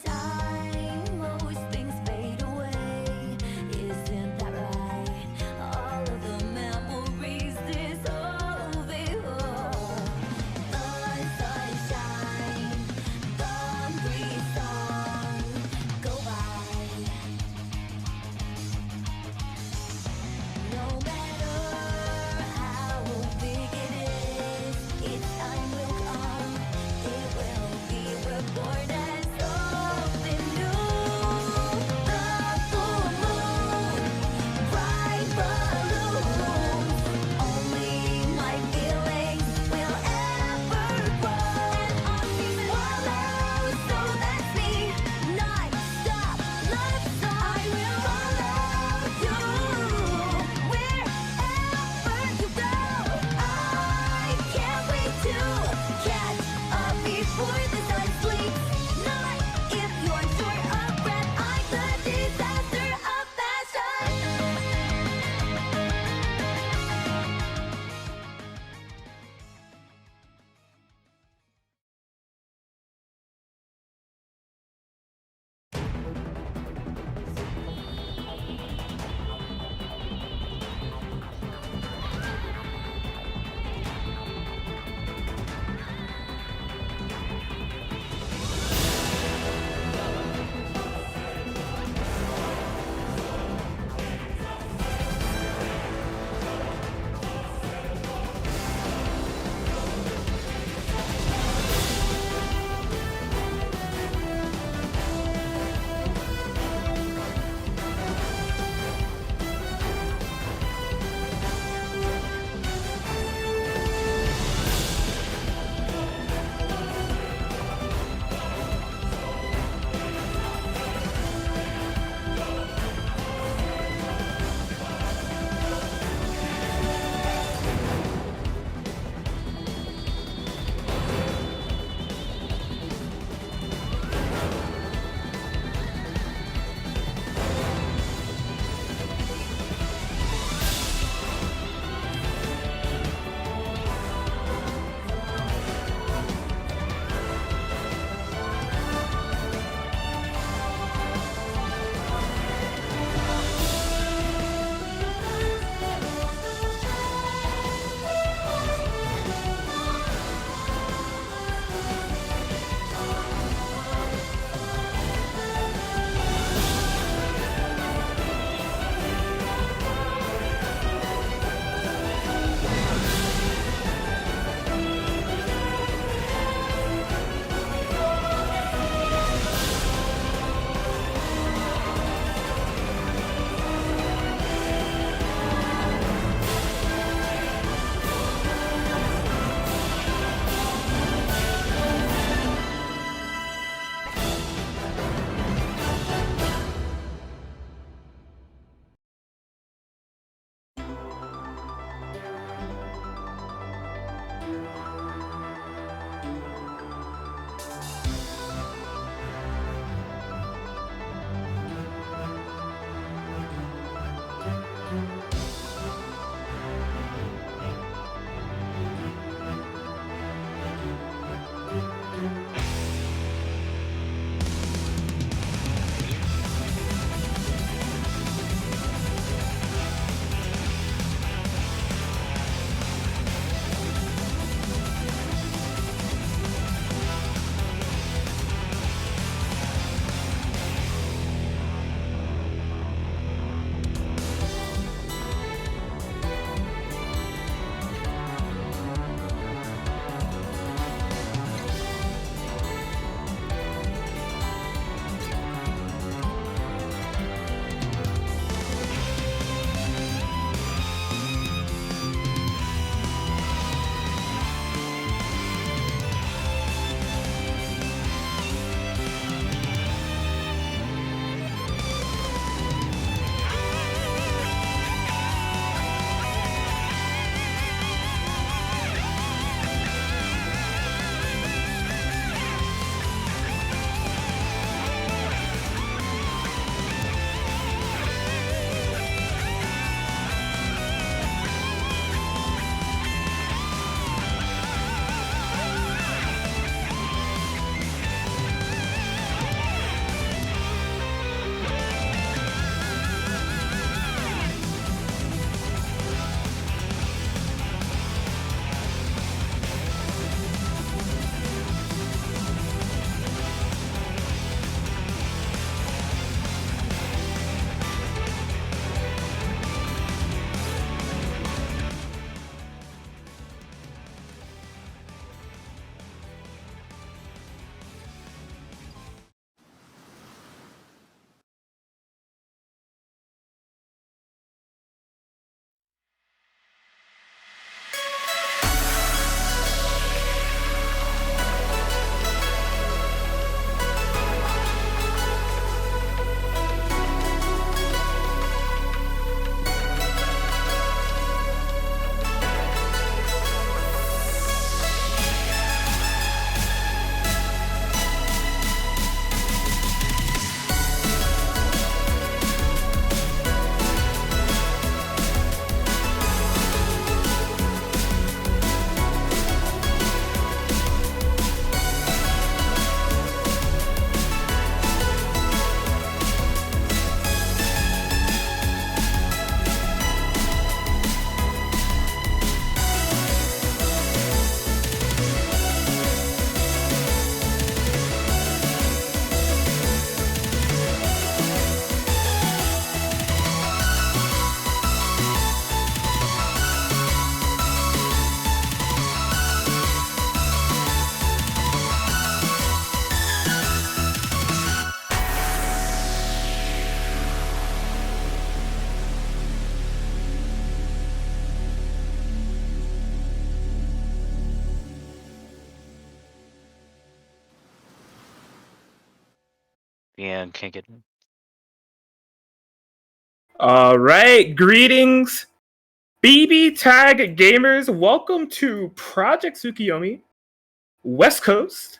time, most things fade away. Isn't that right? All of the memories dissolve. The sunshine, the breeze song go by. No matter how big it is, its time will come. It will be reborn as something new. The full moon, bright balloons. Only my feelings will ever grow. And swallow, so that's me. Non-stop love song. I will follow you wherever you go. I can't wait to catch up before the sun sleeps. Not if you're short of breath. I'm the disaster of fashion. Yeah, can't get. All right, greetings, BBTAG gamers. Welcome to Project Tsukiyomi, West Coast,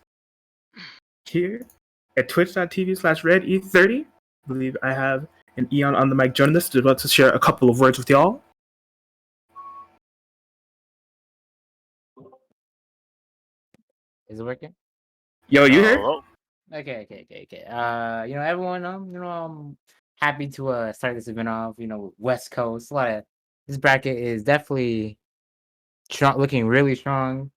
here at twitch.tv/redE30. I believe I have an Eon on the mic joining us, about to share a couple of words with y'all. Is it working? Yo, you here? Hello. Okay. Everyone, I'm happy to start this event off. West Coast. This bracket is definitely strong, looking really strong.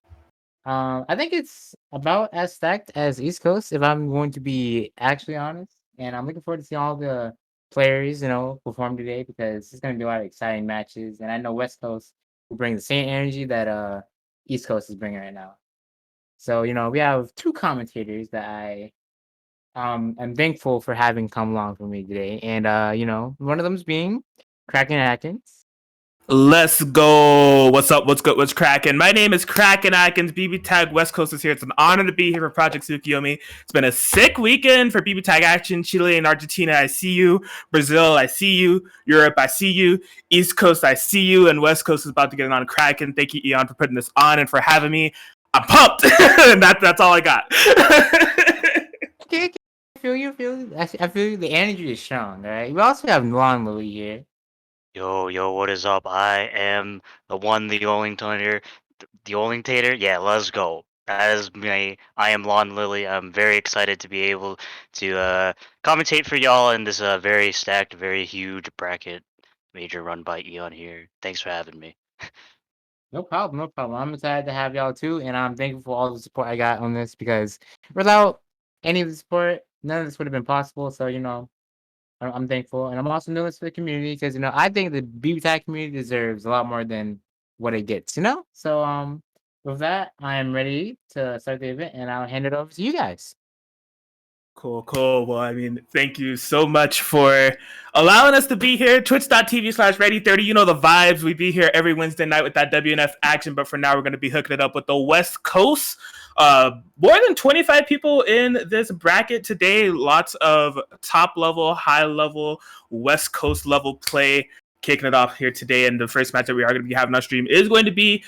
I think it's about as stacked as East Coast, if I'm going to be actually honest. And I'm looking forward to seeing all the players, perform today because it's going to be a lot of exciting matches. And I know West Coast will bring the same energy that East Coast is bringing right now. So, we have two commentators that I'm thankful for having come along for me today. And one of them's being Kraken Atkins. Let's go. What's up? What's good? What's cracking? My name is Kraken Atkins. BBTAG West Coast is here. It's an honor to be here for Project Tsukiyomi. It's been a sick weekend for BBTAG action. Chile and Argentina, I see you. Brazil, I see you. Europe, I see you. East Coast, I see you. And West Coast is about to get on Kraken. Thank you, Eon, for putting this on and for having me. I'm pumped. And that's all I got. Okay. I feel you. I feel you. The energy is strong, all right? We also have Long Louis here. Yo, what is up? I am the one, the only tater. The only tater? Yeah, let's go. That is me. I am Lon Lily. I'm very excited to be able to commentate for y'all in this very stacked, very huge bracket major run by Eon here. Thanks for having me. No problem. I'm excited to have y'all too, and I'm thankful for all the support I got on this because without any of the support, none of this would have been possible. So, I'm thankful, and I'm also doing this for the community because I think the BBTAG community deserves a lot more than what it gets. So with that, I am ready to start the event, and I'll hand it over to you guys. Cool. Well, I mean, thank you so much for allowing us to be here. Twitch.tv/ready30. You know the vibes. We be here every Wednesday night with that WNF action, but for now, we're going to be hooking it up with the West Coast. More than 25 people in this bracket today. Lots of top level, high level, West Coast level play. Kicking it off here today. And the first match that we are going to be having on stream is going to be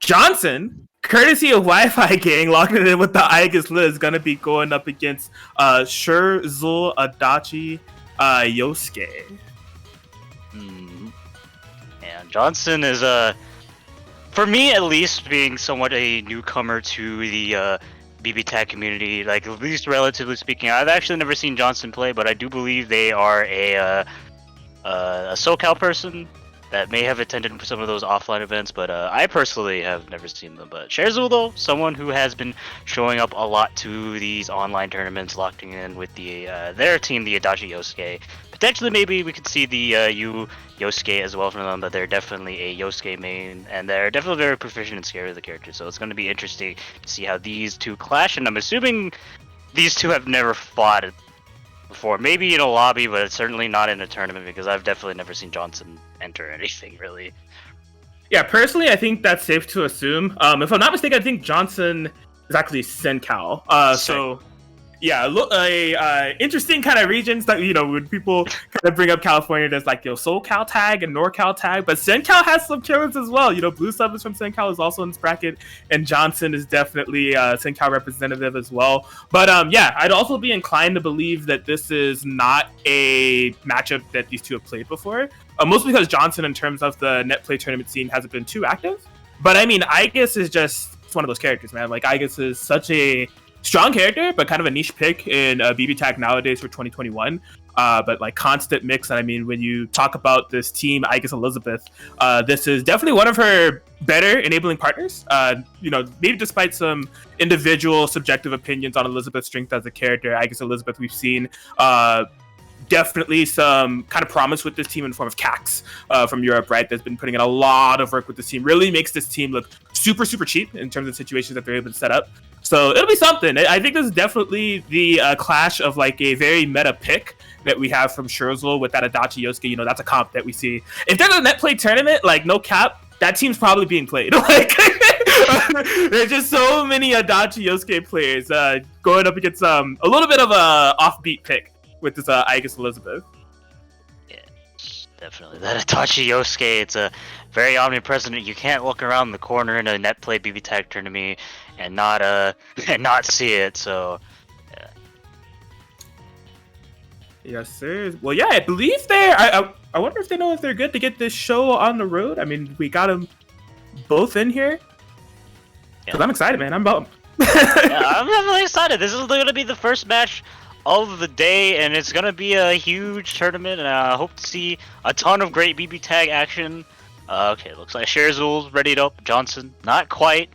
Johnson, courtesy of Wi-Fi Gang, locking it in with the Aegis Liz, gonna be going up against Shirzul Adachi Yosuke. And Johnson is for me at least, being somewhat a newcomer to the BBTAG community, like at least relatively speaking. I've actually never seen Johnson play, but I do believe they are a SoCal person that may have attended some of those offline events, but I personally have never seen them. But Sherzul, though, someone who has been showing up a lot to these online tournaments, locking in with the their team, the Adachi Yosuke. Potentially, maybe we could see the Yosuke as well from them, but they're definitely a Yosuke main, and they're definitely very proficient in Scare the character, so it's going to be interesting to see how these two clash, and I'm assuming these two have never fought before. Maybe in a lobby, but it's certainly not in a tournament because I've definitely never seen Johnson enter anything really. Yeah, personally, I think that's safe to assume. If I'm not mistaken, I think Johnson is actually Sencal. So yeah, interesting kind of regions that when people kind of bring up California, there's like SoCal tag and NorCal tag, but Sencal has some killers as well. Blue Sub is from Sencal, is also in this bracket, and Johnson is definitely Sencal representative as well. But yeah, I'd also be inclined to believe that this is not a matchup that these two have played before. Mostly because Johnson, in terms of the net play tournament scene, hasn't been too active. But I mean, Aegis is just one of those characters, man. Like Aegis is such a strong character, but kind of a niche pick in BBTAG nowadays for 2021. But like constant mix. And I mean, when you talk about this team, Aegis Elizabeth, this is definitely one of her better enabling partners. Maybe despite some individual subjective opinions on Elizabeth's strength as a character, Aegis Elizabeth, we've seen definitely some kind of promise with this team in the form of Cax from Europe, right? That's been putting in a lot of work with this team. Really makes this team look super cheap in terms of situations that they're able to set up. So it'll be something. I think this is definitely the clash of like a very meta pick that we have from Shirzul with that Adachi Yosuke. That's a comp that we see. If there's a net play tournament, like no cap, that team's probably being played. Like There's just so many Adachi Yosuke players going up against a little bit of a offbeat pick with this Aegis Elizabeth. Yeah, definitely. That Adachi Yosuke, it's a very omnipresent. You can't look around the corner in a net play BBTAG tournament and not and not see it. So. Yes, sir. Well, yeah, I believe I wonder if they know if they're good to get this show on the road. I mean, we got them both in here. Because I'm excited, man. I'm bummed. Yeah, I'm definitely excited. This is going to be the first match of the day, and it's going to be a huge tournament, and I hope to see a ton of great BB tag action. Okay, looks like Sherzul's readied up. Johnson, not quite.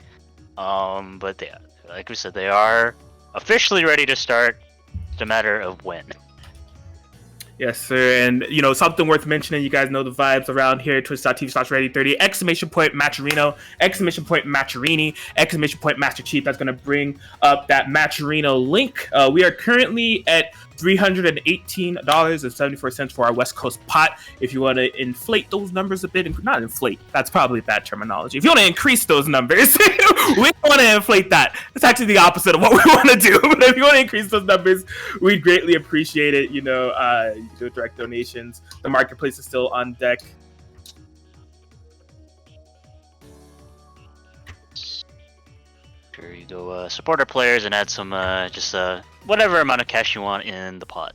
But yeah, like we said, they are officially ready to start. It's a matter of when. Yes, sir. And, you know, something worth mentioning, you guys know the vibes around here, twitch.tv/ready30, exclamation point Matcherino, exclamation point Matcherini, exclamation point Master Chief. That's going to bring up that Matcherino link. We are currently at $318.74 for our West Coast pot. If you want to inflate those numbers a bit, not inflate, that's probably bad terminology. If you want to increase those numbers, we don't want to inflate that. It's actually the opposite of what we want to do. But if you want to increase those numbers, we'd greatly appreciate it. You know, you can do direct donations. The marketplace is still on deck. Sure, you go support our players and add some just whatever amount of cash you want in the pot.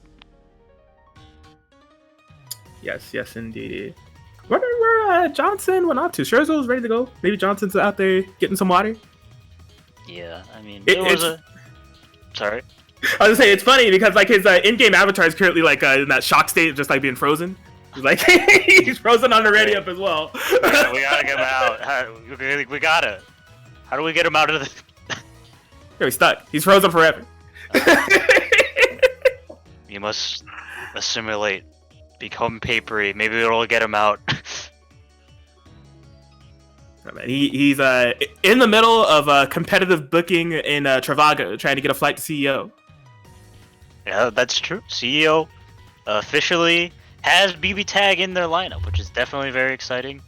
Yes, indeed. Wonder where Johnson went off to. Scherzul's ready to go. Maybe Johnson's out there getting some water. Yeah, I mean, Sorry. I was gonna say it's funny because like his in-game avatar is currently like in that shock state of just like being frozen. He's like he's frozen on the ready up as well. we gotta get him out. We gotta. How do we get him out of the? He's stuck. He's frozen forever. You must assimilate, become papery. Maybe it'll get him out. He's in the middle of competitive booking in Travago, trying to get a flight to CEO. Yeah, that's true. CEO officially has BB Tag in their lineup, which is definitely very exciting.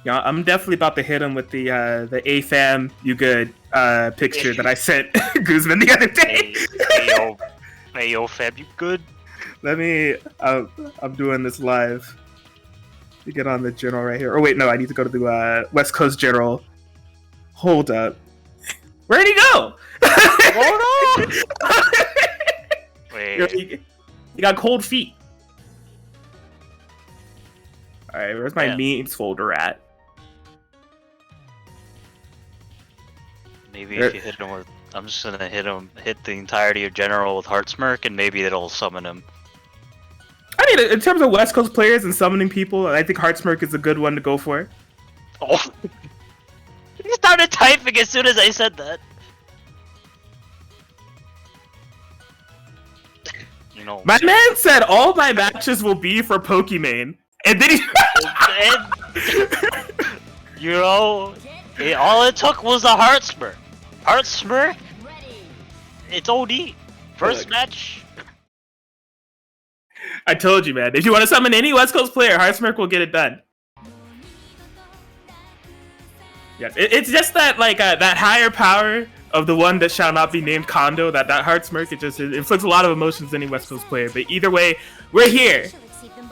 Yeah, I'm definitely about to hit him with the AFAM you good picture that I sent Guzman the other day. Hey yo, Fab, you good? Let me. I'm doing this live. To get on the general right here. Oh wait, no, I need to go to the West Coast general. Hold up. Where'd he go? Hold on. Wait. You got cold feet. All right, where's my memes folder at? Maybe if you hit him with, I'm just gonna hit the entirety of general with Heart Smirk, and maybe it'll summon him. I mean, in terms of West Coast players and summoning people, I think Heart Smirk is a good one to go for. Oh, he started typing as soon as I said that. You know, my man said all my matches will be for Pokimane, and then he. You know, all it took was a Heart Smirk. Heart Smirk. It's OD. First match. I told you, man. If you want to summon any West Coast player, Heart Smirk will get it done. Yes, it's just that like that higher power of the one that shall not be named Kondo. That Heart Smirk, it inflicts a lot of emotions in any West Coast player. But either way, we're here.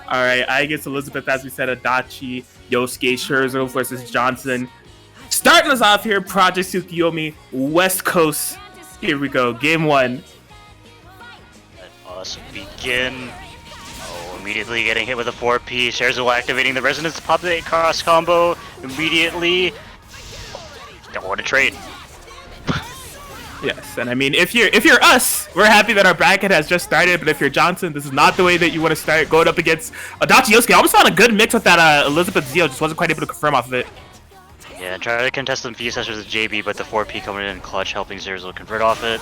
All right, Aegis Elizabeth, as we said, Adachi, Yosuke, Sherzul versus Johnson. Starting us off here, Project Tsukiyomi, West Coast. Here we go, game one. Let us begin. Immediately getting hit with a 4P. Sherzul activating the Resonance to pop the cross combo immediately. Don't want to trade. Yes, and I mean, if you're us, we're happy that our bracket has just started. But if you're Johnson, this is not the way that you want to start. Going up against Adachi Yosuke. I almost found a good mix with that Elizabeth Zio. Just wasn't quite able to confirm off of it. Yeah, try to contest some few sessions with JB, but the 4P coming in clutch, helping Sherzul convert off it.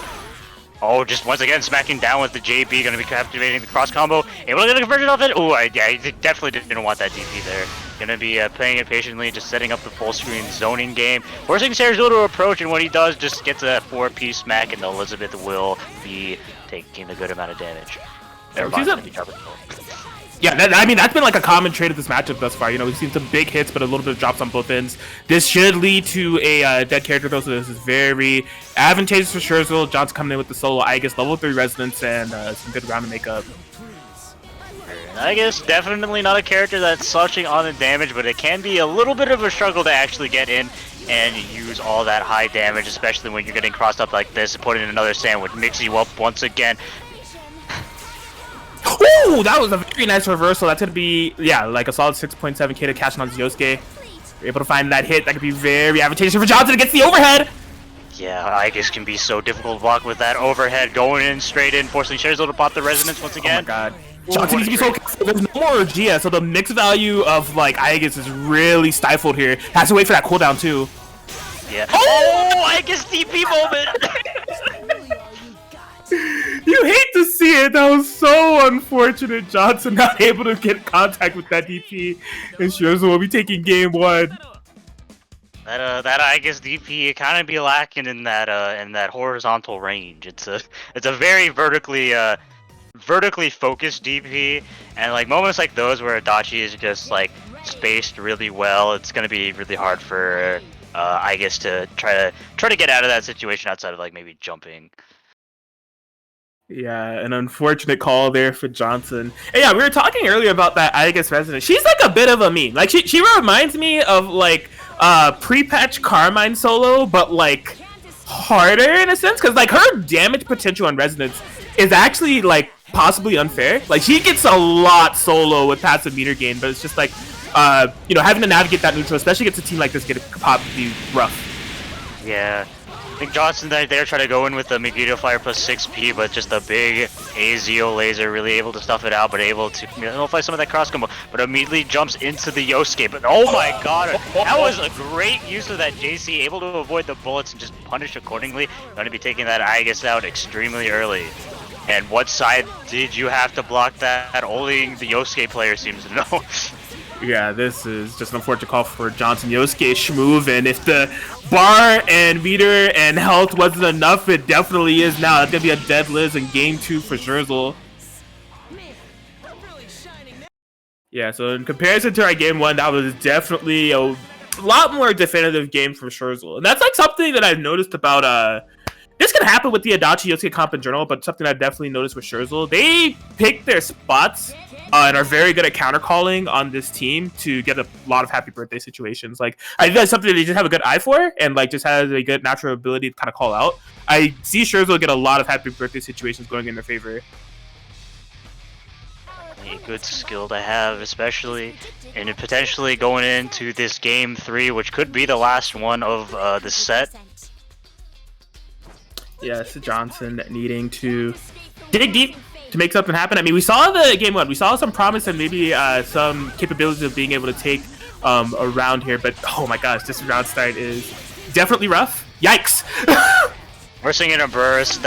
Oh, just once again smacking down with the JB, gonna be activating the cross combo. Able to get a conversion off it. Oh, yeah, he definitely didn't want that DP there. Gonna be playing it patiently, just setting up the full screen zoning game. Forcing Sherzul to approach, and when he does, just gets a 4P smack, and Elizabeth will be taking a good amount of damage. Yeah, I mean, that's been like a common trait of this matchup thus far. You know, we've seen some big hits, but a little bit of drops on both ends. This should lead to a dead character, though, so this is very advantageous for Scherzel. John's coming in with the solo, I guess, level 3 Resonance, and some good ground to make up. I guess definitely not a character that's touching on the damage, but it can be a little bit of a struggle to actually get in and use all that high damage, especially when you're getting crossed up like this and put in another sandwich, mix you up once again. Ooh, that was a very nice reversal. That's going to be, yeah, like a solid 6.7k to cash on Yosuke. You're able to find that hit. That could be very advantageous for Johnson against the overhead. Yeah, I guess can be so difficult to block with that overhead going in straight in, forcing Scherzel to pop the resonance once again. Oh my god. Johnson needs to be so careful. There's no more Gia, so the mix value of like Aegis is really stifled here. Has to wait for that cooldown too. Yeah. Oh, Aegis DP moment! You hate to see it. That was so unfortunate. Johnson not able to get contact with that DP, and Scherzel will be taking game 1. That Aegis DP kind of be lacking in that horizontal range. It's a very vertically focused DP, and like moments like those where Adachi is just like spaced really well, it's gonna be really hard for Aegis to try to get out of that situation outside of like maybe jumping. Yeah, an unfortunate call there for Johnson. And yeah, we were talking earlier about that Aegis Resonance. She's like a bit of a meme. Like she reminds me of like pre-patch Carmine solo, but like harder in a sense, because like her damage potential on Resonance is actually like possibly unfair. Like she gets a lot solo with passive meter gain, but it's just like you know, having to navigate that neutral, especially against a team like this, could probably be rough. Yeah. I think Johnson they're trying to go in with the Megiddo Fire plus 6p, but just a big Azio laser, really able to stuff it out, but able to nullify some of that cross combo, but immediately jumps into the Yosuke. But oh my god, that was a great use of that JC, able to avoid the bullets and just punish accordingly. Going to be taking that Aegis out extremely early. And what side did you have to block that? Only the Yosuke player seems to know. Yeah, this is just an unfortunate call for Johnson. Yosuke schmoove, and if the bar and meter and health wasn't enough, it definitely is now. It's going to be a dead Liz in game 2 for Scherzel. Yeah, so in comparison to our game 1, that was definitely a lot more definitive game from Scherzel. And that's like something that I've noticed about this can happen with the Adachi Yosuke comp in general, but something I've definitely noticed with Scherzel. They pick their spots and are very good at counter calling on this team to get a lot of happy birthday situations. Like, I think that's something that they just have a good eye for, and like just has a good natural ability to kind of call out. I see Scherzel get a lot of happy birthday situations going in their favor. A good skill to have, especially and potentially going into this game 3, which could be the last one of the set. Yes, Johnson needing to dig deep to make something happen. I mean, we saw the game 1. We saw some promise and maybe some capabilities of being able to take a round here. But, oh my gosh, this round start is definitely rough. Yikes! Forcing in a burst.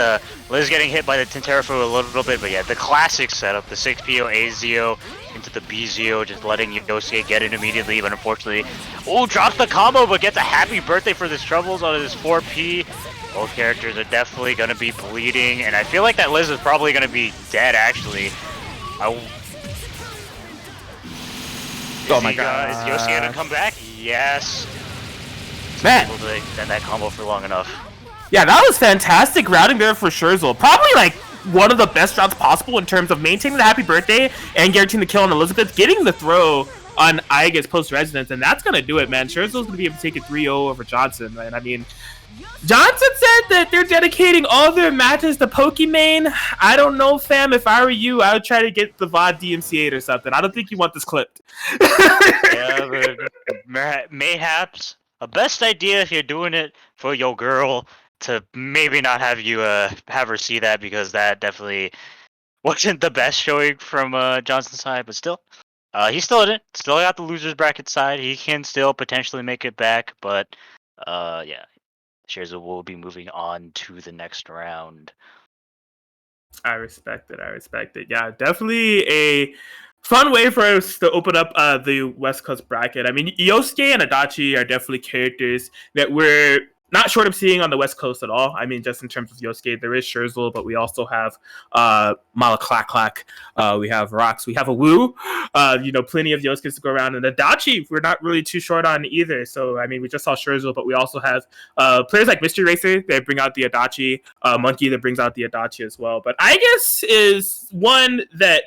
Liz getting hit by the Tinterafu a little bit. But yeah, the classic setup. The 6PO Azio into the Bzio, just letting Yosuke get it immediately. But unfortunately, drops the combo, but gets a happy birthday for this troubles on his 4P. Both characters are definitely going to be bleeding, and I feel like that Liz is probably going to be dead, actually. Oh my god. Is Yosuke going to come back? Yes. Man. Able to extend that combo for long enough. Yeah, that was fantastic routing there for Scherzel. Probably like one of the best routes possible in terms of maintaining the happy birthday and guaranteeing the kill on Elizabeth, getting the throw on Aegis post-resonance, and that's going to do it, man. Scherzel's going to be able to take it 3-0 over Johnson, man. I mean, Johnson said that they're dedicating all their matches to Pokimane. I don't know, fam. If I were you, I would try to get the VOD DMCA'd or something. I don't think you want this clipped. Yeah, but mayhaps a best idea if you're doing it for your girl to maybe not have you have her see that, because that definitely wasn't the best showing from Johnson's side. But still, he still in it. Still got the losers bracket side. He can still potentially make it back, but yeah. Scherzel will be moving on to the next round. I respect it. Yeah, definitely a fun way for us to open up the West Coast bracket. I mean, Yosuke and Adachi are definitely characters that we're not short of seeing on the West Coast at all. I mean, just in terms of Yosuke, there is Scherzel, but we also have Malaclack. We have Rocks. We have a Woo. Plenty of Yosuke's to go around. And Adachi, we're not really too short on either. So, I mean, we just saw Scherzel, but we also have players like Mystery Racer that bring out the Adachi. Monkey that brings out the Adachi as well. But I guess is one that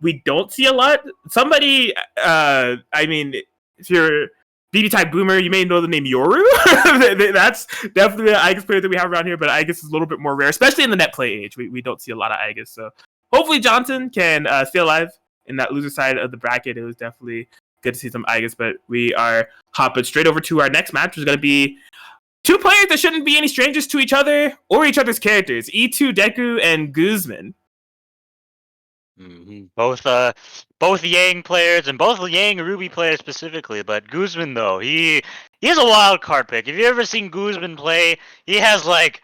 we don't see a lot. Somebody, I mean, if you're BBTAG Boomer, you may know the name Yoru. That's definitely an Aegis player that we have around here, but Aegis is a little bit more rare, especially in the net play age. We don't see a lot of Aegis, so hopefully Johnson can stay alive in that loser side of the bracket. It was definitely good to see some Aegis, but we are hopping straight over to our next match, which is going to be two players that shouldn't be any strangers to each other or each other's characters, E2 Deku and Guzman. Mm-hmm. Both Yang players and both Yang Ruby players specifically, but Guzman though he's a wild card pick. If you ever seen Guzman play, he has like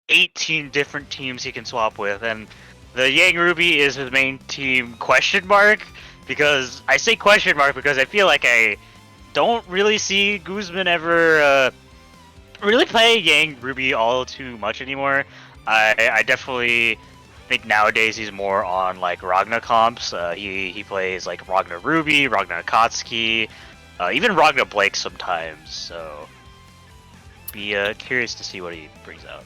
18 different teams he can swap with, and the Yang Ruby is his main team question mark. Because I say question mark because I feel like I don't really see Guzman ever really play Yang Ruby all too much anymore. I definitely think nowadays he's more on like Ragna comps. He plays like Ragna Ruby, Ragna Akatsuki, even Ragna Blake sometimes. So be curious to see what he brings out.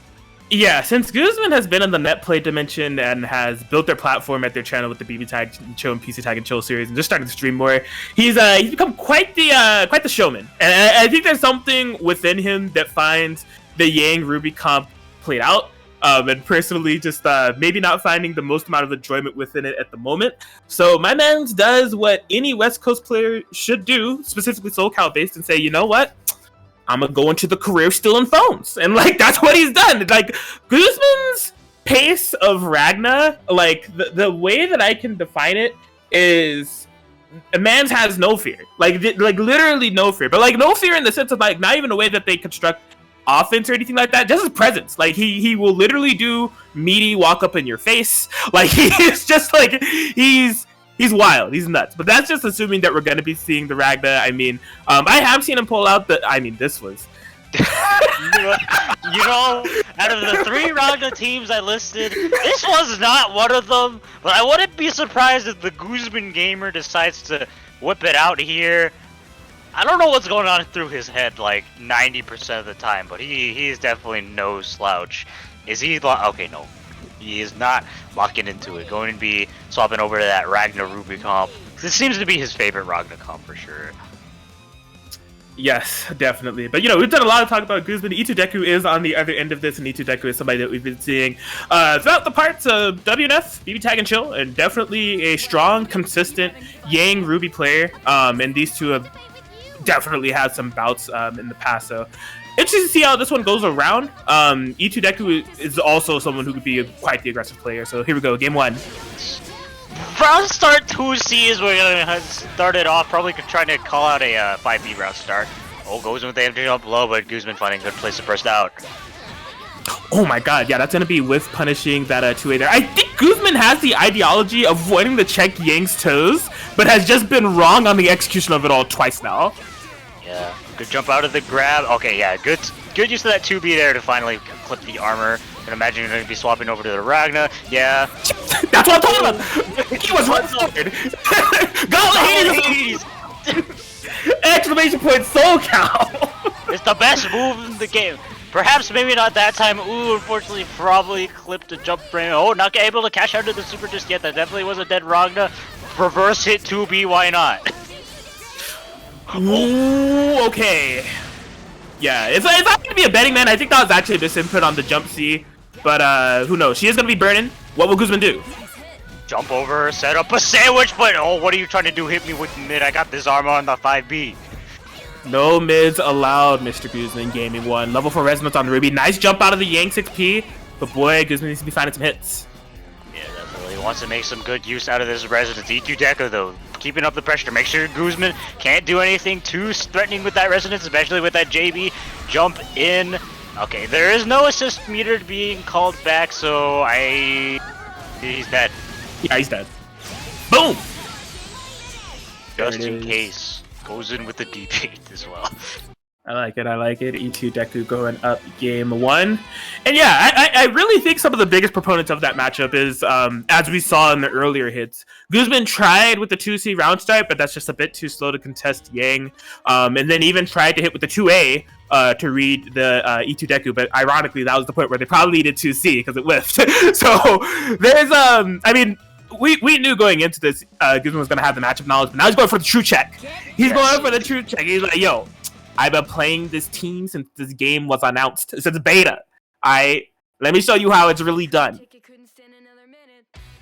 Yeah, since Guzman has been in the net play dimension and has built their platform at their channel with the BBTAG Chill and PC Tag and Chill series and just started to stream more, he's become quite the showman. And I think there's something within him that finds the Yang Ruby comp played out. And personally, just maybe not finding the most amount of enjoyment within it at the moment. So my man does what any West Coast player should do, specifically SoCal based, and say, you know what? I'm gonna go into the career stealing phones, and like that's what he's done. Like Guzman's pace of Ragna, like the way that I can define it is, a man's has no fear, like literally no fear, but like no fear in the sense of like not even the way that they construct offense or anything like that, just his presence. Like he will literally do meaty walk up in your face. Like he's just like he's wild, he's nuts. But that's just assuming that we're gonna be seeing the Ragna. I mean, I have seen him pull out the. I mean, this was. you know, out of the 3 Ragna teams I listed, this was not one of them. But I wouldn't be surprised if the Guzman gamer decides to whip it out here. I don't know what's going on through his head like 90% of the time, but he is definitely no slouch. Is he? Okay, no. He is not locking into it. Going to be swapping over to that Ragna Ruby comp. This seems to be his favorite Ragna comp for sure. Yes, definitely. But we've done a lot of talk about Guzman. E2 Deku is on the other end of this, and E2 Deku is somebody that we've been seeing throughout the parts of WNF, BBTAG and Chill, and definitely a strong, consistent Yang Ruby player. And these two have definitely had some bouts in the past, so interesting to see how this one goes around. E2 Deku is also someone who could be quite the aggressive player, so here we go, game 1. Round start 2C is we're gonna start it off, probably trying to call out a 5B round start. Goes with the empty jump low, but Guzman finding a good place to burst out. Oh my god, yeah, that's gonna be with punishing that 2A there. I think Guzman has the ideology of wanting to check Yang's toes, but has just been wrong on the execution of it all twice now. Yeah, good jump out of the grab. Okay, yeah, good use of that 2B there to finally clip the armor. And imagine you're going to be swapping over to the Ragna. Yeah. That's what I'm talking about! He was right forward! Go Hades! Exclamation point SoCal! It's the best move in the game. Perhaps maybe not that time. Ooh, unfortunately, probably clipped the jump frame. Oh, not able to cash out of the super just yet. That definitely was a dead Ragna. Reverse hit 2B, why not? Ooh, okay. Yeah, if I'm going to be a betting man, I think that was actually a misinput on the jump C. But who knows? She is going to be burning. What will Guzman do? Jump over, set up a sandwich, but oh, what are you trying to do? Hit me with mid. I got this armor on the 5B. No mids allowed, Mr. Guzman Gaming 1. Level 4 resonance on Ruby. Nice jump out of the Yang 6P. But boy, Guzman needs to be finding some hits. Yeah, definitely wants to make some good use out of this resonance. E2 Deku, though, keeping up the pressure to make sure Guzman can't do anything too threatening with that resonance, especially with that JB jump in. Okay, there is no assist meter being called back, so he's dead. Yeah, he's dead. Boom! Just in case. Goes in with the DP as well. I like it. E2 Deku going up game 1. And yeah, I really think some of the biggest proponents of that matchup is, as we saw in the earlier hits, Guzman tried with the 2C round start, but that's just a bit too slow to contest Yang. And then even tried to hit with the 2A to read the E2 Deku, but ironically, that was the point where they probably needed 2C because it whiffed. So there's, I mean, we knew going into this, Guzman was going to have the matchup knowledge, but now he's going for the true check. He's going for the true check. He's like, yo, I've been playing this team since this game was announced, since beta. Let me show you how it's really done.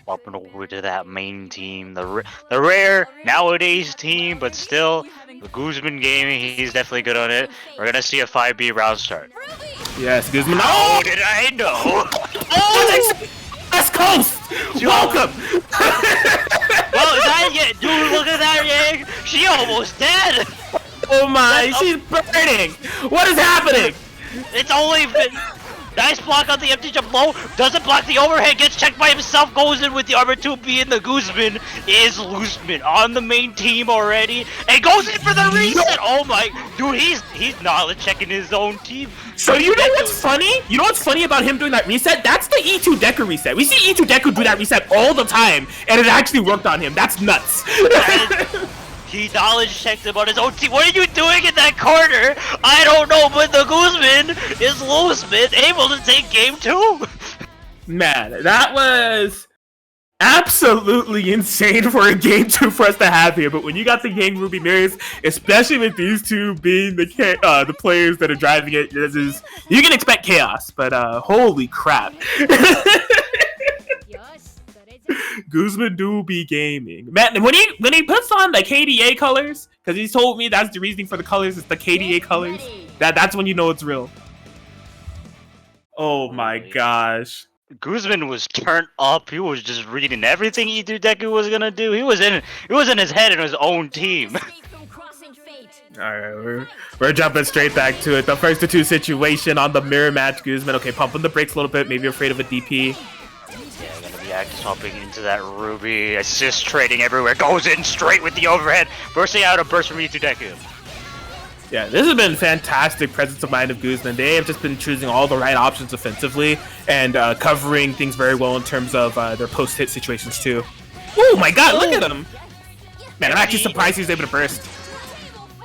Swapping over to that main team, the rare nowadays team, but still, the Guzman game, he's definitely good on it. We're gonna see a 5B round start. Yes, Guzman. How did I know? Oh! West Coast! Welcome! Well, dude, look at that, Yang! She almost dead! Oh my, she's burning! What is happening? It's only been... Nice block on the empty jump low, doesn't block the overhead, gets checked by himself, goes in with the armor 2B, and the Guzman is Looseman on the main team already, and goes in for the reset! Oh my... Dude, he's knowledge checking his own team. So you know what's funny? You know what's funny about him doing that reset? That's the E2 Deku reset. We see E2 Deku do that reset all the time, and it actually worked on him. That's nuts. He knowledge checked him on his own team. What are you doing in that corner? I don't know, but the Guzman is Looseman able to take game 2. Man, that was absolutely insane for a game 2 for us to have here. But when you got the Yang Ruby mirrors, especially with these two being the players that are driving it, you can expect chaos. But holy crap. Guzman do be gaming. Man, when he puts on the KDA colors, because he's told me that's the reasoning for the colors, it's the KDA colors, that's when you know it's real. Oh my gosh. Guzman was turned up. He was just reading everything E2 Deku was gonna do. He was in his head in his own team. Alright, we're jumping straight back to it. The first to 2 situation on the mirror match. Guzman, okay, pumping the brakes a little bit, maybe afraid of a DP. Yeah, gonna be active swapping into that Ruby, assist trading everywhere, goes in straight with the overhead, bursting out a burst from E2 Deku. Yeah, this has been fantastic presence of mind of Guzman. They have just been choosing all the right options offensively and covering things very well in terms of their post-hit situations too. Oh my god, look at him! Man, I'm actually surprised he was able to burst.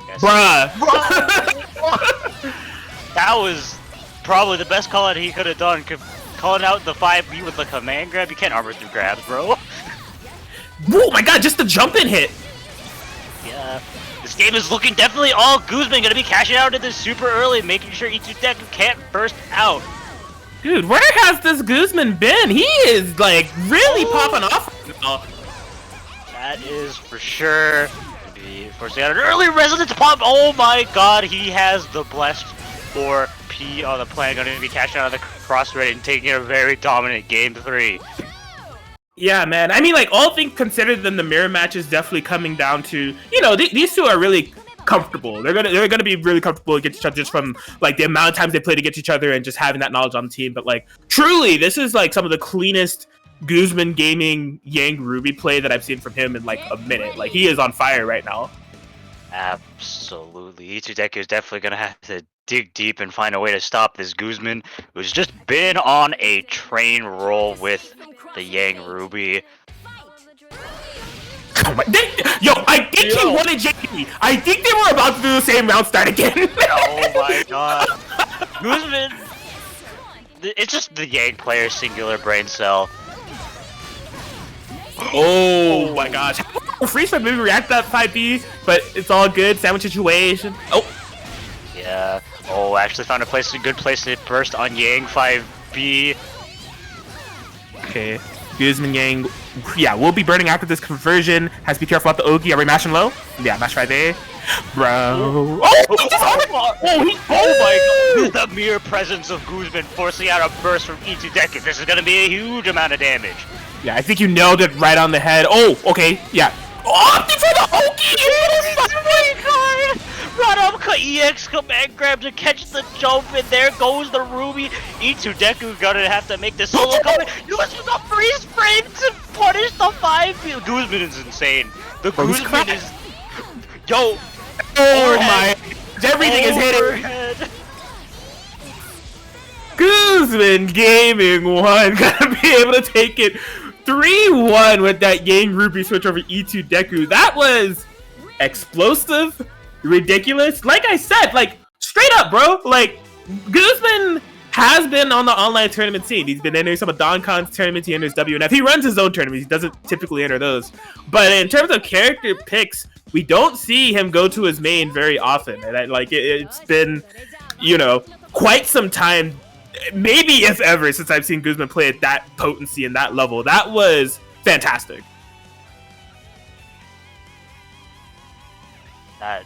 Yes. Bruh! That was probably the best call out he could have done. Calling out the 5B with the command grab, you can't armor through grabs, bro. Oh my god, just the jump in hit! Yeah, this game is looking definitely all Guzman gonna be cashing out into this super early, making sure E2 Deku can't burst out. Dude, where has this Guzman been? He is like really popping off. That is for sure. Be forcing out an early resonance pop. Oh my god, he has the blessed for P on the plan, going to be cashing out of the cross rate and taking a very dominant game 3. Yeah, man. I mean, like, all things considered, then the mirror match is definitely coming down to, you know, these two are really comfortable. They're gonna be really comfortable against each other just from like the amount of times they play against each other and just having that knowledge on the team. But like, truly, this is like some of the cleanest Guzman gaming Yang Ruby play that I've seen from him in like a minute. Like, he is on fire right now. Absolutely. E2 Deku is definitely gonna have to dig deep and find a way to stop this Guzman, who's just been on a train roll with the Yang Ruby. Oh my, I think he wanted JP. I think they were about to do the same round start again. Oh my god. Guzman, it's just the Yang player singular brain cell. Oh my gosh. Freeze maybe react to that 5B, but it's all good. Sandwich situation. Oh. Yeah. Oh, actually found a good place to burst on Yang 5B. Okay. Guzman Yang. Yeah, we'll be burning after this conversion. Has to be careful about the Ogi. Are we mashing low? Yeah, mash right there. Bro. Oh my god. The mere presence of Guzman forcing out a burst from E2 Deku. This is going to be a huge amount of damage. Yeah, I think you nailed it right on the head. Oh, okay. Yeah. Oh, for the Ogi! Oh my god! Run up EX command grab to catch the jump, and there goes the Ruby. E2 Deku gonna have to make the solo comeback. Use the freeze frame to punish the 5. Guzman is insane. The Guzman is... Yo! Oh my Everything is hitting. Overhead. Guzman Gaming 1 gonna be able to take it 3-1 with that Yang Ruby switch over E2 Deku. That was explosive, ridiculous. Like I said, like straight up, bro. Like Guzman has been on the online tournament scene. He's been entering some of DonCon's tournaments. He enters WNF. He runs his own tournaments. He doesn't typically enter those. But in terms of character picks, we don't see him go to his main very often. And it's been, you know, quite some time, maybe if ever, since I've seen Guzman play at that potency and that level. That was fantastic. I'm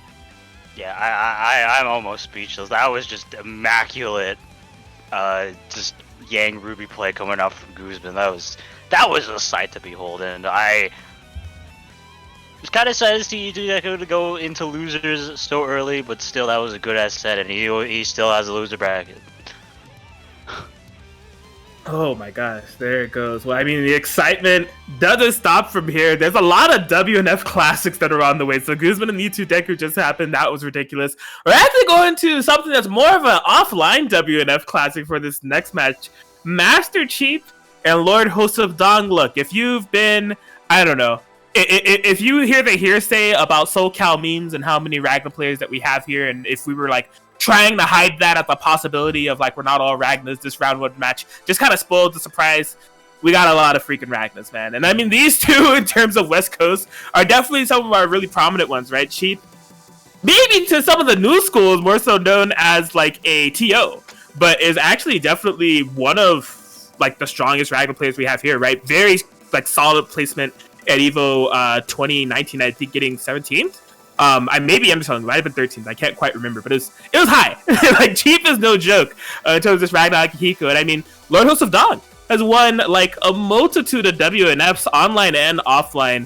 almost speechless. That was just immaculate. Just Yang Ruby play coming out from Guzman. That was a sight to behold, and I was kind of sad to see Deku to go into losers so early, but still, that was a good ass set, and he still has a loser bracket. Oh my gosh, there it goes. Well, I mean, the excitement doesn't stop from here. There's a lot of WNF classics that are on the way. So Guzman and E2 Deku just happened. That was ridiculous. We're actually going to something that's more of an offline WNF classic for this next match. Master Chief and Lord Host of Dong. Look, if you've been, I don't know, if you hear the hearsay about SoCal memes and how many Ragnar players that we have here, and if we were like trying to hide that at the possibility of like we're not all Ragnars this round one match, just kind of spoiled the surprise. We got a lot of freaking Ragnars, man. And I mean, these two in terms of West Coast are definitely some of our really prominent ones, right? Cheap, maybe to some of the new schools more so known as like a TO, but is actually definitely one of like the strongest Ragnar players we have here, right? Very like solid placement at Evo 2019, I think, getting 17th. I maybe I'm telling you, might have been 13th. I can't quite remember, but it was high. Like Chief is no joke in terms of this Ragnar Akihiko. And I mean, Lord Host of Dawn has won like a multitude of WNFs online and offline.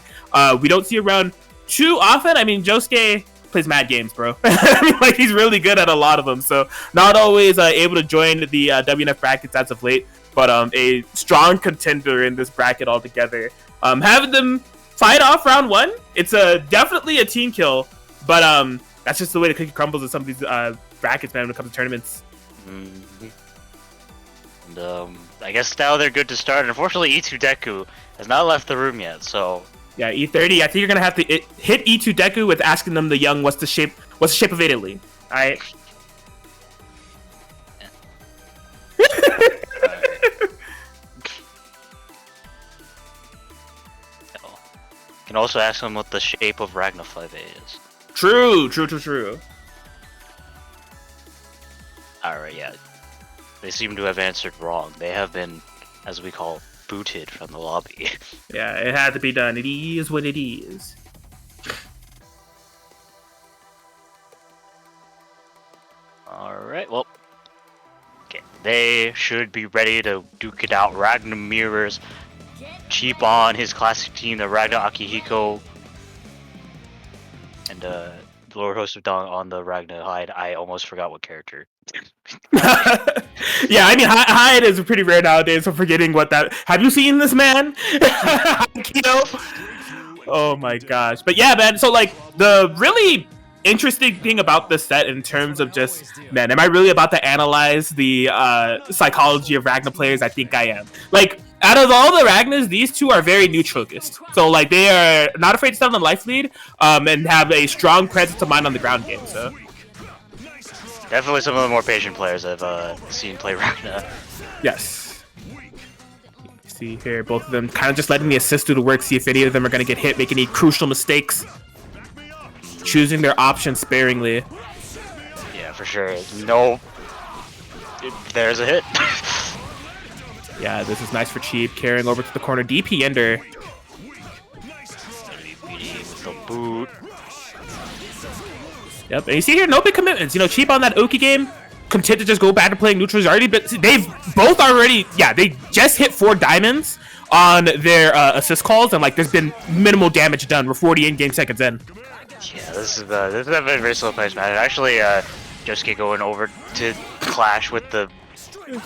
We don't see around too often. I mean, Josuke plays mad games, bro. I mean, like he's really good at a lot of them. So not always able to join the WNF brackets as of late, but a strong contender in this bracket altogether. Having them fight off round one, it's definitely a team kill, but that's just the way the cookie crumbles in some of these brackets, man, when it comes to tournaments. And I guess now they're good to start. Unfortunately, E2 Deku has not left the room yet, so yeah, E30. I think you're gonna have to hit E2 Deku with asking them the young, what's the shape of Italy? All right. Can also ask them what the shape of Ragnar 5A is. True. Alright, yeah. They seem to have answered wrong. They have been, as we call, booted from the lobby. Yeah, it had to be done. It is what it is. Alright, well. Okay, they should be ready to duke it out. Ragnar mirrors Cheap on his classic team, the Ragnar Akihiko, and Lord Host of Dawn on the Ragnar Hyde. I almost forgot what character. Yeah, I mean, Hyde is pretty rare nowadays, so forgetting what that... Have you seen this man? Oh my gosh. But yeah, man, so like, the really interesting thing about this set in terms of just, man, am I really about to analyze the psychology of Ragnar players? I think I am. Like, out of all the Ragnars, these two are very neutral-focused. So, like, they are not afraid to stand on life lead, and have a strong presence of mind on the ground game, so. Definitely some of the more patient players I've seen play Ragnar. Yes. See here, both of them kind of just letting the assist do the work, see if any of them are going to get hit, make any crucial mistakes. Choosing their options sparingly. Yeah, for sure. No. There's a hit. Yeah, this is nice for Cheap, carrying over to the corner. DP Ender. With the boot. Yep, and you see here, no big commitments. You know, Cheap on that Oki game, content to just go back to playing neutrals. They've both already, yeah, they just hit 4 diamonds on their assist calls, and like there's been minimal damage done. We're 40 in-game seconds in. Yeah, this is a very slow pace, man. Actually, Josuke going over to clash with the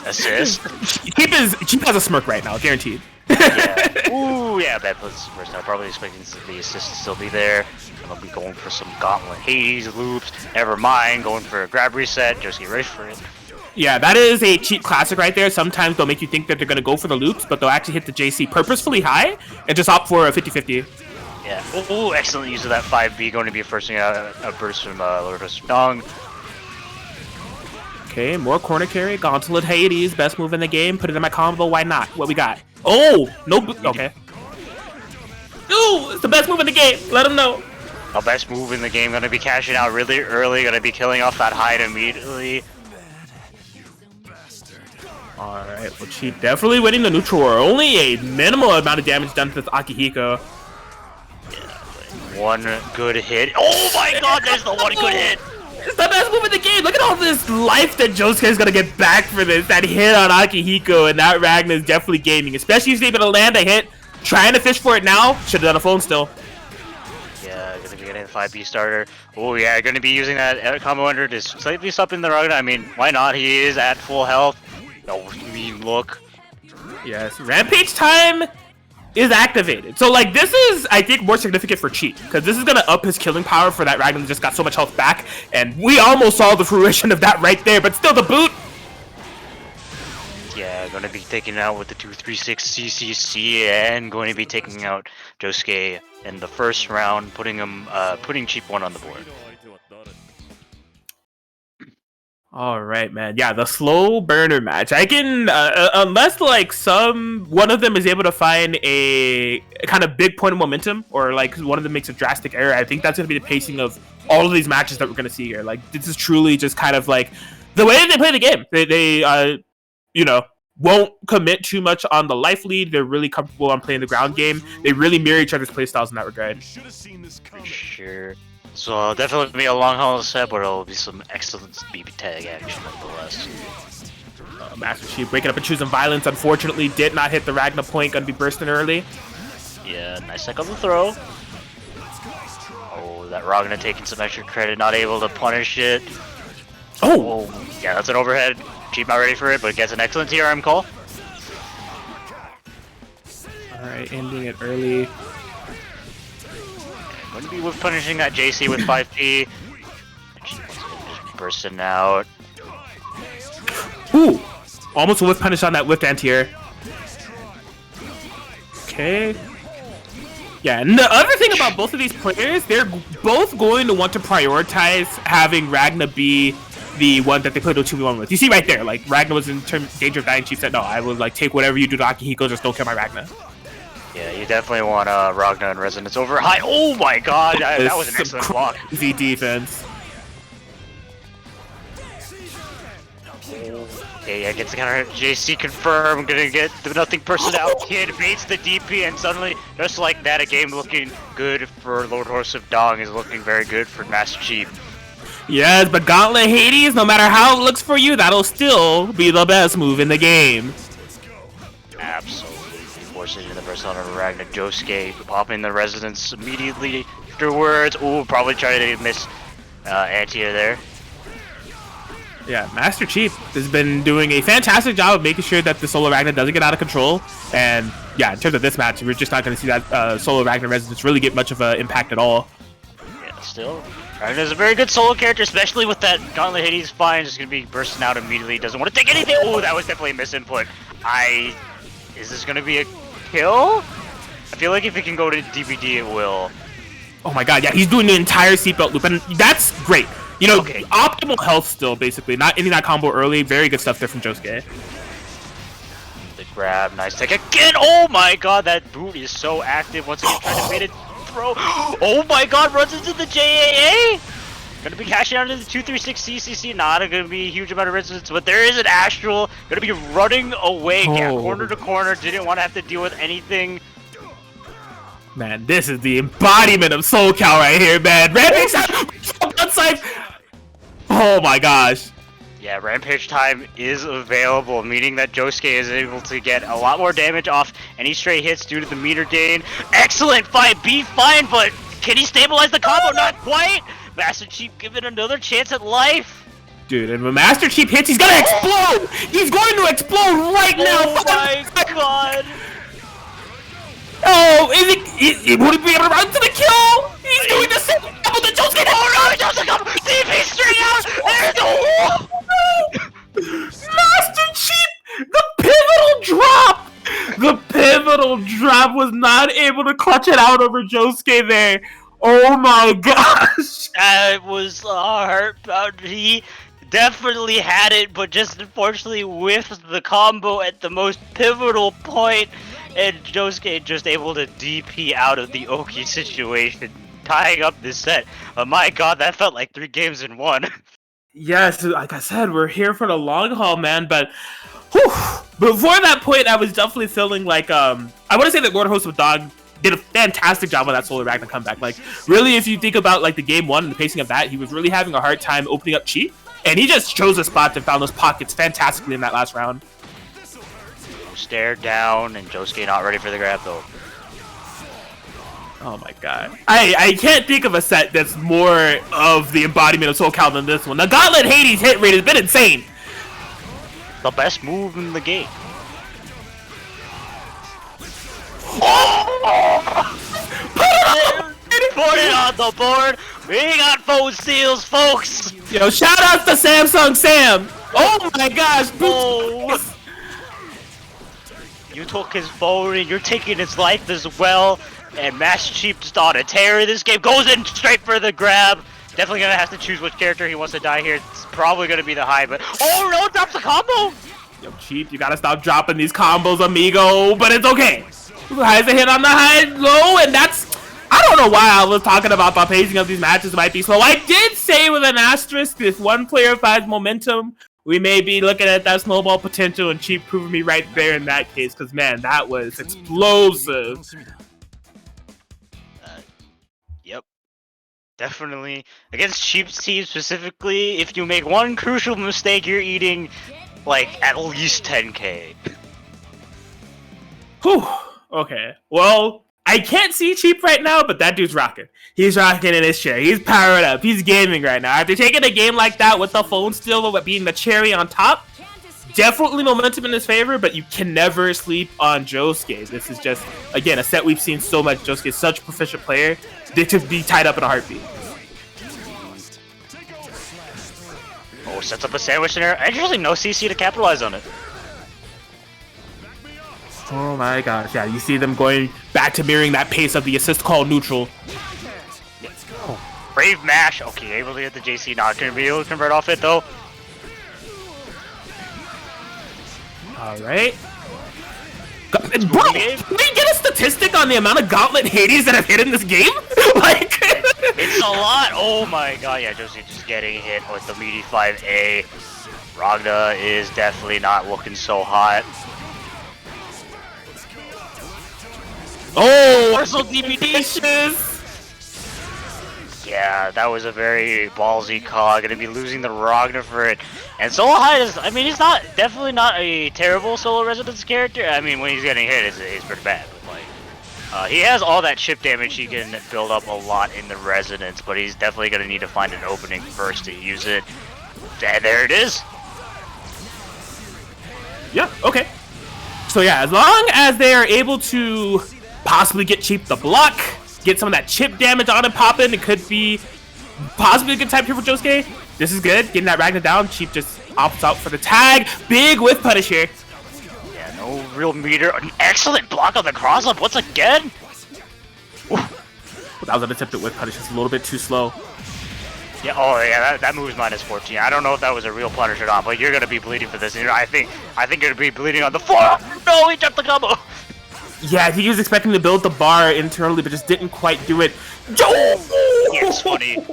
assist. Cheap has a smirk right now, guaranteed. Yeah. Ooh, yeah, bad place first. I'm probably expecting the assist to still be there. And I'll be going for some Gauntlet Hades loops. Never mind, going for a grab reset. Just get ready for it. Yeah, that is a cheap classic right there. Sometimes they'll make you think that they're going to go for the loops, but they'll actually hit the JC purposefully high and just opt for a 50-50. Yeah. Ooh, excellent use of that 5B. Going to be forcing a burst from Lord of Dong. Okay, more corner carry. Gauntlet Hades, best move in the game. Put it in my combo. Why not? What we got? Oh, no. Okay. Ooh, it's the best move in the game. Let them know. The best move in the game. Going to be cashing out really early. Going to be killing off that hide immediately. Alright, well, Cheap definitely winning the neutral war. Only a minimal amount of damage done to this Akihiko. Yeah, one good hit. Oh my god, there's the one good hit. It's the best move in the game. Look at all this life that Josuke is going to get back for this. That hit on Akihiko, and that Ragnar is definitely gaming. Especially if he's able to land a hit. Trying to fish for it now. Should have done a phone still. Yeah, gonna be getting the 5B starter. Oh yeah, gonna be using that combo under to slightly stop in the Ragnar. I mean, why not? He is at full health. Oh, mean look. Yes, Rampage time is activated. So, like, this is, I think, more significant for Cheat, because this is going to up his killing power for that Ragnar that just got so much health back, and we almost saw the fruition of that right there, but still the boot. Yeah, going to be taking out with the 236 CCC, and going to be taking out Josuke in the first round, putting him, putting Cheap 1 on the board. All right, man. Yeah, the slow burner match. I can, unless like one of them is able to find a kind of big point of momentum, or like one of them makes a drastic error, I think that's going to be the pacing of all of these matches that we're going to see here. Like, this is truly just kind of like the way they play the game. They you know, won't commit too much on the life lead. They're really comfortable on playing the ground game. They really mirror each other's playstyles in that regard. For sure. So definitely be a long haul set, but it'll be some excellent BBTAG action nonetheless. Master Chief waking up and choosing violence. Unfortunately, did not hit the Ragnar point. Gonna be bursting early. Yeah, nice tech on the throw. Oh, that Ragnar taking some extra credit, not able to punish it. Oh, yeah, that's an overhead. Cheap not ready for it, but gets an excellent TRM call. Alright, ending it early. Going to be with punishing that JC with 5P. Just bursting out. Ooh! Almost a whiff punish on that whipped anti-air. Okay. Yeah, and the other thing about both of these players, they're both going to want to prioritize having Ragnar be the one that they put a 2v1 with. You see right there, like, Ragnar was in danger of dying. Chief said, no, I will, like, take whatever you do to Akihiko, just don't kill my Ragnar. Yeah, you definitely want Ragnar and Resonance over high. Oh my god, that was an excellent block. Easy defense. Okay, yeah, gets the counter. JC confirmed. Gonna get the nothing person out. Kid baits the DP, and suddenly, just like that, a game looking good for Lord Horse of Dong is looking very good for Master Chief. Yes, but Gauntlet Hades, no matter how it looks for you, that'll still be the best move in the game. Absolutely. Forcing in the persona of Ragnar. Josuke popping the Resonance immediately afterwards. Ooh, probably trying to miss anti-air there. Yeah, Master Chief has been doing a fantastic job of making sure that the solo Ragnar doesn't get out of control. And yeah, in terms of this match, we're just not going to see that solo Ragnar Resonance really get much of an impact at all. Yeah, still, Ragnar is a very good solo character, especially with that Gauntlet Hades fine. Just going to be bursting out immediately. Doesn't want to take anything. Oh, that was definitely a misinput. Is this going to be a kill? I feel like if it can go to DVD, it will. Oh my god, yeah, he's doing the entire seatbelt loop, and that's great. You know, okay. Optimal health still, basically. Not ending that combo early. Very good stuff there from Josuke. The grab, nice tech again. Oh my god, that boot is so active. Once again, trying to bait it throw. Oh my god, runs into the JAA. Gonna be cashing out into the 236 CCC. Not gonna be a huge amount of resistance, but there is an Astral. Gonna be running away. Yeah, corner to corner. Didn't want to have to deal with anything. Man, this is the embodiment of SoulCal right here, man. Rampage time! Oh my gosh. Yeah, Rampage time is available, meaning that Josuke is able to get a lot more damage off any stray hits due to the meter gain. Excellent fight, be fine, but can he stabilize the combo? Not quite! Master Chief give it another chance at life. Dude, and when Master Chief hits, he's gonna explode! He's going to explode right now! Oh my god! Oh, he would he be able to run to the kill? He's doing the same thing with the Josuke. Oh no, he doesn't come! DP straight out! There's the wall! Master Chief, the pivotal drop! The pivotal drop was not able to clutch it out over Josuke there. Oh my gosh! It was hard. He definitely had it, but just unfortunately whiffed the combo at the most pivotal point, and Josuke just able to DP out of the Oki situation, tying up this set. My god, that felt like 3 games in 1. Yes, like I said, we're here for the long haul, man, but whew, before that point, I was definitely feeling like, I want to say that Lord Host of Dog did a fantastic job on that Solar Ragnar comeback. Like, really, if you think about, like, the game 1 and the pacing of that, he was really having a hard time opening up Chi, and he just chose a spot and found those pockets fantastically in that last round. Stare down, and Josuke not ready for the grab, though. Oh my god. I can't think of a set that's more of the embodiment of Soul Cal than this one. The Gauntlet Hades hit rate has been insane. The best move in the game. Put it on the board. We got phone seals, folks. Yo, shout out to Samsung Sam. Oh my gosh. Oh. You took his phone and you're taking his life as well. And Master Chief just on a tear in this game. Goes in straight for the grab. Definitely gonna have to choose which character he wants to die here. It's probably gonna be the high, but oh no, drops the combo. Yo, Chief, you gotta stop dropping these combos, amigo. But it's okay. Highs a hit on the high low, and that's. I don't know why I was talking about the pacing of these matches might be slow. I did say with an asterisk, if one player finds momentum, we may be looking at that snowball potential, and Chief proved me right there in that case. Because man, that was explosive. Yep. Definitely. Against Chief's team specifically, if you make one crucial mistake, you're eating, like, at least 10k. Whew. Okay. Well, I can't see Cheap right now, but that dude's rocking. He's rocking in his chair. He's powered up. He's gaming right now. After taking a game like that with the phone still being the cherry on top, definitely momentum in his favor, but you can never sleep on Josuke. This is just, again, a set we've seen so much. Josuke is such a proficient player. They could be tied up in a heartbeat. Oh, sets up a sandwich there. Interesting, no CC to capitalize on it. Oh my gosh, yeah, you see them going back to mirroring that pace of the assist call neutral. Brave mash. Okay, able to get the JC. Not going to be able to convert off it, though. Alright. Bro, can we get a statistic on the amount of Gauntlet Hades that have hit in this game? Like, it's a lot. Oh my god, yeah, Josie just getting hit with the meaty 5A. Ragna is definitely not looking so hot. oh, Parcel DVDs. Yeah, that was a very ballsy call. Gonna be losing the Ragna for it. And Solo High is, I mean, he's definitely not a terrible solo residence character. I mean, when he's getting hit, it's pretty bad. But like, he has all that chip damage. He can build up a lot in the resonance, but he's definitely gonna need to find an opening first to use it. And there it is. yeah, okay. So yeah, as long as they are able to possibly get Cheap the block, get some of that chip damage on him popping, it could be possibly a good time here for Josuke. This is good, getting that Ragnar down. Cheap just opts out for the tag. Big whiff punish here. Yeah, no real meter. An excellent block on the cross up once again. Well, that was an attempted whiff punish, it's a little bit too slow. Yeah, oh yeah, that move's minus 14. I don't know if that was a real punish or not, but you're gonna be bleeding for this. I think you're gonna be bleeding on the floor. No, he jumped the combo. Yeah, I think he was expecting to build the bar internally, but just didn't quite do it. Yeah, it's funny.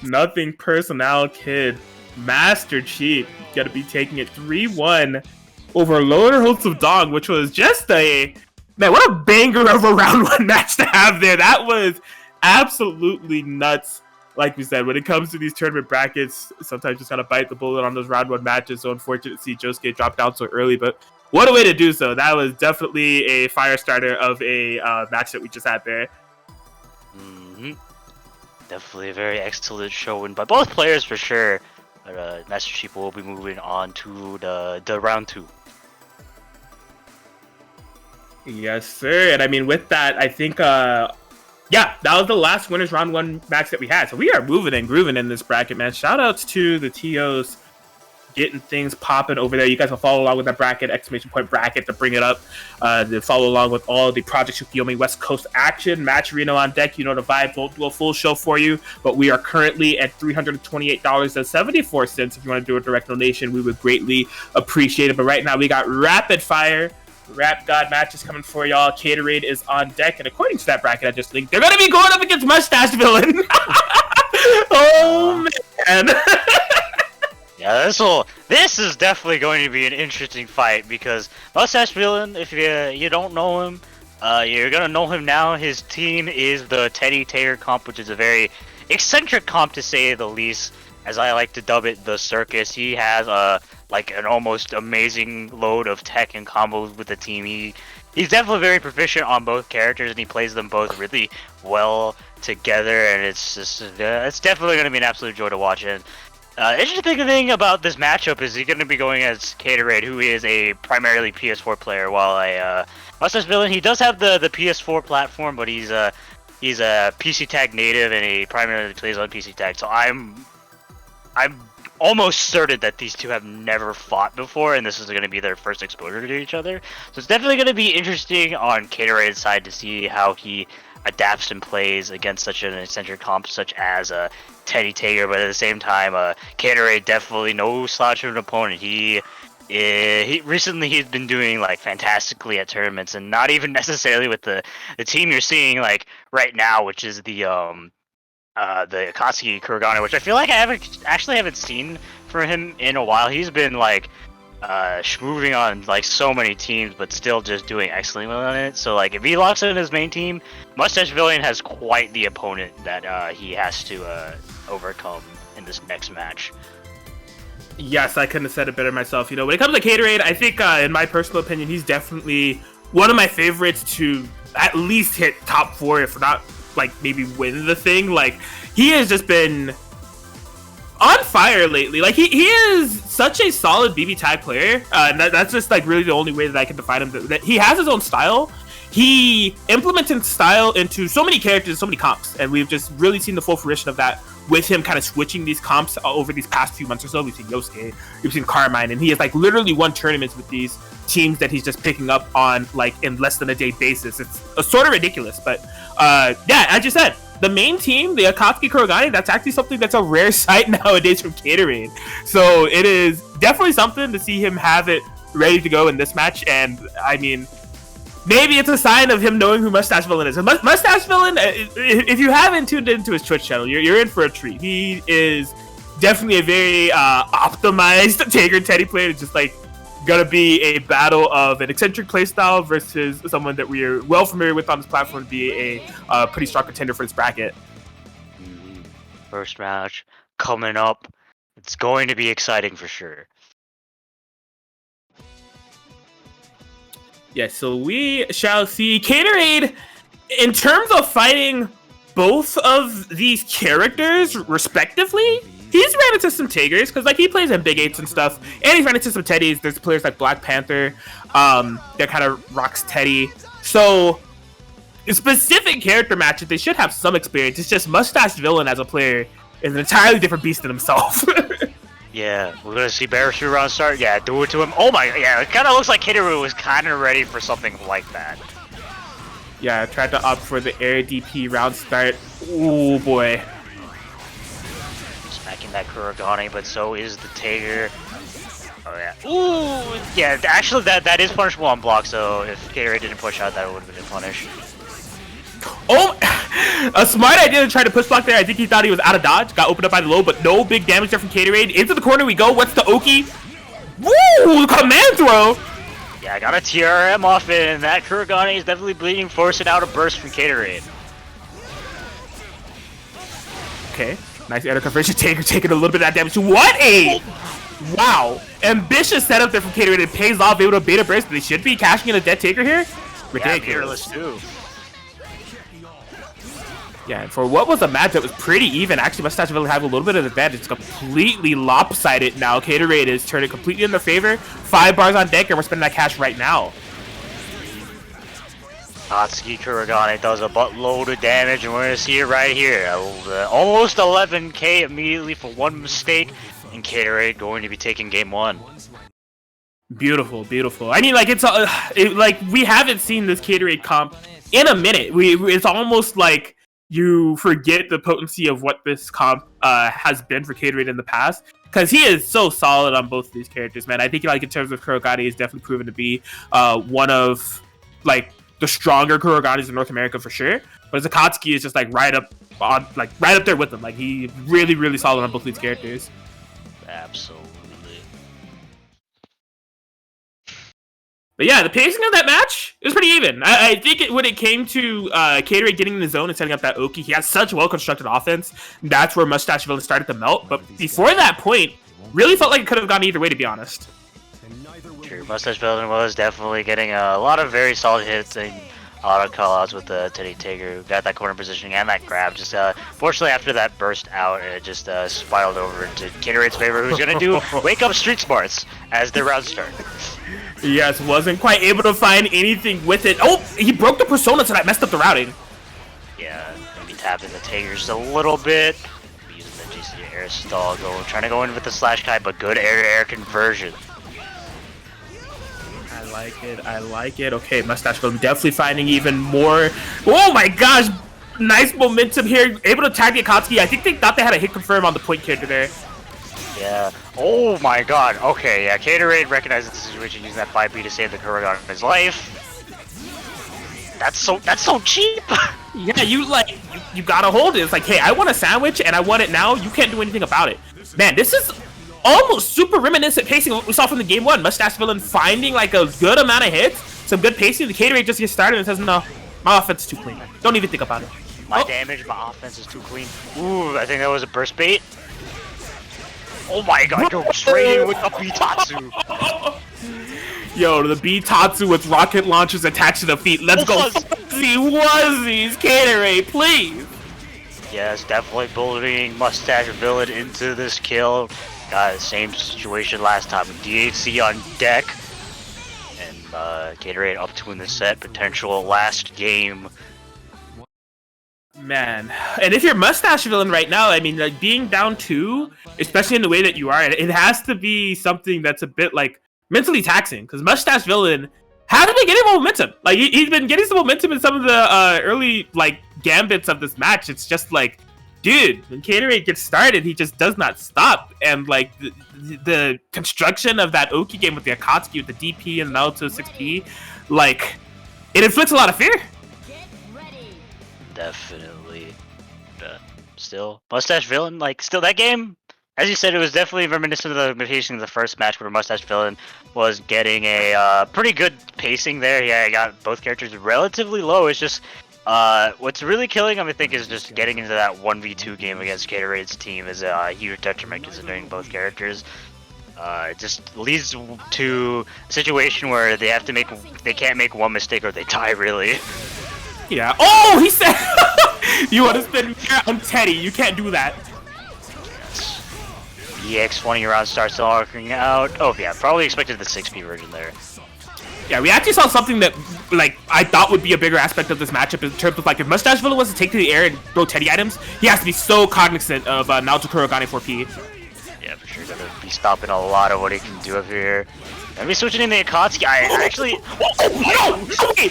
Nothing personal, kid. Master Chief gonna be taking it 3-1 over Loner Hosts of Dog, which was just a... Man, what a banger of a round 1 match to have there. That was absolutely nuts. Like we said, when it comes to these tournament brackets, sometimes you just gotta bite the bullet on those round 1 matches. So unfortunate to see Josuke drop down so early, but what a way to do so. That was definitely a fire starter of a match that we just had there. Mm-hmm. Definitely a very excellent showing by both players for sure. But Master Chief will be moving on to the round 2. Yes, sir. And I mean, with that, I think, yeah, that was the last winners round 1 match that we had. So we are moving and grooving in this bracket, man. Shout outs to the TOs getting things popping over there. You guys will follow along with that bracket, ! bracket to bring it up. To follow along with all the Project Tsukiyomi West Coast action. Match Reno on deck. You know the vibe. Won't do a full show for you, but we are currently at $328.74. If you want to do a direct donation, we would greatly appreciate it. But right now, we got rapid fire Rap God matches coming for y'all. Caterade is on deck, and according to that bracket I just linked, they're gonna be going up against Mustache Villain. Oh man. Yeah, this is definitely going to be an interesting fight because Mustache Villain, if you don't know him, you're gonna know him now. His team is the Teddy Taylor comp, which is a very eccentric comp to say the least, as I like to dub it, the circus. He has like an almost amazing load of tech and combos with the team. He's definitely very proficient on both characters, and he plays them both really well together. And it's just it's definitely gonna be an absolute joy to watch. And interesting thing about this matchup is he's going to be going as Caterade, who is a primarily PS4 player, while Mustache Villain, he does have the PS4 platform, but he's a PC Tag native, and he primarily plays on PC Tag. So I'm almost certain that these two have never fought before, and this is going to be their first exposure to each other. So it's definitely going to be interesting on Caterade's side to see how he adapts and plays against such an eccentric comp such as Teddy Tager, but at the same time, Caterade definitely no slouch of an opponent. He recently he's been doing like fantastically at tournaments, and not even necessarily with the team you're seeing like right now, which is the Akatsuki Kurogane, which I feel like I haven't seen from him in a while. He's been like moving on like so many teams, but still just doing excellently on it. So like if he locks in his main team, Mustache Villain has quite the opponent that he has to overcome in this next match. Yes, I couldn't have said it better myself. You know, when it comes to Caterade, I think in my personal opinion, he's definitely one of my favorites to at least hit top 4, if not like maybe win the thing. Like he has just been on fire lately. Like he is such a solid BBTAG player, and that's just like really the only way that I can define him. That he has his own style. He implements his style into so many characters, so many comps, and we've just really seen the full fruition of that with him kind of switching these comps over these past few months or so. We've seen Yosuke, we've seen Carmine, and he has like literally won tournaments with these teams that he's just picking up on like in less than a day basis. It's sort of ridiculous, but yeah, as you said, the main team, the Akatsuki Kurogane, that's actually something that's a rare sight nowadays from Caterade. So it is definitely something to see him have it ready to go in this match. And I mean, maybe it's a sign of him knowing who Mustache Villain is. And Mustache Villain, if you haven't tuned into his Twitch channel, you're in for a treat. He is definitely a very optimized Tager Teddy player. It's just like gonna be a battle of an eccentric playstyle versus someone that we are well familiar with on this platform to be a pretty strong contender for this bracket. First match coming up. It's going to be exciting for sure. Yes, so we shall see. Caterade, in terms of fighting both of these characters respectively, he's ran into some Tigers, because like he plays in Big 8s and stuff, and he's ran into some Teddies. There's players like Black Panther that kind of rocks Teddy. So in specific character matches, they should have some experience. It's just Mustache Villain as a player is an entirely different beast in himself. Yeah, we're gonna see Bear through round start. Yeah, do it to him. Oh my, yeah, it kind of looks like Hitaru was kind of ready for something like that. Yeah, I tried to opt for the air DP round start. Oh boy. Smacking that Kurogane, but so is the Tager. Oh yeah. Ooh, yeah, actually that is punishable on block, so if Caterade didn't push out, that would have been a punish. Oh, a smart idea to try to push block there. I think he thought he was out of dodge. Got opened up by the low, but no big damage there from Caterade. Into the corner we go. What's the Oki? Woo! Command throw! Yeah, I got a TRM off it, and that Kurogane is definitely bleeding, forcing out a burst from Caterade. Okay, nice air conversion. Taker taking a little bit of that damage. What a... Wow. Ambitious setup there from Caterade. It pays off, able to beta burst, but they should be cashing in a dead Taker here. Ridiculous. Yeah, too. Yeah, and for what was a match that was pretty even, actually Mustache Villain have a little bit of advantage. It's completely lopsided now. Caterade is turning completely in their favor. 5 bars on deck, and we're spending that cash right now. Natsuki Kuragane does a buttload of damage, and we're gonna see it right here. Almost 11k immediately for one mistake, and Gatorade going to be taking game 1. Beautiful, beautiful. I mean, like like we haven't seen this Gatorade comp in a minute. It's almost like you forget the potency of what this comp has been for Gatorade in the past, because he is so solid on both of these characters, man. I think like in terms of Kuragane, he's definitely proven to be one of like the stronger Kuraganes in North America for sure. But Akatsuki is just like right up there with him. Like he really solid on both of these characters. Absolutely. But yeah, the pacing of that match is pretty even. I think when it came to Gatorade getting in the zone and setting up that Oki, he had such well-constructed offense. That's where Mustache Villain started to melt. But before that point, really felt like it could have gone either way, to be honest. True, Mustache Villain was definitely getting a lot of very solid hits and a lot of callouts with the Teddy Tiger, who got that corner positioning and that grab. Just fortunately, after that burst out, it just spiraled over into Gatorade's favor, who's gonna do wake up street smarts as their round start. Yes, wasn't quite able to find anything with it. Oh, he broke the persona, so that messed up the routing. Yeah, maybe tapping the Tiger just a little bit. Using the GC air stall, trying to go in with the slash kite, but good air conversion. I like it. Okay, Mustache Villain definitely finding even more. Oh my gosh, nice momentum here. Able to tag the Akatsuki. I think they thought they had a hit confirm on the point character there. Yeah. Oh my god. Okay, yeah. Gatorade recognizes the situation using that 5B to save the Kuragane in his life. That's so cheap. Yeah, you gotta hold it. It's like, hey, I want a sandwich and I want it now. You can't do anything about it. Man, this is almost super reminiscent pacing of what we saw from the game 1. Mustache Villain finding like a good amount of hits, some good pacing. The Gatorade just gets started and says, no, my offense is too clean. Don't even think about it. My damage, my offense is too clean. Ooh, I think that was a burst bait. Oh my god, go straight in with the Bitatsu. Yo, the Bitatsu with rocket launchers attached to the feet. Let's go. Fuzzy Wuzzies, Gatorade, please. Yes, definitely bullying Mustache Villain into this kill. Same situation last time with DHC on deck. And Gatorade up 2 in the set. Potential last game. Man, and if you're Mustache Villain right now, I mean, like being down 2, especially in the way that you are, it has to be something that's a bit like mentally taxing, because Mustache Villain hasn't been getting momentum. Like he's been getting some momentum in some of the early like gambits of this match. It's just like, dude, when Gatorade gets started, he just does not stop. And like the construction of that Oki game with the Akatsuki with the DP and the Naruto 6P, like it inflicts a lot of fear. Definitely. But still, Mustache Villain, like, still that game, as you said, it was definitely reminiscent of the pacing of the first match where Mustache Villain was getting a pretty good pacing there. Yeah, I got both characters relatively low. It's just, what's really killing him, I think, is just getting into that 1v2 game against Gatorade's team is a huge detriment considering both characters. It just leads to a situation where they can't make one mistake or they die, really. Yeah. Oh, he said you want to spend on Teddy. You can't do that. Yes. EX20 round starts arcing out. Oh yeah, probably expected the 6P version there. Yeah, we actually saw something that like I thought would be a bigger aspect of this matchup in terms of like if Mustache Villain was to take to the air and throw Teddy items, he has to be so cognizant of Naruto Kuragane 4P. Yeah, for sure. Gonna be stopping a lot of what he can do up here. Let me switching in the Akatsuki. I actually.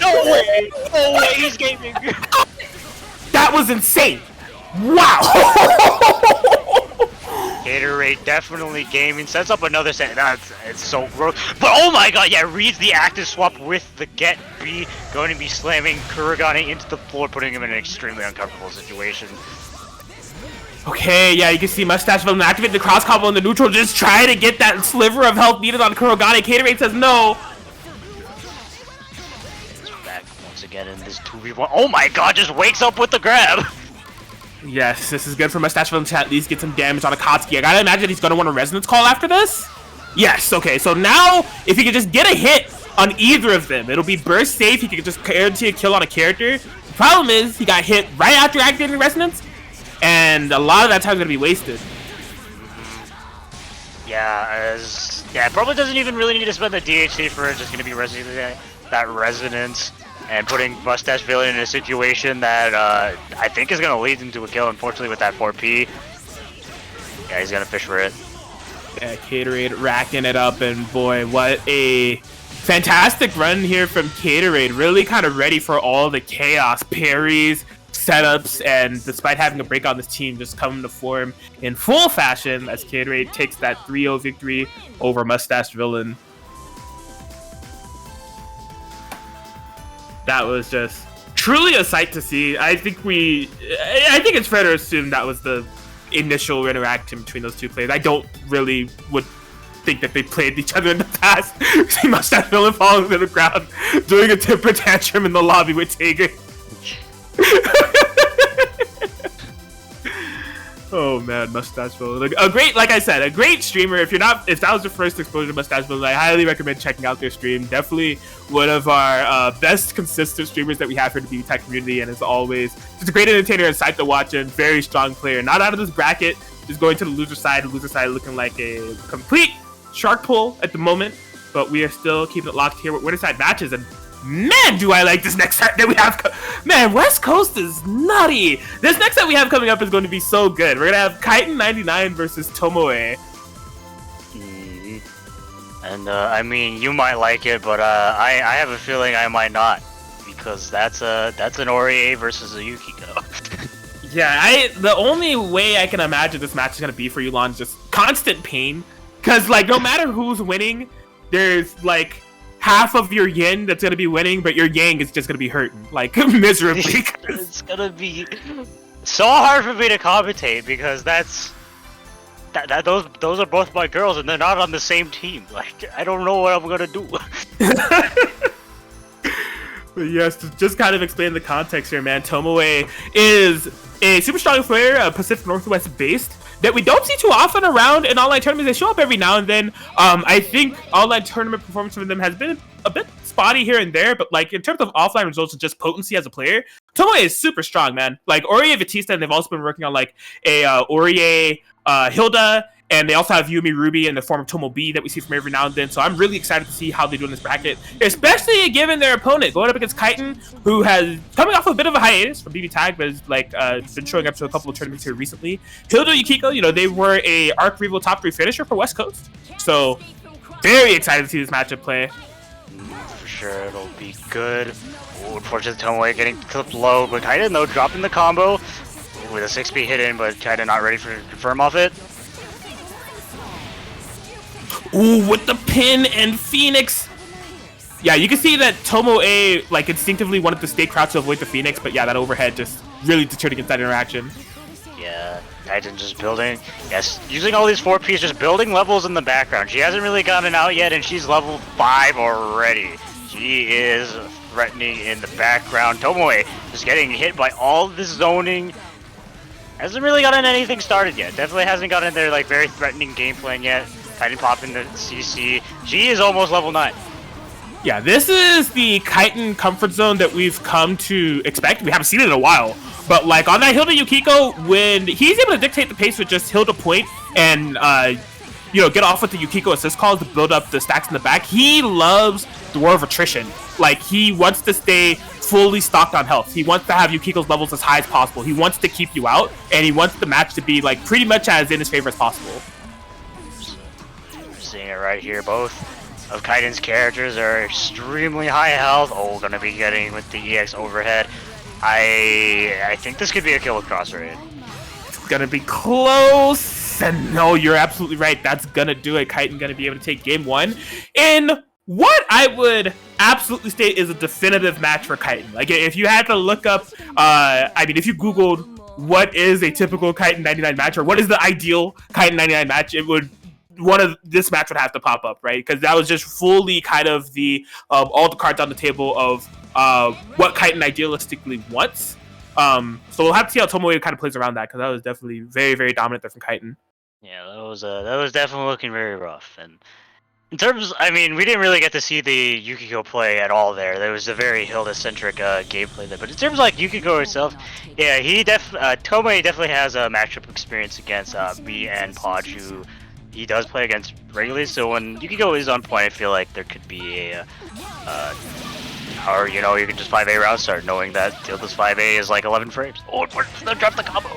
No way! He's gaming. That was insane. Wow. Gatorade definitely gaming. Sets up another set. It's so gross. But oh my god, yeah, reads the active swap with the get B. Going to be slamming Kuragane into the floor, putting him in an extremely uncomfortable situation. Okay, yeah, you can see Mustache Villain activate the cross combo in the neutral, just trying to get that sliver of health needed on Kuragane. Gatorade says no. Back once again in this 2v1. Oh my god, just wakes up with the grab. Yes, this is good for Mustache Villain to at least get some damage on Akatsuki. I gotta imagine he's gonna want a resonance call after this. Yes, okay, so now if he can just get a hit on either of them, it'll be burst safe. He can just guarantee a kill on a character. The problem is he got hit right after activating resonance, and a lot of that time's gonna be wasted. Yeah, probably doesn't even really need to spend the DHC for it. Just gonna be that resonance. and putting Mustache Villain in a situation that I think is going to lead him to a kill, unfortunately, with that 4P. Yeah, he's going to fish for it. Yeah, Caterade racking it up, and boy, what a fantastic run here from Caterade. Really kind of ready for all the chaos, parries, setups, and despite having a break on this team, just coming to form in full fashion as Caterade takes that 3-0 victory over Mustache Villain. That was just truly a sight to see. I think it's fair to assume that was the initial interaction between those two players. I don't really would think that they played each other in the past. See Mustache Villain falling to the ground, doing a temper tantrum in the lobby with Tager. Oh man, Mustache Villain. Like I said, a great streamer. If that was your first exposure to Mustache Villain, I highly recommend checking out their stream. Definitely one of our best consistent streamers that we have here in the BBTAG community, and as always, just a great entertainer and sight to watch, and very strong player. Not out of this bracket, just going to the loser side looking like a complete shark pull at the moment, but we are still keeping it locked here with winner side matches, and man, do I like this next set that we have. Man, West Coast is nutty. This next set we have coming up is going to be so good. We're going to have Kaiton99 versus Tomoe. And, I mean, you might like it, but I have a feeling I might not. Because that's an Ori versus a Yukiko. Yeah, the only way I can imagine this match is going to be for you, Lon, is just constant pain. Because, like, no matter who's winning, there's, like, half of your yin that's gonna be winning, but your yang is just gonna be hurting, like, miserably. It's gonna be so hard for me to commentate because those are both my girls and they're not on the same team. Like, I don't know what I'm gonna do. But yes, to just kind of explain the context here, man, Tomoe is a super strong player, Pacific Northwest based, that we don't see too often around in online tournaments. They show up every now and then. I think online tournament performance from them has been a bit spotty here and there, but like in terms of offline results and just potency as a player, Tomoe is super strong, man. Like Orie Batista, and they've also been working on like a Orie Hilda, and they also have Yumi Ruby in the form of Tomo B that we see from every now and then. So I'm really excited to see how they do in this bracket, especially given their opponent going up against Kaiton, who has coming off a bit of a hiatus from BBTAG, but has like been showing up to a couple of tournaments here recently. Hilda Yukiko, you know, they were a Arc Revo top 3 finisher for West Coast. So very excited to see this matchup play. For sure, it'll be good. Ooh, unfortunately, Tomoe getting clipped low, but Kaiton though dropping the combo with a 6B hit in, but Kaiton not ready for confirm off it. Ooh, with the pin and Phoenix. Yeah, you can see that Tomoe like instinctively wanted to stay crouched to avoid the Phoenix, but yeah, that overhead just really deterred against that interaction. Yeah, Kaiton just building. Yes, using all these 4Ps, just building levels in the background. She hasn't really gotten out yet, and she's level 5 already. She is threatening in the background. Tomoe just getting hit by all this zoning. Hasn't really gotten anything started yet. Definitely hasn't gotten their like very threatening game plan yet. Kaiton popping the CC. She is almost level 9. Yeah, this is the Kaiton comfort zone that we've come to expect. We haven't seen it in a while. But like on that Hilda Yukiko, when he's able to dictate the pace with just Hilda point and you know, get off with the Yukiko assist calls to build up the stacks in the back, he loves the war of attrition. Like he wants to stay fully stocked on health. He wants to have Yukiko's levels as high as possible. He wants to keep you out, and he wants the match to be like pretty much as in his favor as possible. Seeing it right here, both of Kaiton's characters are extremely high health. Oh, gonna be getting with the EX overhead. I think this could be a kill with cross raid. It's gonna be close, and no, you're absolutely right. That's gonna do it. Kaiton gonna be able to take game 1 in what I would absolutely state is a definitive match for Kaiton. Like if you had to look up, I mean, if you Googled what is a typical Kaiton99 match or what is the ideal Kaiton99 match, it would. This match would have to pop up, right? Because that was just fully kind of the all the cards on the table of what Kaiton idealistically wants. So we'll have to see how Tomoe kind of plays around that, because that was definitely very, very dominant there from Kaiton. Yeah, that was definitely looking very rough. And in terms, I mean, we didn't really get to see the Yukiko play at all there. There was a very Hilda-centric gameplay there. But in terms of like Yukiko herself, yeah, Tomoe definitely has a matchup experience against me and Podge, who he does play against regularly. So when Yukiko is on point, I feel like there could be a Or, you know, you can just 5A round start knowing that Tilda's 5A is like 11 frames. Oh, they dropped the combo.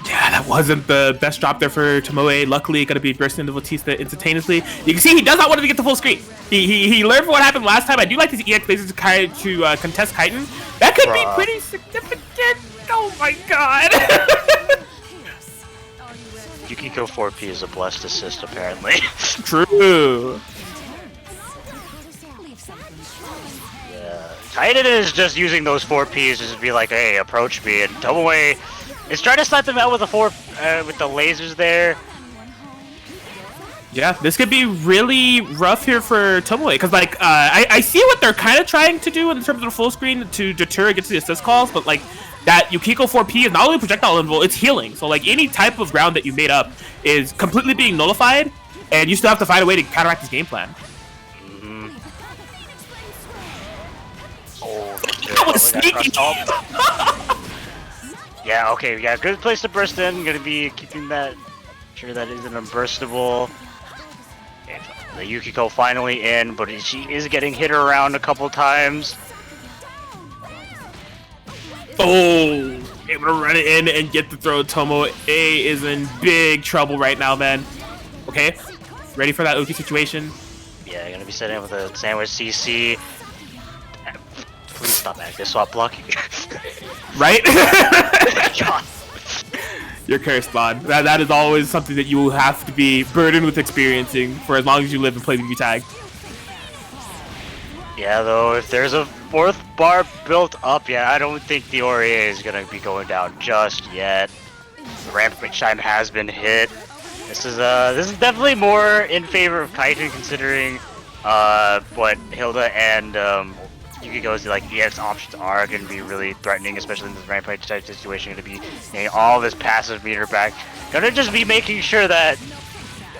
Yeah, that wasn't the best drop there for Tomoe. Luckily, gonna be bursting into Batista instantaneously. You can see he does not want to get the full screen. He learned from what happened last time. I do like his EX lasers to contest Chitin. That could be pretty significant. Oh my god. Yukiko 4P is a blessed assist, apparently. True. Yeah. Chitin is just using those 4Ps to just be like, hey, approach me. And Tomoe is trying to snipe them out with the with the lasers there. Yeah, this could be really rough here for Tomoe, because like I see what they're kind of trying to do in terms of the full screen to deter against the assist calls, but like that Yukiko 4P is not only projectile involved, it's healing. So like any type of ground that you made up is completely being nullified, and you still have to find a way to counteract his game plan. Oh, That was sneaky. Yeah, okay, yeah, good place to burst in. Gonna be keeping that, sure that isn't unburstable. And the Yukiko finally in, but she is getting hit around a couple times. Oh, able to run it in and get the throw. Tomoe is in big trouble right now, man. Okay, ready for that Uki situation? Yeah, gonna be setting up with a sandwich CC. Please stop active swap blocking. Right? God. You're cursed, Bod. That is always something that you will have to be burdened with experiencing for as long as you live and play BBTAG. Yeah, though, if there's a fourth bar built up, yeah, I don't think the Ori is gonna be going down just yet. The rampage time has been hit. This is definitely more in favor of Kaiten, considering what Hilda and Yukiko's like EX options are going to be really threatening, especially in this rampage type situation. Going to be getting all this passive meter back. Going to just be making sure that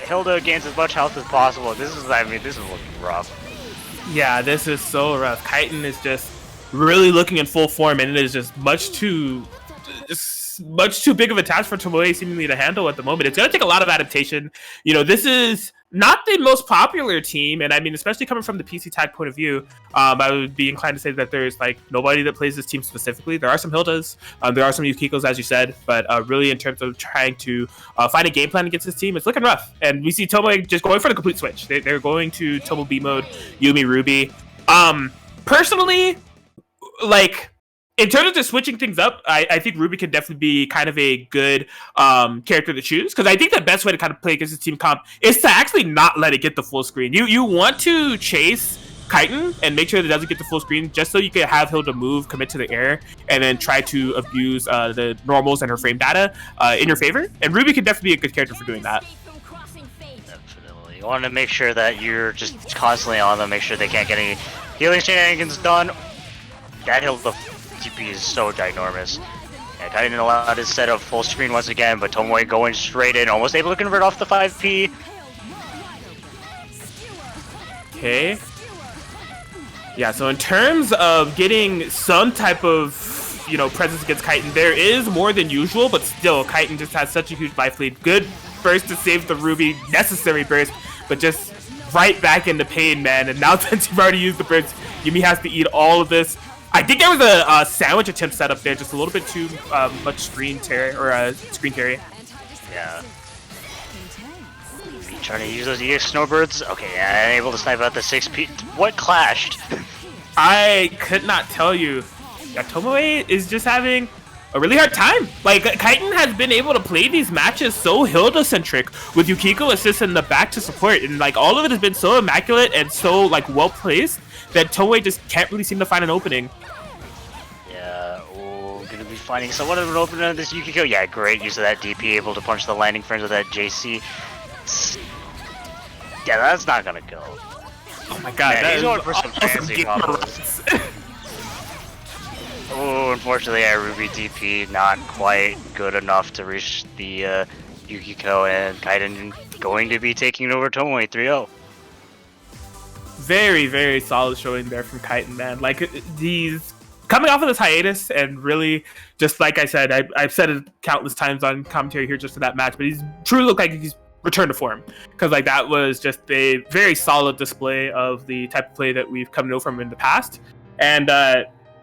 Hilda gains as much health as possible. This is looking rough. Yeah, this is so rough. Chitin is just really looking in full form, and it is just much too big of a task for Tomoe seemingly to handle at the moment. It's going to take a lot of adaptation. You know, this is not the most popular team, and I mean, especially coming from the PC tag point of view, I would be inclined to say that there's like nobody that plays this team specifically. There are some Hildas, there are some Yukikos, as you said, but really in terms of trying to find a game plan against this team, it's looking rough. And we see Tomoe just going for the complete switch. They're going to Tomo B mode, Yumi Ruby. Personally, like, in terms of just switching things up, I think Ruby can definitely be kind of a good character to choose, because I think the best way to kind of play against this team comp is to actually not let it get the full screen. You want to chase Chitin and make sure that it doesn't get the full screen, just so you can have Hilda move, commit to the air, and then try to abuse the normals and her frame data in your favor. And Ruby can definitely be a good character for doing that. Definitely. You want to make sure that you're just constantly on them, make sure they can't get any healing shenanigans done. That Hilda TP is so ginormous. Yeah, Chitin allowed his set of full screen once again, but Tomoe going straight in, almost able to convert off the 5P. Okay. Yeah, so in terms of getting some type of, you know, presence against Chitin, there is more than usual, but still, Chitin just has such a huge life lead. Good burst to save the Ruby, necessary burst, but just right back into pain, man. And now since you've already used the burst, Yumi has to eat all of this. I think there was a sandwich attempt set up there, just a little bit too much screen carry, or screen carry. Yeah. Trying to use those EX snowbirds. Okay, yeah, unable to snipe out the 6P. What clashed? I could not tell you. Yeah, Tomoe is just having a really hard time. Like, Chitin has been able to play these matches so Hilda-centric, with Yukiko assists in the back to support, and like all of it has been so immaculate and so like well placed that Tomoe just can't really seem to find an opening. Yeah, gonna be finding somewhat of an opening on this Yukiko. Yeah, great use of that DP, able to punch the landing frames with that JC. Yeah, that's not gonna go. Oh my god, he's going for some awesome fancy combos. Oh, unfortunately, Ruby DP not quite good enough to reach the Yukiko, and Chitin going to be taking over Tomoe 3-0. Very, very solid showing there from Chitin, man. Like, he's coming off of this hiatus, and really, just like I said, I've said it countless times on commentary here just for that match, but he's truly looked like he's returned to form, because like that was just a very solid display of the type of play that we've come to know from him in the past. And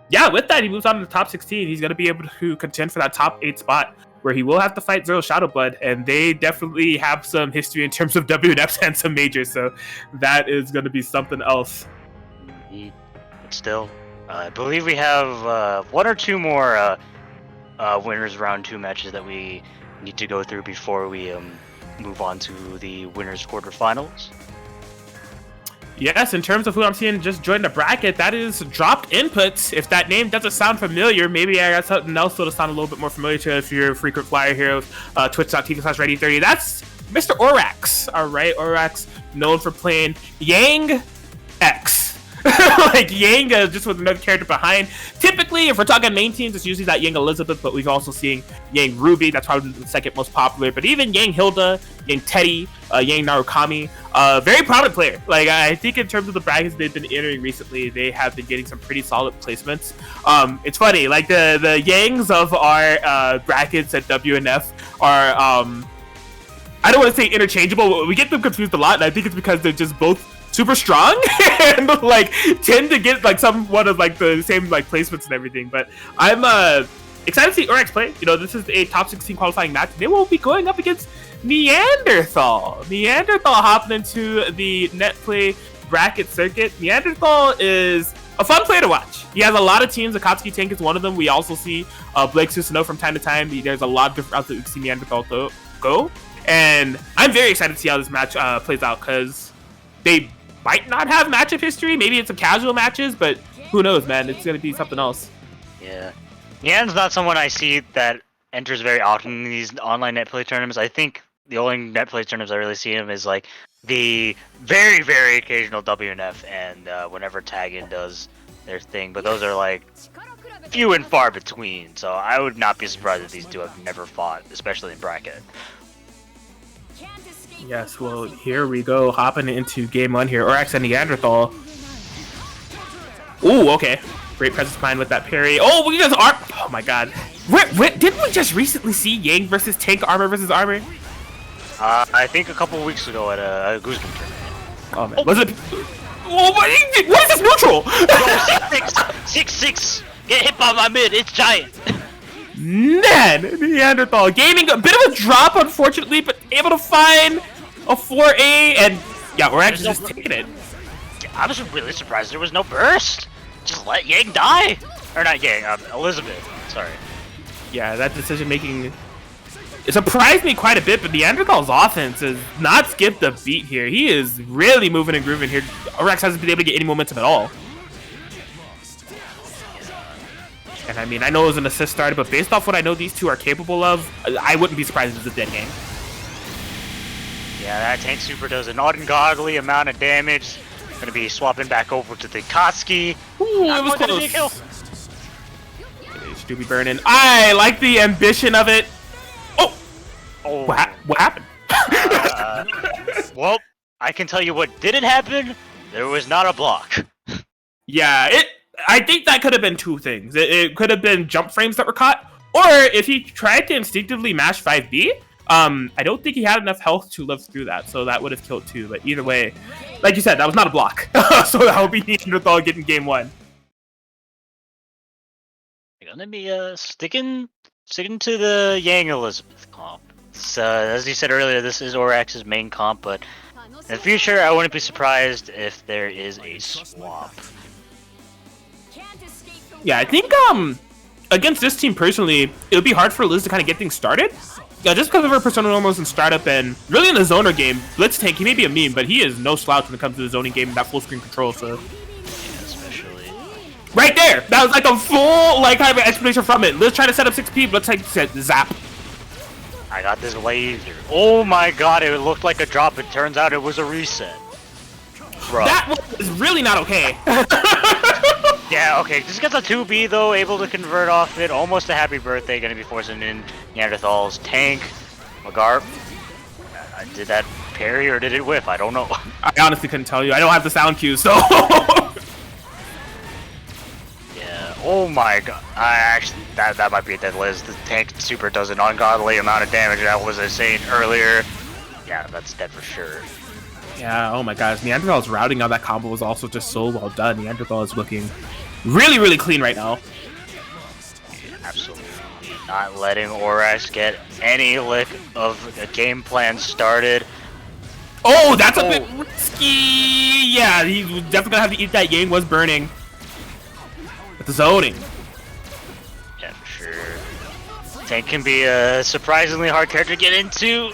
yeah, with that, he moves on to the top 16. He's going to be able to contend for that top 8 spot, where he will have to fight Zero Shadowblood, and they definitely have some history in terms of WNFs and some majors, so that is going to be something else. But still, I believe we have 1 or 2 more winners round 2 matches that we need to go through before we move on to the winners quarterfinals. Yes, in terms of who I'm seeing just join the bracket, that is Dropped Inputs. If that name doesn't sound familiar, maybe I got something else that'll sound a little bit more familiar to you if you're a frequent flyer here of twitch.tv/ready30. That's Mr. Orax. All right, Orax, known for playing Yang X. Like Yang just with another character behind. Typically, if we're talking main teams, it's usually that Yang Elizabeth, but we've also seen Yang Ruby. That's probably the second most popular. But even Yang Hilda, Yang Teddy, Yang Narukami, very prominent player. Like I think in terms of the brackets they've been entering recently, they have been getting some pretty solid placements. It's funny, like the Yangs of our brackets at WNF are I don't want to say interchangeable, but we get them confused a lot, and I think it's because they're just both super strong and like tend to get like somewhat of like the same like placements and everything. But I'm excited to see Orax play. You know, this is a top 16 qualifying match. They will be going up against Neanderthal. Neanderthal hopping into the net play bracket circuit. Neanderthal is a fun player to watch. He has a lot of teams. Akatsuki Tank is one of them. We also see Blake Susanoo from time to time. There's a lot of different routes that we see Neanderthal go. And I'm very excited to see how this match plays out, because they might not have matchup history. Maybe it's some casual matches, but who knows, man? It's going to be something else. Yeah. Nian's not someone I see that enters very often in these online net play tournaments. I think the only net play tournaments I really see him is like the very, very occasional WNF and whenever Tag-In does their thing. But those are like few and far between. So I would not be surprised if these two have never fought, especially in bracket. Yes, well, here we go, hopping into game 1 here. Orax and Neanderthal. Ooh, okay. Great presence behind with that parry. Oh, we just are. Oh my god. Didn't we just recently see Yang versus Tank, armor versus armor? I think a couple weeks ago at a Goosebump tournament. Oh man, was it? Oh, what is this neutral? 6-6. Get hit by my mid. It's giant. Man, Neanderthal gaining a bit of a drop, unfortunately, but able to find a 4A, and yeah, we're actually just taking it. I was really surprised there was no burst. Just let Yang die. Or not Yang, Elizabeth. Sorry. Yeah, that decision making, it surprised me quite a bit, but Neanderthal's offense has not skipped a beat here. He is really moving and grooving here. Orax hasn't been able to get any momentum at all. And I mean, I know it was an assist started, but based off what I know these two are capable of, I wouldn't be surprised if it's a dead game. Yeah, that tank super does an ungodly amount of damage. Gonna be swapping back over to the Kotsky. Ooh, it was close. Doobie burning. I like the ambition of it. Oh! What happened? Well, I can tell you what didn't happen. There was not a block. Yeah, I think that could have been two things. It could have been jump frames that were caught, or if he tried to instinctively mash 5B, I don't think he had enough health to live through that, so that would have killed too. But either way, like you said, that was not a block. So that would be Neanderthal getting game 1. You're gonna be sticking to the Yang Elizabeth comp. As you said earlier, this is Orax's main comp, but in the future, I wouldn't be surprised if there is a swap. Yeah, I think against this team personally, it would be hard for Liz to kind of get things started. Yeah, just because of her Persona Normals and startup, and really in the zoner game, Blitz Tank, he may be a meme, but he is no slouch when it comes to the zoning game and that full screen control. So, Yeah, especially right there, that was like a full like kind of explanation from it. Liz trying to set up 6P, Blitz Tank said zap. I got this laser. Oh my god, it looked like a drop. It turns out it was a reset. Bro. That was really not okay. Yeah, okay, just gets a 2B though, able to convert off it. Almost a happy birthday, gonna be forcing in Neanderthal's tank. Magarp. Did that parry or did it whiff? I don't know. I honestly couldn't tell you. I don't have the sound cue, so. Yeah, oh my god. I actually, that might be a dead Liz. The tank super does an ungodly amount of damage. That was I saying earlier. Yeah, that's dead for sure. Yeah, oh my gosh. Neanderthal's routing on that combo was also just so well done. Neanderthal is looking really, really clean right now. Absolutely not letting Orax get any lick of a game plan started. Oh, that's a bit risky. Yeah, he was definitely gonna have to eat that. Yang was burning. With the zoning. Yeah, for sure. Tank can be a surprisingly hard character to get into.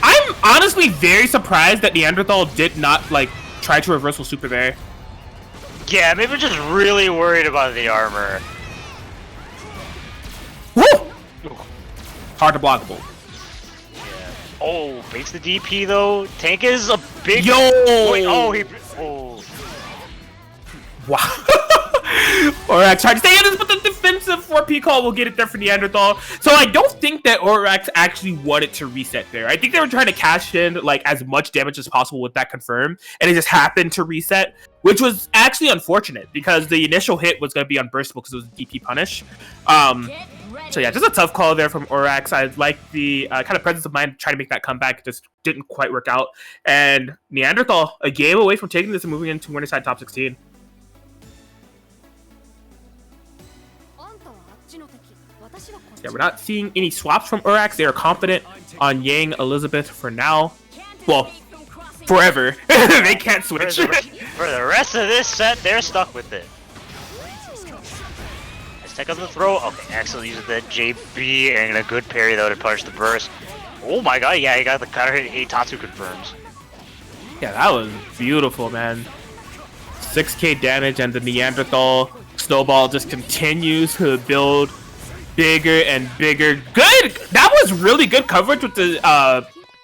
I'm honestly very surprised that Neanderthal did not like try to reversal super there. Yeah, maybe just really worried about the armor. Woo! Hard to blockable. Oh, baits the DP though. Tank is a big. Yo! Wait, oh, he. Oh. Wow. Orax tried to stay in this, but the defensive 4P call will get it there for Neanderthal. So I don't think that Orax actually wanted to reset there. I think they were trying to cash in like as much damage as possible with that confirm, and it just happened to reset, which was actually unfortunate because the initial hit was going to be unburstable because it was a DP punish. So yeah, just a tough call there from Orax. I like the kind of presence of mind trying to make that comeback. Just didn't quite work out. And Neanderthal, a game away from taking this and moving into winner side top 16. Yeah, we're not seeing any swaps from Orax. They are confident on Yang Elizabeth for now. Well, forever. They can't switch. For the rest of this set, they're stuck with it. Take on the throw. Okay, excellent use of the JB and a good parry though to punish the burst. Oh my god, yeah, he got the counter hit. Tatsu confirms. Yeah, that was beautiful, man. 6k damage and the Neanderthal snowball just continues to build bigger and bigger. Good! That was really good coverage with the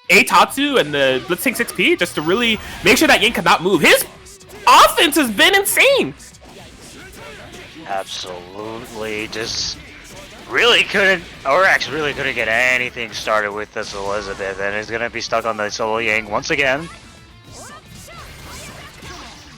Tatsu and the Blitzing 6P just to really make sure that Yang could not move. His offense has been insane! Absolutely, just really couldn't, Orax really couldn't get anything started with this Elizabeth, and is gonna be stuck on the solo Yang once again.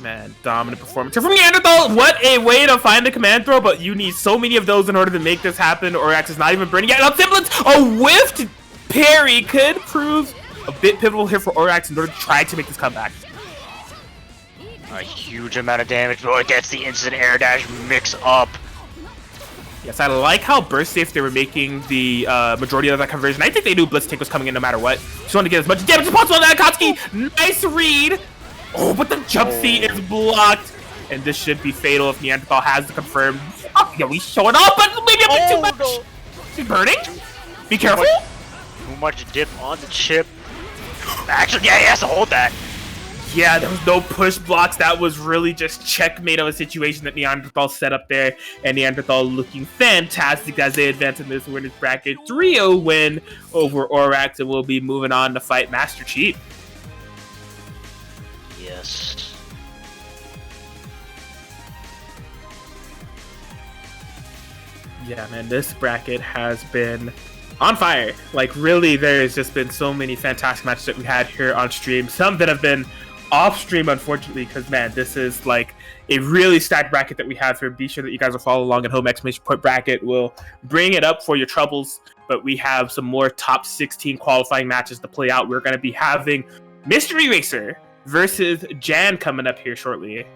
Man, dominant performance from Neanderthal. What a way to find the command throw, but you need so many of those in order to make this happen. Orax is not even burning yet. Now, Semblance, a whiffed parry could prove a bit pivotal here for Orax in order to try to make this comeback. A huge amount of damage, but it gets the instant air dash mix up. Yes, I like how burst safe they were making the majority of that conversion. I think they knew Blitz Tank was coming in no matter what. Just wanted to get as much damage as possible on that Akatsuki. Nice read. Oh, but the jump C is blocked. And this should be fatal if Neanderthal has the confirmed. Oh, yeah, we showing up, but maybe a bit too much. No. He's burning. Be careful. Too much dip on the chip. Actually, yeah, he has to hold that. Yeah, there was no push blocks. That was really just checkmate of a situation that Neanderthal set up there. And Neanderthal looking fantastic as they advance in this winner's bracket. 3-0 win over Orax, and we'll be moving on to fight Master Chief. Yes. Yeah, man, this bracket has been on fire. Like, really, there's just been so many fantastic matches that we had here on stream. Some that have been off stream, unfortunately, because man, this is like a really stacked bracket that we have here. Be sure that you guys will follow along at home exclamation point bracket. We'll bring it up for your troubles, but we have some more top 16 qualifying matches to play out. We're going to be having Mystery Racer versus Jan coming up here shortly.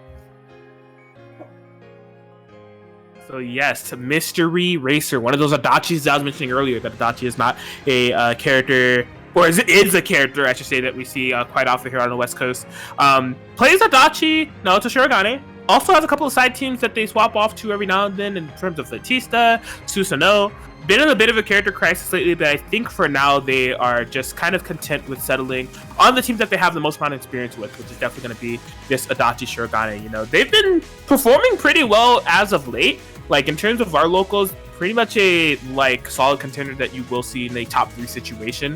So yes, Mystery Racer, one of those Adachis that I was mentioning earlier, that Adachi is not a character, or is a character, I should say, that we see quite often here on the West Coast. Plays Adachi, Naoto Shirogane. Also has a couple of side teams that they swap off to every now and then in terms of Batista, Susanoo. Been in a bit of a character crisis lately, but I think for now they are just kind of content with settling on the teams that they have the most amount of experience with, which is definitely going to be this Adachi Shirogane. You know, they've been performing pretty well as of late. Like, in terms of our locals, pretty much a solid contender that you will see in a top 3 situation.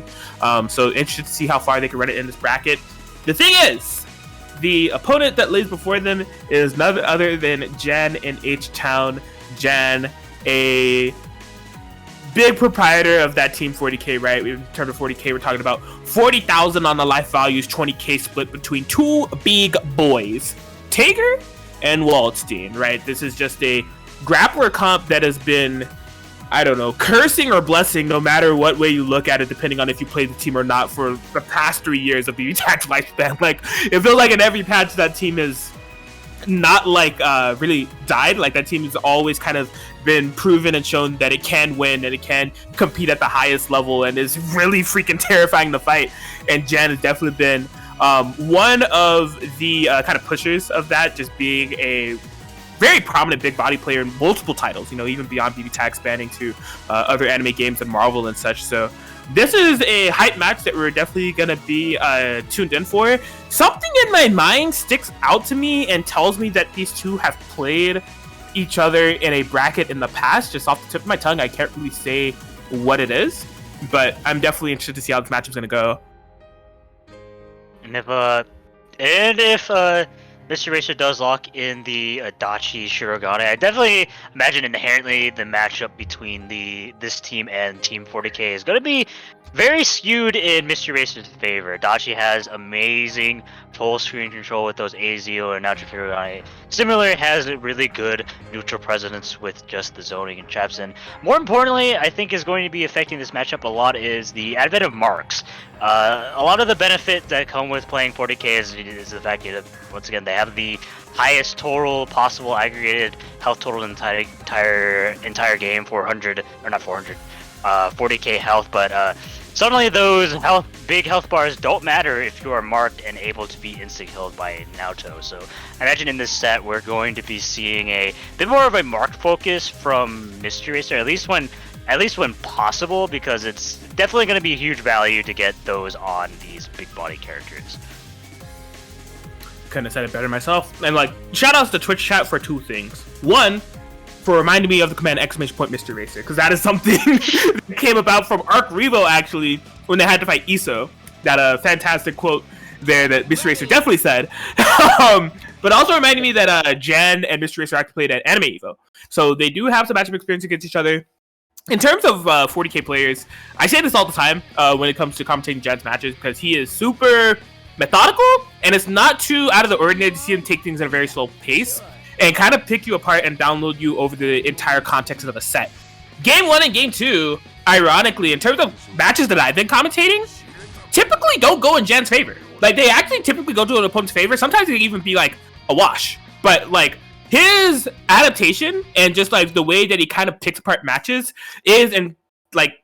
So interested to see how far they can run it in this bracket. The thing is, the opponent that lays before them is none other than Jan in H-Town. Jan, a big proprietor of that Team 40K, right? In terms of 40K, we're talking about 40,000 on the life values, 20K split between 2 big boys, Tager and Waldstein, right? This is just a grappler comp that has been, I don't know, cursing or blessing, no matter what way you look at it, depending on if you play the team or not, for the past 3 years of BBTAG's lifespan. Like, it feels like in every patch that team has not like really died. Like that team has always kind of been proven and shown that it can win and it can compete at the highest level and is really freaking terrifying to fight. And Jen has definitely been one of the kind of pushers of that, just being a very prominent big body player in multiple titles, you know, even beyond BBTAG, spanning to other anime games and Marvel and such. So this is a hype match that we're definitely going to be tuned in for. Something in my mind sticks out to me and tells me that these two have played each other in a bracket in the past. Just off the tip of my tongue, I can't really say what it is, but I'm definitely interested to see how this matchup's going to go. And if Mr. Racer does lock in the Adachi Shirogane, I definitely imagine inherently the matchup between this team and Team 40K is going to be very skewed in Mr. Racer's favor. Adachi has amazing full screen control with those AZO and Nacho Shirogane. Similarly, has a really good neutral presence with just the zoning and traps. And more importantly, I think is going to be affecting this matchup a lot is the advent of marks. A lot of the benefit that come with playing 40K is the fact that, once again, they have the highest total possible aggregated health total in the entire game, 400, or not 400, 40k health, but suddenly those big health bars don't matter if you are marked and able to be insta-killed by Naoto. So I imagine in this set we're going to be seeing a bit more of a marked focus from Mystery Racer, at least when possible, because it's definitely going to be a huge value to get those on these big body characters. Couldn't have said it better myself. And like, shout outs to Twitch chat for two things. One, for reminding me of the command ! Mystery Racer, because that is something that came about from Arc Revo actually when they had to fight Iso. That fantastic quote there that Mystery Racer definitely said. But also reminding me that Jan and Mystery Racer actually played at Anime Evo, so they do have some matchup experience against each other. In terms of 40k players, I say this all the time when it comes to commentating Jan's matches, because he is super methodical, and it's not too out of the ordinary to see him take things at a very slow pace and kind of pick you apart and download you over the entire context of a set. Game 1 and Game 2, ironically, in terms of matches that I've been commentating, typically don't go in Jan's favor. Like, they actually typically go to an opponent's favor. Sometimes they can even be like a wash. But like, his adaptation and just like the way that he kind of picks apart matches is like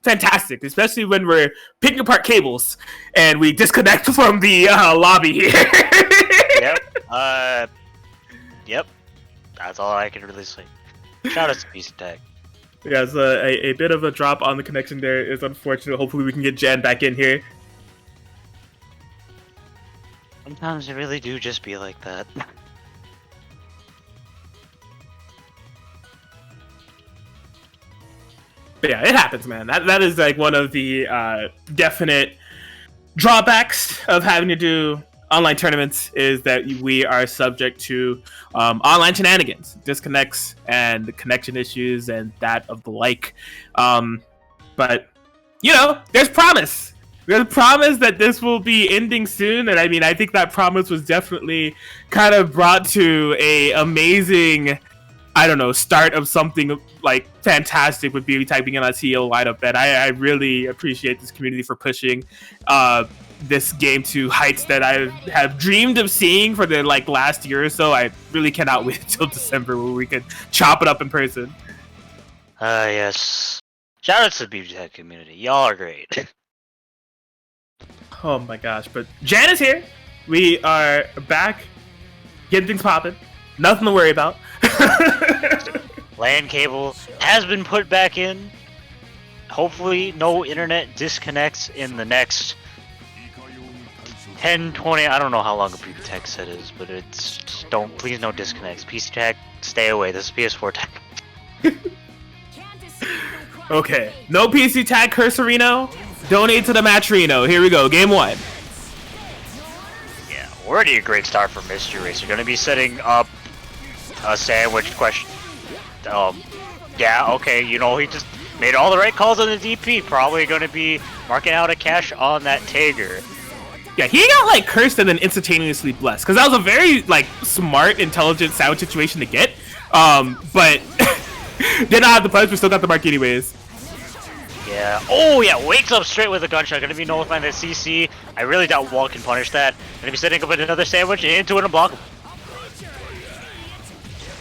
fantastic, especially when we're picking apart cables and we disconnect from the lobby here. Yep. That's all I can really say. Shout out to BBTAG. Yeah, it's a bit of a drop on the connection there is unfortunate. Hopefully we can get Jan back in here. Sometimes it really do just be like that. But yeah, it happens, man. That is like one of the definite drawbacks of having to do online tournaments, is that we are subject to online shenanigans, disconnects, and connection issues, and that of the like. But you know, there's promise. There's a promise that this will be ending soon, and I mean, I think that promise was definitely kind of brought to a amazing, I don't know, start of something like fantastic with BBTAG being on that CEO lineup. And I really appreciate this community for pushing this game to heights that I have dreamed of seeing for the like last year or so. I really cannot wait until December where we can chop it up in person. Yes. Shout out to the BBTAG community. Y'all are great. Oh my gosh, but Jan is here. We are back, getting things popping. Nothing to worry about. LAN cable has been put back in. Hopefully no internet disconnects in the next 10, 20, I don't know how long a BBTAG set is, but it's please no disconnects. PC tag, stay away. This is PS4 tag. Okay, no PC tag, Cursorino. Donate to the Matrino. Here we go, game 1. Yeah, already a great start for Mystery Racer. Going to be setting up a sandwich question. Yeah, okay, you know, he just made all the right calls on the DP. Probably going to be marking out a cash on that Tager. Yeah, he got like cursed and then instantaneously blessed, because that was a very like smart, intelligent sandwich situation to get. But did not have the punch, but still got the mark anyways. Yeah. Oh yeah, wakes up straight with a gunshot. Gonna be nullifying that CC. I really doubt Wall can punish that. Gonna be setting up another sandwich into an unblockable.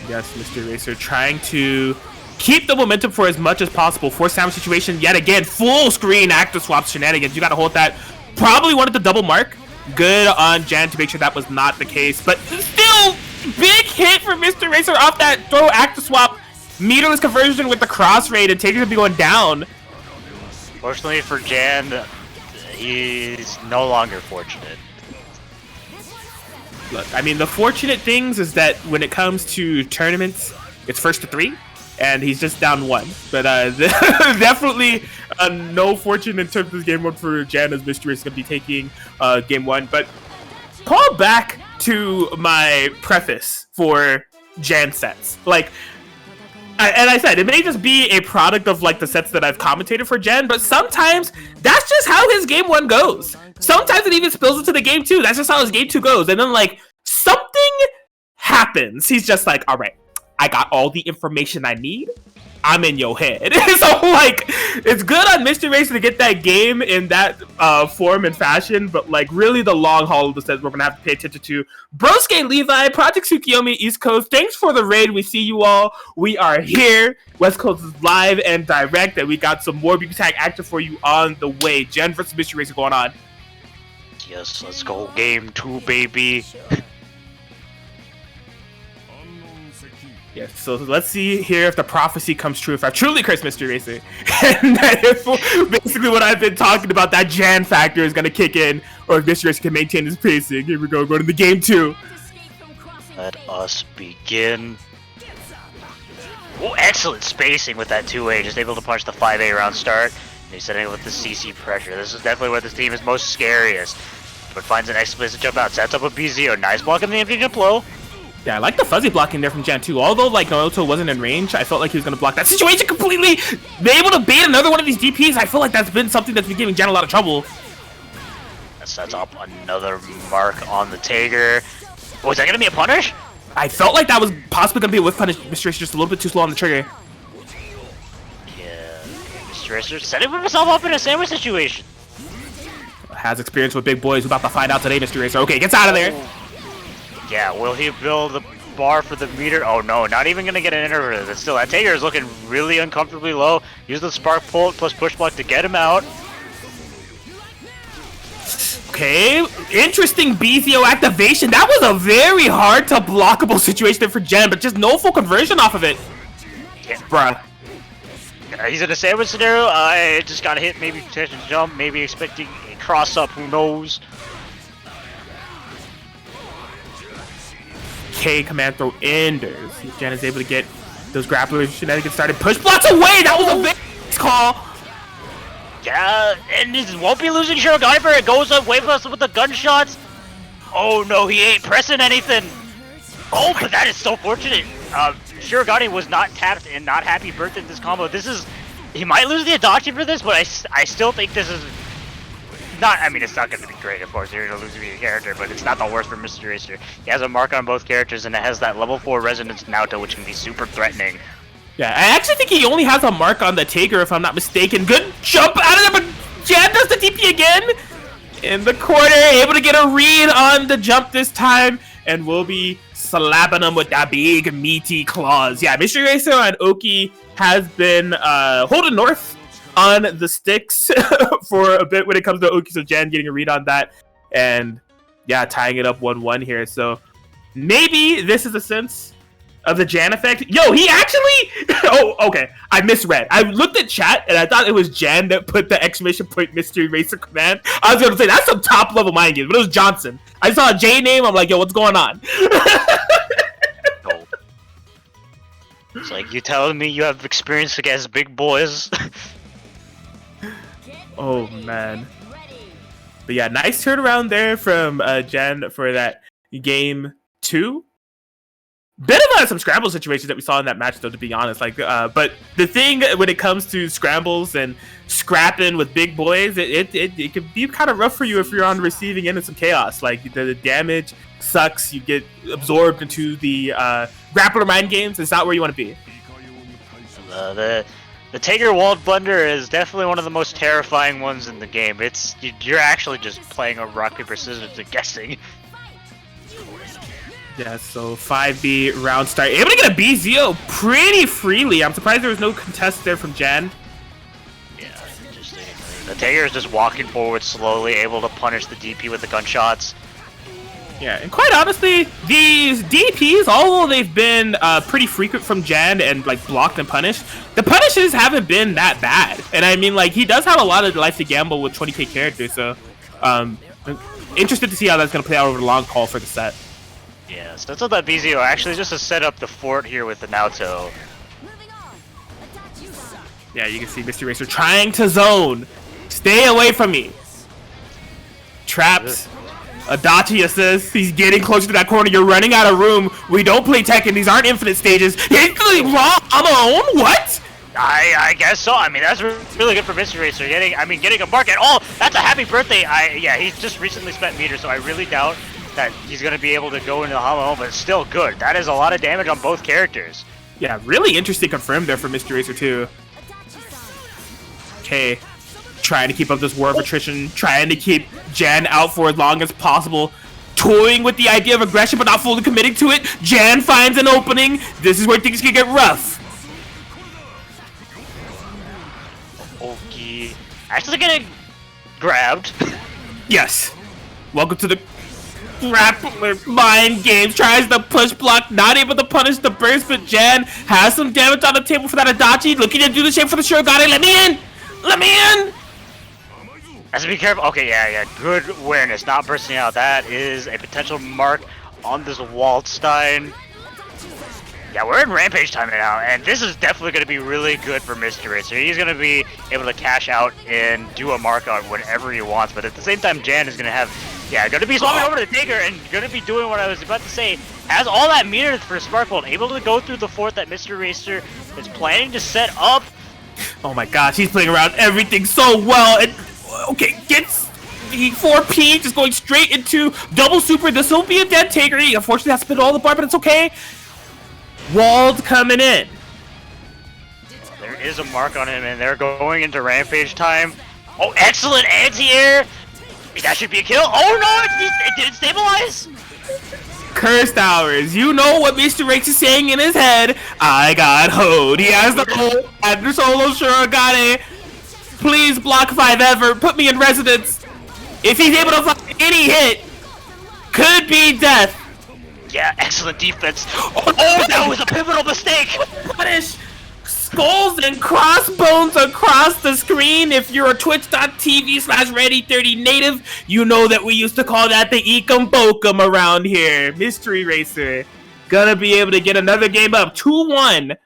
Yes, Mr. Eraser trying to keep the momentum for as much as possible. Force sandwich situation yet again. Full screen active swap shenanigans. You got to hold that. Probably wanted the double mark. Good on Jan to make sure that was not the case. But still, big hit for Mr. Eraser off that throw active swap. Meterless conversion with the cross raid, and Taker's gonna be going down. Fortunately for Jan, he's no longer fortunate. Look, I mean, the fortunate things is that when it comes to tournaments, it's first to 3, and he's just down 1. But definitely no fortune in terms of this game 1 for Jan, as Mystery is going to be taking game 1. But call back to my preface for Jan sets. Like, and I said, it may just be a product of like the sets that I've commentated for Jen, but sometimes that's just how his game 1 goes. Sometimes it even spills into the game 2. That's just how his game 2 goes. And then like something happens. He's just like, all right, I got all the information I need. I'm in your head. So like, it's good on Mr. Racer to get that game in that form and fashion, but like really the long haul of the sets we're gonna have to pay attention to. Broske Levi, Project Tsukiyomi, East Coast, thanks for the raid. We see you all. We are here. West Coast is live and direct, and we got some more BBTAG action for you on the way. Jen versus Mr. Racer going on. Yes, let's go game 2, baby. Yes, so let's see here if the prophecy comes true, if I truly curse Mr. Racer. And that if basically what I've been talking about, that Jan factor is going to kick in, or if Mr. Racer can maintain his pacing. Here we go, going to the game 2. Let us begin. Oh, excellent spacing with that 2A, just able to punch the 5A round start. And he's setting it with the CC pressure. This is definitely where this team is most scariest. But finds an explicit jump out, sets up a BZO, nice block in the empty jump low. Yeah, I like the fuzzy blocking there from Jan too. Although like Naruto wasn't in range, I felt like he was gonna block that situation completely. Be able to bait another one of these DPs. I feel like that's been something that's been giving Jan a lot of trouble. That sets up another mark on the Tager. Oh, is that gonna be a punish? I felt like that was possibly gonna be a whiff punish. Mr. Racer just a little bit too slow on the trigger. Yeah, Mr. Racer setting himself up in a sandwich situation. Has experience with big boys. We're about to find out today, Mr. Racer. Okay, gets out of there. Yeah, will he build the bar for the meter? Oh no, not even gonna get an inverter. But still, that Tager is looking really uncomfortably low. Use the spark pull plus push block to get him out. Okay, interesting BZO activation. That was a very hard to blockable situation for Jen, but just no full conversion off of it. Yeah. Bruh. He's in a sandwich scenario. I just got hit, maybe potential jump, maybe expecting a cross up, who knows. K command throw enders. Jen is able to get those grappler shenanigans started. Push blocks away. That was a big call. Yeah, and this won't be losing Shirogane for it. Goes up way plus with the gunshots. Oh no, he ain't pressing anything. Oh, but that is so fortunate. Shirogane was not tapped and not happy birthday in this combo. This is, he might lose the Adachi for this, but I still think this is not, I mean, it's not going to be great, of course, you're going to lose your character, but it's not the worst for Mr. Racer. He has a mark on both characters, and it has that level 4 Resonance Naoto, which can be super threatening. Yeah, I actually think he only has a mark on the Taker, if I'm not mistaken. Good jump out of there, but Jan does the TP again. In the corner, able to get a read on the jump this time, and we'll be slapping him with that big meaty claws. Yeah, Mr. Racer and Oki has been holding north on the sticks for a bit when it comes to Oki, so Jan getting a read on that, and yeah, tying it up 1-1 here. So maybe this is a sense of the Jan effect. Yo, he actually oh, okay, I misread. I looked at chat and I thought it was Jan that put the exclamation point Mystery Racer command. I was gonna say that's some top level mind games, but it was Johnson. I saw a J name, I'm like, yo, what's going on? Oh. It's like, you telling me you have experience against big boys? Oh man. But yeah, nice turnaround there from Jen for that game 2. Bit of some scramble situations that we saw in that match, though, to be honest. Like, but the thing when it comes to scrambles and scrapping with big boys, it can be kind of rough for you if you're on the receiving end of some chaos. Like the damage sucks, you get absorbed into the grappler mind games. It's not where you want to be. The Tager Walled Blunder is definitely one of the most terrifying ones in the game. You're actually just playing a rock paper scissors and guessing. Yeah, so 5B round start. Able to get a BZO pretty freely. I'm surprised there was no contest there from Jan. Yeah, just the Tager is just walking forward slowly, able to punish the DP with the gunshots. Yeah, and quite honestly, these DPs, although they've been pretty frequent from Jan and like blocked and punished, the punishes haven't been that bad. And I mean, like, he does have a lot of life to gamble with 20k characters, so interested to see how that's going to play out over the long haul for the set. Yeah, so that's what that BZO actually just to set up the fort here with the Naoto. Yeah, you can see Mystery Racer trying to zone. Stay away from me. Traps. Adachi says he's getting closer to that corner. You're running out of room. We don't play Tekken. These aren't infinite stages. He's going wrong. I'm alone. What? I guess so. I mean, that's really good for Mystery Racer. Getting a mark at all. That's a happy birthday. Yeah, he's just recently spent meter, so I really doubt that he's going to be able to go into the Hamo, but it's still good. That is a lot of damage on both characters. Yeah, really interesting confirmed there for Mystery Racer too. Okay. Trying to keep up this war of attrition, trying to keep Jan out for as long as possible, toying with the idea of aggression but not fully committing to it. Jan finds an opening. This is where things can get rough. Okay. Actually getting grabbed. Yes. Welcome to the grappler mind games. Tries to push block, not able to punish the burst, but Jan has some damage on the table for that Adachi. Looking to do the same for the Shirogane. Let me in! Let me in! Has to be careful. Okay, yeah. Good awareness, not bursting out. That is a potential mark on this Waldstein. Yeah, we're in Rampage time now, and this is definitely going to be really good for Mystery Racer. He's going to be able to cash out and do a mark on whatever he wants, but at the same time, Jan is going to have, going to be swapping over to the Taker and going to be doing what I was about to say. Has all that meter for Sparkbolt, able to go through the fort that Mystery Racer is planning to set up. Oh my gosh, he's playing around everything so well. And okay, gets the 4P, just going straight into double super. This will be a dead Taker. He unfortunately has to spin all the bar, but it's okay. Wald coming in. There is a mark on him, and they're going into Rampage time. Oh, excellent anti-air. That should be a kill. Oh no, it didn't stabilize. Cursed hours. You know what Mr. Rakes is saying in his head. I got hoed. He has the ult at the solo Shirogane. Please block 5 ever. Put me in residence. If he's able to find any hit, could be death. Yeah, excellent defense. Oh, that was a pivotal mistake. Punish skulls and crossbones across the screen. If you're a twitch.tv/ready30 native, you know that we used to call that the Ekum Bokum around here. Mystery Racer gonna be able to get another game up 2-1.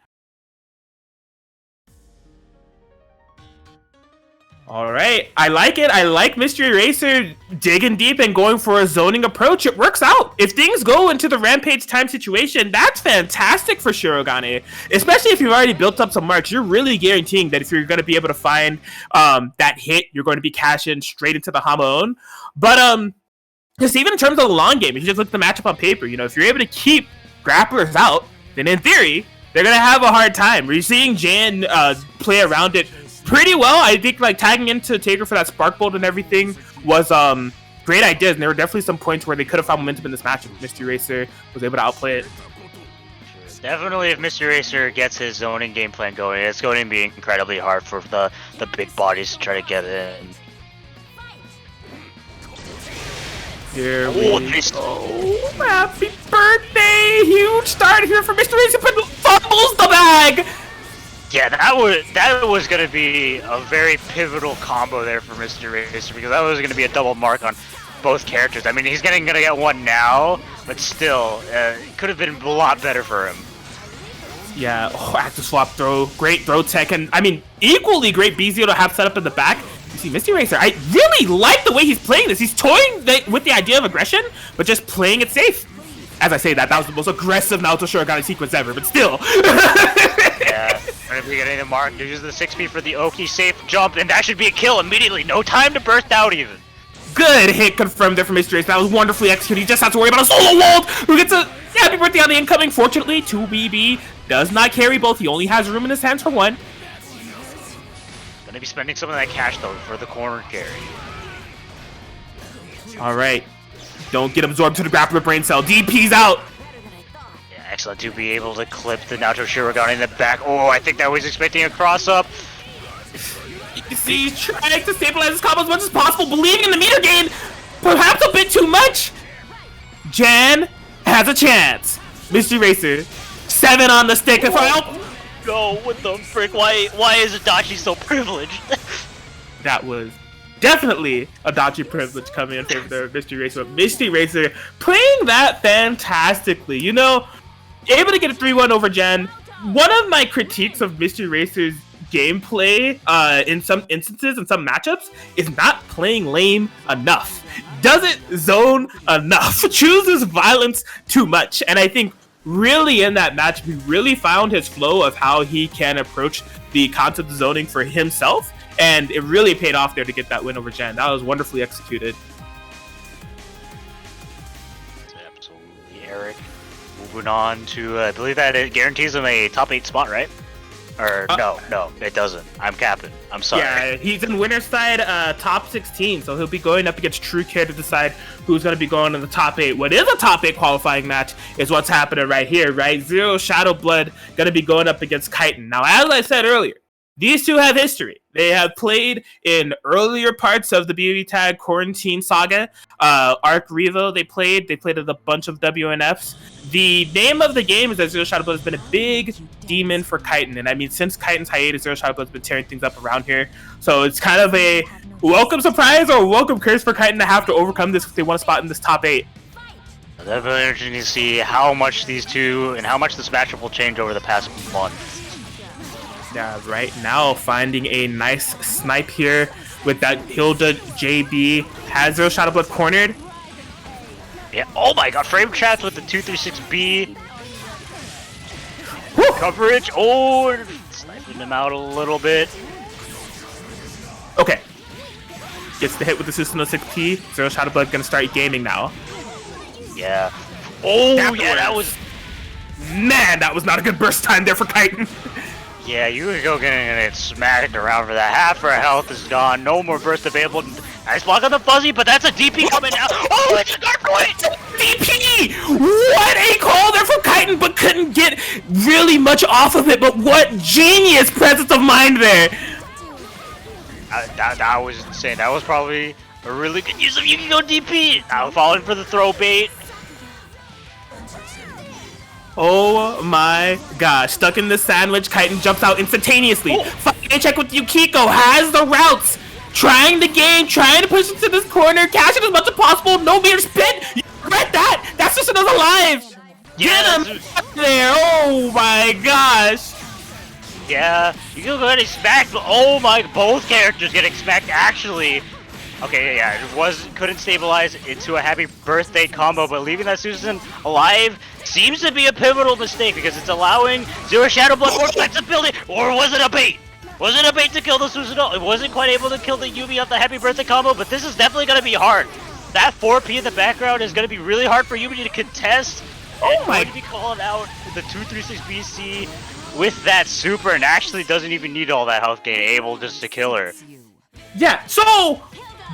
Alright, I like it. I like Mystery Racer digging deep and going for a zoning approach. It works out. If things go into the Rampage time situation, that's fantastic for Shirogane. Especially if you've already built up some marks. You're really guaranteeing that if you're going to be able to find that hit, you're going to be cashing straight into the Hamon. But just even in terms of the long game, if you just look at the matchup on paper, you know, if you're able to keep grapplers out, then in theory, they're going to have a hard time. We're seeing Jan play around it pretty well. I think like tagging into Taker for that Sparkbolt and everything was great ideas, and there were definitely some points where they could have found momentum in this match if Mystery Racer was able to outplay it. Definitely, if Mystery Racer gets his zoning game plan going, it's going to be incredibly hard for the big bodies to try to get in. Here we go. Happy birthday! Huge start here for Mystery Racer, but fumbles the bag! Yeah, that was going to be a very pivotal combo there for Mr. Racer, because that was going to be a double mark on both characters. I mean, he's going to get one now, but still, it could have been a lot better for him. Yeah, active swap throw, great throw tech, and I mean, equally great BZO to have set up in the back. You see, Mystery Racer, I really like the way he's playing this. He's toying with the idea of aggression, but just playing it safe. As I say that was the most aggressive Naoto Shirogane sequence ever, but still. Yeah, if we get any mark, they use the 6P for the Oki safe jump, and that should be a kill immediately. No time to burst out even. Good hit confirmed there from Mystery Racer. That was wonderfully executed. He just has to worry about a solo Wald who gets a happy birthday on the incoming. Fortunately, 2BB does not carry both. He only has room in his hands for one. Gonna be spending some of that cash though for the corner carry. Alright. Don't get absorbed to the grappler brain cell. DP's out. excellent to be able to clip the Nacho Shurigan in the back. Oh, I think that was expecting a cross up. You see, he's trying to stabilize his combo as much as possible, believing in the meter gain, perhaps a bit too much. Jan has a chance. Mystery Racer, 7 on the stick. If I help. Go with the frick. Why is Adachi so privileged? That was definitely a Adachi privilege coming in favor of Mystery Racer. But Mystery Racer playing that fantastically. You know, able to get a 3-1 over Jan. One of my critiques of Mystery Racer's gameplay in some instances, in some matchups, is not playing lame enough. Doesn't zone enough. Chooses violence too much. And I think really in that match, we really found his flow of how he can approach the concept of zoning for himself. And it really paid off there to get that win over Jan. That was wonderfully executed. Absolutely, Eric. Moving on to, I believe that it guarantees him a top 8 spot, right? Or no, it doesn't. I'm capping. I'm sorry. Yeah, he's in winner's side, top 16, so he'll be going up against True Care to decide who's going to be going in the top 8. What is a top 8 qualifying match is what's happening right here, right? Zero Shadow Blood going to be going up against Chitin. Now, as I said earlier, these two have history. They have played in earlier parts of the BBTAG Quarantine Saga. Arc Revo, they played at a bunch of WNFs. The name of the game is that Zero Shadow Blood has been a big demon for Chitin. And I mean, since Chitin's hiatus, Zero Shadow Blood's been tearing things up around here. So it's kind of a welcome surprise or welcome curse for Chitin to have to overcome this if they want to spot in this top 8. Definitely interesting to see how much these two and how much this matchup will change over the past month. Yeah, right now finding a nice snipe here with that Hilda JB. Has Zero Shadow Blood cornered. Yeah, oh my god, frame trapped with the 236B. Coverage, oh, sniping him out a little bit. Okay. Gets the hit with the Susanoo 6P. Zero Shadow Blood gonna start gaming now. Yeah. Oh, that was... Man, that was not a good burst time there for Chitin. Yeah, you could go getting it smacked around for that. Half her health is gone. No more burst available. Nice block on the fuzzy, but that's a DP coming out. Oh, it's a guard point! DP! What a call there from Chitin, but couldn't get really much off of it. But what genius presence of mind there. That was insane. That was probably a really good use of Yukiko DP. Now falling for the throw bait. Oh my gosh, stuck in the sandwich, Chitin jumps out instantaneously. Fighting check with Yukiko, has the routes. Trying the game, trying to push into this corner, cash it as much as possible, no meter spin. You read that? That's just another alive. Yeah, get him there, oh my gosh. Yeah, you can go ahead and smack, but oh my, both characters getting smacked actually. Okay, yeah, couldn't stabilize into a happy birthday combo, but leaving that Susan alive seems to be a pivotal mistake because it's allowing Zero Shadow Blood more flexibility. Or was it a bait? Was it a bait to kill the Susanoo? It wasn't quite able to kill the Yumi off the happy birthday combo, but this is definitely going to be hard. That 4P in the background is going to be really hard for Yumi to contest. Oh my! To be calling out the 236 BC with that super and actually doesn't even need all that health gain, able just to kill her. Yeah, so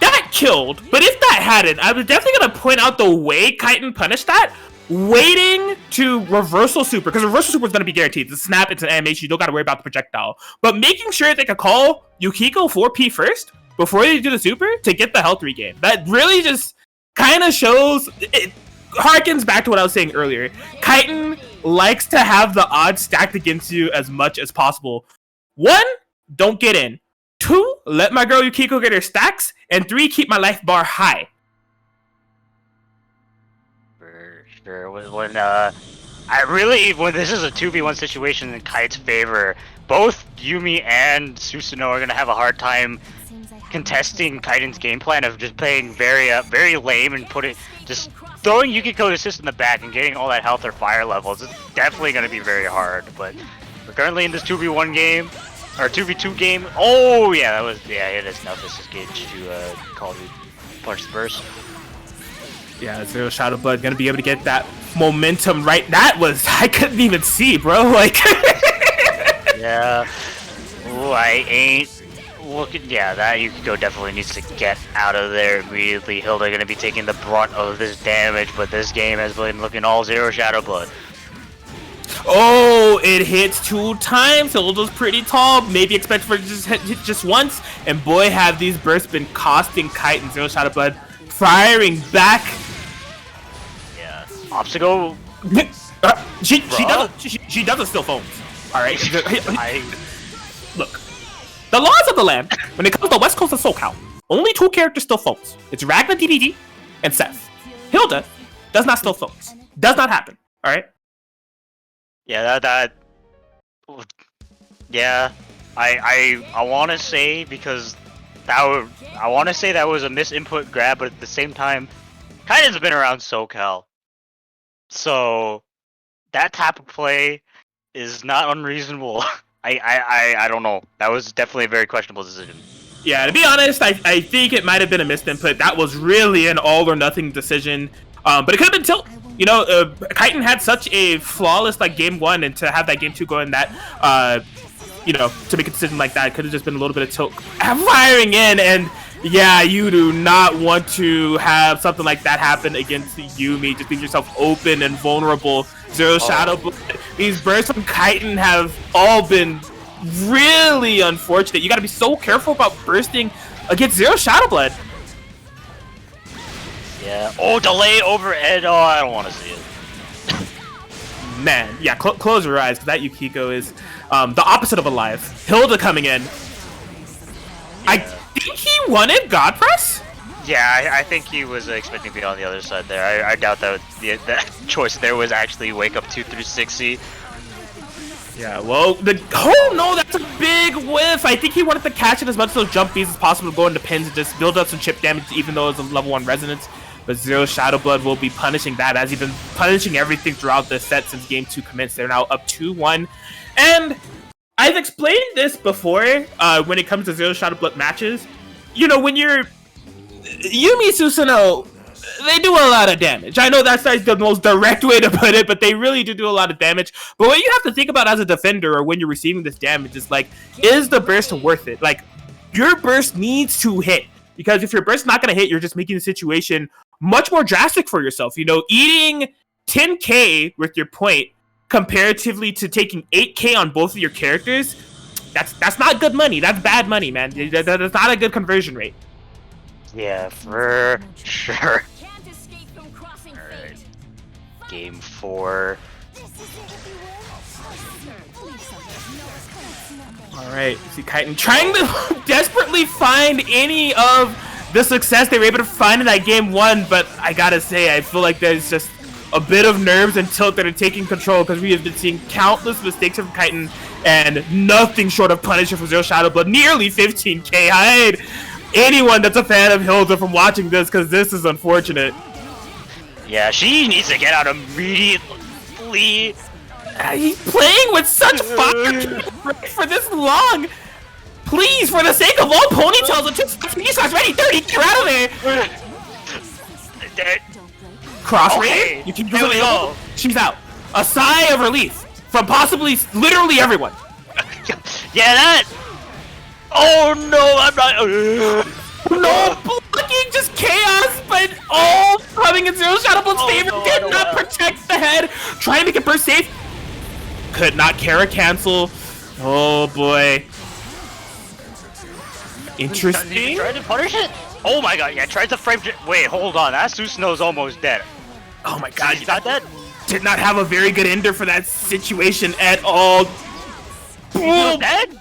that killed, but if that hadn't, I was definitely going to point out the way Chitin punished that. Waiting to reversal super, because reversal super is going to be guaranteed. It's a snap, it's an animation, you don't got to worry about the projectile. But making sure they could call Yukiko 4P first before they do the super to get the health regain. That really just kind of shows, it harkens back to what I was saying earlier. Chitin likes to have the odds stacked against you as much as possible. 1, don't get in. 2, let my girl Yukiko get her stacks. And 3, keep my life bar high. When this is a 2v1 situation in Kite's favor, both Yumi and Susanoo are gonna have a hard time contesting Chitin's game plan of just playing very lame and just throwing Yukiko assist in the back and getting all that health or fire levels. It's definitely gonna be very hard. But we're currently in this 2v1 game or 2v2 game. Oh yeah, it is enough. This is Gage to call the punch burst. Yeah, Zero Shadow Blood gonna be able to get that momentum right. That was, I couldn't even see, bro. Like, yeah. Ooh, I ain't looking. Yeah, that Yukiko definitely needs to get out of there immediately. Hilda gonna be taking the brunt of this damage, but this game has been looking all Zero Shadow Blood. Oh, it hits 2 times. Hilda's pretty tall. Maybe expect for it to just hit just once. And boy, have these bursts been costing Kite and Zero Shot of Blood. Firing back. Yeah. Obstacle. She doesn't steal phones. All right. Look, the laws of the land when it comes to West Coast of SoCal, only 2 characters steal phones. It's Ragnar DBG and Seth. Hilda does not steal phones. Does not happen. All right. Yeah, yeah, I want to say because I want to say that was a misinput grab, but at the same time, Kaiden's been around SoCal, so that type of play is not unreasonable. I don't know. That was definitely a very questionable decision. Yeah, to be honest, I think it might have been a missed input. That was really an all or nothing decision. But it could have been tilt. You know, Kaiten had such a flawless like game 1, and to have that game 2 going that, you know, to make a decision like that, could have just been a little bit of tilt firing in. And yeah, you do not want to have something like that happen against Yumi. Just leave yourself open and vulnerable. Zero Shadow. These bursts from Kaiten have all been really unfortunate. You got to be so careful about bursting against Zero Shadow Blood. Yeah. Oh, delay over Ed. Oh, I don't want to see it. Man, yeah, close your eyes, because that Yukiko is the opposite of alive. Hilda coming in. Yeah. I think he wanted God Press? Yeah, I think he was expecting to be on the other side there. I doubt that that choice there was actually wake up 2 through 60. Yeah, well, oh no, that's a big whiff. I think he wanted to catch it as much of those jump beats as possible to go into pins and just build up some chip damage, even though it's a level 1 resonance. But Zero Shadow Blood will be punishing that, as he's been punishing everything throughout the set since game 2 commenced. They're now up 2-1. And I've explained this before when it comes to Zero Shadow Blood matches. You know, when you're Yumi Susanoo, they do a lot of damage. I know that's not the most direct way to put it, but they really do a lot of damage. But what you have to think about as a defender, or when you're receiving this damage, is like, is the burst worth it? Like, your burst needs to hit. Because if your burst's not going to hit, you're just making the situation much more drastic for yourself. You know, eating 10k with your point comparatively to taking 8k on both of your characters, that's not good money. That's bad money, man. That's not a good conversion rate. Yeah, for sure. Alright. Game 4. Alright, see Kaiten trying to desperately find any of the success they were able to find in that game 1, but I gotta say, I feel like there's just a bit of nerves and tilt that are taking control, because we have been seeing countless mistakes from Kaiten and nothing short of punishment from Zero Shadow Blood. Nearly 15k. Hide anyone that's a fan of Hilda from watching this, because this is unfortunate. Yeah, she needs to get out immediately. He's playing with such fire for this long. Please, for the sake of all ponytails, let's just ready, 30, get out of there. Cross raid? You can go. She's out. A sigh of relief from possibly, literally everyone. Yeah, that. Oh no, I'm not. No blocking, just chaos, but all coming in Zero Shadow Blood's favor. No, Did not protect the head. Trying to make it burst safe. Could not Kara cancel. Oh boy. Interesting. Tried to punish it? Oh my god, yeah, tried to frame. Wait, hold on. That Susanoo's almost dead. Oh my god, he's not dead? Did not have a very good ender for that situation at all. Dead?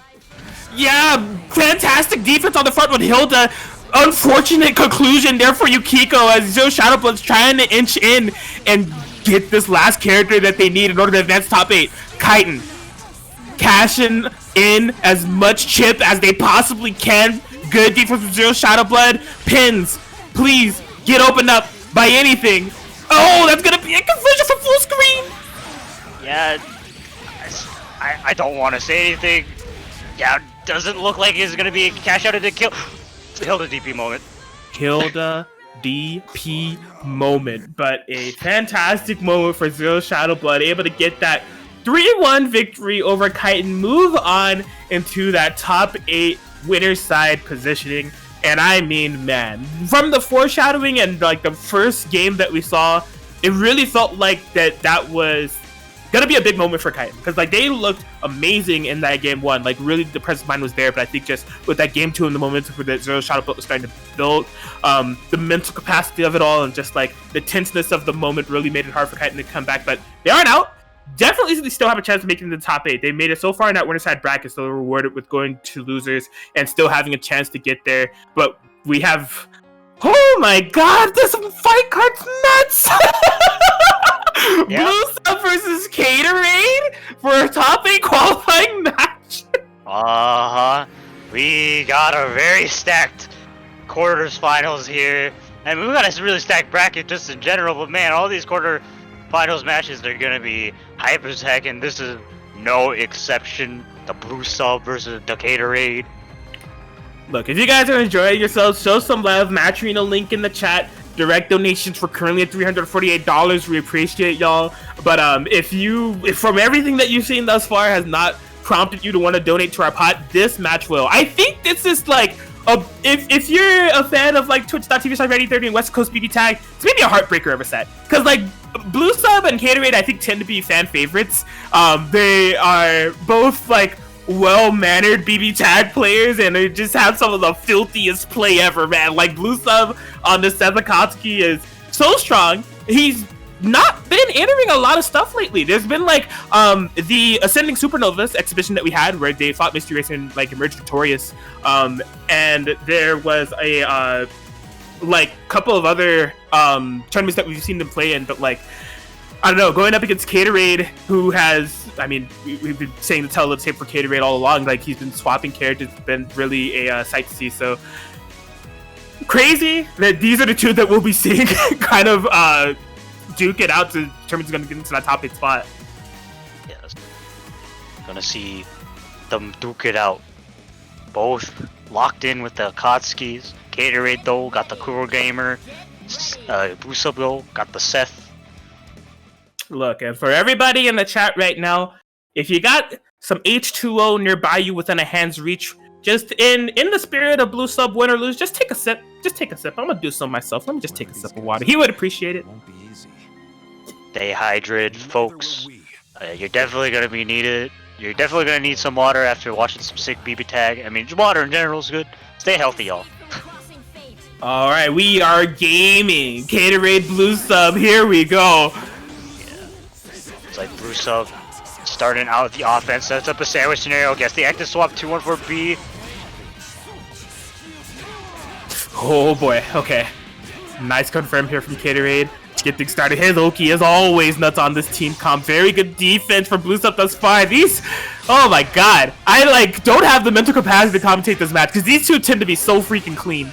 Yeah, fantastic defense on the front with Hilda. Unfortunate conclusion there for Yukiko, as Zero Shadow Blood's trying to inch in and get this last character that they need in order to advance top 8. Kaiten cashing in as much chip as they possibly can. Good defense from Zero Shadow Blood. Pins, please get opened up by anything. Oh, that's gonna be a conversion from full screen. Yeah, I don't want to say anything. Yeah, doesn't look like it's gonna be a cash out of the kill. Hilda DP moment. Hilda DP moment, but a fantastic moment for Zero Shadow Blood, able to get that 3-1 victory over Kaiten, move on into that top 8 winner's side positioning. And I mean, man, from the foreshadowing and like the first game that we saw, it really felt like that was gonna be a big moment for Kite because like they looked amazing in that game 1. Like really, the presence of mind was there, but I think just with that game 2 and the momentum for the zero shot was starting to build, the mental capacity of it all and just like the tenseness of the moment really made it hard for Kite to come back. But they aren't out. Definitely, they still have a chance of making the top 8. They made it so far in that winner side bracket, so they're rewarded with going to losers and still having a chance to get there. But we have, oh my god, this fight card's nuts! Yeah. Blue Sub versus Gatorade for a top 8 qualifying match. We got a very stacked quarters finals here, and we got a really stacked bracket just in general. But man, all these quarter finals matches, they're gonna be hyper as heck, and this is no exception. The Blue Sub versus the Gatorade. Look, if you guys are enjoying yourselves, show some love. Match Arena link in the chat. Direct donations for currently at $348. We appreciate y'all. But if from everything that you've seen thus far has not prompted you to want to donate to our pot, this match will. I think this is like if you're a fan of like twitch.tv/FadedDragon and West Coast BBTAG, it's maybe a heartbreaker of a set. Because like Blue Sub and Gatorade I think tend to be fan favorites. They are both like well-mannered BBTAG players, and they just have some of the filthiest play ever, man. Like Blue Sub on the Seth Akatsuki is so strong. He's not been entering a lot of stuff lately. There's been like the Ascending Supernovas exhibition that we had where they fought Mystery Racer and like emerged victorious, and there was a like couple of other tournaments that we've seen them play in, but like I don't know, going up against Gatorade, who has, I mean, we've been saying the tell of the tape for Gatorade all along. Like he's been swapping characters, it's been really a sight to see. So crazy that these are the two that we'll be seeing kind of duke it out to determine who's going to get into that top 8 spot. Yes. Gonna see them duke it out. Both locked in with the Akatskis. Gatorade though got the Kuro Gamer. Blue Sub though got the Seth. Look, and for everybody in the chat right now, if you got some H2O nearby you within a hand's reach, just in the spirit of Blue Sub win or lose, just take a sip. Just take a sip. I'm gonna do some myself. Let me just take a sip of water. He would appreciate it. Stay hydrated, folks. You're definitely gonna be needed. You're definitely gonna need some water after watching some sick BBTAG. I mean, water in general is good. Stay healthy, y'all. All right, we are gaming. Gatorade Blue Sub. Here we go. It's like Blue Sub starting out with the offense, sets up a sandwich scenario, gets the active swap 2-1-4-B. Oh boy, okay. Nice confirm here from Gatorade to get things started. His Oki is always nuts on this team comp. Very good defense for Blue Sub thus far. These, oh my god. I like don't have the mental capacity to commentate this match because these two tend to be so freaking clean.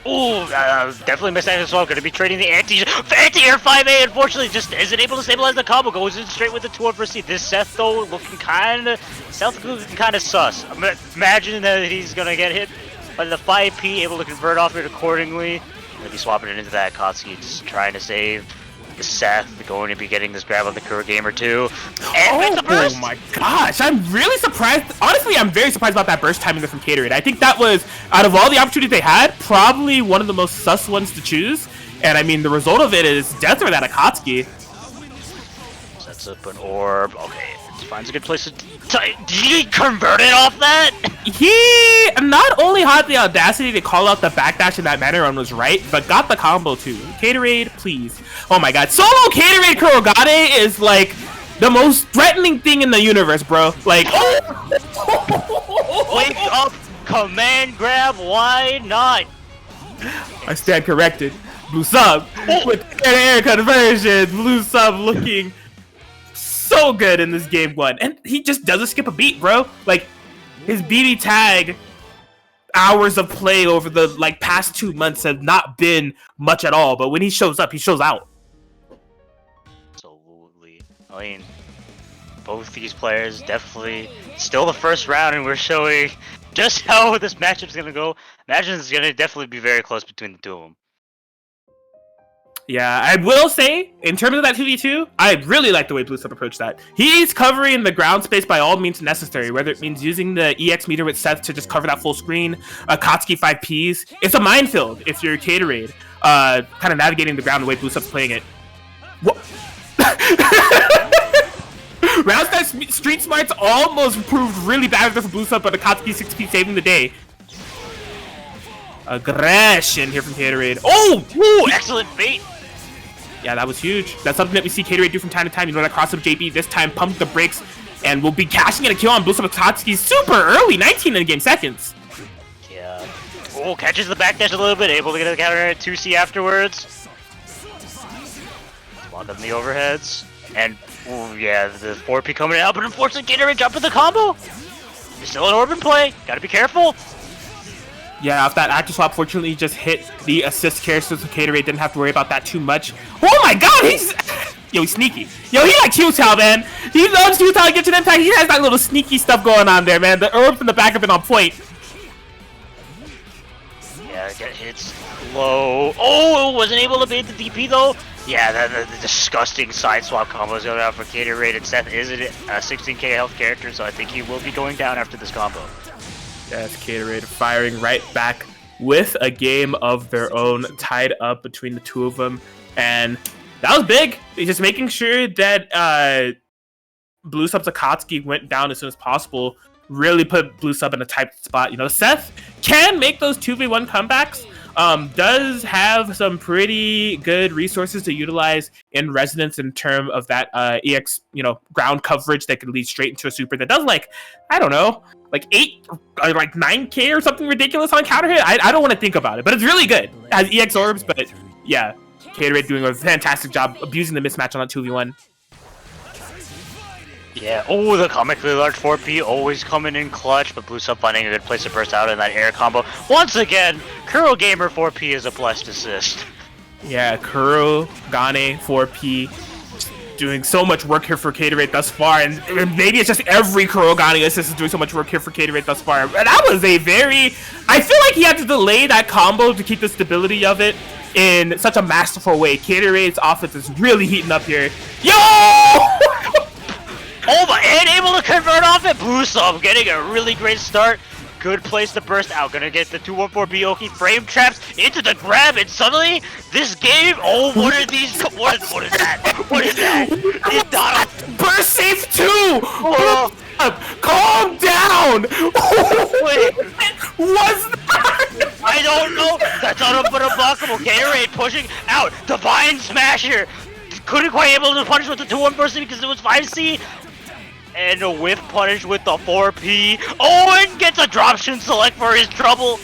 Ooh, definitely missed that as well. Gonna be trading the anti-air 5A. Unfortunately, just isn't able to stabilize the combo. Goes in straight with the 2-1-4-C. This Seth though looking kind of sus. I'm gonna imagine that he's gonna get hit by the 5P, able to convert off it accordingly. Gonna be swapping it into that Akatsuki, just trying to save the Seth. Going to be getting this grab on the Kuro Gamer too. And oh my gosh, I'm really surprised. Honestly, I'm very surprised about that burst timing from Gatorade. I think that was, out of all the opportunities they had, probably one of the most sus ones to choose. And I mean, the result of it is death for that Akatsuki. Sets up an orb. Okay, finds a good place to... Did he convert it off that? He not only had the audacity to call out the backdash in that manner and was right, but got the combo too. Gatorade, please. Oh my god. Solo Gatorade Kurogane is like the most threatening thing in the universe, bro. Like, wake up, command grab, why not? I stand corrected. Blue Sub with air conversion. Blue Sub looking so good in this game 1. And he just doesn't skip a beat, bro. Like, his BBTAG hours of play over the like past 2 months have not been much at all, but when he shows up, he shows out. Absolutely. I mean, both these players definitely still the first round, and we're showing just how this matchup's gonna go. Imagine it's gonna definitely be very close between the two of them. Yeah, I will say, in terms of that 2v2, I really like the way Blue Sub approached that. He's covering the ground space by all means necessary, whether it means using the EX meter with Seth to just cover that full screen, Akatsuki 5Ps. It's a minefield if you're Gatorade, kind of navigating the ground the way Blue Sub's playing it. Whoa. Round Style Street Smarts almost proved really bad for Blue Sub, but Akatsuki 6P saving the day. Aggression here from Gatorade. Oh! Ooh, excellent bait. Yeah, that was huge. That's something that we see Gatorade do from time to time. You know, that cross up JB this time, pump the brakes, and we'll be cashing in a kill on Blue Sub Akatsuki super early, 19 in the game seconds. Yeah. Oh, catches the backdash a little bit, able to get a counter at 2C afterwards. Block on the overheads. And, ooh, yeah, the 4P coming out, but unfortunately Gatorade jumping the combo. There's still an orb in play. Gotta be careful. Yeah, off that active swap, fortunately, just hit the assist character, so Gatorade didn't have to worry about that too much. Oh my god, he's... Yo, he's sneaky. Yo, he like Q-Tao, man. He loves Q-Tao, get to them time. He has that little sneaky stuff going on there, man. The herb from the back have been on point. Yeah, get hits low. Oh, wasn't able to bait the DP, though. Yeah, the disgusting side swap combos going out for Gatorade, and Seth is a 16k health character, so I think he will be going down after this combo. Yes, Gatorade firing right back with a game of their own, tied up between the two of them, and that was big. Just making sure that Blue Sub's Akatsuki went down as soon as possible really put Blue Sub in a tight spot. You know, Seth can make those 2v1 comebacks. Does have some pretty good resources to utilize in Resonance in terms of that EX, you know, ground coverage that could lead straight into a super that does like, I don't know, like 8 or like 9k or something ridiculous on counter hit. I don't want to think about it, but it's really good. It has EX orbs, but yeah, Gatorade doing a fantastic job abusing the mismatch on that 2v1. Yeah, oh, the comically large 4P always coming in clutch, but Blue Sub finding a good place to burst out in that air combo. Once again, Kuro Gamer 4P is a blessed assist. Yeah, Kuro, Gane, 4P, doing so much work here for Gatorade thus far, and maybe it's just every Kuro Gane assist is doing so much work here for Gatorade thus far. And that was a very... I feel like he had to delay that combo to keep the stability of it in such a masterful way. Gatorade's offense is really heating up here. Yo! Oh my, and able to convert off it. Blue Sub getting a really great start. Good place to burst out. Gonna get the 214 Byoki frame traps into the grab, and suddenly this game. Oh, what are these? What is that? What is that? It's not a Burst safe 2! Oh. Calm down! wait. What's that? I don't know. That's unblockable. Gatorade pushing out. Divine Smasher. Couldn't quite able to punish with the 2-1 because it was 5C. And a whiff punish with the 4P. Owen gets a dropshin select for his trouble.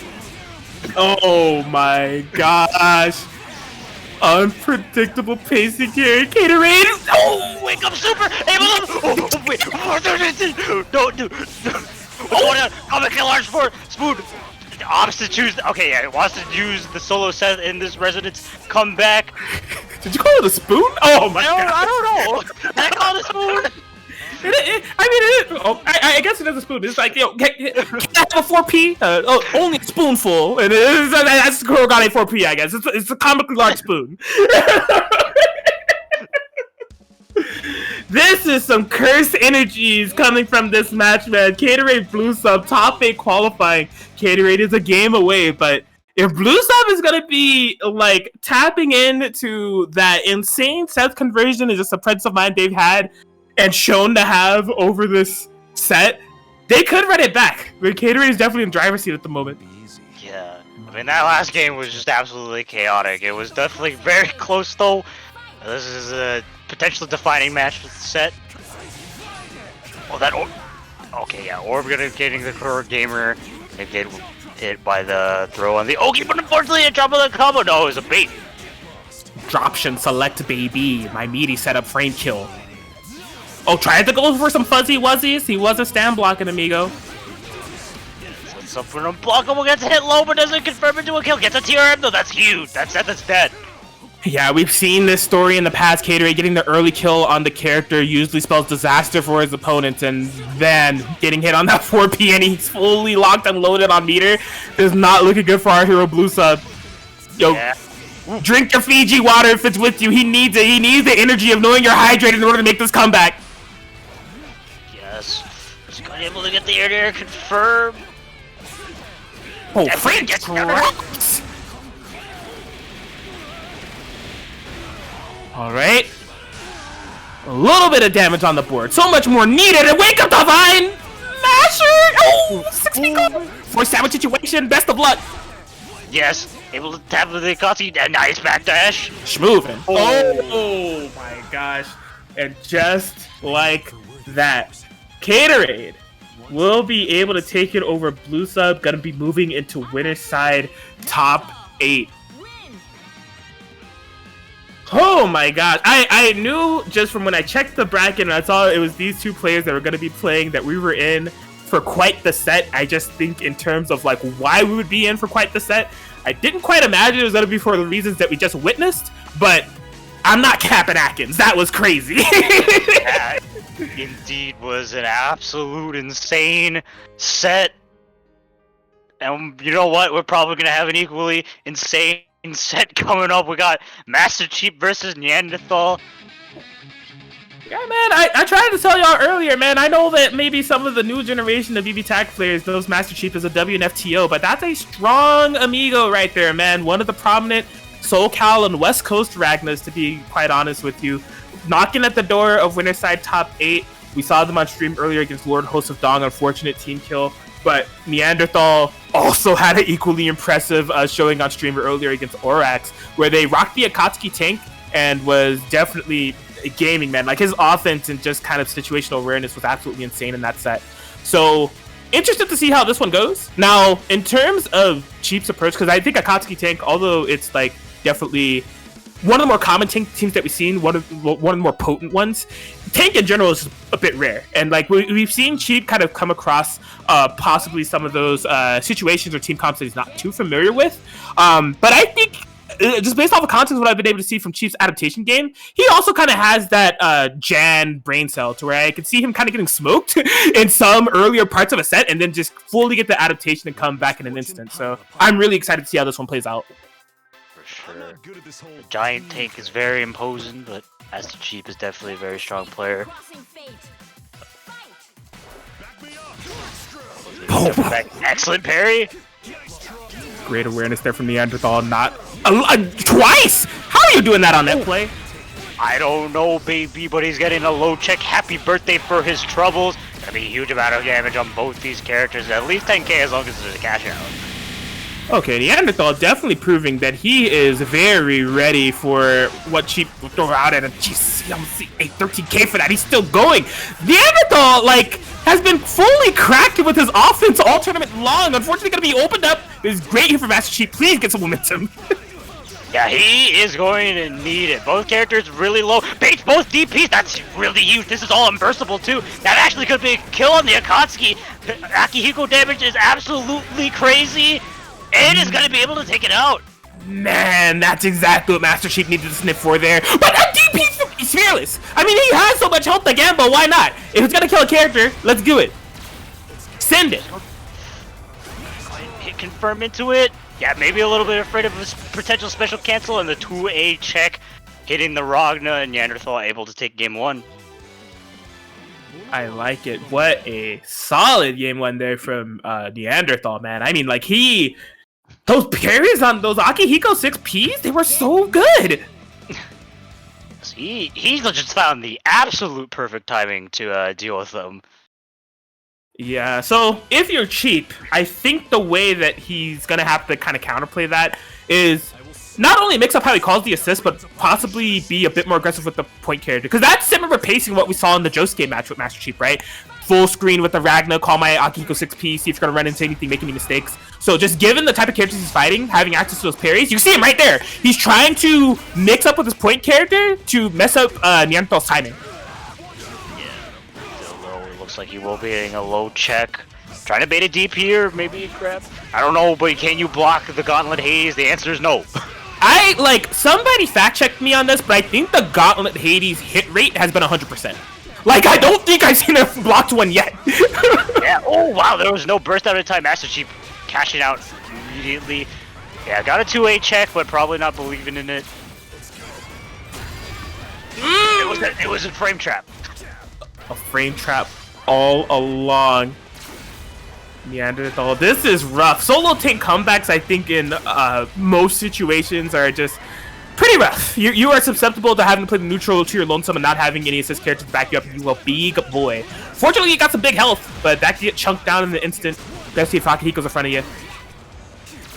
Oh my gosh. Unpredictable pacing here. Gatorade! Oh, wake up super! Able to... Oh, wait. Don't do... Oh, no. Comic large for Spoon. Opts to choose... Okay, yeah, it wants to use the solo set in this Resonance comeback. Did you call it a spoon? Oh my god. I don't know. Did I call it a spoon? I guess it is a spoon. It's like, yo, can I have a 4P? Only a spoonful. And that's Kuro Gane 4P, I guess. It's a comically large spoon. This is some cursed energies coming from this match, man. Gatorade Blue Sub, top 8 qualifying. Gatorade is a game away, but if Blue Sub is gonna be like tapping into that insane set conversion is just a presence of mind they've had and shown to have over this set, they could run it back. But Gatorade is definitely in driver's seat at the moment. Yeah, I mean, that last game was just absolutely chaotic. It was definitely very close, though. This is a potentially defining match for the set. Oh, that orb. Okay, yeah, orb getting the Kuro Gamer. They get hit by the throw on the Oki, but unfortunately, a drop of the combo. No, it was a bait. Dropshin select, baby. My meaty setup frame kill. Oh, tried to go for some fuzzy wuzzies. He was a stand blocking amigo. What's up for an unblockable? Gets hit low, but doesn't confirm into a kill. Gets a TRM though. That's huge. That's dead. Yeah, we've seen this story in the past. Gatorade getting the early kill on the character usually spells disaster for his opponent, and then getting hit on that 4P and he's fully locked and loaded on meter is not looking good for our hero Blue Sub. Yo. Yeah. Drink your Fiji water if it's with you. He needs it. He needs the energy of knowing you're hydrated in order to make this comeback. Yes. Just got able to get the air confirm. Oh, Frank gets Alright. A little bit of damage on the board. So much more needed. And wake up Divine! Masher! Oh, 6 feet goal! Force sandwich situation. Best of luck. Yes, able to tap the Akatsuki. A nice backdash. Schmovin'. Oh my gosh. And just like that, Caterade will be able to take it over Blue Sub. Gonna be moving into winner's side top 8. Oh my god. I knew just from when I checked the bracket and I saw it was these two players that were going to be playing that we were in for quite the set. I just think in terms of like why we would be in for quite the set, I didn't quite imagine it was going to be for the reasons that we just witnessed, but I'm not capping Atkins. That was crazy. That indeed was an absolute insane set. And you know what? We're probably going to have an equally insane set coming up. We got Master Chief versus Neanderthal. Yeah, man, I tried to tell y'all earlier, man. I know that maybe some of the new generation of BBTAG players knows Master Chief as a WNFTO, but that's a strong amigo right there, man. One of the prominent SoCal and West Coast Ragnas, to be quite honest with you. Knocking at the door of winner's side top 8. We saw them on stream earlier against Lord Host of Dong. Unfortunate team kill. But Neanderthal also had an equally impressive showing on stream earlier against Orax, where they rocked the Akatsuki tank and was definitely gaming, man. Like, his offense and just kind of situational awareness was absolutely insane in that set. So, interested to see how this one goes. Now, in terms of Chief's approach, because I think Akatsuki tank, although it's like definitely one of the more common tank teams that we've seen, one of the more potent ones, tank in general is a bit rare. And like we've seen Chief kind of come across possibly some of those situations or team comps that he's not too familiar with. But I think just based off of context, what I've been able to see from Chief's adaptation game, he also kind of has that Jan brain cell to where I could see him kind of getting smoked in some earlier parts of a set and then just fully get the adaptation and come back in an instant. So I'm really excited to see how this one plays out. Sure. The giant tank is very imposing, but Master Chief is definitely a very strong player. Excellent parry. Great awareness there from Neanderthal. Not twice. How are you doing that on that play? I don't know, baby, but he's getting a low check. Happy birthday for his troubles. Gonna be a huge amount of damage on both these characters. At least 10k as long as there's a cash out. Okay, Neanderthal definitely proving that he is very ready for what Chief will throw out at a GC. A 13k for that. He's still going. Neanderthal, like, has been fully cracked with his offense all tournament long. Unfortunately, going to be opened up. It's great here for Master Chief. Please get some momentum. Yeah, he is going to need it. Both characters really low. Baits both DPs. That's really huge. This is all unburstable, too. That actually could be a kill on the Akatsuki. Akihiko damage is absolutely crazy. And is going to be able to take it out. Man, that's exactly what Master Chief needed to sniff for there. But a DP is fearless. I mean, he has so much health again, but why not? If it's going to kill a character, let's do it. Send it. Hit confirm into it. Yeah, maybe a little bit afraid of his potential special cancel and the 2A check hitting the Ragna and Neanderthal able to take game 1. I like it. What a solid game 1 there from Neanderthal, man. I mean, like, those parries on those Akihiko 6Ps, they were so good. He's just found the absolute perfect timing to deal with them. Yeah, so if you're cheap, I think the way that he's going to have to kind of counterplay that is not only mix up how he calls the assist, but possibly be a bit more aggressive with the point character. Because that's similar pacing what we saw in the Josuke match with Master Chief, right? Full screen with the Ragna, call my Akihiko 6P, see if you're going to run into anything, make any mistakes. So just given the type of characters he's fighting, having access to those parries, you see him right there. He's trying to mix up with his point character to mess up Neanderthal's timing. Yeah, still low. It looks like he will be getting a low check. Trying to bait a DP here, maybe a grab. I don't know, but can you block the Gauntlet Hades? The answer is no. Somebody fact checked me on this, but I think the Gauntlet Hades hit rate has been 100%. Like, I don't think I've seen a blocked one yet. Yeah, oh wow, there was no burst out of time. Master Chief cashing out immediately. Yeah, got a 2A check, but probably not believing in it. It was a frame trap. A frame trap all along. Neanderthal, this is rough. Solo tank comebacks, I think, in most situations are just pretty rough. You are susceptible to having to play the neutral to your lonesome and not having any assist characters to back you up. You a big boy. Fortunately, you got some big health, but that can get chunked down in the instant. Especially if Akihiko's in front of you.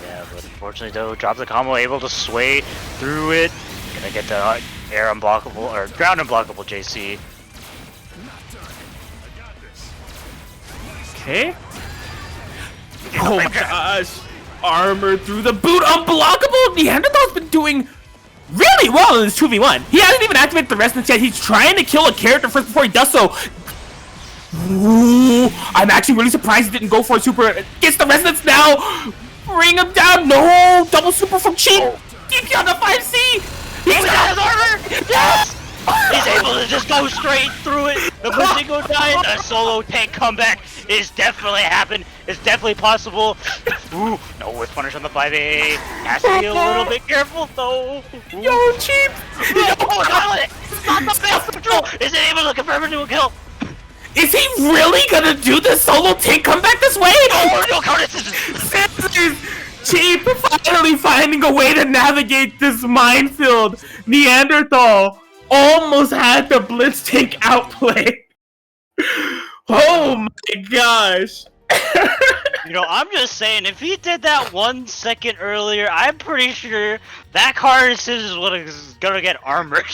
Yeah, but unfortunately though, drop the combo, able to sway through it. Gonna get the air unblockable, or ground unblockable JC. Okay. Oh my gosh. Armor through the boot, unblockable! Neanderthal's been doing really well in this 2v1. He hasn't even activated the resonance yet. He's trying to kill a character first before he does so. Ooh, I'm actually really surprised he didn't go for a super. Gets the resonance now. Bring him down. No, double super from Cheap. DP on the 5C. He's got his armor. Yes. He's able to just go straight through it. The Bushingo dies. A solo tank comeback is definitely happened. It's definitely possible. Ooh, no whiff punish on the 5A. Has to be a little bit careful though. Ooh. Yo, Cheap. Oh, not it. It's not the best control. Is it able to confirm into a kill? Is he really gonna do the solo tank comeback this way? Oh, no counter scissors. Cheap finally finding a way to navigate this minefield. Neanderthal almost had the blitz tank outplay. Oh my gosh. You know, I'm just saying, if he did that 1 second earlier, I'm pretty sure that card scissors was gonna get armored.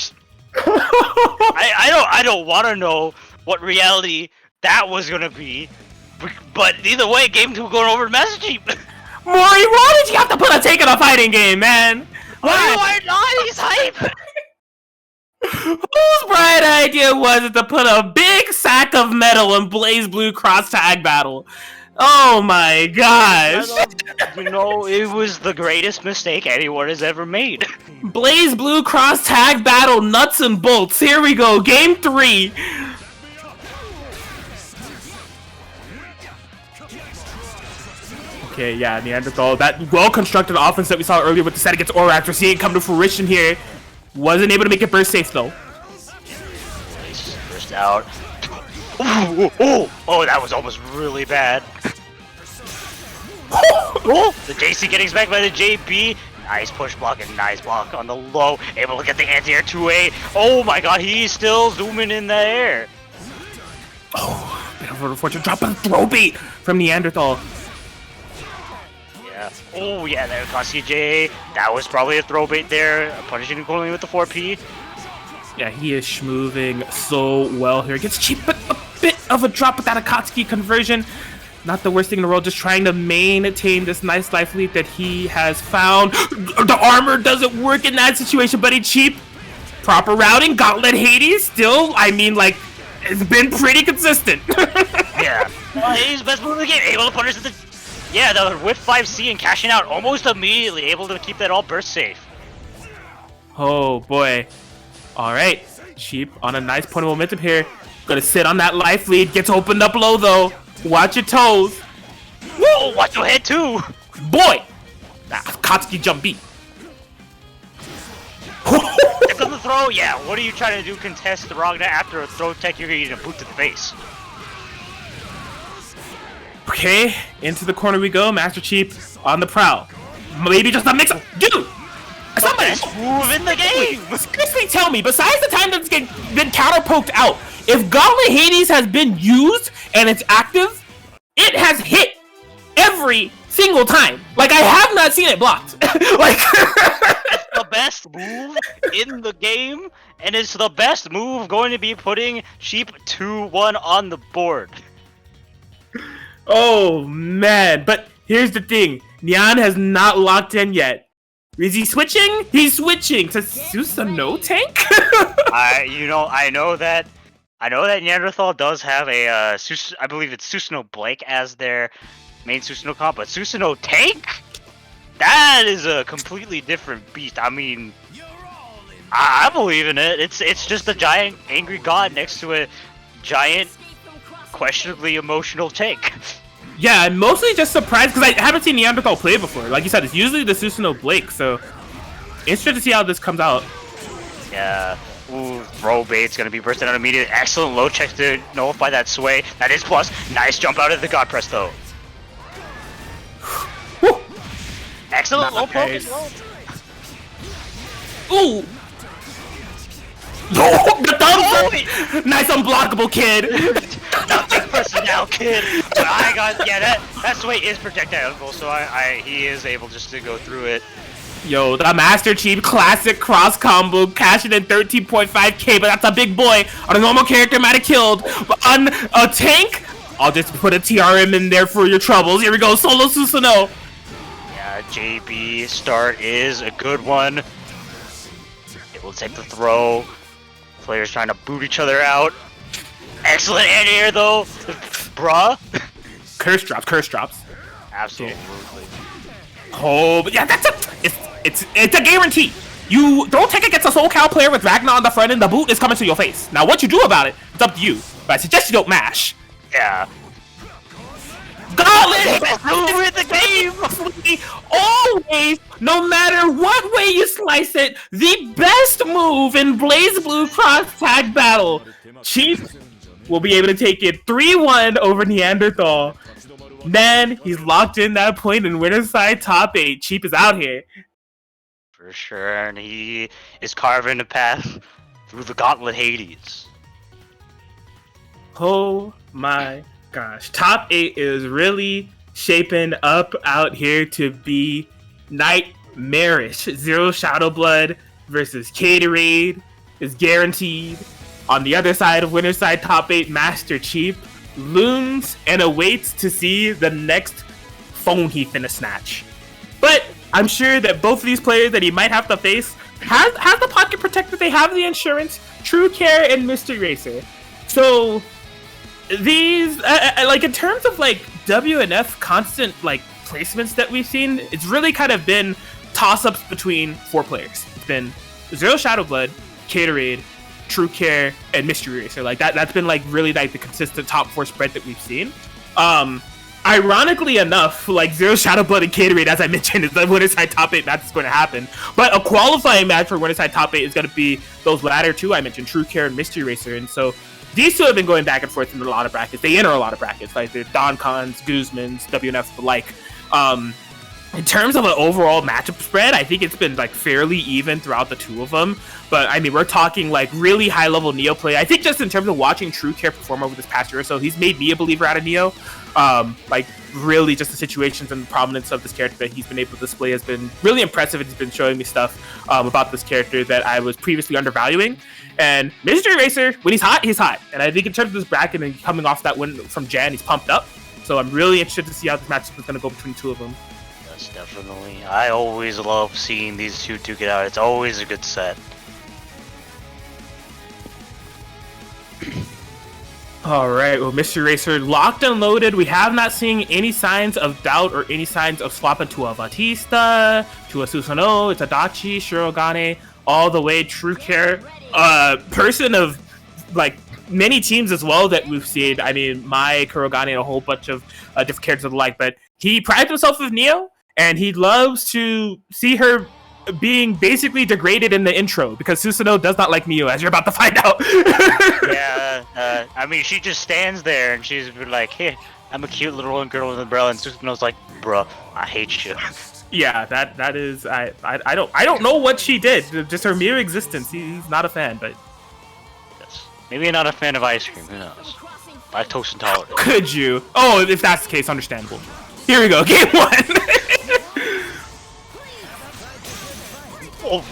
I don't want to know what reality that was gonna be, but either way, game 2 going over to Master Chief. Mori, why did you have to put a tank in a fighting game, man? Why not? He's hype. Whose bright idea was it to put a big sack of metal in Blaze Blue cross tag battle? Oh my gosh! You know, it was the greatest mistake anyone has ever made. Blaze Blue cross tag battle, nuts and bolts. Here we go, game 3. Okay, yeah, Neanderthal. That well-constructed offense that we saw earlier with the set against Orax, we're seeing it come to fruition here. Wasn't able to make it burst safe though. Burst out. Oh, that was almost really bad. Oh, the JC getting smacked by the JB. Nice push block and nice block on the low. Able to get the anti-air 2A. Oh my god, he's still zooming in the air. Oh, bit of a fortune drop and throw bait from Neanderthal. Yeah. Oh yeah, there got CJ. That was probably a throw bait there. Punishing accordingly with the 4P. Yeah, he is schmoving so well here. Gets cheap, but a bit of a drop with that Akatsuki conversion. Not the worst thing in the world, just trying to maintain this nice life lead that he has found. The armor doesn't work in that situation, but it's cheap. Proper routing, Gauntlet Hades, still, I mean, like, it's been pretty consistent. Yeah. Hades best move of the game, able to punish the... Yeah, the whiff 5C and cashing out almost immediately, able to keep that all burst safe. Oh, boy. Alright, Cheap on a nice point of momentum here. Gonna sit on that life lead, gets opened up low, though. Watch your toes. Whoa, watch your head too. Boy! Katsuki jump beat. It's on the throw, yeah. What are you trying to do? Contest the Ragna after a throw tech, you're getting a boot to the face. Okay, into the corner we go. Master Chief on the prowl. Maybe just a mix up. Dude! Somebody move in the game! Seriously tell me, besides the time that's been counter-poked out, if Gauntlet Hades has been used and it's active, it has hit every single time. Like, I have not seen it blocked. Like, it's the best move in the game, and it's the best move going to be putting Sheep 2-1 on the board. Oh, man. But here's the thing. Nyan has not locked in yet. Is he switching? He's switching to Susanoo tank? I know that Neanderthal does have a I believe it's Susanoo Blake as their main Susanoo comp, but Susanoo tank? That is a completely different beast. I mean, I believe in it. It's just a giant angry god next to a giant questionably emotional tank. Yeah, I'm mostly just surprised because I haven't seen Neanderthal play before. Like you said, it's usually the Susanoo Blake, so interested to see how this comes out. Yeah. Ooh, throw bait's gonna be bursting out immediately. Excellent low check to nullify that sway. That is plus. Nice jump out of the God Press though. Excellent low poke as well. Ooh! Oh, the thumbs up! Nice unblockable, kid! Nothing personal, kid! But I got, yeah, that sway is projectile, so he is able just to go through it. Yo, the Master Chief classic cross combo, cashing in 13.5k, but that's a big boy. On a normal character, might have killed. But on a tank, I'll just put a TRM in there for your troubles. Here we go, solo Susanoo. Yeah, JB start is a good one. It will take the throw. Players trying to boot each other out. Excellent anti-air though, bruh. Curse drops. Absolutely. Oh, but yeah, it's a guarantee. You don't take it against a SoulCal player with Ragnar on the front end, the boot is coming to your face. Now, what you do about it, it's up to you. But I suggest you don't mash. Yeah. Gauntlet! With the game! Always, no matter what way you slice it, the best move in BlazBlue Cross Tag Battle. Chief will be able to take it 3-1 over Neanderthal. Then he's locked in that point in winner's side top 8. Cheap is out here. For sure, and he is carving a path through the Gauntlet Hades. Oh my gosh. Top 8 is really shaping up out here to be nightmarish. Zero Shadow Blood versus Caterade is guaranteed. On the other side of winner's side top 8, Master Chief looms and awaits to see the next phone he finna snatch. But I'm sure that both of these players that he might have to face have the pocket protector, they have the insurance, True Care and Mystery Racer. So these like in terms of like WNF constant like placements that we've seen, it's really kind of been toss-ups between 4 players. It's been Zero Shadow Blood, Caterade, True Care, and Mystery Racer. Like that's been like really like the consistent top 4 spread that we've seen. Ironically enough, like Zero Shadow Blood and Caterade, as I mentioned, is the winner's side top 8 match is going to happen. But a qualifying match for winner's side top 8 is going to be those latter 2 I mentioned, True Care and Mystery Racer. And so these 2 have been going back and forth in a lot of brackets. They enter a lot of brackets, like they're Don Cons, Guzman's, WNF, the like. In terms of an overall matchup spread, I think it's been like fairly even throughout the 2 of them. But I mean, we're talking like really high level Neo play. I think just in terms of watching True Care perform over this past year or so, he's made me a believer out of Neo. Like really just the situations and the prominence of this character that he's been able to display has been really impressive. And he's been showing me stuff about this character that I was previously undervaluing. And Mystery Racer, when he's hot, he's hot. And I think in terms of this bracket and coming off that win from Jan, he's pumped up. So I'm really interested to see how this matchup is going to go between 2 of them. Yes, definitely. I always love seeing these two duke it out. It's always a good set. Alright, well, Mystery Racer locked and loaded. We have not seen any signs of doubt or any signs of swapping to a Batista, to a Susanoo, it's Adachi, Shirogane, all the way True Care. Person of, like, many teams as well that we've seen. I mean, Mai, Kurogane, and a whole bunch of different characters of the like, but he prides himself with Neo, and he loves to see her being basically degraded in the intro because Susanoo does not like Neo, as you're about to find out. Yeah, I mean, she just stands there and she's like, "Hey, I'm a cute little girl with an umbrella," and Susanoo's like, "Bruh, I hate you." Yeah, that is I don't know what she did. Just her mere existence. He's not a fan, but Yes. Maybe not a fan of ice cream. Who knows? Lactose intolerant. could you? Oh, if that's the case, understandable. Here we go, game 1. Oh.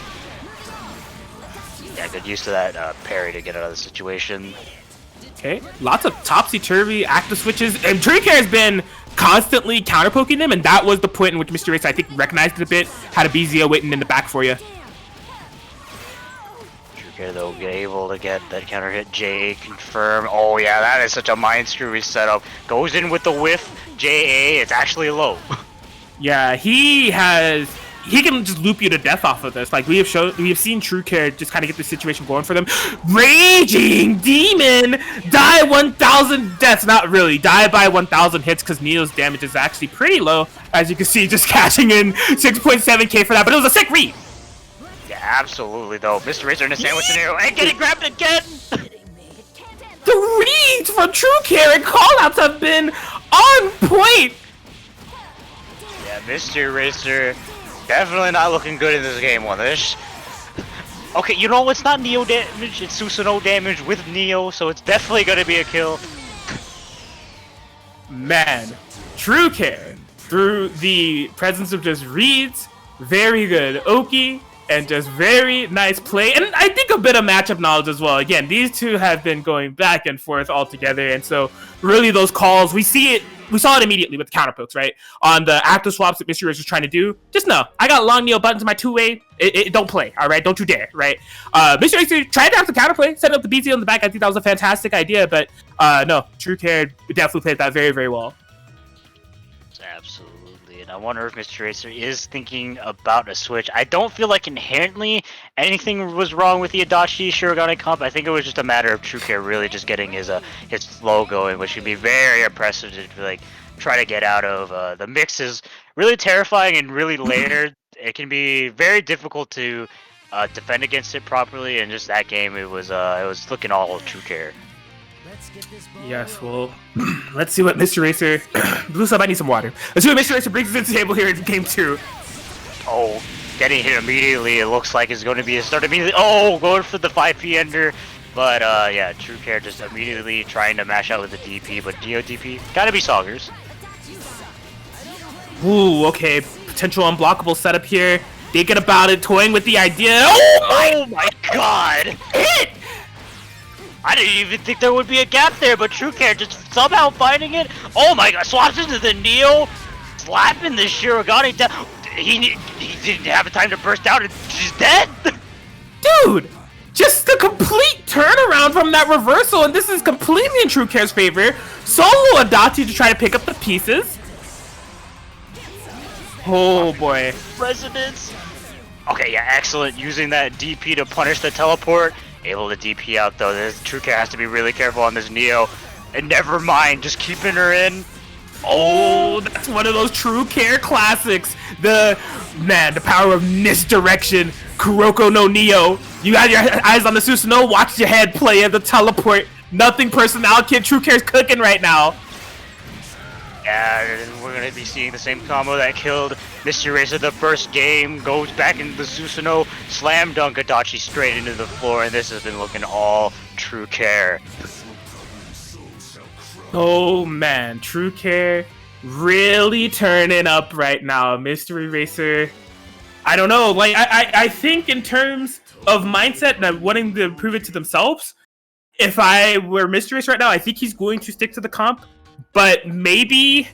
Yeah, get used to that parry to get out of the situation. Okay, lots of topsy-turvy active switches, and True Care has been constantly counter-poking them, and that was the point in which Mr. Race, I think, recognized it a bit, had a BZO waiting in the back for you. True Care, though, be able to get that counter hit. JA confirm. Oh, yeah, that is such a mind screwy setup. Goes in with the whiff. JA, it's actually low. Yeah, he can just loop you to death off of this. Like we have seen True Care just kind of get the situation going for them. Raging Demon, die 1,000 deaths. Not really, die by 1,000 hits because Neo's damage is actually pretty low. As you can see, just cashing in 6.7k for that, but it was a sick read. Yeah, absolutely, though. Mr. Razor in a sandwich scenario and getting grabbed again. The reads from True Care and callouts have been on point. Yeah, Mr. Racer definitely not looking good in this game 1. Okay, you know, it's not Neo damage, it's Susanoo damage with Neo, so it's definitely gonna be a kill. Man, True Care, through the presence of just reads, very good Oki, and just very nice play, and I think a bit of matchup knowledge as well. Again, these two have been going back and forth all together, and so really those calls, we saw it immediately with the counter pokes, right? On the active swaps that Mystery Racer was trying to do. Just know, I got long Neo buttons in my two-way. It don't play, all right? Don't you dare, right? Mystery Racer tried to have the counterplay, set up the BZ on the back. I think that was a fantastic idea, but no, True Care definitely played that very, very well. Absolutely, and I wonder if Mr. Racer is thinking about a switch. I don't feel like inherently anything was wrong with the Adachi Shirogane comp. I think it was just a matter of True Care really just getting his flow going, which would be very impressive to like try to get out of. The mix is really terrifying and really layered. It can be very difficult to defend against it properly, and just that game it was looking all True Care. Yes, well, let's see what Mr. Racer... Blue sub, I need some water. Let's see what Mr. Racer brings to the table here in game 2. Oh, getting hit immediately, it looks like it's going to be a start immediately. Oh, going for the 5P ender. But, yeah, True Care just immediately trying to mash out with the DP, but Neo DP, gotta be Saugers. Ooh, okay, potential unblockable setup here. Thinking about it, toying with the idea. Oh my God! Hit! I didn't even think there would be a gap there, but True Care just somehow finding it. Oh my God! Swaps into the Neo, slapping the Shirogane down. He didn't have a time to burst out, and she's dead. Dude, just the complete turnaround from that reversal, and this is completely in True Care's favor. Solo Adachi to try to pick up the pieces. Oh boy. Resonance. Okay, yeah, excellent. Using that DP to punish the teleport. Able to DP out though. This True Care has to be really careful on this Neo. And never mind, just keeping her in. Oh, that's one of those True Care classics. The power of misdirection. Kuroko no Neo. You got your eyes on the Susanoo, watch your head play at the teleport. Nothing personal, kid. True Care's cooking right now. Yeah, we're gonna be seeing the same combo that killed Mr. Racer the first game. Goes back into the Susanoo, slam dunk Adachi straight into the floor, and this has been looking all True Care. Oh man, True Care really turning up right now. Mystery Racer, I don't know, like I think in terms of mindset and wanting to prove it to themselves, if I were Mystery Racer right now, I think he's going to stick to the comp. But maybe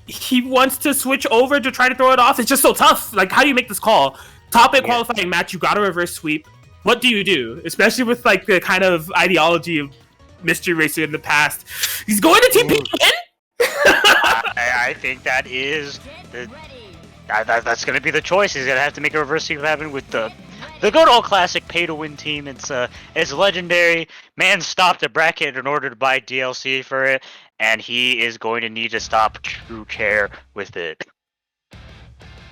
he wants to switch over to try to throw it off. It's just so tough. Like, how do you make this call? Top 8 qualifying match, you got a reverse sweep. What do you do? Especially with, like, the kind of ideology of Mystery Racer in the past. He's going to TP again? I think that is... That's going to be the choice. He's going to have to make a reverse sweep happen with the good old classic pay-to-win team. It's legendary. Man stopped a bracket in order to buy DLC for it. And he is going to need to stop True Care with it.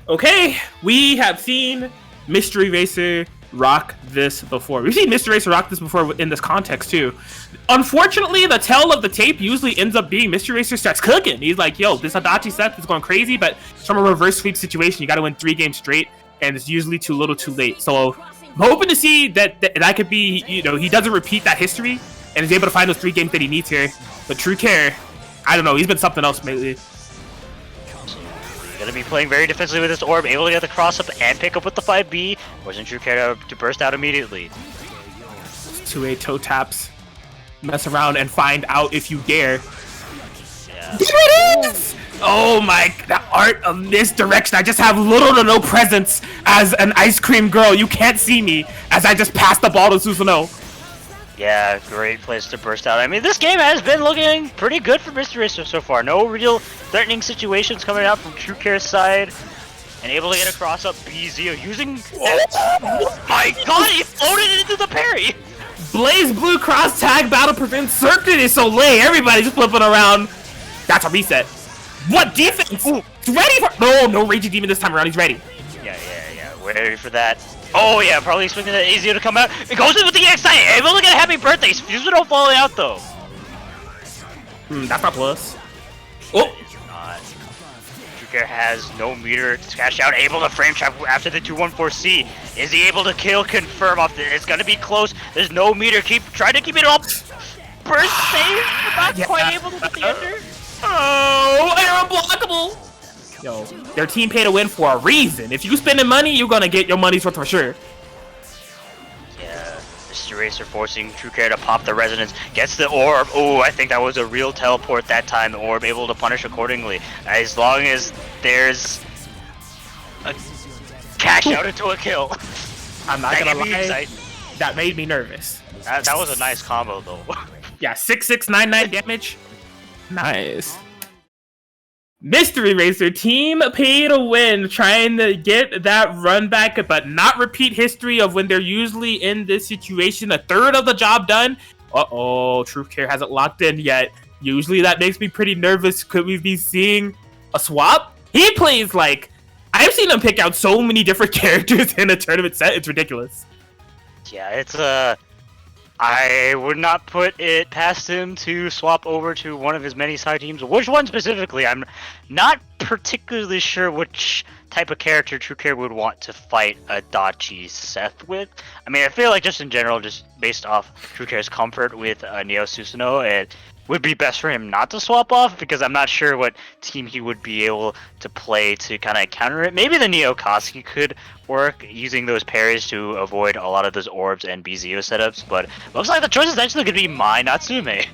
Okay, we have seen Mystery Racer rock this before. We've seen Mystery Racer rock this before in this context too. Unfortunately, the tail of the tape usually ends up being Mystery Racer starts cooking. He's like, yo, this Adachi set is going crazy, but from a reverse sweep situation, you got to win 3 games straight, and it's usually too little too late. So I'm hoping to see that could be, you know, he doesn't repeat that history and is able to find those 3 games that he needs here. But True Care, I don't know, he's been something else lately. Gonna be playing very defensively with this orb, able to get the cross up and pick up with the 5B. Wasn't True Care to burst out immediately. 2A toe taps. Mess around and find out if you dare. Yeah. There it is! Oh my, the art of misdirection. I just have little to no presence as an ice cream girl. You can't see me as I just pass the ball to Susanoo. Yeah, great place to burst out. I mean, this game has been looking pretty good for Mr. Racer so far. No real threatening situations coming out from True Care's side. And able to get a cross up BZ using... Oh my God, he floated it into the parry! Blaze Blue cross tag battle prevent circuit is so late. Everybody's flipping around. That's a reset. What defense? Ooh, he's ready for... No Raging Demon this time around. He's ready. Yeah. Ready for that. Oh yeah, probably expecting that AZO to come out. It goes in with the EXI. Able to get a happy birthday. Fusion don't fall out though. That's not plus. Oh! TrueCare has no meter to cash out, able to frame trap after the 214C. Is he able to kill confirm off the, it's gonna be close. There's no meter, trying to keep it up. Burst save, but not quite able to get the ender. Oh, they're unblockable. Yo, their team pay to win for a reason. If you spending money, you're gonna get your money's worth for sure. Yeah, Mr. Racer forcing TrueCare to pop the resonance. Gets the orb. Oh, I think that was a real teleport that time. The orb able to punish accordingly. As long as there's a cash out into a kill. I'm not gonna lie. That made me nervous. That was a nice combo though. Yeah, 6699 damage. Nice. Mystery Racer team pay to win, trying to get that run back, but not repeat history of when they're usually in this situation. A third of the job done. Uh-oh, TrueCare hasn't locked in yet. Usually that makes me pretty nervous. Could we be seeing a swap? He plays like... I've seen him pick out so many different characters in a tournament set. It's ridiculous. Yeah, it's I would not put it past him to swap over to one of his many side teams. Which one specifically? I'm not particularly sure which type of character TrueCare would want to fight a Dachi Seth with. I mean, I feel like just in general, just based off TrueCare's comfort with Neo Susanoo, it would be best for him not to swap off, because I'm not sure what team he would be able to play to kind of counter it. Maybe the Neo Koski could work, using those parries to avoid a lot of those orbs and BZO setups, but looks like the choice is actually going to be Mai Natsume.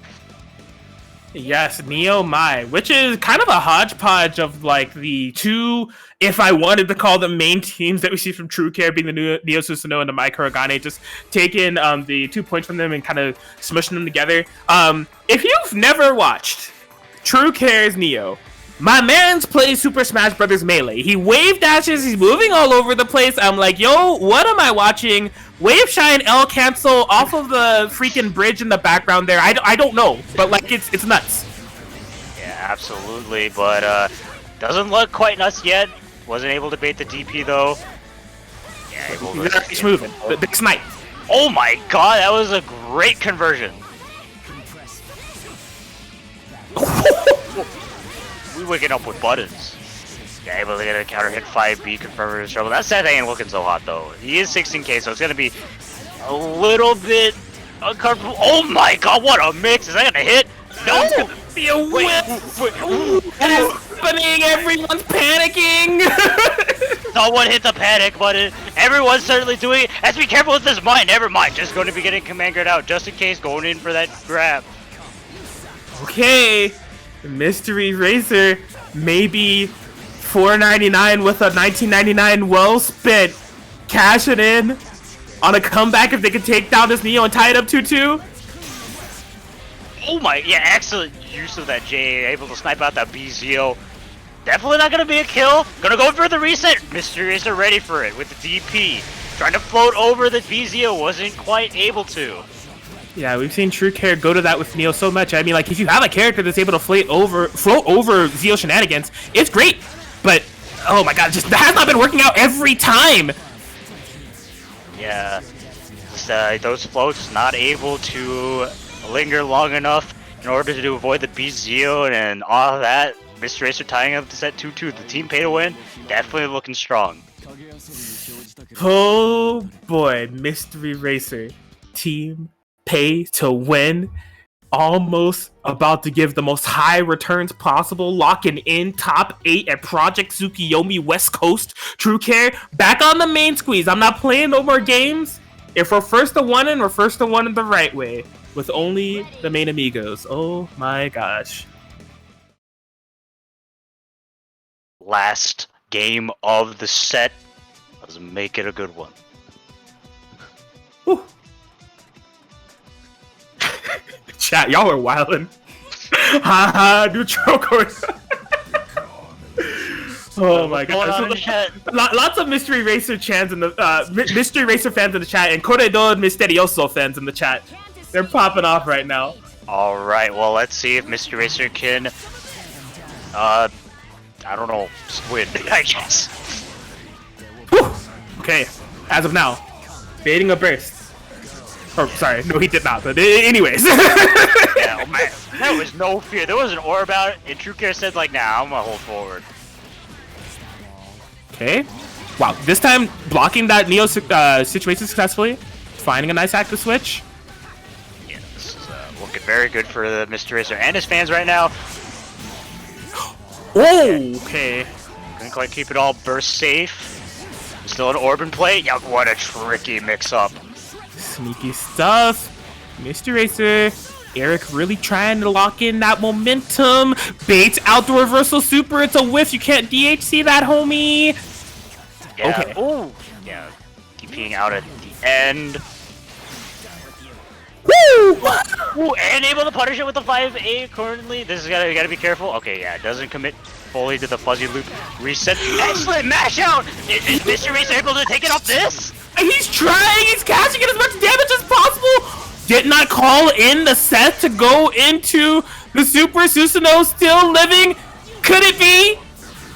Yes, Neo Mai, which is kind of a hodgepodge of like the two, if I wanted to call them main teams that we see from TrueCare, being the Neo Susanoo and the Mai Kurogane, just taking the 2 points from them and kind of smushing them together. If you've never watched TrueCare's Neo, my man's plays Super Smash Bros. Melee. He wave dashes, he's moving all over the place. I'm like, yo, what am I watching? Wave Shine L cancel off of the freaking bridge in the background there. I don't know, but like it's nuts. Yeah, absolutely, but doesn't look quite nuts yet. Wasn't able to bait the DP though. Yeah, able to... He's moving. The big snipe. Oh my god, that was a great conversion. We waking up with buttons. Yeah, able to get a counter hit 5B, confirm his trouble. That Seth ain't looking so hot though. He is 16k, so it's gonna be a little bit uncomfortable. Oh my god, what a mix! Is that gonna hit? No, it's gonna be a whip. It's happening. Everyone's panicking. Someone hit the panic button. Everyone's certainly doing it. Has to be careful with this mine. Never mind. Just going to be getting command guard out just in case, going in for that grab. Okay, Mystery Racer, maybe $4.99 with a $19.99 well spent. Cash it in on a comeback if they can take down this Neo and tie it up 2-2. Oh my, yeah, excellent use of that J, able to snipe out that BZO. Definitely not gonna be a kill. Gonna go for the reset. Mystery Racer ready for it with the DP. Trying to float over the BZO, wasn't quite able to. Yeah, we've seen TrueCare go to that with Neo so much. I mean, like, if you have a character that's able to float over Zeo shenanigans, it's great. But, oh my god, just that has not been working out every time. Yeah, just, those floats not able to linger long enough in order to avoid the BZO and all of that. Mystery Racer tying up the set 2-2. The team pay to win, definitely looking strong. Oh boy, Mystery Racer team pay to win. Almost about to give the most high returns possible, locking in top 8 at Project Tsukiyomi West Coast. TrueCare back on the main squeeze. I'm not playing no more games. If we're first to one in, we're first to one in the right way, with only the main amigos. Oh my gosh. Last game of the set. Let's make it a good one. Whew. Chat, y'all are wildin'. Haha, neutral course. Oh my god. Lots of Mystery Racer chants in the Mystery Racer fans in the chat and Corredor Misterioso fans in the chat. They're popping off right now. Alright, well let's see if Mystery Racer can I don't know, win, I guess. Whew. Okay, as of now, baiting a burst. Oh, sorry, no, he did not. But anyways, yeah, oh man, there was no fear. There was an orb out, and TrueCare said like, "Nah, I'm gonna hold forward." Okay. Wow, this time blocking that Neo situation successfully. Finding a nice active switch. Yeah, this is looking very good for the Mr. Racer and his fans right now. Oh, okay. Couldn't quite keep it all burst safe. Still an orb in play. Yeah, what a tricky mix-up. Sneaky stuff. Mr. Racer. Eric really trying to lock in that momentum. Baits out the reversal super. It's a whiff. You can't DHC that, homie. Yeah. Okay. Ooh. Yeah. DPing out at the end. Woo! Ooh, and able to punish it with the 5A currently. This is gotta be careful. Okay, yeah, it doesn't commit fully to the fuzzy loop. Reset. Excellent mash out! Is Mr. Racer able to take it off this? He's trying. He's catching as much damage as possible. Did not call in the set to go into the Super. Susanoo still living. Could it be?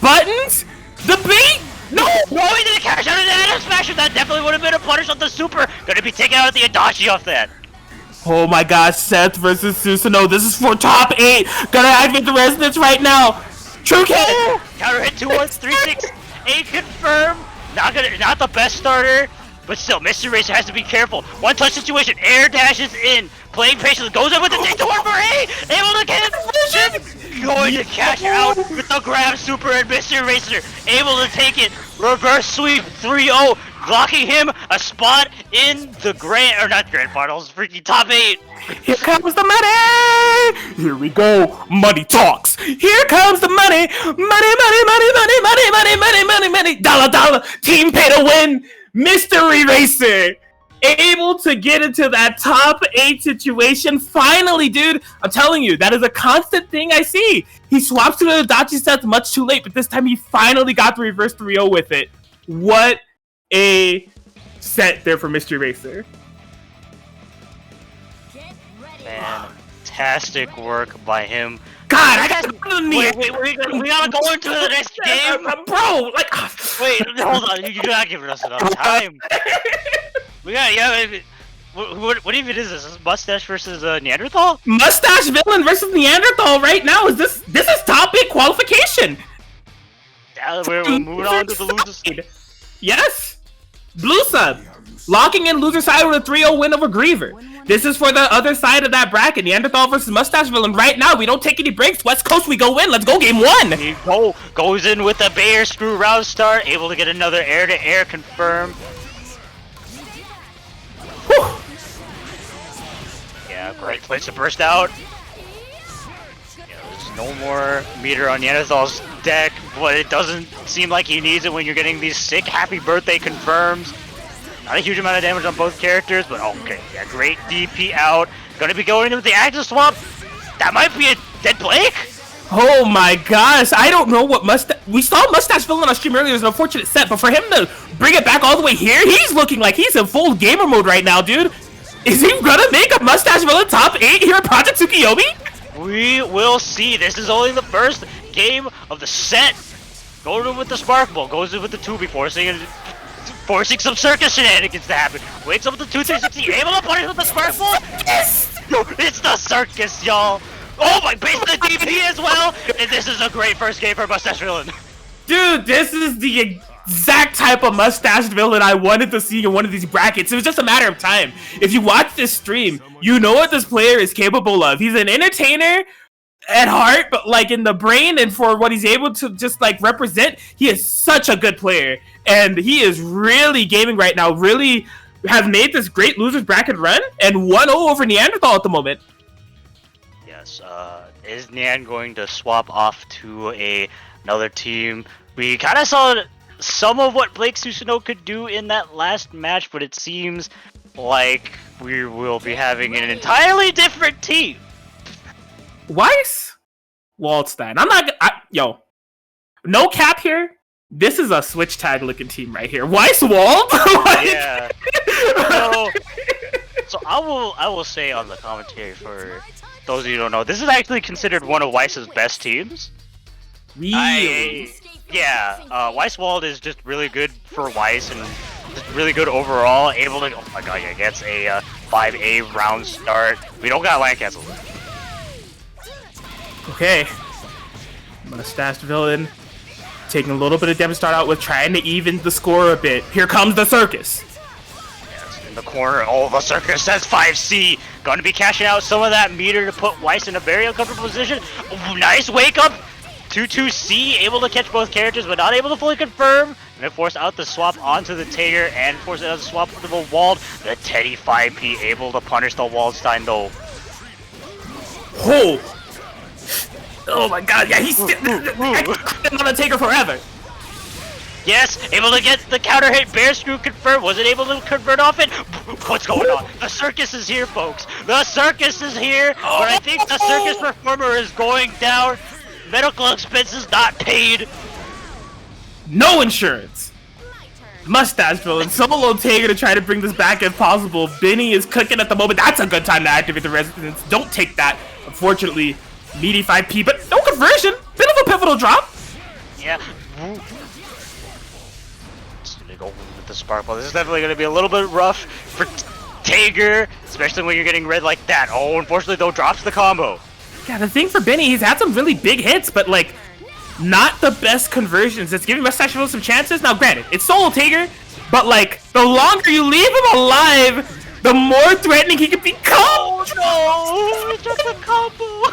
Buttons? The bait? No! No, he didn't cash out of that smasher. That definitely would have been a punish on the Super. Gonna be taken out of the Adachi off that. Oh my gosh, Seth versus Susanoo. This is for top 8. Gonna activate the resonance right now. True K. Counter hit 2-1-3-6. 8 confirm. Not the best starter. But still, Mr. Racer has to be careful. One touch situation, air dashes in, playing patiently, goes in with the take to 1 for A, able to get it, going to cash out with the grab super, and Mr. Racer able to take it, reverse sweep 3-0, blocking him a spot in the not grand finals, freaking top 8. Here comes the money! Here we go. Money talks. Here comes the money. Money. Dollar. Team pay to win. Mystery Racer able to get into that top 8 situation. Finally, dude. I'm telling you, that is a constant thing I see. He swaps to the Adachi set much too late, but this time he finally got the reverse 3-0 with it. What a set there for Mystery Racer. Fantastic work by him. God, I got wait, we gotta go into the next game, bro. Like, wait, hold on, you're not giving us enough time. We got, yeah. What even is this? Is this Mustache versus Neanderthal? Mustache Villain versus Neanderthal right now. This is top 8 qualification. Yeah, we're moving on to the loser side. Yes, blue sub locking in loser side with a 3-0 win over Griever. This is for the other side of that bracket. Neanderthal versus Mustache Villain. Right now, we don't take any breaks. West Coast, we go in. Let's go game 1. He goes in with a Bayer screw round start. Able to get another air-to-air confirm. Whew. Yeah, great place to burst out. Yeah, there's no more meter on Neanderthal's deck, but it doesn't seem like he needs it when you're getting these sick happy birthday confirms. Not a huge amount of damage on both characters, but okay, yeah, great DP out. Gonna be going in with the active swap. That might be a dead Blake. Oh my gosh, I don't know what we saw Mustache Villain on stream earlier. It was an unfortunate set, but for him to bring it back all the way here, he's looking like he's in full gamer mode right now, dude. Is he gonna make a Mustache Villain top 8 here at Project Tsukiyomi? We will see. This is only the first game of the set. Going in with the Spark Ball, goes in with the 2 before forcing some circus shenanigans to happen. Wakes up with the 2-3-60, able to punish with the Spark Ball. Yes! Yo, it's the circus, y'all. Oh my, base the DP as well. And this is a great first game for Mustache Villain. Dude, this is the exact type of Mustache Villain I wanted to see in one of these brackets. It was just a matter of time. If you watch this stream, you know what this player is capable of. He's an entertainer at heart, but like in the brain and for what he's able to just like represent, he is such a good player. And he is really gaming right now, really have made this great losers bracket run and 1-0 over Neanderthal at the moment. Yes, is Nean going to swap off to another team? We kind of saw some of what Blake Susanoo could do in that last match, but it seems like we will be having an entirely different team. Weiss? Waldstein. Yo. No cap here. This is a switch tag looking team right here. Weiss Wald? Yeah. So I will say on the commentary for those of you who don't know, this is actually considered one of Weiss's best teams. Really? Weiss Wald is just really good for Weiss and just really good overall. Able to, oh my god, yeah, gets a 5A round start. We don't got land cancel. Okay. Mustache Villain. taking a little bit of damage to start out with, trying to even the score a bit. Here comes the circus. Yes, in the corner, oh, the circus, that's 5C. Going to be cashing out some of that meter to put Weiss in a very uncomfortable position. Oh, nice wake up. 2-2-C, able to catch both characters, but not able to fully confirm. And force out the swap onto the Tager and force out the swap onto the Wald. The Teddy 5P able to punish the Waldstein though. Oh my god, yeah, he's still on the Tager forever. Yes, able to get the counter hit, bear screw confirmed, wasn't able to convert off it. What's going on? The circus is here, folks. The circus is here, but I think the circus performer is going down. Medical expenses not paid. No insurance. Mustache villain, solo Tager to try to bring this back if possible. Benny is cooking at the moment. That's a good time to activate the resistance. Don't take that. Unfortunately, meaty 5P, but no conversion. Bit of a pivotal drop. Yeah. Just gonna go with the spark ball. This is definitely gonna be a little bit rough for Tager, especially when you're getting red like that. Oh, unfortunately though, drops the combo. Yeah, the thing for Benny, he's had some really big hits, but like, not the best conversions. It's giving Mustache Villain some chances. Now, granted, it's solo Tager, but like, the longer you leave him alive, the more threatening he can become. Oh no! He took the combo!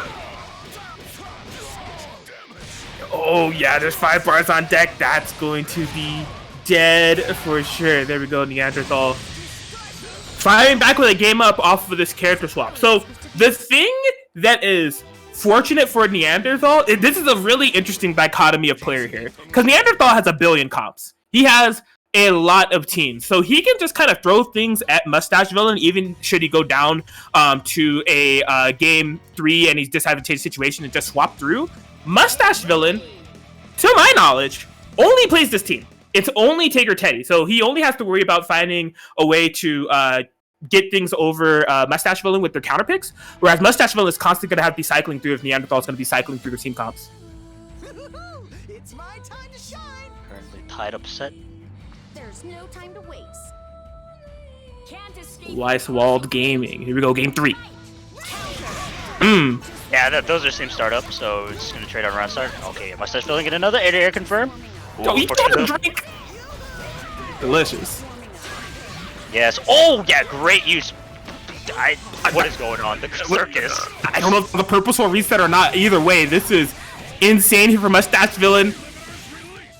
Oh yeah, there's 5 bars on deck. That's going to be dead for sure. There we go, Neanderthal. Firing back with a game up off of this character swap. So the thing that is fortunate for Neanderthal, this is a really interesting dichotomy of player here. Because Neanderthal has a billion comps. He has a lot of teams. So he can just kind of throw things at Mustache Villain, even should he go down to a game 3 and he's disadvantaged situation and just swap through. Mustache Villain, to my knowledge, only plays this team. It's only Tager Teddy. So he only has to worry about finding a way to get things over Mustache Villain with their counter picks, whereas Mustache Villain is constantly going to have to be cycling through if Neanderthal is going to be cycling through their team comps. It's my time to shine. Currently tied up set. There's no time to waste. Can't escape. Weiss Wald Gaming. Here we go, game 3. Yeah, those are same startup, so it's just gonna trade on round start. Okay, yeah, Mustache Villain get another air confirm. Ooh, Oh, you unfortunate got a though. drink! Delicious. Yes. Oh, yeah, great use. What is going on? The circus. I don't know if the purposeful reset or not. Either way, this is insane here for Mustache Villain.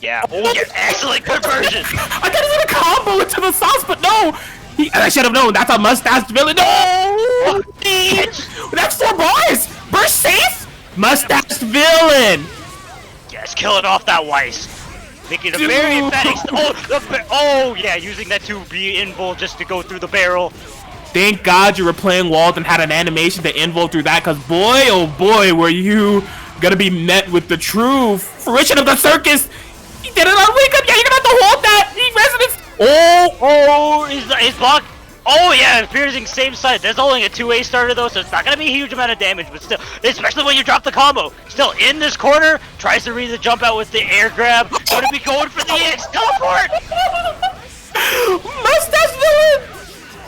Yeah. Oh, yeah, excellent conversion. I got him in a combo into the sauce, but no! I should have known. That's a Mustache Villain. No! That's 4 bars! Burst safe? Mustache Villain! Yes, killing off that Weiss. Making a very emphatic. Oh, yeah, using that 2B invul just to go through the barrel. Thank God you were playing Wald and had an animation to invul through that, because boy, oh boy, were you gonna be met with the true fruition of the circus. He did it on wake up. Yeah, you're gonna have to hold that. He residence. Oh, his block. Oh, yeah, piercing same side. There's only a 2A starter, though, so it's not going to be a huge amount of damage, but still, especially when you drop the combo. Still in this corner, tries to read the jump out with the air grab. Going to be going for the X teleport. Mustache Villain.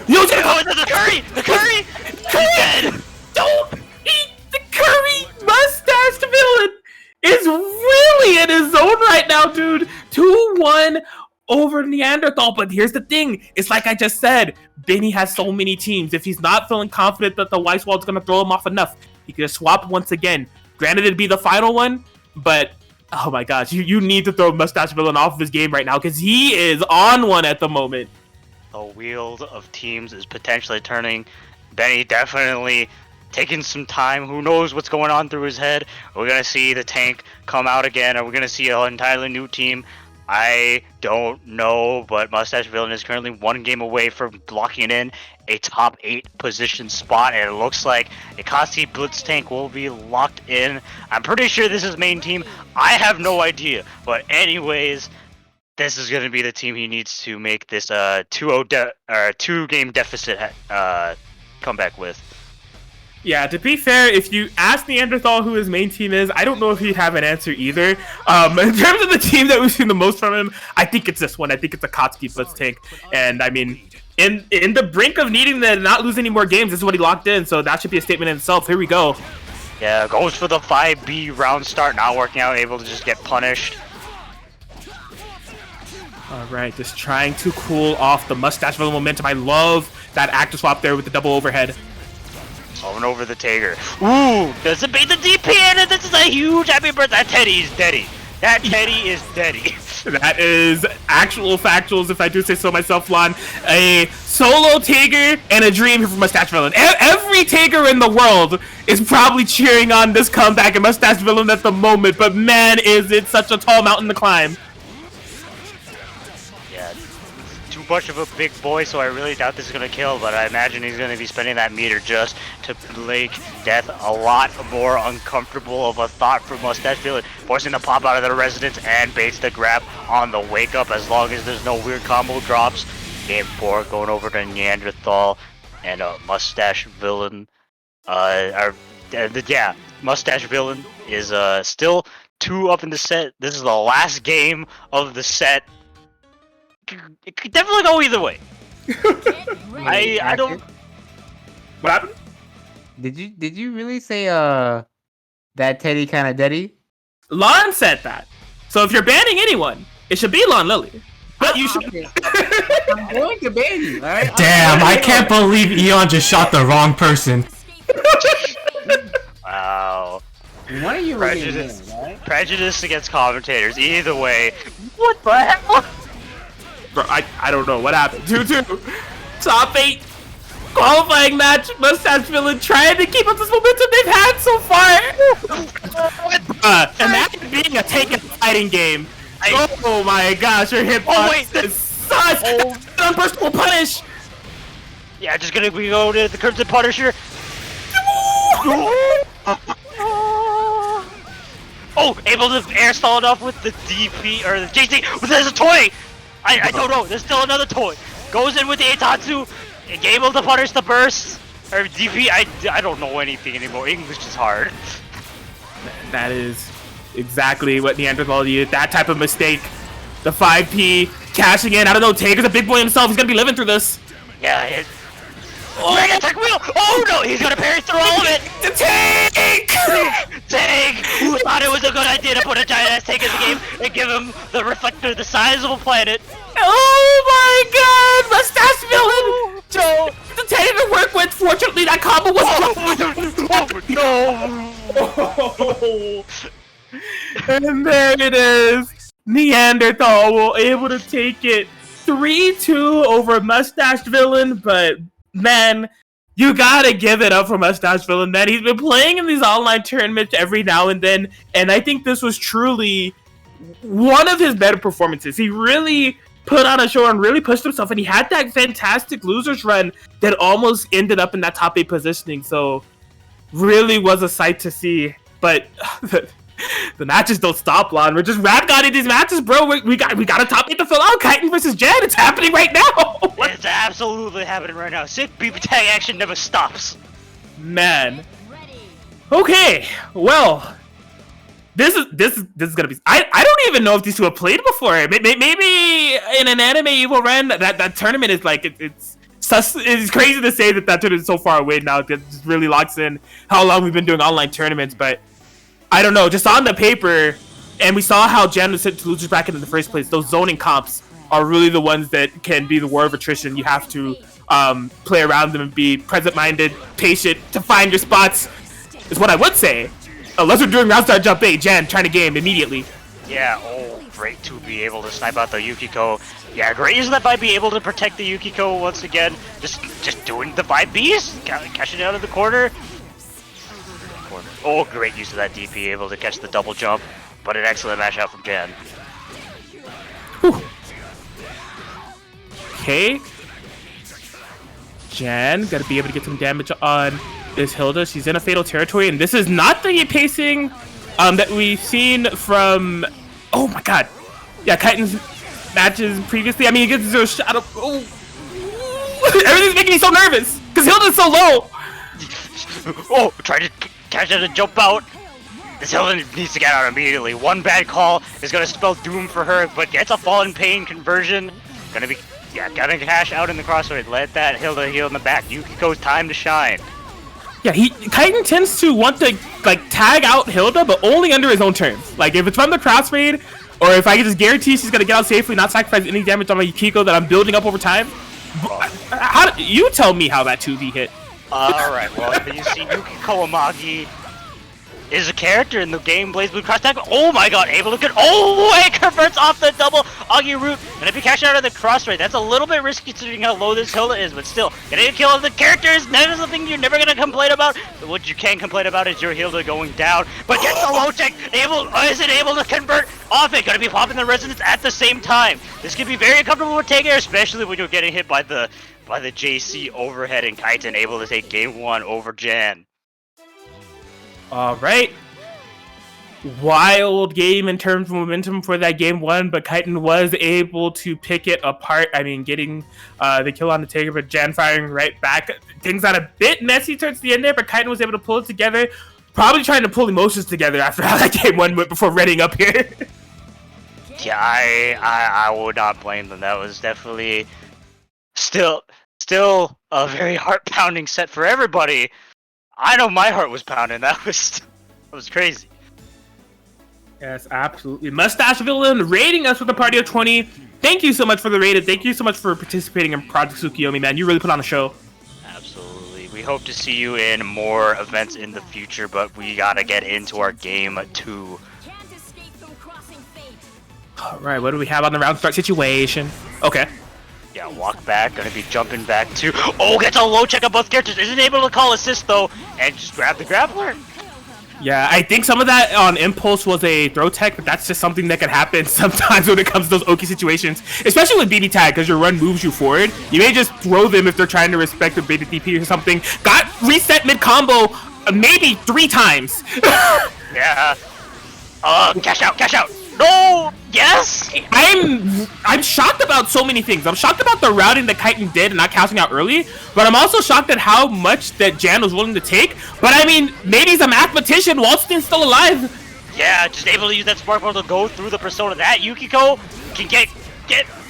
Yo, Oh, into the curry. The curry. He's dead. don't eat the curry. Mustache Villain is really in his zone right now, dude. 2-1 over Neanderthal, but here's the thing. It's like I just said, Benny has so many teams. If he's not feeling confident that the Weiss Wald's gonna throw him off enough, he could just swap once again. Granted, it'd be the final one, but oh my gosh, you need to throw Mustache Villain off of his game right now because he is on one at the moment. The wheel of teams is potentially turning. Benny definitely taking some time. Who knows what's going on through his head? We're gonna see the tank come out again, or we're gonna see an entirely new team. I don't know, but Mustache Villain is currently 1 game away from blocking in a top 8 position spot, and it looks like a Kasi Blitz tank will be locked in. I'm pretty sure this is main team. I have no idea, but anyways, this is going to be the team he needs to make this 2-game deficit comeback with. Yeah, to be fair, if you ask Neanderthal who his main team is, I don't know if he'd have an answer either. In terms of the team that we've seen the most from him, I think it's this one. I think it's a Kotsky Blitz tank. And I mean, in the brink of needing to not lose any more games, this is what he locked in. So that should be a statement in itself. Here we go. Yeah, goes for the 5B round start, not working out, able to just get punished. All right, just trying to cool off the mustache villain momentum. I love that active swap there with the double overhead. Going over the Tager. Ooh, does it beat the DP? And this is a huge happy birthday. That Teddy's deady. That Teddy is deady. That is actual factuals, if I do say so myself, Lon. A solo Tager and a dream here for Mustache Villain. Every Tager in the world is probably cheering on this comeback and Mustache Villain at the moment, but man, is it such a tall mountain to climb. Yeah, too much of a big boy, so I really doubt this is going to kill, but I imagine he's going to be spending that meter just to make death a lot more uncomfortable of a thought for Mustache Villain, forcing the pop out of the Residence and baits the grab on the wake up as long as there's no weird combo drops. Game 4 going over to Neanderthal and Mustache Villain. Mustache Villain is still 2 up in the set. This is the last game of the set. It could definitely go either way. I don't. What happened? Did you really say that Teddy kind of deady? Lon said that. So if you're banning anyone, it should be Lon Lily. But you should. I'm going to ban you, alright? Damn, I can't believe Eon just shot the wrong person. Wow. One of you Prejudice. really right? Prejudice against commentators. Either way. What the hell? Bro, I don't know what happened. 2-2. Top 8. Qualifying match. Mustache Villain trying to keep up this momentum they've had so far. Imagine being a taken fighting game. Oh my gosh, your hitbox is such unburstable punish. Yeah, just gonna go to the Crimson Punisher. Oh, able to air stall it off with the DP or the JC. There's a toy. I don't know. There's still another toy. Goes in with the Eitatsu. Able to punish the burst or DP. I don't know anything anymore. English is hard. That is exactly what Neanderthal did. That type of mistake. The 5P cashing in. I don't know. Taker's a big boy himself. He's gonna be living through this. Yeah. Mega Tech Wheel! Oh no, he's gonna parry through all of it! The tank! Tank! Who thought it was a good idea to put a giant ass tank in the game and give him the reflector the size of a planet? Oh my god! Mustache Villain! Joe, the tank to work with. Fortunately, that combo was and there it is. Neanderthal will able to take it 3-2 over Mustache Villain, but man, you gotta give it up for Mustache Villain, man. He's been playing in these online tournaments every now and then, and I think this was truly one of his better performances. He really put on a show and really pushed himself, and he had that fantastic losers run that almost ended up in that top 8 positioning, so really was a sight to see. But the matches don't stop, Lon. We're just rap guarding these matches, bro. We got a top 8 to fill out. Chitin versus Jen. It's happening right now. It's absolutely happening right now. Sick BBTAG action never stops. Man. Okay. Well, this is gonna be. I don't even know if these two have played before. Maybe in an anime evil run, that tournament is like it's crazy to say that tournament is so far away now. It just really locks in how long we've been doing online tournaments, but. I don't know, just on the paper, and we saw how Jan was sent to losers bracket in the first place. Those zoning comps are really the ones that can be the war of attrition. You have to play around them and be present-minded, patient to find your spots, is what I would say. Unless we're doing round start jump 8, Jan trying to game immediately. Yeah, great to be able to snipe out the Yukiko. Yeah, great use of that 5B, able to protect the Yukiko once again. Just doing the 5Bs, cashing it out of the corner. Oh, great use of that DP, able to catch the double jump, but an excellent mash out from Jan. Whew. Okay. Jan, gotta be able to get some damage on this Hilda. She's in a fatal territory, and this is not the pacing that we've seen from... Oh my god. Yeah, Chitin's matches previously. I mean, he gets 0 shot of... Oh. Everything's making me so nervous, because Hilda's so low. Oh, try to catch it and jump out. This Hilda needs to get out immediately. One bad call is gonna spell doom for her, but gets a Fallen Pain conversion. Gonna gotta cash out in the crossroads. Let that Hilda heal in the back. Yukiko's time to shine. Yeah, Chitin tends to want to like tag out Hilda, but only under his own terms. Like if it's from the crossfade, or if I can just guarantee she's gonna get out safely, not sacrifice any damage on my Yukiko that I'm building up over time. How you tell me how that 2v hit? Alright, well, you see Yukiko Amagi is a character in the game Blaze Blue Cross Tag. Oh my god, able to get. Oh, it converts off the double Augie root. And if you catch out of the cross rate, that's a little bit risky considering how low this Hilda is, but still, getting a kill of the character is never something you're never gonna complain about. But what you can complain about is your Hilda going down. But gets the low check. Is it able to convert off it? Gonna be popping the resonance at the same time. This could be very uncomfortable with Tager, especially when you're getting hit by the JC overhead and Kaiten able to take game 1 over Jan. Alright. Wild game in terms of momentum for that game 1, but Kaiten was able to pick it apart. I mean, getting the kill on the Taker, but Jan firing right back. Things got a bit messy towards the end there, but Kaiten was able to pull it together. Probably trying to pull emotions together after how that game 1 went before reading up here. Yeah, I would not blame them. That was definitely still a very heart-pounding set for everybody. I know my heart was pounding. That was crazy. Yes, absolutely. Mustache Villain rating us with a party of 20. Thank you so much for the raid. Thank you so much for participating in Project Tsukiyomi, man. You really put on a show. Absolutely. We hope to see you in more events in the future, but we gotta get into our game 2. All right, what do we have on the round start situation? Okay. Yeah, walk back, gonna be jumping back to. Oh, gets a low check on both characters. Isn't able to call assist though, and just grab the grappler. Yeah, I think some of that on impulse was a throw tech, but that's just something that can happen sometimes when it comes to those Oki situations, especially with BBTAG, because your run moves you forward. You may just throw them if they're trying to respect the beta DP or something. Got reset mid combo maybe 3 times. Yeah. Cash out. No! Yes! I'm shocked about so many things. I'm shocked about the routing that Kaiten did and not casting out early, but I'm also shocked at how much that Jan was willing to take. But I mean, maybe he's a mathematician. Walston's still alive. Yeah, just able to use that spark ball to go through the persona. That Yukiko can get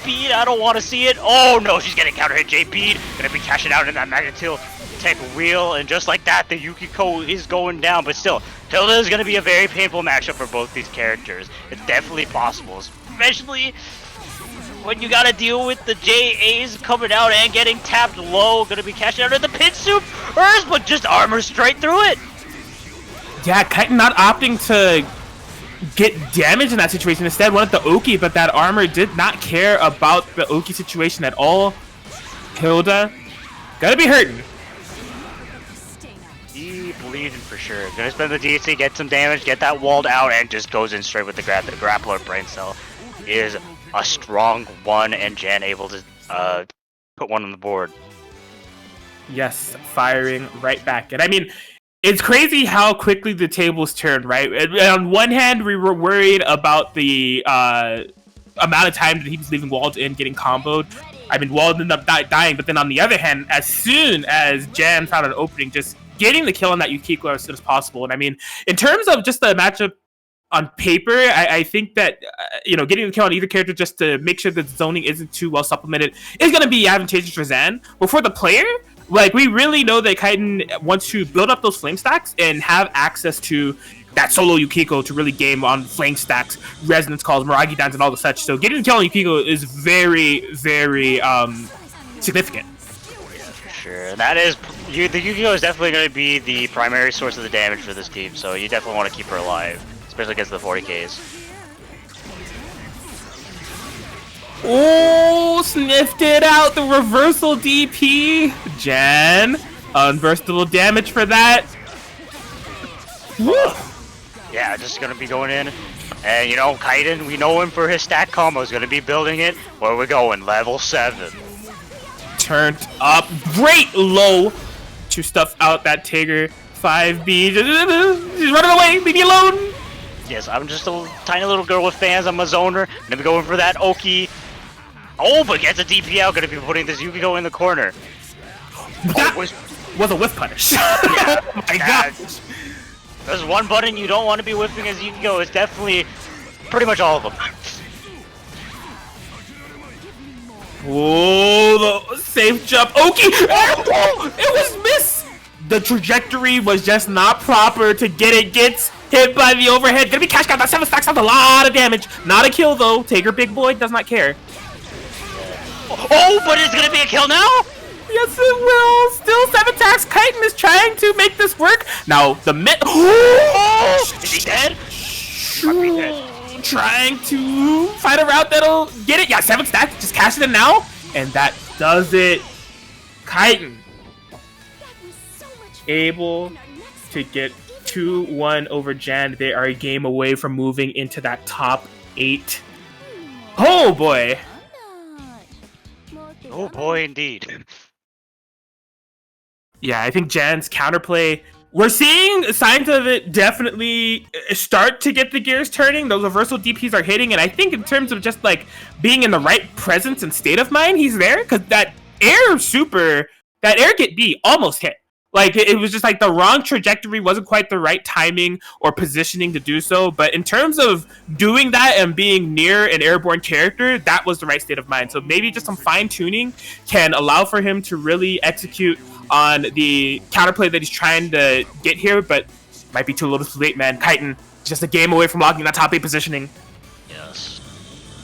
beat. I don't want to see it. Oh no, she's getting counter hit. JP gonna be cashing out in that Magnetil tech wheel, and just like that, the Yukiko is going down. But still, Hilda is gonna be a very painful matchup for both these characters. It's definitely possible, especially when you gotta deal with the JAs coming out and getting tapped low. Gonna be cashing out at the pit soup first, but just armor straight through it. Yeah, Kaiten not opting to get damage in that situation. Instead wanted the Oki, but that armor did not care about the Oki situation at all. Hilda gotta be hurting. He bleeding for sure. Gonna spend the DHC, get some damage, get that walled out, and just goes in straight with the grab. The grappler brain cell is a strong one, and Jan able to put one on the board. Yes, firing right back. And I mean, it's crazy how quickly the tables turned, right? And on one hand, we were worried about the amount of time that he was leaving Walled in, getting comboed. I mean, Walled ended up dying, but then on the other hand, as soon as Jan found an opening, just getting the kill on that Yukiko as soon as possible. And I mean, in terms of just the matchup on paper, I think that, getting the kill on either character just to make sure that the zoning isn't too well supplemented is going to be advantageous for Zan. But for the player, like, we really know that Kaiten wants to build up those flame stacks and have access to that solo Yukiko to really game on flame stacks, resonance calls, Miragi downs, and all the such. So getting the kill on Yukiko is very, very significant. Sure, that is the Yukiko is definitely going to be the primary source of the damage for this team, so you definitely want to keep her alive, especially against the 40Ks. Oh, sniffed it out, the reversal DP. Jan, unversatile damage for that. Yeah, just going to be going in, and Kaiten, we know him for his stack combos, going to be building it. Where are we going? Level 7. Turned up, great low to stuff out that Tigger. 5B, she's running away, leave me alone. Yes, I'm just a tiny little girl with fans. I'm a zoner. Gonna be going for that Oki. Oh, but gets a DP out. Gonna be putting this Yukiko in the corner. That was a whiff punish. Yeah, oh my gosh. There's one button you don't want to be whipping as Yukiko. It's definitely pretty much all of them. Oh, the safe jump. Oki! Oh, it was miss! The trajectory was just not proper to get it. Gets Hit by the overhead. Gonna be cash out. That 7 stacks out a lot of damage. Not a kill though. Taker big boy does not care. Oh, but it's gonna be a kill now? Yes, it will. Still 7 stacks. Chitin is trying to make this work. Now the mid. Oh, Is he dead? Trying to find a route that'll get it. Yeah, 7 stacks. Just cash it in now, and that does it. Chitin able to get 2-1 over Jan. They are a game away from moving into that top 8. Oh boy. Oh boy, indeed. Yeah, I think Jan's counterplay, we're seeing signs of it definitely start to get the gears turning. Those reversal DPs are hitting, and I think in terms of just like being in the right presence and state of mind, he's there, because that air get B almost hit. Like, it was just like the wrong trajectory, wasn't quite the right timing or positioning to do so. But in terms of doing that and being near an airborne character, that was the right state of mind. So maybe just some fine tuning can allow for him to really execute on the counterplay that he's trying to get here. But might be too little too late, man. Chitin, just a game away from locking that top 8 positioning. Yes.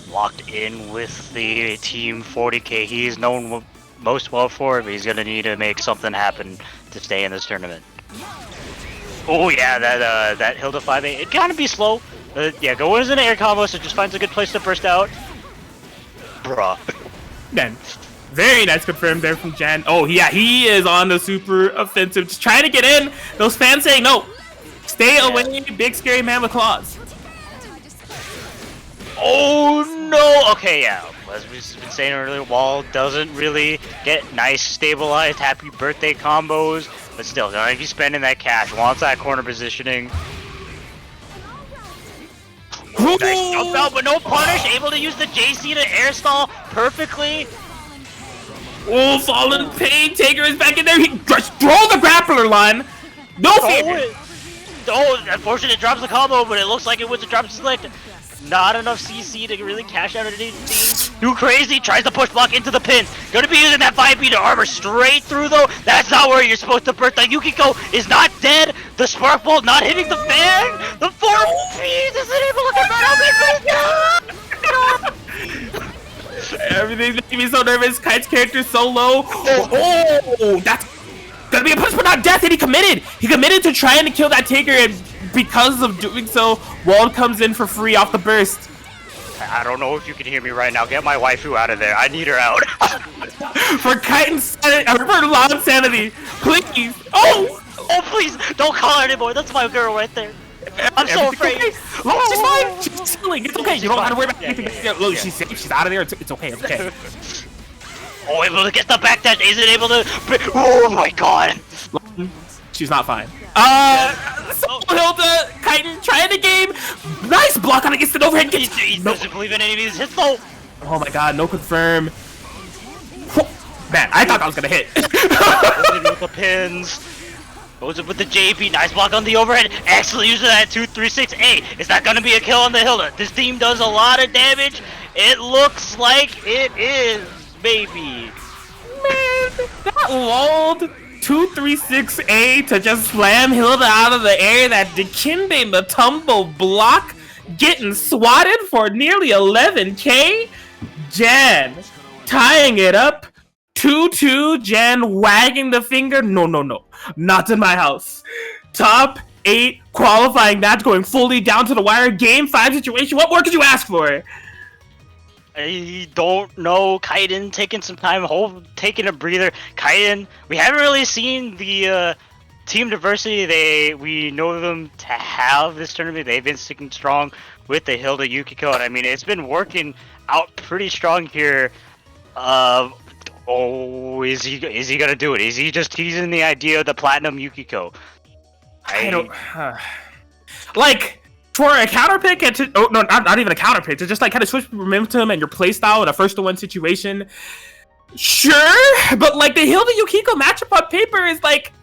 Locked in with the team 40k. He's known most well for it, but he's gonna need to make something happen to stay in this tournament. Oh yeah, that Hilda 5A, it gotta be slow. Yeah, goes into air combo, so just finds a good place to burst out. Bruh. Man, very nice confirmed there from Jan. Oh yeah, he is on the super offensive, just trying to get in. Those fans saying no, stay away, big scary man with claws. Oh no! Okay, yeah. As we've been saying earlier, Wall doesn't really get nice, stabilized, happy birthday combos, but still, gonna be spending that cash. Wants that corner positioning. Oh, nice jump out, but no punish. Able to use the JC to air stall perfectly. Oh, fallen pain. Taker is back in there. He just throw the grappler line. No favor. Oh, unfortunately, it drops the combo, but it looks like it was a drop select. Not enough CC to really cash out of anything. Too crazy, tries to push block into the pin. Gonna be using that 5B to armor straight through though. That's not where you're supposed to burst. The Yukiko is not dead. The spark bolt not hitting the fan. The 4P isn't able to come out. Everything's making me so nervous. Kite's character so low. Oh, that's gonna be a push, but not death. And he committed. He committed to trying to kill that Taker, and because of doing so, Wald comes in for free off the burst. I don't know if you can hear me right now. Get my waifu out of there. I need her out. For Chitin's sanity, for Lon's sanity, please. Oh, please don't call her anymore. That's my girl right there. I'm so afraid. Okay. Oh, she's fine. She's chilling. It's okay. You don't have to worry about anything. Look, she's safe. She's out of there. It's okay. It's okay. Oh, able to get the backdash. Isn't able to. Oh my god. She's not fine. Hilda, Chitin trying the game. Nice block on against an overhead. He doesn't believe in any of his hits though. Oh my god, no confirm. Man, I thought that was gonna hit. With the pins. Goes up with the JP. Nice block on the overhead. Excellent use of that 236A. Is that gonna be a kill on the Hilda? This team does a lot of damage. It looks like it is, baby. Man, that lulled 236A to just slam Hilda out of the air. That Dikinde Matumbo block getting swatted for nearly 11k. Jan tying it up. 2-2. Jan wagging the finger. No, not in my house. Top 8 qualifying match going fully down to the wire. Game 5 situation. What more could you ask for? I don't know. Chitin taking some time, taking a breather. Chitin, we haven't really seen the team diversity we know them to have this tournament. They've been sticking strong with the Hilda Yukiko, and I mean it's been working out pretty strong here. Oh, is he gonna do it? Is he just teasing the idea of the platinum Yukiko? I don't like. For a counter pick, not even a counter pick, to just like kind of switch momentum and your playstyle in a 1-to-1 situation. Sure, but like the Hilda Yukiko matchup on paper is like,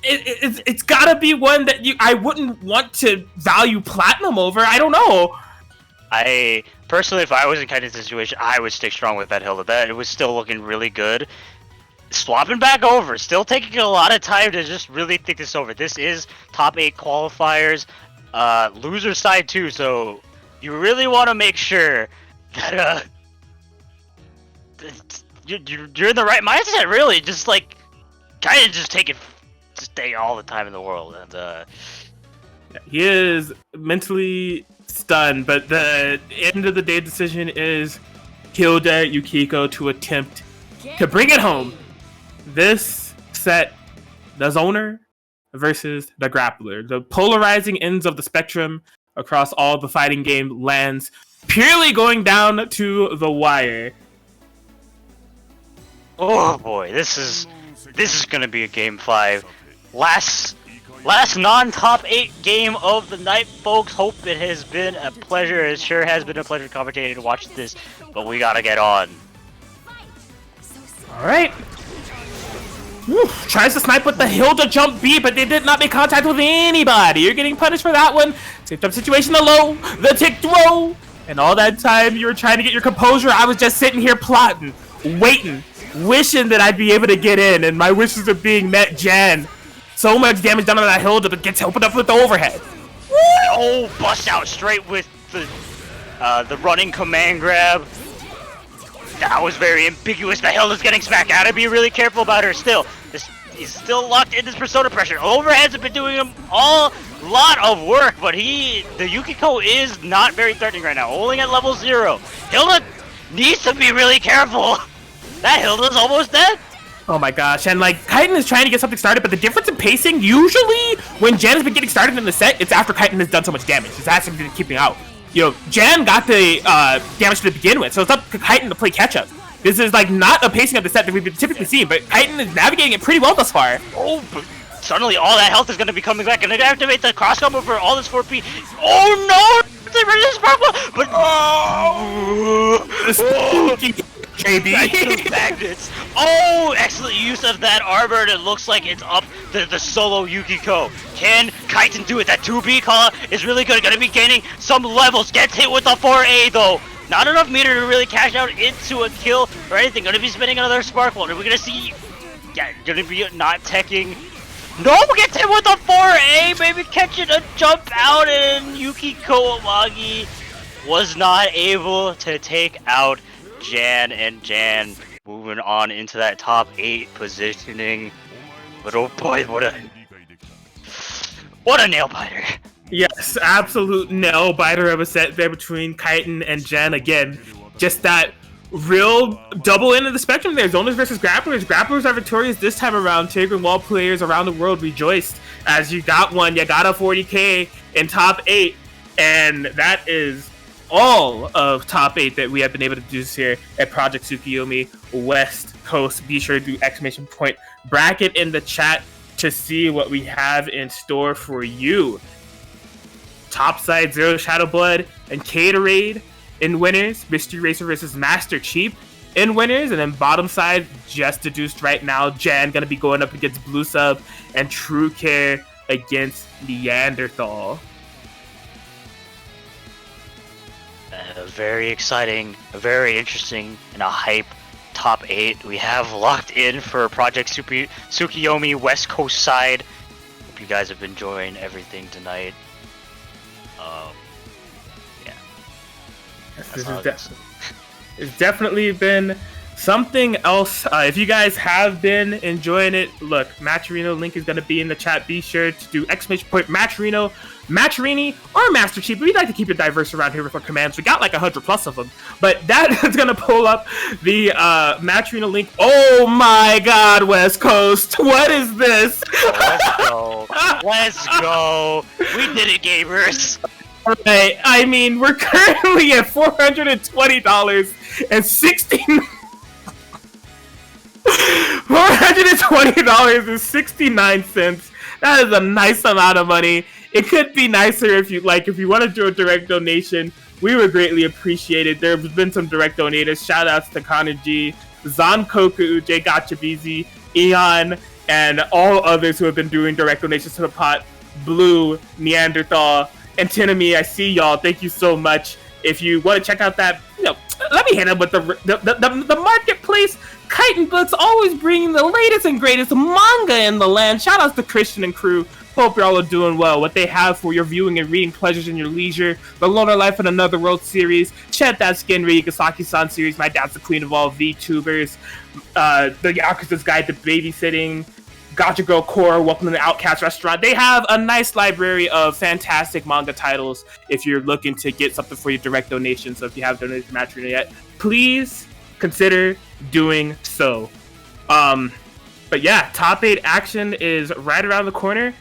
it's gotta be one that I wouldn't want to value platinum over. I don't know. I personally, if I was in kind of situation, I would stick strong with that Hilda. That it was still looking really good. Swapping back over, still taking a lot of time to just really think this over. This is top 8 qualifiers. loser side too, so you really want to make sure that you're in the right mindset. Really, just like kind of just stay all the time in the world, and he is mentally stunned. But the end of the day decision is Hilda Yukiko to attempt to bring it home. This set, the Zoner versus the Grappler, the polarizing ends of the spectrum across all the fighting game lands, purely going down to the wire. oh boy, this is gonna be a game 5. Last non-top 8 game of the night, folks. Hope it has been a pleasure. It sure has been a pleasure commentating to watch this, but we gotta get on. All right. Tries to snipe with the Hilda jump B, but they did not make contact with anybody. You're getting punished for that one. Saved up situation, the low, the tick throw. And all that time you were trying to get your composure, I was just sitting here plotting, waiting, wishing that I'd be able to get in, and my wishes are being met. Jan, so much damage done on that Hilda, but gets opened up with the overhead. Oh, bust out straight with the running command grab. That was very ambiguous. The Hilda's getting smacked. Gotta be really careful about her still. He's still locked in this persona pressure. Overheads have been doing him a lot of work, but the Yukiko is not very threatening right now. Only at level 0. Hilda needs to be really careful. That Hilda's almost dead. Oh my gosh, and like, Kaiten is trying to get something started, but the difference in pacing, usually when Jan has been getting started in the set, it's after Kaiten has done so much damage. It's asking to keeping out. You know, Jan got the damage to begin with, so it's up to Kaiten to play catch-up. This is like not a pacing of the set that we've been typically seeing, but Kaiten is navigating it pretty well thus far. Oh, but suddenly all that health is going to be coming back, and they activate the cross combo for all this 4P. Oh no! They run this purple, but JB. Magnets. Oh, excellent use of that armor, and it looks like it's up the solo Yukiko. Can Kaiten do it? That 2B call is really good. Gonna be gaining some levels. Gets hit with the 4A though. Not enough meter to really cash out into a kill or anything. Gonna be spinning another Sparkle. Are we gonna see? Yeah, gonna be not teching. No, gets hit with the 4A. Maybe catching a jump out, and Yukiko Amagi was not able to take out Jan, and Jan moving on into that top 8 positioning. But oh boy, what a nail biter. Yes, absolute nail biter of a set there between Kaiten and Jan. Again, just that real double end of the spectrum there. Zoners versus Grapplers. Grapplers are victorious this time around. Tigran Wall players around the world rejoiced as you got one. You got a 40k in top 8, and that is all of top 8 that we have been able to do here at Project Tsukiyomi West Coast. Be sure to do exclamation point bracket in the chat to see what we have in store for you. Top side, Zero Shadow Blood and Caterade in winners. Mystery Racer versus Master Chief in winners. And then bottom side, just deduced right now, Jan gonna be going up against Blue Sub and True Care against Neanderthal. Very exciting, very interesting, and a hype top 8 we have locked in for Project Tsukiyomi West Coast side. Hope you guys have been enjoying everything tonight. Yeah. It's definitely been something else. If you guys have been enjoying it, look, Matcherino link is going to be in the chat. Be sure to do exclamation point Matcherino, Matcherini, or Master Chief. We'd like to keep it diverse around here with our commands. We got like 100 plus of them, but that is going to pull up the Matcherino link. Oh my god, West Coast, what is this? Let's go. Let's go. We did it, gamers. Alright, I mean, we're currently at $420 and $420.69. That is a nice amount of money. It could be nicer if you like. If you want to do a direct donation, we would greatly appreciate it. There have been some direct donators. Shout outs to Connor G, Zankoku, J Gachabizi, Eon, and all others who have been doing direct donations to the pot. Blue, Neanderthal, Antinomy, I see y'all. Thank you so much. If you want to check out that, let me hit up with the marketplace. Kaiten Books always bringing the latest and greatest manga in the land. Shout outs to Christian and crew. Hope you're all doing well. What they have for your viewing and reading pleasures in your leisure, The Loner Life and Another World series, Chet That's Genri Igasaki-san series, My Dad's the Queen of All VTubers, The Yakuza's Guide to Babysitting, Gotcha Girl Core, Welcome to the Outcast Restaurant. They have a nice library of fantastic manga titles if you're looking to get something for your direct donation. So if you haven't donated to Matchina yet, please consider doing so. But yeah, top 8 action is right around the corner.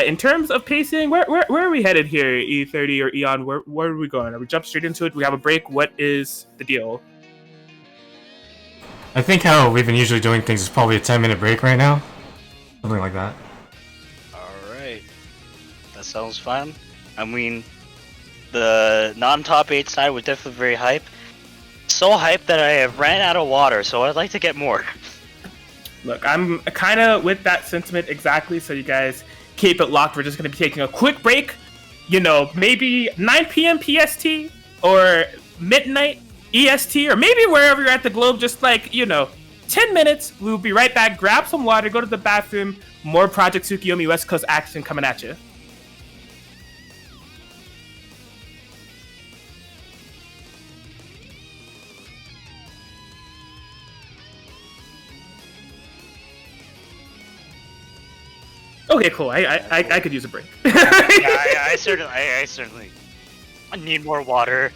In terms of pacing, where are we headed here, E30 or Eon? Where are we going? Are we jump straight into it? Do we have a break? What is the deal? I think how we've been usually doing things is probably a 10-minute break right now. Something like that. Alright. That sounds fun. I mean, the non-top 8 side was definitely very hype. So hype that I have ran out of water, so I'd like to get more. Look, I'm kind of with that sentiment exactly, so you guys keep it locked. We're just going to be taking a quick break. You know, maybe 9 p.m. PST or midnight EST, or maybe wherever you're at the globe, just like, 10 minutes. We'll be right back. Grab some water, go to the bathroom. More Project Tsukiyomi West Coast action coming at you. Okay, cool. I could use a break. I certainly need more water.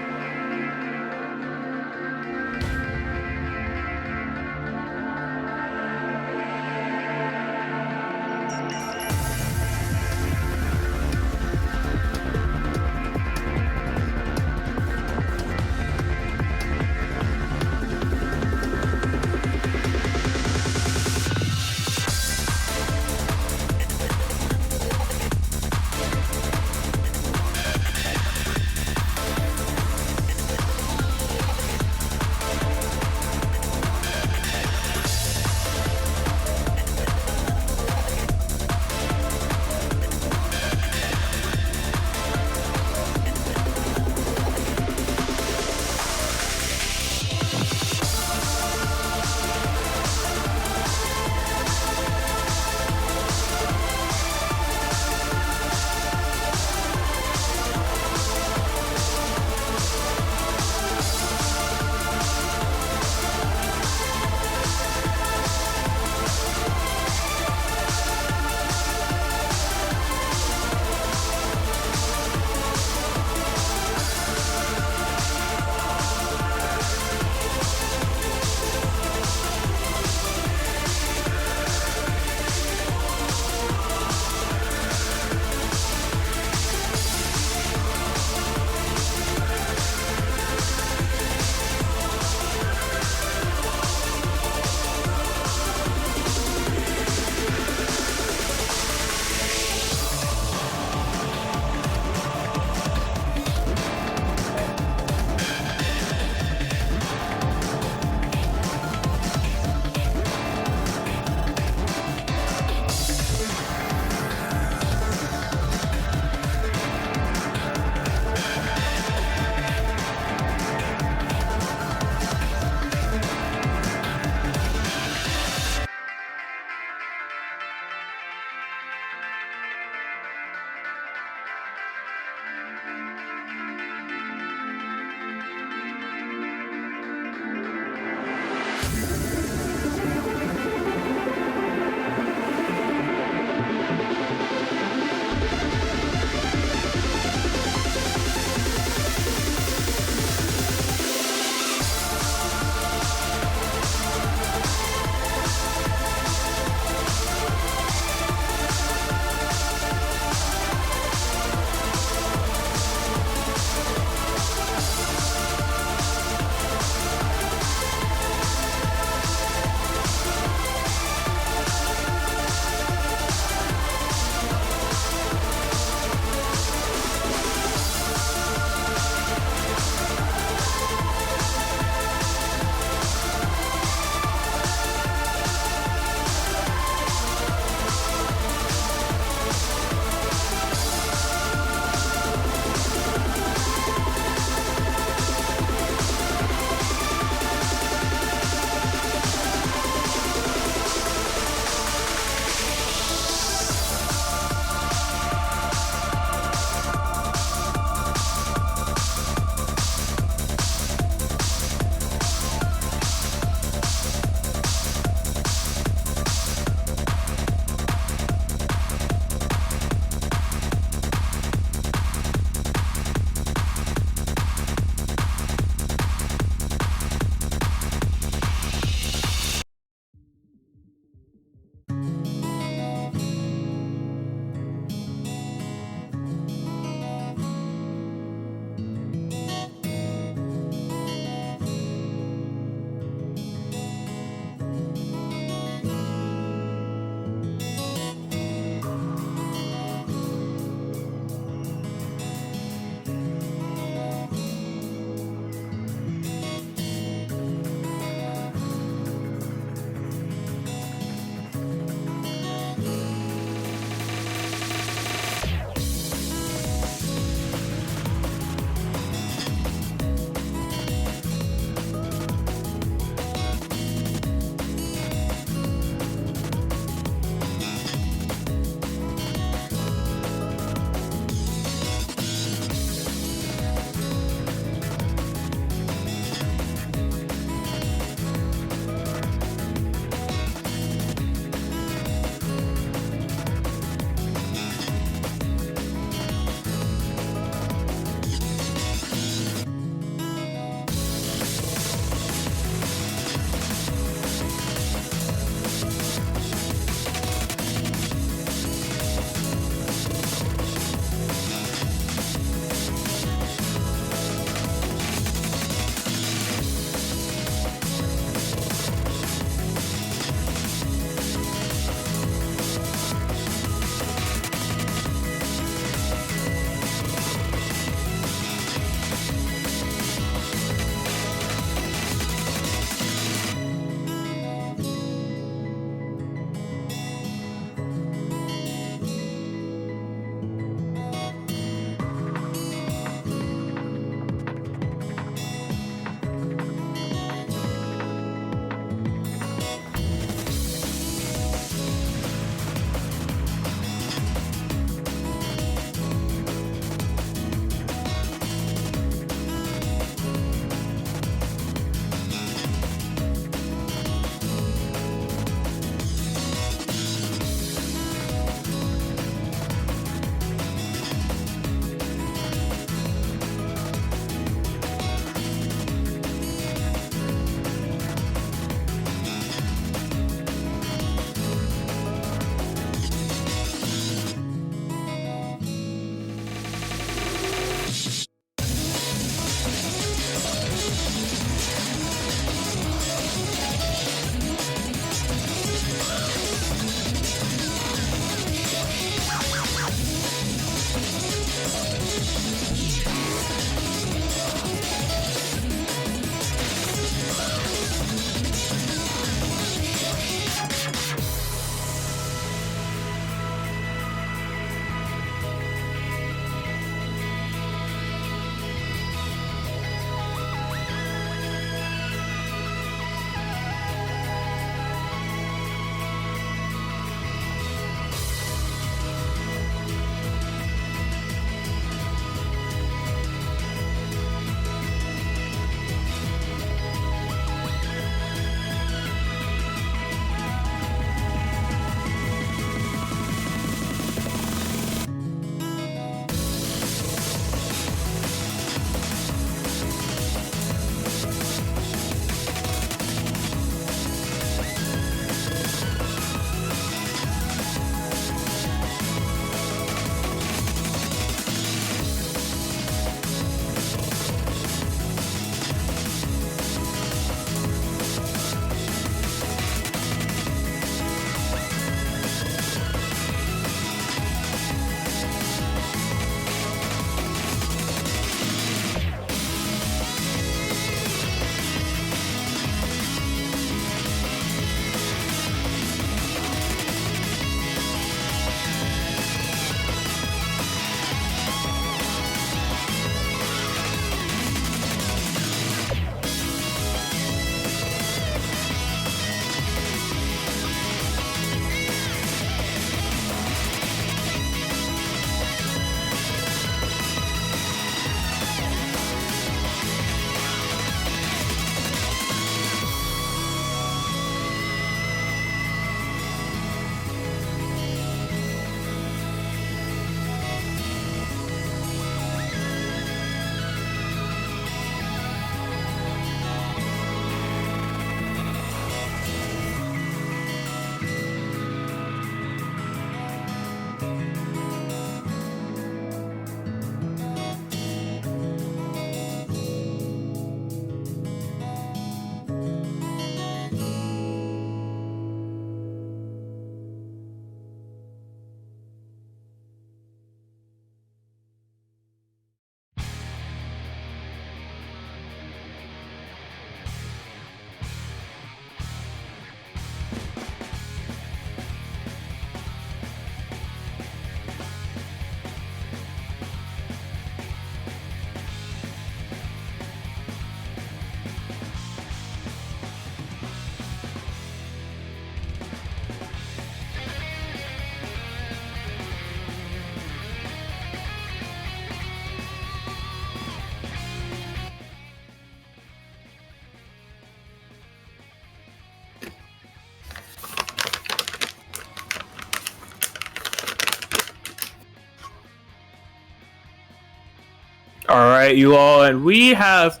All right, you all, and we have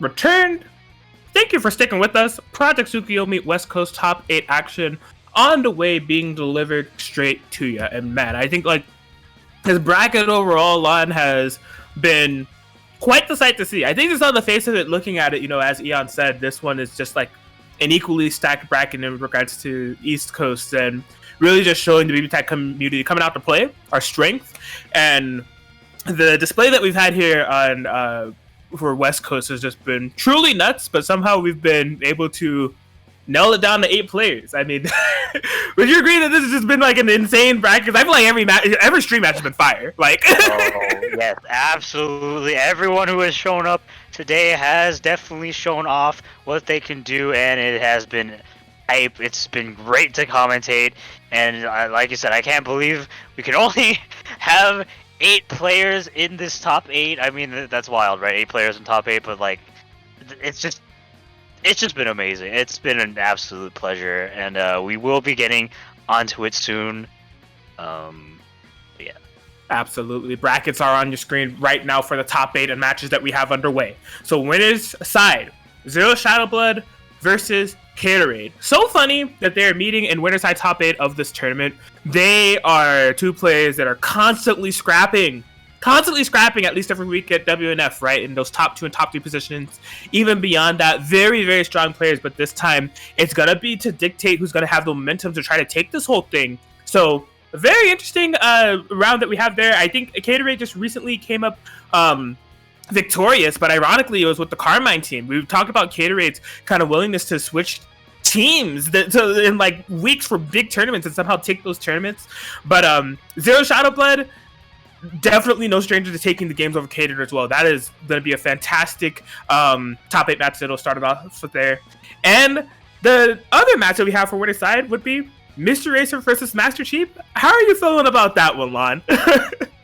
returned. Thank you for sticking with us. Project Tsukiyomi West Coast Top 8 action on the way, being delivered straight to you. And man, I think like his bracket overall, Lon, has been quite the sight to see. I think just on the face of it, looking at it, you know, as Eon said, this one is just like an equally stacked bracket in regards to East Coast, and really just showing the BBTAG community coming out to play our strength. And the display that we've had here on for West Coast has just been truly nuts, but somehow we've been able to nail it down to 8 players. I mean, would you agree that this has just been like an insane bracket? Because I feel like every stream match has been fire. Like, Oh, yes, absolutely. Everyone who has shown up today has definitely shown off what they can do, and it has been hype. It's been great to commentate, and like you said, I can't believe we can only have 8 players in this top 8. I mean, that's wild, right? 8 players in top 8, but like, it's just been amazing. It's been an absolute pleasure, and we will be getting onto it soon. Yeah. absolutely. Brackets are on your screen right now for the top 8 and matches that we have underway. So winners side, Zero Shadowblood versus Gatorade. So funny that they're meeting in winner side top 8 of this tournament. They are 2 players that are constantly scrapping at least every week at WNF, right? In those top 2 and top 3 positions. Even beyond that, very, very strong players. But this time, it's going to be to dictate who's going to have the momentum to try to take this whole thing. So, a very interesting round that we have there. I think Gatorade just recently came up victorious, but ironically, it was with the Carmine team. We've talked about Gatorade's kind of willingness to switch teams in like weeks for big tournaments and somehow take those tournaments. But Zero Shadowblood, definitely no stranger to taking the games over Catered as well. That is going to be a fantastic top 8 match that'll start it off with there. And the other match that we have for winner side would be Mr. Racer versus Master Chief. How are you feeling about that one, Lon?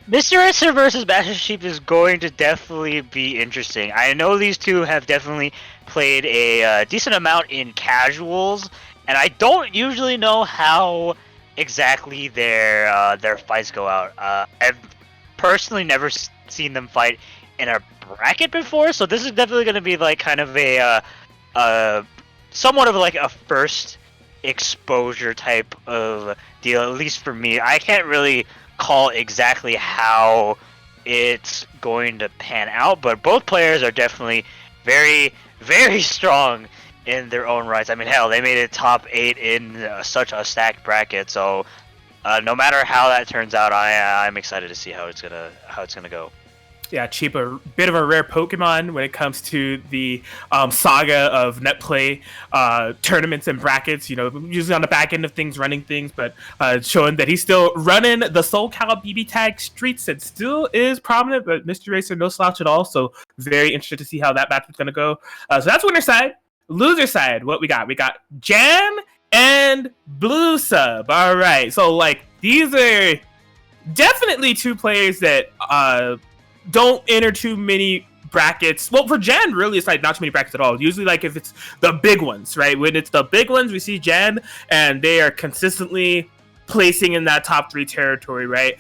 Mr. Racer versus Master Chief is going to definitely be interesting. I know these two have definitely played a decent amount in casuals, and I don't usually know how exactly their fights go out. I've personally never seen them fight in a bracket before, so this is definitely going to be like kind of a somewhat of like a first exposure type of deal, at least for me. I can't really call exactly how it's going to pan out, but both players are definitely very, very strong in their own rights. I mean, hell, they made it top 8 in such a stacked bracket, so no matter how that turns out, I'm excited to see how it's gonna go. Yeah, Cheap, a bit of a rare Pokemon when it comes to the saga of net play tournaments and brackets. You know, usually on the back end of things, running things, but showing that he's still running the SoCal BBTAG streets and still is prominent. But Mr. Racer, no slouch at all. So very interested to see how that match is going to go. So that's winner side. Loser side, what we got? We got Jan and Blue Sub. All right, so like these are definitely 2 players that don't enter too many brackets. Well, for Jan, really, it's like not too many brackets at all. Usually, like if it's the big ones, right? When it's the big ones, we see Jan, and they are consistently placing in that top 3 territory, right?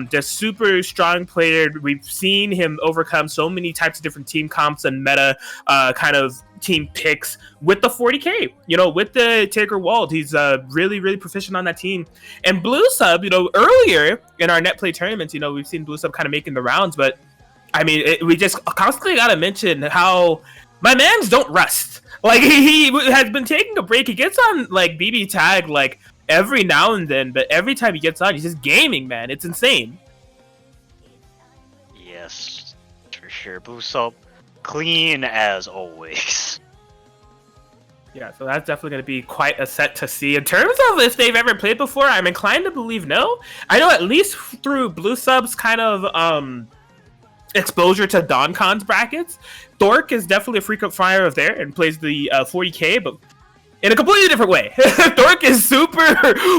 Just super strong player. We've seen him overcome so many types of different team comps and meta kind of team picks with the 40k, you know, with the Tigger Wald. He's really, really proficient on that team. And Blue Sub, you know, earlier in our net play tournaments, you know, we've seen Blue Sub kind of making the rounds, but I mean, we just constantly got to mention how my mans don't rust. Like, he has been taking a break. He gets on, like, BBTAG, like, every now and then, but every time he gets on, he's just gaming, man. It's insane. Yes, for sure. Blue Sub, clean as always. Yeah, so that's definitely going to be quite a set to see. In terms of if they've ever played before, I'm inclined to believe no. I know at least through Blue Sub's kind of exposure to DonCon's brackets, Thork is definitely a frequent flyer of there and plays the 40k, but in a completely different way. Thork is super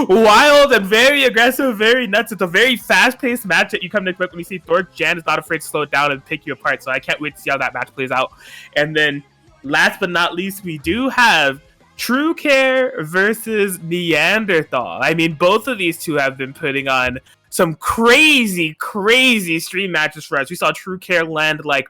wild and very aggressive, very nuts. It's a very fast-paced match that you come to expect when you see Thork. Jan is not afraid to slow it down and pick you apart, so I can't wait to see how that match plays out. And then, last but not least, we do have True Care versus Neanderthal. I mean, both of these two have been putting on some crazy stream matches for us. We saw True Care land like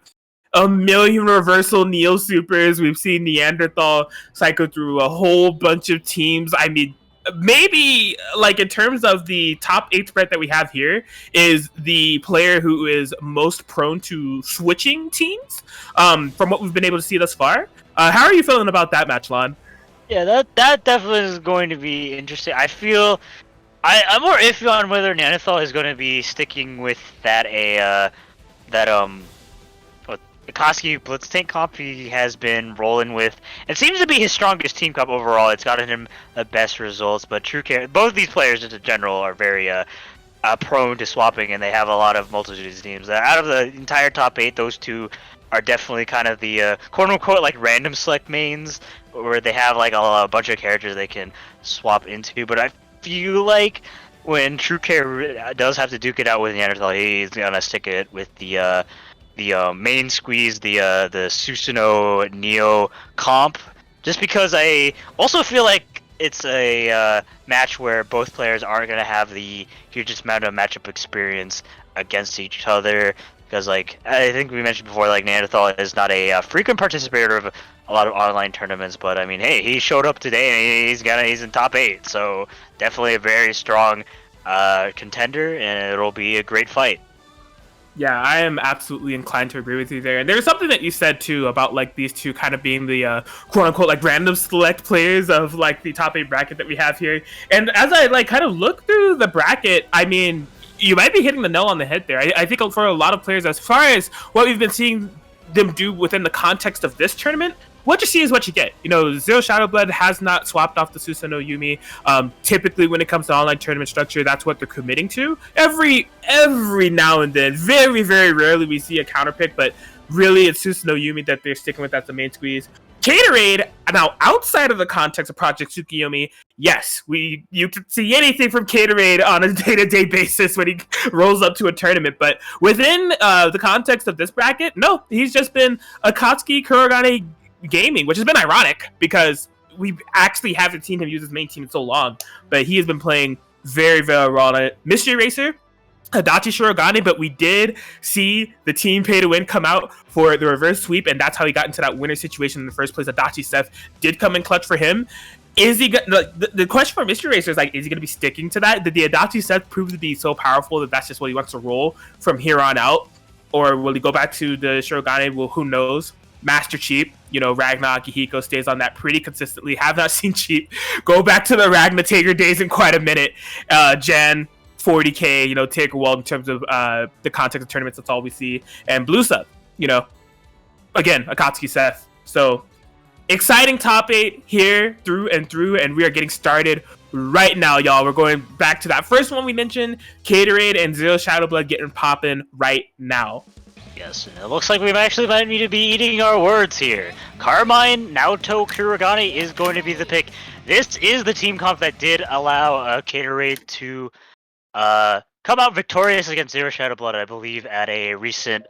a million reversal Neo Supers. We've seen Neanderthal cycle through a whole bunch of teams. I mean, maybe like in terms of the top 8 spread that we have here is the player who is most prone to switching teams from what we've been able to see thus far. How are you feeling about that match, Lon? Yeah, that definitely is going to be interesting. I feel I'm more iffy on whether Neanderthal is going to be sticking with that Koski Blitz Tank comp he has been rolling with. It seems to be his strongest team comp overall. It's gotten him the best results, but True Care, both of these players in general are very prone to swapping, and they have a lot of multitudes of teams. Out of the entire top 8, those two are definitely kind of the quote-unquote like random select mains, where they have like a bunch of characters they can swap into. But I feel like when True Care does have to duke it out with Neanderthal, he's gonna stick it with the main squeeze, the Susanoo Neo comp, just because I also feel like it's a match where both players aren't going to have the hugest amount of matchup experience against each other, because like I think we mentioned before, like Neanderthal is not a frequent participator of a lot of online tournaments, but I mean, hey, he showed up today and he's in top 8, so definitely a very strong contender, and it'll be a great fight. Yeah, I am absolutely inclined to agree with you there. And there's something that you said too about like these two kind of being the quote unquote like random select players of like the top 8 bracket that we have here. And as I like kind of look through the bracket, I mean, you might be hitting the nail on the head there. I think for a lot of players, as far as what we've been seeing them do within the context of this tournament, what you see is what you get. You know, Zero Shadowblood has not swapped off the Susanoo Yumi. Typically, when it comes to online tournament structure, that's what they're committing to. Every now and then, very, very rarely, we see a counter pick, but really, it's Susanoo Yumi that they're sticking with as the main squeeze. Caterade, now outside of the context of Project Tsukiyomi, yes, you can see anything from Caterade on a day-to-day basis when he rolls up to a tournament, but within the context of this bracket, no, he's just been Akatsuki Kurogane Gaming, which has been ironic because we actually haven't seen him use his main team in so long, but he has been playing very, very well on it. Mystery Racer, Adachi Shirogane, but we did see the team pay to win come out for the reverse sweep, and that's how he got into that winner situation in the first place. Adachi Seth did come in clutch for him. Is he the question for Mystery Racer is like, is he going to be sticking to that? Did the Adachi Seth prove to be so powerful that that's just what he wants to roll from here on out, or will he go back to the Shirogane? Well, who knows? Master Cheap, you know, Ragnar Akihiko stays on that pretty consistently. Have not seen Cheap go back to the Ragnar Tager days in quite a minute. Jan, 40k, you know, take a while in terms of the context of tournaments. That's all we see. And Blue Sub, you know, again, Akatsuki Seth. So exciting top 8 here through, and we are getting started right now, y'all. We're going back to that first one we mentioned, Caterade and Zero Shadowblood getting popping right now. Yes, and it looks like we actually might need to be eating our words here. Carmine Naoto Kurogane is going to be the pick. This is the team comp that did allow Caterade to come out victorious against Zero Shadowblood, I believe, at a recent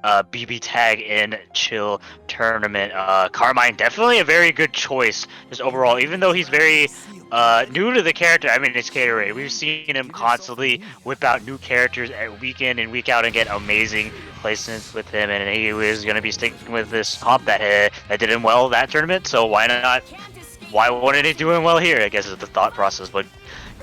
BBTAG in Chill tournament. Carmine, definitely a very good choice just overall, even though he's very new to the character. I mean, it's Caterade. We've seen him constantly whip out new characters week in and week out and get amazing placements with him, and he was going to be sticking with this comp that did him well that tournament, so why not? Why wouldn't he do him well here, I guess is the thought process. But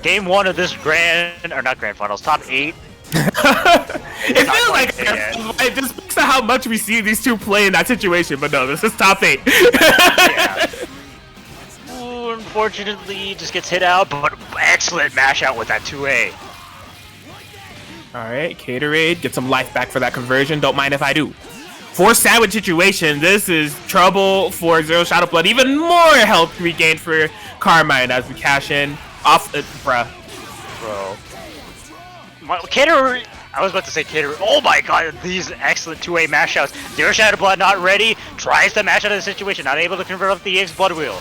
game 1 of this not grand finals, top 8. It feels like it just speaks to how much we see these two play in that situation, but no, this is top 8. Yeah. Ooh, unfortunately, just gets hit out, but excellent mash out with that 2A. Alright, Caterade, get some life back for that conversion. Don't mind if I do. For sandwich situation, this is trouble for Zero Shadowblood. Even more health regained for Carmine as we cash in off bruh. Bro. Caterade, I was about to say Caterade. Oh my god, these excellent 2A mash outs. Zero Shadowblood not ready, tries to mash out of the situation, not able to convert up the EX Blood Wheel.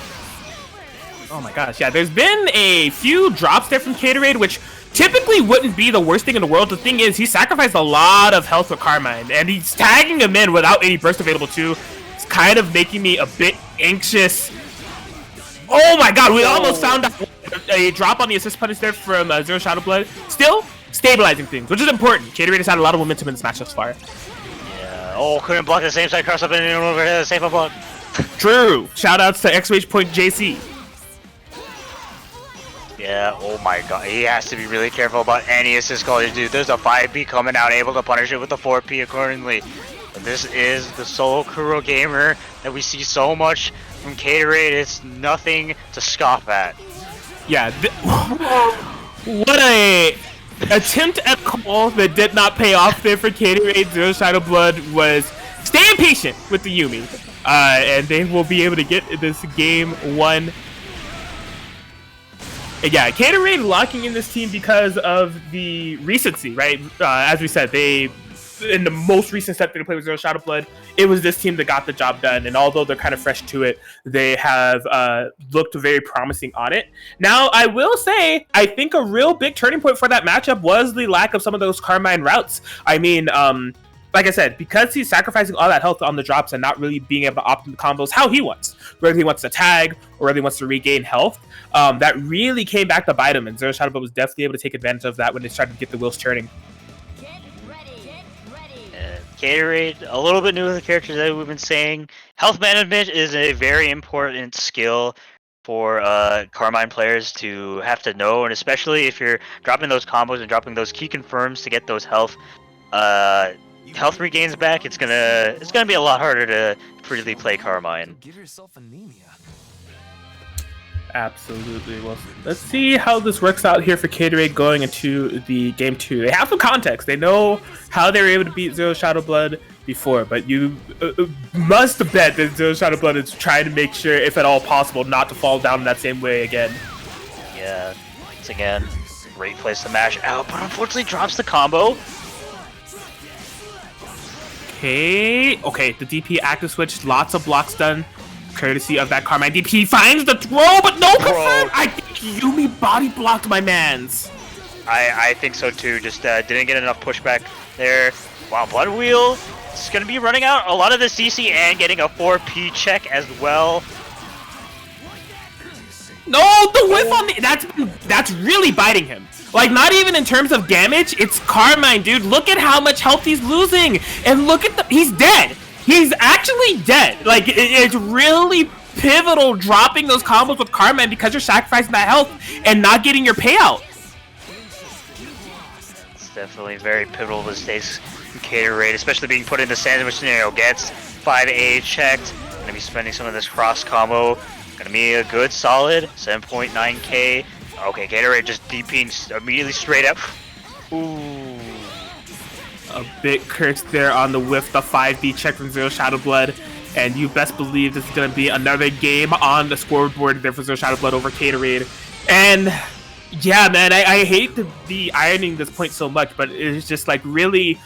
Oh my gosh, yeah, there's been a few drops there from Caterade, which typically wouldn't be the worst thing in the world. The thing is, he sacrificed a lot of health with Carmine, and he's tagging him in without any burst available too. It's kind of making me a bit anxious. Oh my god, we almost found a drop on the assist punish there from Zero Shadowblood. Still stabilizing things, which is important. Gatorade has had a lot of momentum in this match thus far. Yeah. Oh, couldn't block the same side cross up and over the same block. True. Shoutouts to XH.JC. Yeah, oh my god, he has to be really careful about any assist call. Dude, there's a 5B coming out, able to punish it with the 4P accordingly. But this is the solo Kuro gamer that we see so much from Gatorade. It's nothing to scoff at. Yeah, what a attempt at call that did not pay off there for Gatorade. Zero Shadow Blood was staying patient with the Yumi. And they will be able to get this game won. Yeah, Gatorade locking in this team because of the recency, right? As we said, they in the most recent set they played with Zero Shadow Blood, it was this team that got the job done. And although they're kind of fresh to it, they have looked very promising on it. Now, I will say, I think a real big turning point for that matchup was the lack of some of those Carmine routes. I mean, like I said, because he's sacrificing all that health on the drops and not really being able to opt into combos how he wants, whether he wants to tag or whether he wants to regain health, that really came back to bite him, and Zero Shadow Blood was definitely able to take advantage of that when they started to get the wheels turning. Gatorade, a little bit new to the characters that we've been saying. Health management is a very important skill for Carmine players to have to know, and especially if you're dropping those combos and dropping those key confirms to get those health regains back, it's gonna be a lot harder to freely play Carmine. Give yourself anemia. Absolutely. Well, let's see how this works out here for Gatorade going into the game 2. They have some context. They know how they were able to beat Zero Shadow Blood before, but you must bet that Zero Shadow Blood is trying to make sure, if at all possible, not to fall down in that same way again. Yeah, once again, great place to mash out, but unfortunately drops the combo. Okay, the DP active switch, lots of blocks done, courtesy of that Carmine DP. Finds the throw, but no confirm! I think Yumi body blocked my mans. I think so too, just didn't get enough pushback there. Wow, Blood Wheel is going to be running out a lot of the CC and getting a 4P check as well. No, the whiff on the... That's really biting him. Like, not even in terms of damage, it's Carmine, dude. Look at how much health he's losing. And look at the... He's dead. He's actually dead. Like, it's really pivotal dropping those combos with Carmine because you're sacrificing that health and not getting your payout. It's definitely very pivotal mistakes in Gatorade, especially being put in the sandwich scenario. Gets 5A checked. Gonna be spending some of this cross combo. Gonna be a good solid 7.9k. Okay, Gatorade just DPing immediately straight up. Ooh. A bit cursed there on the whiff, the 5B check from Zero Shadow Blood. And you best believe this is going to be another game on the scoreboard there for Zero Shadow Blood over Gatorade. And yeah, man, I hate to be ironing this point so much, but it's just like really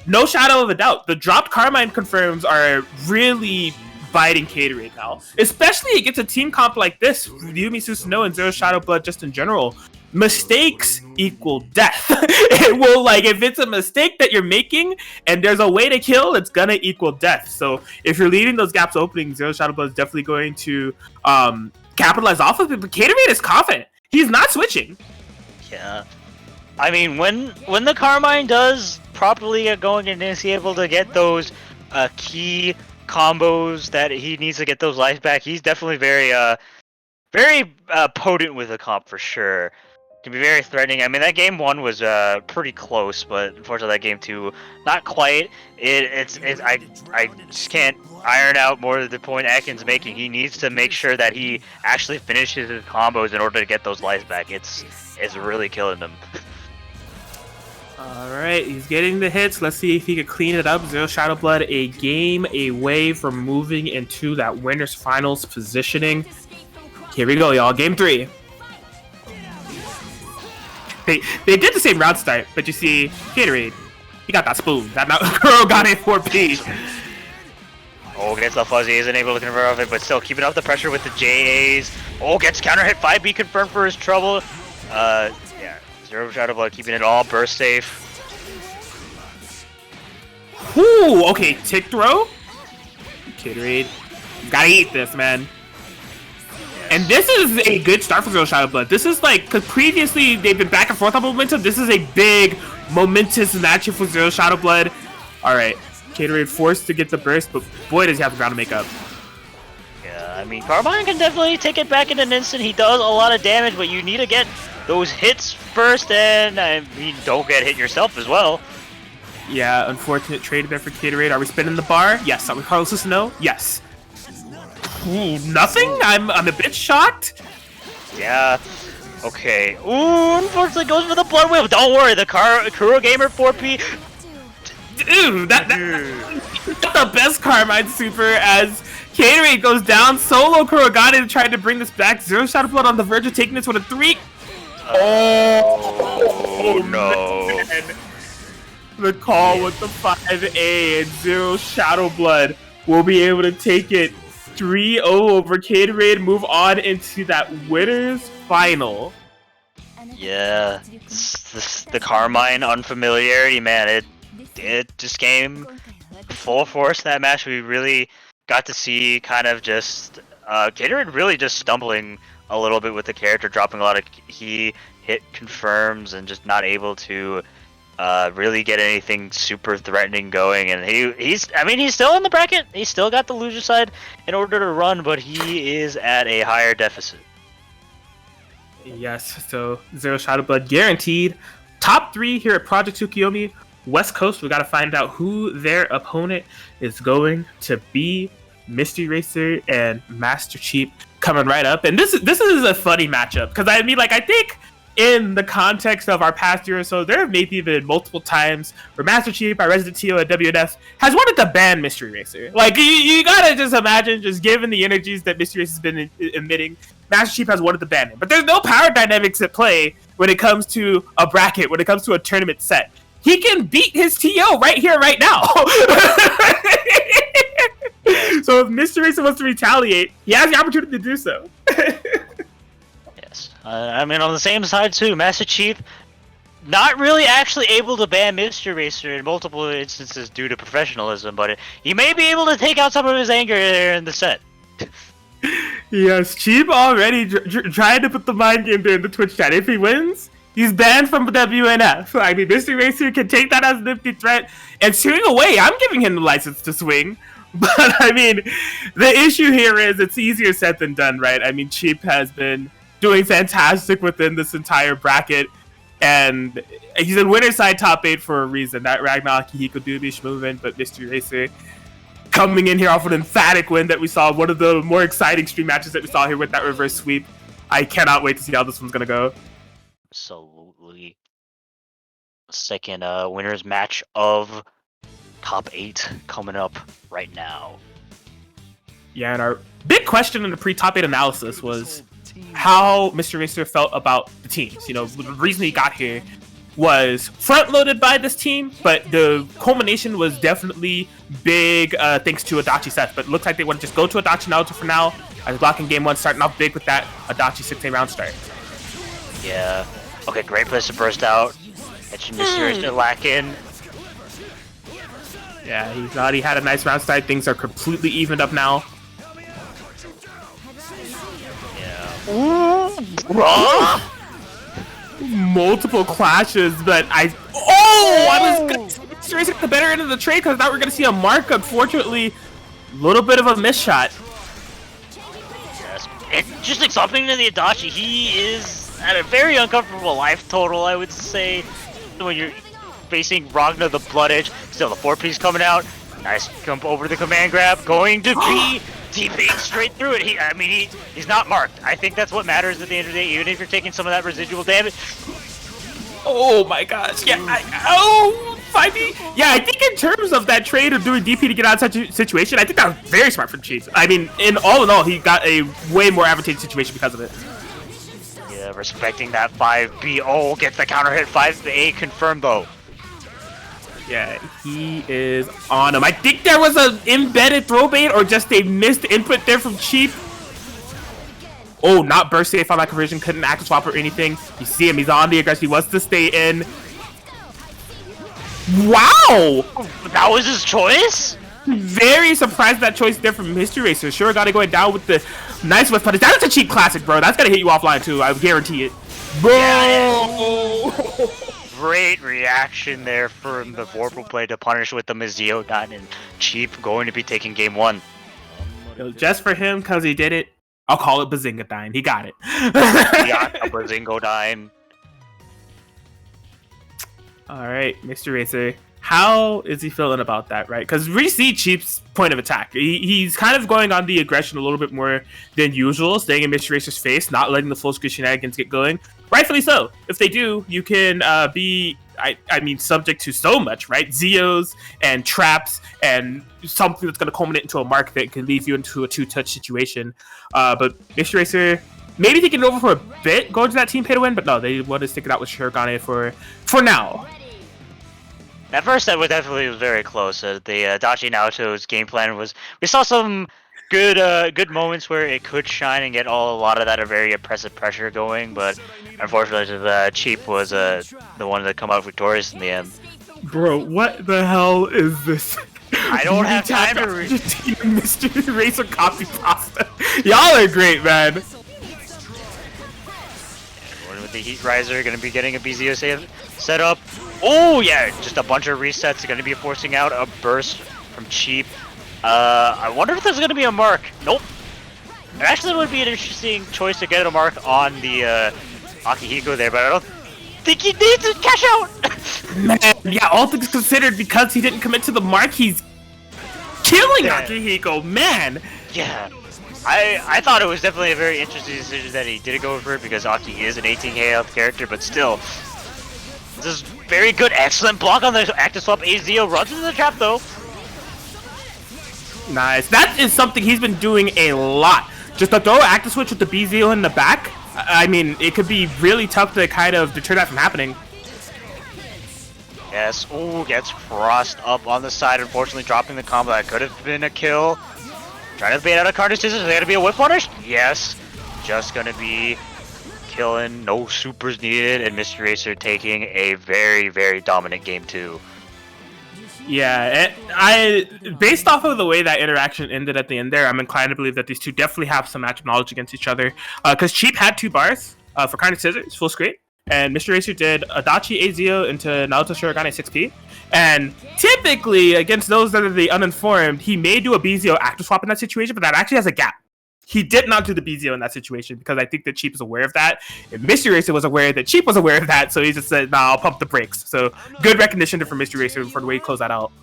no shadow of a doubt. The dropped Carmine confirms are really biting Gatorade now. Especially against a team comp like this, Yumi Susanoo and Zero Shadow Blood just in general. Mistakes equal death. It will, like, if it's a mistake that you're making and there's a way to kill, it's gonna equal death. So if you're leaving those gaps opening, Zero Shadow Blood is definitely going to capitalize off of it. But Gatorade is confident. He's not switching. Yeah. I mean, when the Carmine does properly get going and is able to get those key combos that he needs to get those lives back, he's definitely very potent with the comp for sure. Can be very threatening. I mean, that game 1 was pretty close, but unfortunately that game 2 not quite. I just can't iron out more of the point Atkins making. He needs to make sure that he actually finishes his combos in order to get those lives back. It's really killing him. All right, he's getting the hits. Let's see if he can clean it up. Zero Shadow Blood a game away from moving into that winners finals positioning. Here we go, y'all. Game 3. They did the same route start, but you see, Gatorade, he got that spoon. That girl got a 4P. Oh, gets the fuzzy, isn't able to convert off it, but still keeping up the pressure with the JAs. Oh, gets counter hit 5B confirmed for his trouble. Yeah, Zero Shadow Blood keeping it all burst safe. Ooh, okay, tick throw. Gatorade, gotta eat this, man. And this is a good start for Zero Shadow Blood. This is like, because previously they've been back and forth on momentum. This is a big, momentous matchup for Zero Shadow Blood. All right, Gatorade forced to get the burst, but boy, does he have the ground to make up. Yeah, I mean, Carmine can definitely take it back in an instant. He does a lot of damage, but you need to get those hits first, and I mean, don't get hit yourself as well. Yeah, unfortunate trade there for Gatorade. Are we spinning the bar? Yes. Are we Carlos no? Yes. Ooh, nothing? I'm a bit shocked. Yeah. Okay. Ooh, unfortunately goes for the blood wheel. Don't worry, the Kuro Gamer 4P. Dude, that's the best Carmine super as Gatorade goes down. Solo Kurogane tried to bring this back. Zero Shadow Blood on the verge of taking this with a 3. Oh no. Man. The call with the 5A and Zero Shadow Blood will be able to take it 3-0 over Gatorade, move on into that winner's final. Yeah, the Carmine unfamiliarity, man, it just came full force in that match. We really got to see kind of just Gatorade really just stumbling a little bit with the character, dropping a lot of key hit confirms and just not able to really get anything super threatening going. And he's still in the bracket. He's still got the loser side in order to run, but he is at a higher deficit. Yes, so Zero Shadow Blood guaranteed. Top 3 here at Project Tsukiyomi. West Coast, we got to find out who their opponent is going to be. Mystery Racer and Master Chief coming right up. And this is a funny matchup because I mean, like, I think in the context of our past year or so, there have maybe been multiple times where Master Chief, our resident TO at WNF, has wanted to ban Mystery Racer. Like, you gotta just imagine, just given the energies that Mystery Racer has been emitting, Master Chief has wanted to ban him. But there's no power dynamics at play when it comes to a bracket, when it comes to a tournament set. He can beat his TO right here, right now. So if Mr. Racer wants to retaliate, he has the opportunity to do so. Yes. I mean, on the same side too, Master Chief not really actually able to ban Mr. Racer in multiple instances due to professionalism, but he may be able to take out some of his anger there in the set. Yes, Chief already trying to put the mind game there in the Twitch chat. If he wins, he's banned from WNF. I mean, Mr. Racer can take that as an empty threat and swing away. I'm giving him the license to swing. But, I mean, the issue here is it's easier said than done, right? I mean, Chief has been doing fantastic within this entire bracket. And he's in winner's side top 8 for a reason. That Ragnarok, Hiko Dubi, Schmoovin, but Mystery Racer coming in here off an emphatic win that we saw. One of the more exciting stream matches that we saw here with that reverse sweep. I cannot wait to see how this one's going to go. Absolutely. Second winner's match of top 8 coming up right now. Yeah, and our big question in the pre-top 8 analysis was how Mr. Racer felt about the teams. You know, the reason he got here was front-loaded by this team, but the culmination was definitely big thanks to Adachi Seth. But it looks like they want to just go to Adachi Naruto for now. As blocking game 1, starting off big with that Adachi 6A round start. Yeah. Okay, great place to burst out. Catching Mr. Racer lacking. Yeah, he thought he had a nice round start. Things are completely evened up now. Yeah. Multiple clashes, but I was going to Mr. Racer at the better end of the trade because I thought we were going to see a mark. Unfortunately, a little bit of a miss shot. Yes. And just like something to the Adachi, he is at a very uncomfortable life total, I would say, when you're facing Ragna the Blood Edge. Still, the 4-piece coming out. Nice jump over the command grab. Going to be TPing straight through it. He's not marked. I think that's what matters at the end of the day, even if you're taking some of that residual damage. Oh my gosh. Yeah. 5D. Yeah, I think in terms of that trade of doing DP to get out of such a situation, I think that was very smart for the Chiefs. I mean, in all, he got a way more advantageous situation because of it. Yeah, respecting that 5B. Oh, gets the counter hit. 5A confirmed though. Yeah, he is on him. I think there was an embedded throw bait or just a missed input there from Chief. Oh, not burst safe on that conversion. Couldn't active swap or anything. You see him. He's on the aggressive. He wants to stay in. Wow! That was his choice? very surprised that choice there from Mystery Racer. Sure, got to go down with the nice whiff punish. That's a cheap classic, bro. That's gonna hit you offline too. I guarantee it. Bro. Great reaction there from the Vorpal play to punish with the Mizzio Dine, and Cheap going to be taking game 1. Just for him, because he did it, I'll call it Bazinga Dine. He got it. Yeah, a Bazingo Dine. All right, Mr. Racer. How is he feeling about that, right? Because we see Cheap's point of attack. He's kind of going on the aggression a little bit more than usual, staying in Mr. Racer's face, not letting the full screen shenanigans get going. Rightfully so. If they do, you can be, I mean, subject to so much, right? Zeos and traps and something that's going to culminate into a mark that can leave you into a two-touch situation. But Mr. Racer, maybe thinking it over for a bit, going to that team pay to win, but no, they want to stick it out with Shirogane for now. At first, that was definitely very close. The Dachi Naoto's game plan was, we saw some good moments where it could shine and get a lot of that very oppressive pressure going, but unfortunately, the Cheap was the one that come out victorious in the end. Bro, what the hell is this? I don't have time to read. Mr. Racer copy pasta. Y'all are great, man. Going with the Heat Riser, going to be getting a BZO save set up. Oh yeah, just a bunch of resets. Going to be forcing out a burst from Cheap. I wonder if there's going to be a mark. Nope. It actually would be an interesting choice to get a mark on the Akihiko there, but I don't think he needs to cash out. Man, yeah, all things considered, because he didn't commit to the mark, he's killing Akihiko, man. Yeah. I thought it was definitely a very interesting decision that he didn't go for it, because Aki is an 18k health character, but still. This is very good, excellent block on the active swap. AZO runs into the trap though. Nice. That is something he's been doing a lot. Just to throw active switch with the BZO in the back, I mean, it could be really tough to kind of deter that from happening. Yes, ooh, gets crossed up on the side, unfortunately dropping the combo. That could have been a kill. Trying to bait out a card decision. Is there gonna be a whip punish? Yes. Just gonna be killing, no supers needed, and Mr. Racer taking a very, very dominant game 2. Yeah, I based off of the way that interaction ended at the end there, I'm inclined to believe that these two definitely have some matchup knowledge against each other. Because Cheap had 2 bars for Carnage Scissors, full screen, and Mr. Racer did Adachi AZO into Naoto Shirogane 6P. And typically, against those that are the uninformed, he may do a BZO active swap in that situation, but that actually has a gap. He did not do the BZO in that situation because I think that Cheap is aware of that. And Mr. Racer was aware that Cheap was aware of that, so he just said, nah, I'll pump the brakes. So good recognition for Mr. Racer for the way he closed that out.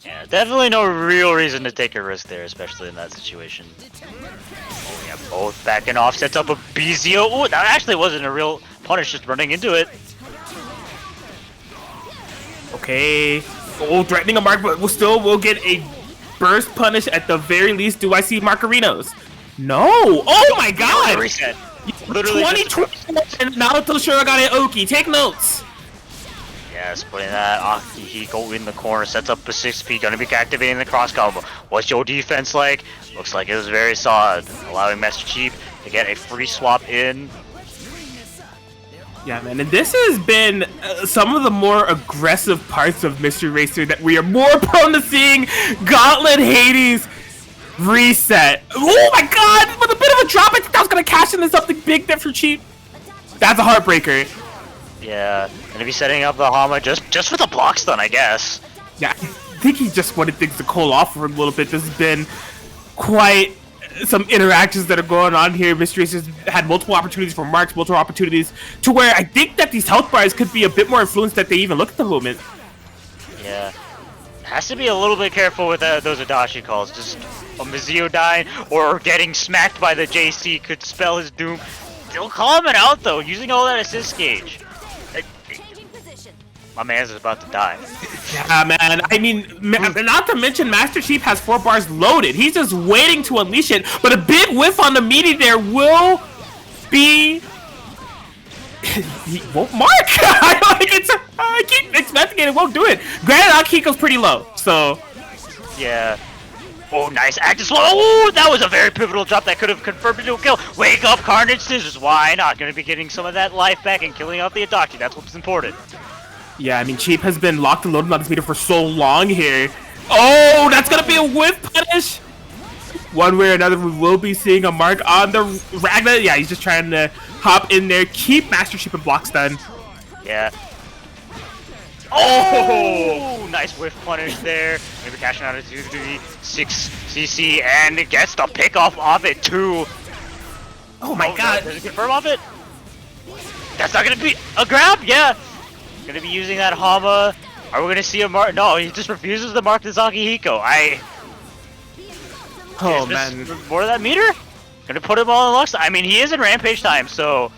Yeah, definitely no real reason to take a risk there, especially in that situation. Oh yeah, both backing off, sets up a BZO. Oh, that actually wasn't a real punish, just running into it. Okay. Oh, threatening a mark, but we'll get a burst punish at the very least. Do I see Marcarinos? No! Oh my god! Reset. Literally 2021 and Naoto Shirogane Oki. Take notes. Yes, putting that Akihiko in the corner, sets up a 6P, gonna be activating the cross combo. What's your defense like? Looks like it was very solid, allowing Master Chief to get a free swap in. Yeah, man, and this has been some of the more aggressive parts of Mr. Racer that we are more prone to seeing. Gauntlet Hades reset. Oh my god, with a bit of a drop, I think that was gonna cash into something big there for Cheap. That's a heartbreaker. Yeah, gonna be setting up the Hama just for the block stun, I guess. Yeah, I think he just wanted things to cool off for a little bit. This has been quite some interactions that are going on here. Mr. Racer's had multiple opportunities for marks, multiple opportunities to where I think that these health bars could be a bit more influenced that they even look at the moment. Yeah. Has to be a little bit careful with those Adachi calls. Just a Mizzio dying or getting smacked by the JC could spell his doom. Still calling it out though, using all that assist gauge. My man's is about to die. Yeah, man. I mean, not to mention Master Chief has 4 bars loaded. He's just waiting to unleash it. But a big whiff on the meaty there will be... He won't mark. I keep expecting it won't do it. Granted, Akihiko's pretty low, so... Yeah. Oh, nice active slow. Oh, that was a very pivotal drop that could have confirmed into a kill. Wake up, Carnage Scissors. Why not? Gonna be getting some of that life back and killing off the Adachi. That's what's important. Yeah, I mean, Cheap has been locked and loaded on this meter for so long here. Oh, that's gonna be a whiff punish. One way or another, we will be seeing a mark on the Ragna. Yeah, he's just trying to hop in there, keep Master Chief and block stun. Yeah. Oh, nice whiff punish there. Maybe cashing out a 2-3-6 CC and it gets the pick off it too. Oh my god. Does it confirm off it? That's not gonna be a grab? Yeah. Gonna be using that Hama. Are we gonna see a mark? No, he just refuses to mark the Zakihiko. Oh man. More of that meter? Gonna put him all in Lux. I mean, he is in Rampage time, so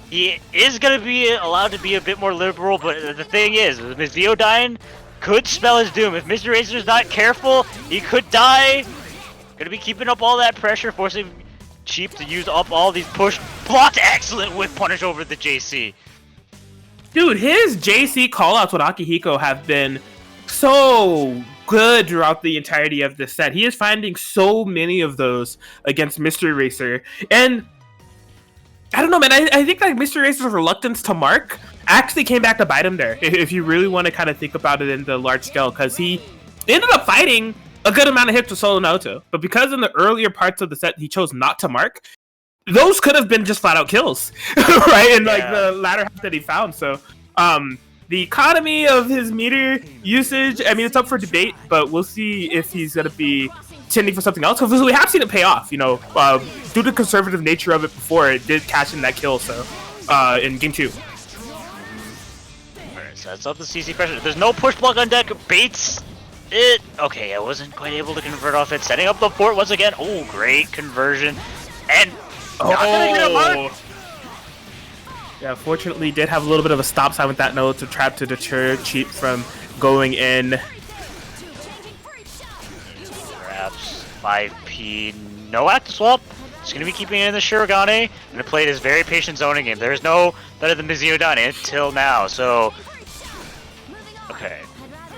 he is gonna be allowed to be a bit more liberal, but the thing is, Mizio dying could spell his doom. If Mr. Razor's not careful, he could die. Gonna be keeping up all that pressure, forcing Cheap to use up all these push blocks. Excellent whip punish over the JC. Dude, his JC callouts with Akihiko have been so good throughout the entirety of this set. He is finding so many of those against Mystery Racer. And I don't know, man. I think like Mystery Racer's reluctance to mark actually came back to bite him there. If you really want to kind of think about it in the large scale, because he ended up fighting a good amount of hits with Solo Naoto. But because in the earlier parts of the set he chose not to mark, those could have been just flat out kills, right? And like the latter half that he found. So the economy of his meter usage, I mean, it's up for debate, but we'll see if he's going to be tending for something else. Because we have seen it pay off, you know, due to the conservative nature of it before, it did cash in that kill, so in game 2. Alright, so that's up the CC pressure. There's no push block on deck. Baits it. Okay, I wasn't quite able to convert off it. Setting up the fort once again. Oh, great conversion. And not gonna get a mark. Yeah, fortunately did have a little bit of a stop sign with that note to trap to deter Cheap from going in. Perhaps 5P, no active swap. Just gonna be keeping it in the Shirogane. Gonna play this very patient zoning game. There's no better than Mizuno done until now, so okay.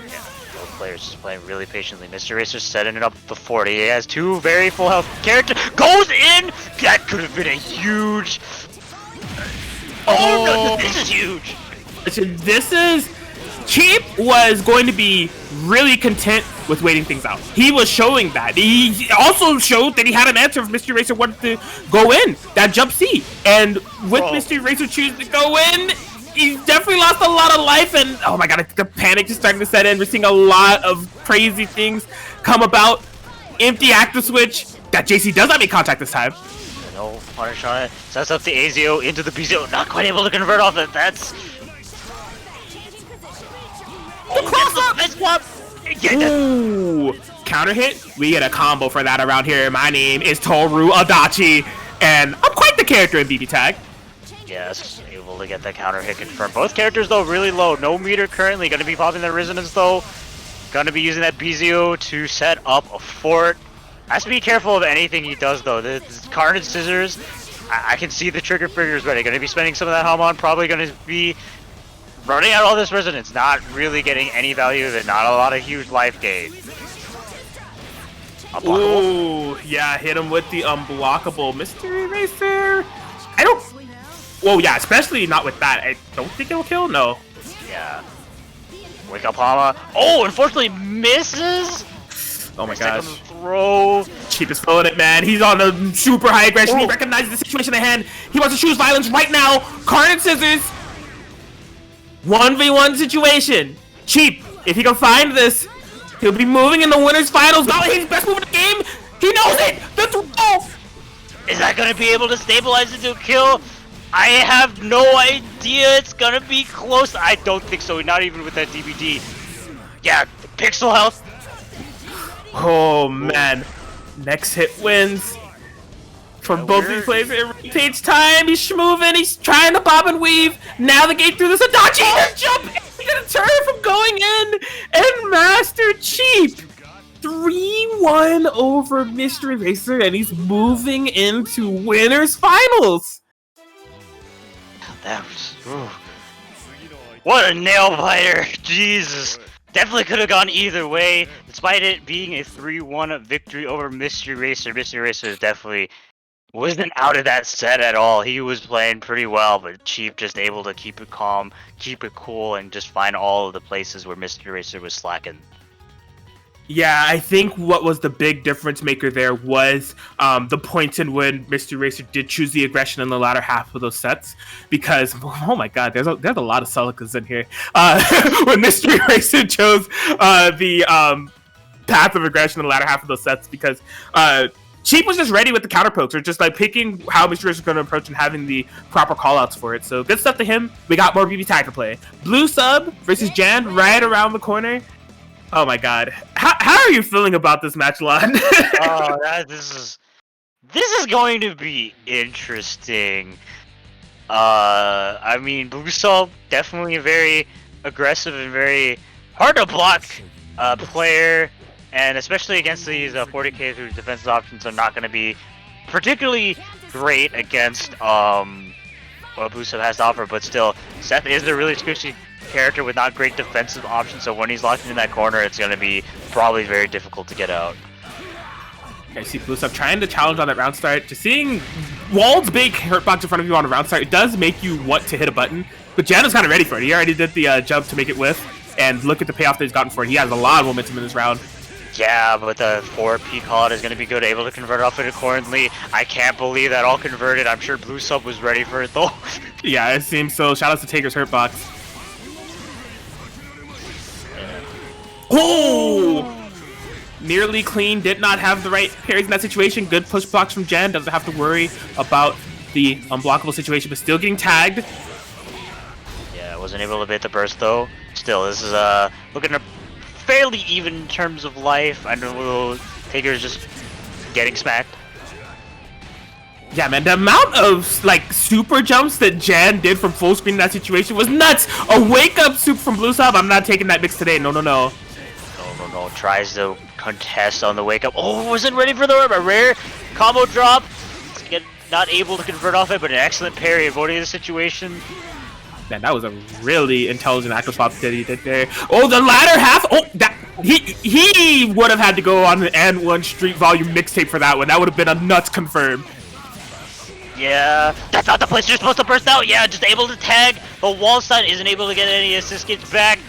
Yeah, both players just playing really patiently. Mr. Racer setting it up the 40. He has two very full health characters. Goes in! That could have been a huge. Oh no, this is huge! This is... Cheap was going to be really content with waiting things out. He was showing that. He also showed that he had an answer if Mystery Racer wanted to go in. That jump C. And with Mystery Racer choosing to go in, he definitely lost a lot of life. And oh my god, I think the panic is starting to set in. We're seeing a lot of crazy things come about. Empty active switch. That JC does not make contact this time. No punish on it. Sets up the AZO into the BZO. Not quite able to convert off it. That's... Ooh, counter hit. We get a combo for that around here. My name is Toru Adachi, and I'm quite the character in BBTAG. Yes, able to get that counter hit confirmed. Both characters though really low. No meter currently. Going to be popping the resonance though. Going to be using that BZO to set up a fort. Has to be careful of anything he does though. The Carnage Scissors. I can see the trigger fingers ready. Going to be spending some of that Hamon. Probably going to be running out all this resonance, not really getting any value of it, not a lot of huge life gain. Ooh, yeah, hit him with the unblockable Mystery Racer. I don't... Whoa, yeah, especially not with that. I don't think it'll kill, no. Yeah. Wake up, Hama. Oh, unfortunately misses! Oh my gosh. Throw. Cheap is feeling it, man. He's on a super high aggression. He recognizes the situation at hand. He wants to choose violence right now. Carnage Scissors. 1v1 situation. Cheap, if he can find this, he'll be moving in the winners finals. Not his best move in the game. He knows it. The throw. Is that gonna be able to stabilize into a kill? I have no idea. It's gonna be close. I don't think so. Not even with that DBD. Yeah, pixel health. Oh man, next hit wins. For both these players, it takes time. He's schmoving. He's trying to bob and weave, navigate through this Adachi. Jump! He's gonna turn from going in and Master Cheap 3-1 over Mystery Racer, and he's moving into winners finals. That was... Ooh. What a nail biter! Jesus! Definitely could have gone either way. Despite it being a 3-1 victory over Mystery Racer, Mystery Racer is definitely... wasn't out of that set at all. He was playing pretty well, but Chief just able to keep it calm, keep it cool, and just find all of the places where Mr. Racer was slacking. Yeah, I think what was the big difference maker there was the points in when Mr. Racer did choose the aggression in the latter half of those sets. Because, oh my god, there's a lot of Celicas in here. When Mr. Racer chose the path of aggression in the latter half of those sets, because Cheap was just ready with the counter pokes, or just like picking how Mr. Racer is going to approach and having the proper callouts for it. So good stuff to him. We got more BBTAG to play. Blue sub versus Jan right around the corner. Oh my god. How are you feeling about this match, Lon? This is going to be interesting. I mean, Blue Sub definitely a very aggressive and very hard to block player, and especially against these 40Ks whose defensive options are not going to be particularly great against what Blue Sub has to offer. But still, Seth is a really squishy character with not great defensive options, so when he's locked in that corner, it's going to be probably very difficult to get out. I see Blue Sub trying to challenge on that round start. Just seeing Wald's big hurtbox in front of you on a round start, it does make you want to hit a button, but Jan is kind of ready for it. He already did the jump to make it whiff, and look at the payoff that he's gotten for it. He has a lot of momentum in this round. Yeah, but the 4P call is going to be good, able to convert off it accordingly. I can't believe that all converted. I'm sure Blue Sub was ready for it, though. Yeah, it seems so. Shout out to Taker's hurtbox. Oh! Nearly clean, did not have the right parries in that situation. Good push blocks from Jen, doesn't have to worry about the unblockable situation, but still getting tagged. Yeah, wasn't able to beat the burst though. Still, this is looking fairly even in terms of life. I know Taker's just getting smacked. Yeah, man, the amount of like super jumps that Jan did from full screen in that situation was nuts. A wake up soup from Blue Sub. I'm not taking that mix today. No. No. Tries to contest on the wake up. Oh, wasn't ready for the rare combo drop. Not able to convert off it, but an excellent parry, avoiding the situation. Man, that was a really intelligent active swap that he did there. Oh, the latter half. Oh, that he would have had to go on the N1 Street Volume mixtape for that one. That would have been a nuts confirm. Yeah, that's not the place you're supposed to burst out. Yeah, just able to tag. The wall side isn't able to get any assist gets back.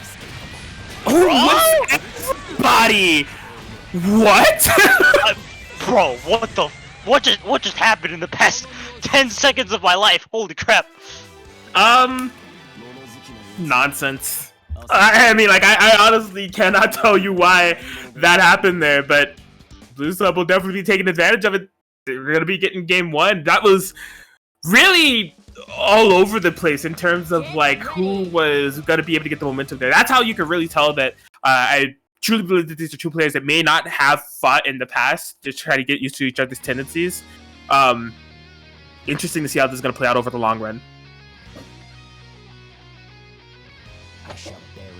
Oh, body. What? Bro, what just happened in the past 10 seconds of my life? Holy crap. Nonsense. I mean, like, I honestly cannot tell you why that happened there, but Blue Sub will definitely be taking advantage of it. They're going to be getting game one. That was really all over the place in terms of, like, who was going to be able to get the momentum there. That's how you can really tell that I truly believe that these are two players that may not have fought in the past to try to get used to each other's tendencies. Interesting to see how this is going to play out over the long run. I shall bury you in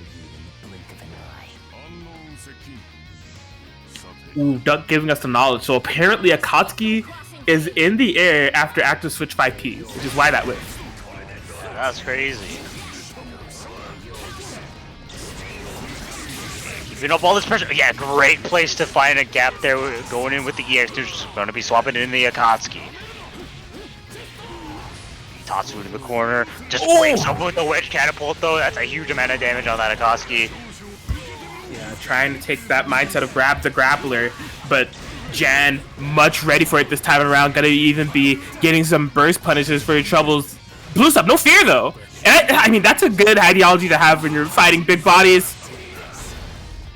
the blink of an eye. Ooh, Duck giving us the knowledge. So apparently Akatsuki is in the air after active switch 5P, which is why that whiffs. That's crazy. Keeping up all this pressure. Yeah, great place to find a gap there. Going in with the EX. They're just going to be swapping in the Akatsuki. Tatsu in the corner. Just wakes up with the wedge catapult though. That's a huge amount of damage on that Akatsuki. Yeah, trying to take that mindset of grab the grappler, but Jan much ready for it this time around. Gonna even be getting some burst punishes for your troubles. Blue Sub, no fear though. And I mean, that's a good ideology to have when you're fighting big bodies.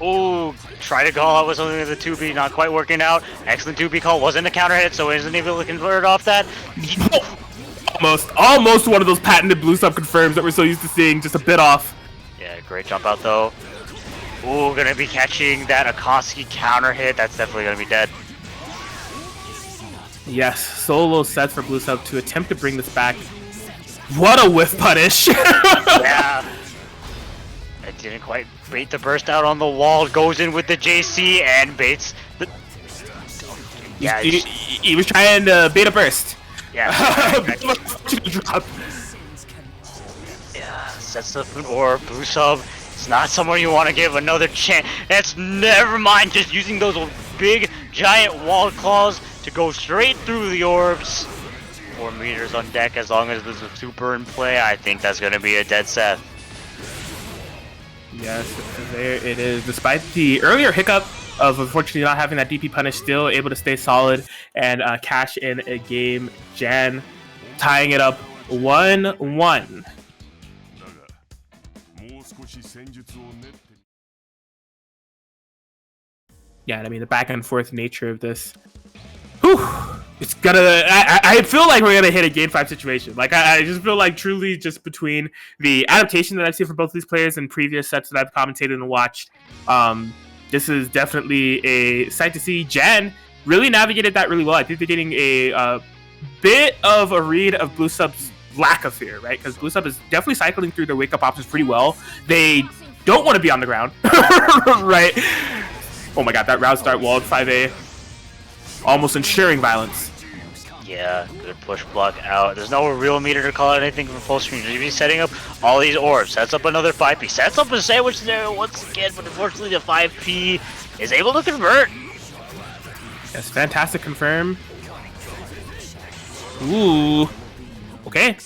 Oh, try to call out with something with the 2B, not quite working out. Excellent 2B call, wasn't a counter hit, so isn't able to convert off that. Almost one of those patented Blue Sub confirms that we're so used to seeing, just a bit off. Yeah, great jump out though. Ooh, gonna be catching that Akatsuki counter hit. That's definitely gonna be dead. Yes, solo sets for Blue Sub to attempt to bring this back. What a whiff punish! Yeah. It didn't quite bait the burst out on the wall. Goes in with the JC and baits the... Yeah, he was trying to bait a burst. Yeah. Yeah, sets the food or Blue Sub. It's not someone you want to give another chance. It's never mind just using those big giant wall claws to go straight through the orbs. 4 meters on deck as long as there's a super in play. I think that's going to be a dead set. Yes, there it is. Despite the earlier hiccup of unfortunately not having that DP punish, still able to stay solid and cash in a game. Jan tying it up 1-1. Yeah, I mean, the back and forth nature of this. Whew, it's gonna. I feel like we're gonna hit a game 5 situation. Like I just feel like truly just between the adaptation that I've seen from both these players and previous sets that I've commentated and watched, this is definitely a sight to see. Jan really navigated that really well. I think they're getting a bit of a read of Blue Sub's lack of fear, right? Because Blue Sub is definitely cycling through their wake up options pretty well. They don't want to be on the ground, right? Oh my god, that route start walled 5A. Almost ensuring violence. Yeah, good push block out. There's no real meter to call out anything from full screen. He's setting up all these orbs. Sets up another 5P. Sets up a sandwich there once again, but unfortunately the 5P is able to convert. Yes, fantastic confirm. Ooh. Okay.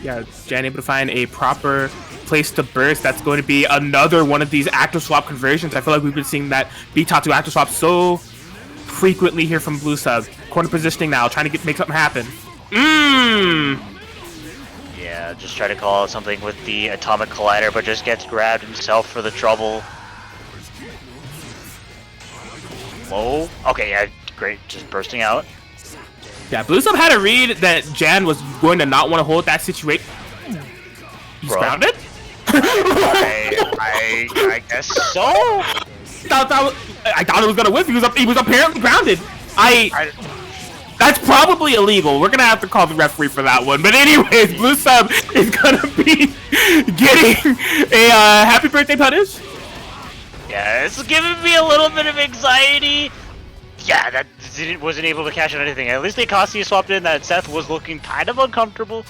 Yeah, Jan able to find a proper place to burst. That's going to be another one of these active swap conversions. I feel like we've been seeing that BBTAG active swap so frequently here from Blue Sub. Corner positioning now, trying to make something happen. Yeah, just try to call out something with the atomic collider, but just gets grabbed himself for the trouble. Whoa. Okay, yeah, great. Just bursting out. Yeah, Blue Sub had a read that Jan was going to not want to hold that situation. He's grounded? I guess so. I thought it was gonna whiff. He was apparently grounded. That's probably illegal. We're gonna have to call the referee for that one. But anyways, Blue Sub is gonna be getting a happy birthday punish. Yeah, it's giving me a little bit of anxiety. Yeah, that wasn't able to cash on anything. At least Akasi swapped in that Seth was looking kind of uncomfortable.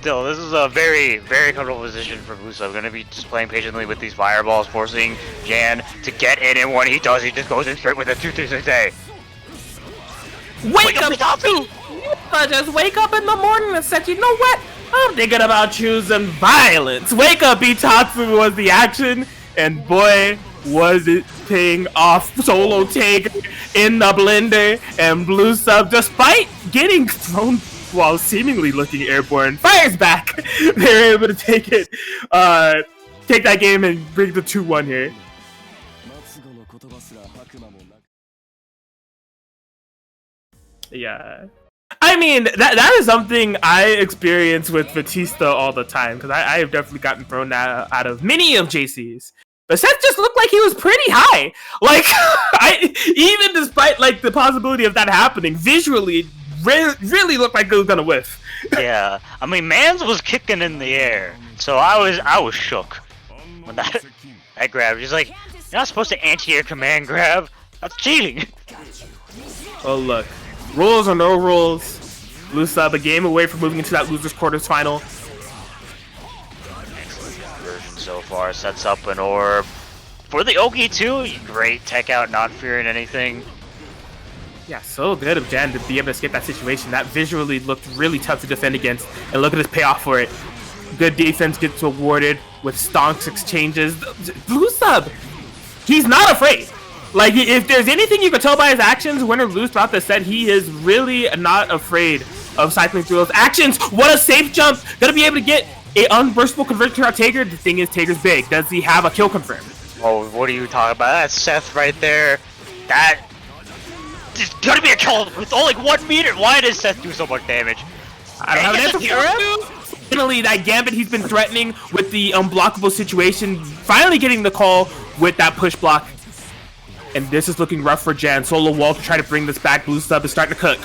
Still, this is a very, very comfortable position for Blue Sub. Going to be just playing patiently with these fireballs, forcing Jan to get in, and when he does, he just goes in straight with a 2-3-6-A. Wake up, Itachi! Just wake up in the morning and said, you know what? I'm thinking about choosing violence. Wake up, Itatsu was the action, and boy, was it paying off. Solo take in the blender, and Blue Sub, despite getting thrown while seemingly looking airborne, fires back. They're able to take it, take that game and bring the 2-1 here. Yeah. I mean, that is something I experience with Batista all the time, because I have definitely gotten thrown out of many of JC's. But Seth just looked like he was pretty high. Like, even despite like the possibility of that happening, visually, really looked like it was gonna whiff. Yeah, I mean, Mans was kicking in the air, so I was shook when that grab. He's like, you're not supposed to anti-air command grab. That's cheating. Oh look, rules or no rules. Blue Sub a game away from moving into that losers quarters final. Excellent conversion so far. Sets up an orb for the Oki too. Great tech out, not fearing anything. Yeah, so good of Jan to be able to escape that situation. That visually looked really tough to defend against, and look at his payoff for it. Good defense gets awarded with stonks exchanges. Blue Sub, he's not afraid. Like, if there's anything you can tell by his actions, win or lose throughout the set, he is really not afraid of cycling through those actions. What a safe jump! Gonna be able to get an unburstable conversion to our Tager. The thing is, Tager's big. Does he have a kill confirm? Oh, what are you talking about? That's Seth right there. That... There's gonna be a kill with only 1 meter. Why does Seth do so much damage? I don't have an answer for you. Finally, that gambit he's been threatening with the unblockable situation, finally getting the call with that push block. And this is looking rough for Jan. Solo wall to try to bring this back. Blue Sub is starting to cook.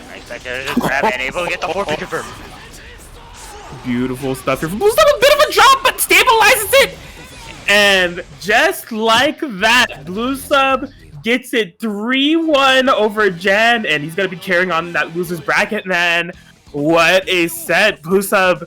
Nice back there, just grab and able to get the 4P confirm. Beautiful stuff here from Blue Sub. A bit of a drop, but stabilizes it. And just like that, Blue Sub gets it 3-1 over Jan, and he's going to be carrying on that loser's bracket, man. What a set. Blue Sub,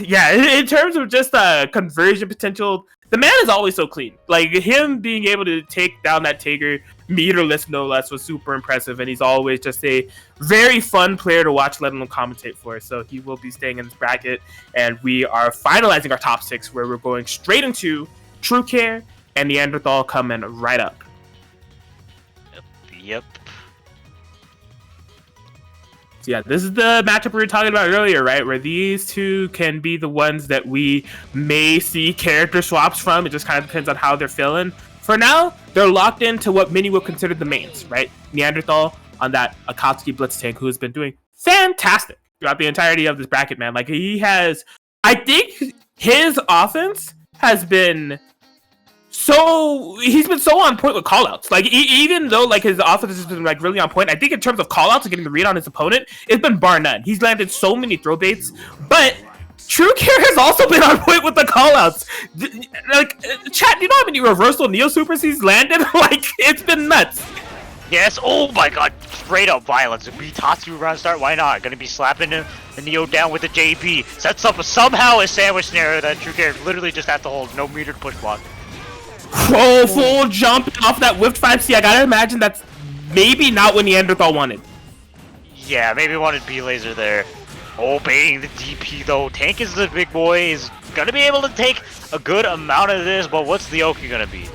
yeah, in terms of just conversion potential, the man is always so clean. Like, him being able to take down that Tager, meterless no less, was super impressive, and he's always just a very fun player to watch, let alone commentate for. So he will be staying in this bracket, and we are finalizing our top 6, where we're going straight into True Care, and Neanderthal coming right up. Yep. So yeah, this is the matchup we were talking about earlier, right? Where these two can be the ones that we may see character swaps from. It just kind of depends on how they're feeling. For now, they're locked into what many will consider the mains, right? Neanderthal on that Akatsuki Blitz tank, who has been doing fantastic throughout the entirety of this bracket, man. Like, he has... I think his offense has been... he's been so on point with callouts. Like, even though like his offense has been like really on point, I think in terms of callouts and getting the read on his opponent, it's been bar none. He's landed so many throw baits, but True Care has also been on point with the callouts. Like, chat, do you know how many reversal Neo Supers he's landed? Like, it's been nuts. Yes, oh my god, straight up violence. A Bitatsu round start, why not? Gonna be slapping the Neo down with the JP. Sets up somehow a sandwich snare that True Care literally just has to hold. No metered push block. Oh, full jump off that whipped 5C. I gotta imagine that's maybe not what Neanderthal wanted. Yeah, maybe wanted B-Laser there. Oh, baiting the DP though. Tank is the big boy. Is gonna be able to take a good amount of this, but what's the Oki gonna be?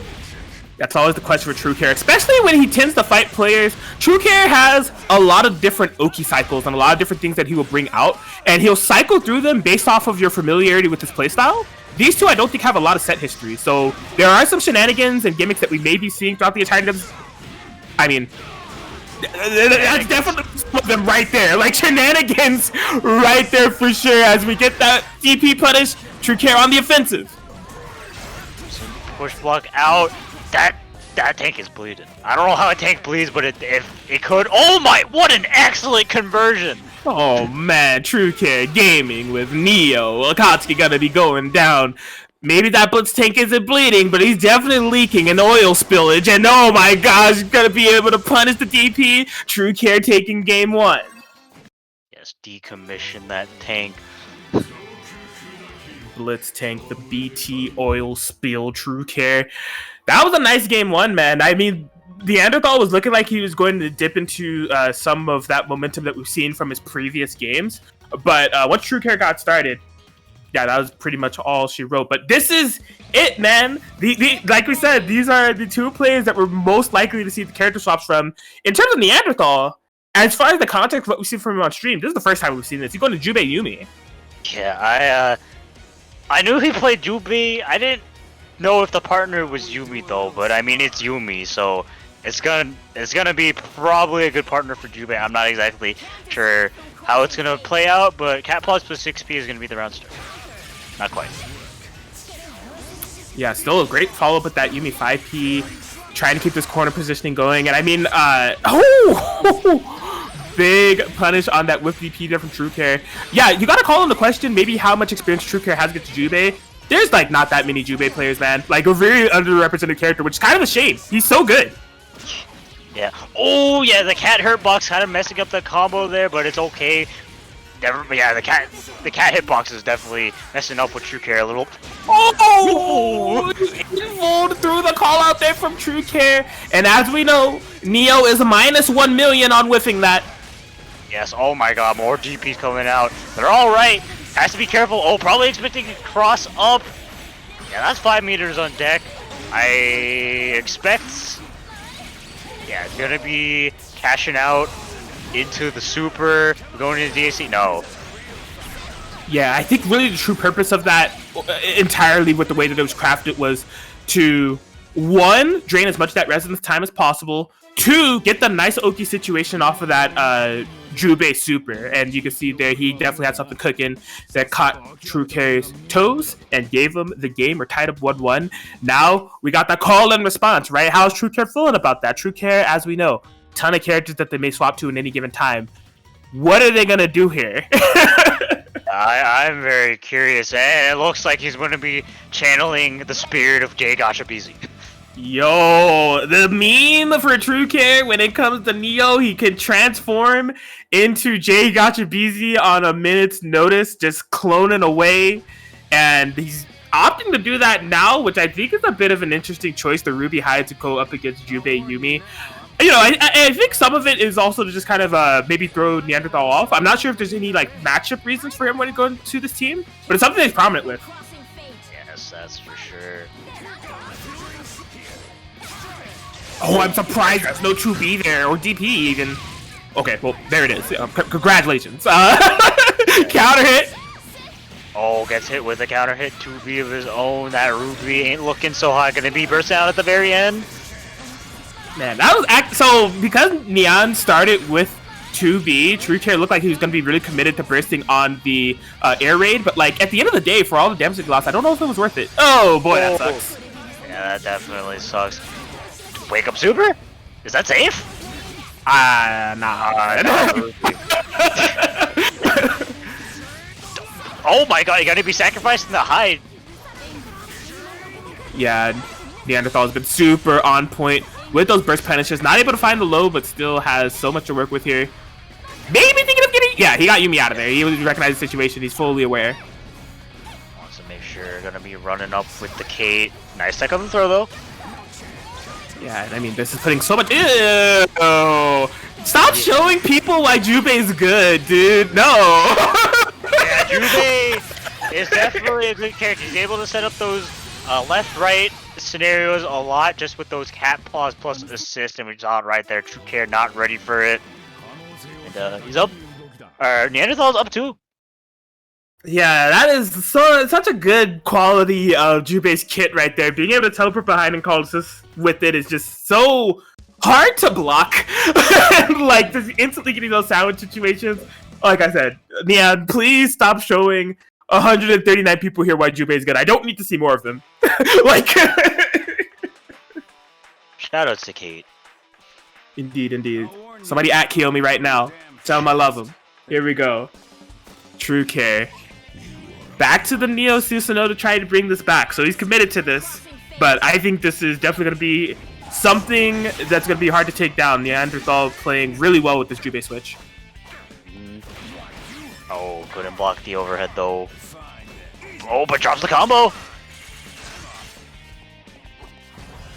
That's always the question for True Care, especially when he tends to fight players. True Care has a lot of different Oki cycles and a lot of different things that he will bring out, and he'll cycle through them based off of your familiarity with his playstyle. These two, I don't think, have a lot of set history, so there are some shenanigans and gimmicks that we may be seeing throughout the entirety of this. I mean, that's definitely some of them right there. Like, shenanigans right there for sure as we get that DP punish. True Care on the offensive. Push block out. That tank is bleeding. I don't know how a tank bleeds, but if it could. Oh my! What an excellent conversion! Oh man, True Care gaming with Neo. Akatsuki gonna be going down. Maybe that Blitz tank isn't bleeding, but he's definitely leaking an oil spillage. And oh my gosh, gonna be able to punish the DP. True Care taking game 1. Yes, decommission that tank. Blitz tank, the BT oil spill, True Care. That was a nice game 1, man. I mean, Neanderthal was looking like he was going to dip into some of that momentum that we've seen from his previous games. But once True Care got started, yeah, that was pretty much all she wrote. But this is it, man. Like we said, these are the two players that we're most likely to see the character swaps from. In terms of Neanderthal, as far as the context of what we see from him on stream, this is the first time we've seen this. He's going to Jubei Yumi. Yeah, I knew he played Jubei. I didn't know if the partner was Yumi though, but I mean it's Yumi, so it's gonna be probably a good partner for Jubei. I'm not exactly sure how it's gonna play out, but Cat plus 6P is gonna be the round start. Not quite. Yeah, still a great follow up with that Yumi 5P, trying to keep this corner positioning going. And I mean, big punish on that whip VP there from True Care. Yeah, you gotta call in the question maybe how much experience True Care has against Jubei. There's like not that many Jubei players, man. Like a very underrepresented character, which is kind of a shame. He's so good. Yeah. Oh yeah, the cat hurt box kind of messing up the combo there, but it's okay. Yeah, the cat hitbox is definitely messing up with True Care a little. Oh! He rolled through the call out there from True Care, and as we know, Neo is minus 1 million on whiffing that. Yes. Oh my God, more GPs coming out. They're all right. Has to be careful. Oh, probably expecting a cross up. Yeah, that's 5 meters on deck. I expect. Yeah, it's gonna be cashing out into the super. We're going into DAC. No. Yeah, I think really the true purpose of that entirely with the way that it was crafted was to, 1, drain as much of that residence time as possible, 2, get the nice Oki situation off of that Jubei super. And you can see there he definitely had something cooking that caught True Care's toes and gave him the game. We're tied up 1-1. Now we got that call and response, right? How's True Care feeling about that? True Care, as we know, ton of characters that they may swap to in any given time. What are they gonna do here? I'm very curious, and it looks like he's going to be channeling the spirit of Jay Gachabizi. Yo, the meme for True Care when it comes to Neo, he can transform into Jay Gachabizi on a minute's notice, just cloning away, and he's opting to do that now, which I think is a bit of an interesting choice, the Ruby Hide to go up against Jubei Yumi. You know, I think some of it is also to just kind of maybe throw Neanderthal off. I'm not sure if there's any like matchup reasons for him when he goes to this team, but it's something he's prominent with. Yes, that's for sure. Oh, I'm surprised there's no 2B there, or DP even. Okay, well, there it is. Congratulations. Counter hit. Oh, gets hit with a counter hit, 2B of his own. That Ruby ain't looking so hot. Gonna be burst out at the very end. Man, that was so because Neon started with 2B, True Care looked like he was going to be really committed to bursting on the air raid, but like at the end of the day, for all the damage he lost, I don't know if it was worth it. Oh boy, that sucks. Yeah, that definitely sucks. Wake up super? Is that safe? Nah. Oh my god, you gotta be sacrificing the hide. Yeah, Neanderthal has been super on point with those burst punishes. Not able to find the low, but still has so much to work with here. Maybe thinking of getting... Yeah, he got Yumi out of there. He recognized the situation. He's fully aware. Wants to make sure. Gonna be running up with the Kate. Nice tech on the throw, though. Yeah, and I mean, this is putting so much... Ew! Stop showing people why Jubei's good, dude. No! Yeah, Jubei is definitely a good character. He's able to set up those left-right scenarios a lot just with those cat paws plus assist, and we saw it right there. True Care not ready for it. And he's up. Neanderthal's up too. Yeah, that is such a good quality of Jubei's kit right there. Being able to teleport behind and call assist with it is just so hard to block. Like, just instantly getting those sandwich situations. Like I said, yeah, please stop showing 139 people here why Jubei is good. I don't need to see more of them. Like, shoutouts to Kate. Indeed. Somebody at Kiyomi right now. Tell him I love him. Here we go. True Care. Back to the Neo Susanoo to try to bring this back. So he's committed to this. But I think this is definitely going to be something that's going to be hard to take down. Neanderthal playing really well with this Jubei switch. Oh, couldn't block the overhead though. Oh, but drops the combo.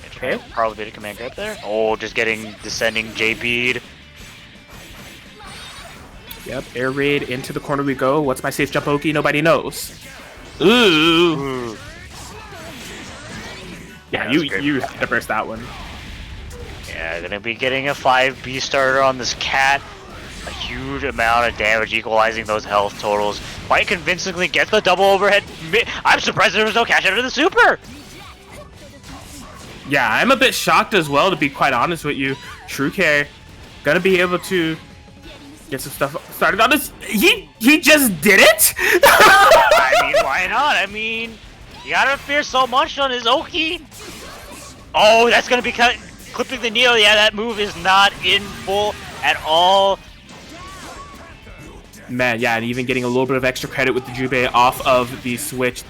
Okay. Probably did a command grab there. Oh, just getting descending J bead. Yep, air raid into the corner we go. What's my safe jump Oki? Nobody knows. Ooh. Yeah, you had to burst that one. Yeah, gonna be getting a 5B starter on this cat. A huge amount of damage, equalizing those health totals. Quite convincingly gets the double overhead. I'm surprised there was no cash out of the super. Yeah, I'm a bit shocked as well, to be quite honest with you. True Care gonna be able to get some stuff started on this. He just did it. I mean, why not? I mean, you gotta fear so much on his Oki. Oh, that's gonna be clipping the Neo. Yeah, that move is not in full at all. Man, yeah, and even getting a little bit of extra credit with the Jubei off of the switch.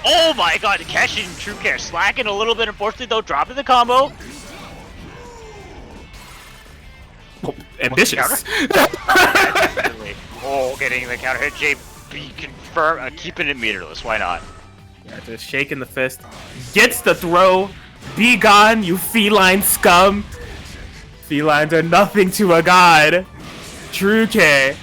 Oh my god, Kesh and True Care slacking a little bit, unfortunately though, dropping the combo. Oh, ambitious. Oh, getting the counter hit. JB confirm, keeping it meterless, why not? Yeah, just shaking the fist. Gets the throw. Be gone, you feline scum. Felines are nothing to a god. True Care.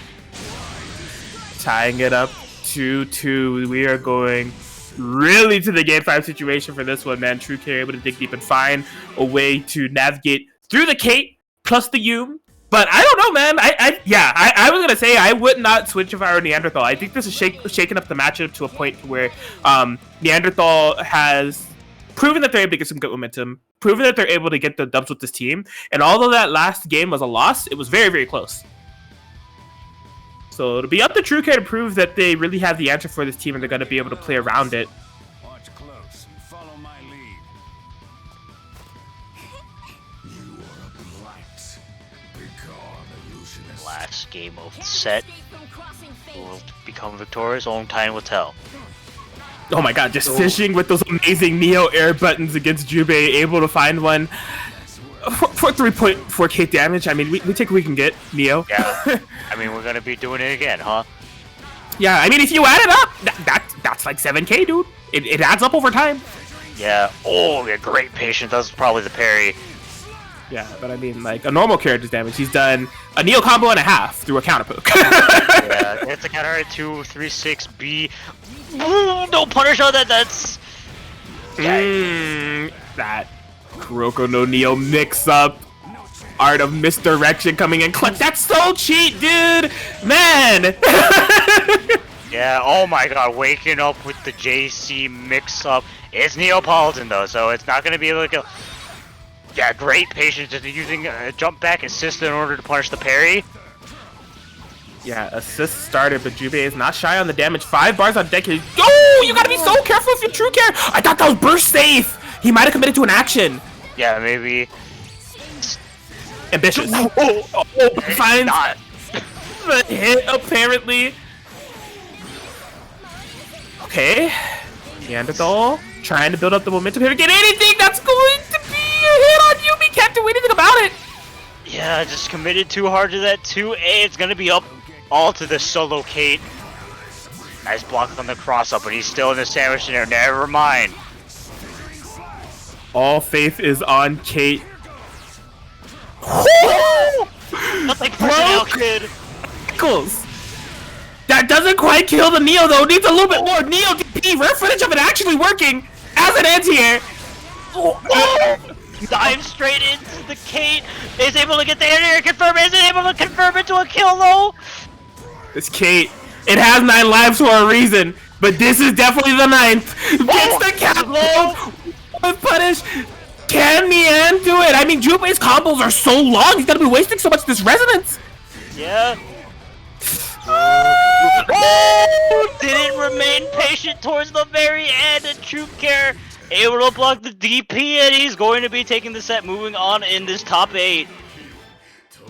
Tying it up 2-2. We are going really to the game 5 situation for this one, man. True Care able to dig deep and find a way to navigate through the Kate plus the Yum. But I don't know, man. I was gonna say I would not switch if I were Neanderthal. I think this is shaking up the matchup to a point where Neanderthal has proven that they're able to get some good momentum, proven that they're able to get the dubs with this team, and although that last game was a loss, it was very, very close. So it'll be up to True Care to prove that they really have the answer for this team and they're going to be able to play around it. Watch close and follow my lead. You are a blight. Begone, illusionist. Last game of the set. Who will become victorious? Only time will tell. Oh my god, just fishing with those amazing Neo air buttons against Jubei, able to find one for 3.4k damage. I mean, we think we can get Neo. Yeah, I mean, we're gonna be doing it again, huh? Yeah, I mean, if you add it up, that's like 7k, dude. It adds up over time. Yeah. Oh, yeah, great patience. That was probably the parry. Yeah, but I mean, like, a normal character's damage, he's done a Neo combo and a half through a counter poke. Yeah, it's a counter at 2, 3, 6B. Ooh, no punish on that. That's. that Kuroko no Neo mix-up. Art of Misdirection coming in clutch. That's so cheat, dude! Man! Yeah, oh my god, waking up with the JC mix-up. It's Neapolitan, though, so it's not going to be like a... Yeah, great patience just using a jump back assist in order to punish the parry. Yeah, assist started, but Jubei is not shy on the damage. 5 bars on deck here. Oh, you gotta be so careful with your true care! I thought that was burst safe! He might have committed to an action. Yeah, maybe. Ambitious. Finds the hit, apparently. Okay. Neanderthal trying to build up the momentum here to get anything that's going to be a hit on Yumi. Can't do anything about it. Yeah, just committed too hard to that 2A. It's gonna be up all to the solo Kate. Nice block on the cross up, but he's still in the sandwich in there. Never mind. All faith is on Kate. That's like personnel, kid. Pickles. That doesn't quite kill the Neo though. Needs a little bit more. Neo DP. Rare footage of it actually working as an anti-air. Dives straight into the Kate. Is able to get the anti-air confirm. Isn't able to confirm into a kill though. This Kate. It has 9 lives for a reason, but this is definitely the 9th. Gets the cap with punish. Can Nian do it? I mean, Junpei's combos are so long. He's gonna be wasting so much of this resonance. Yeah. Oh! Didn't remain patient towards the very end, and True Care able to block the DP, and he's going to be taking the set, moving on in this top 8.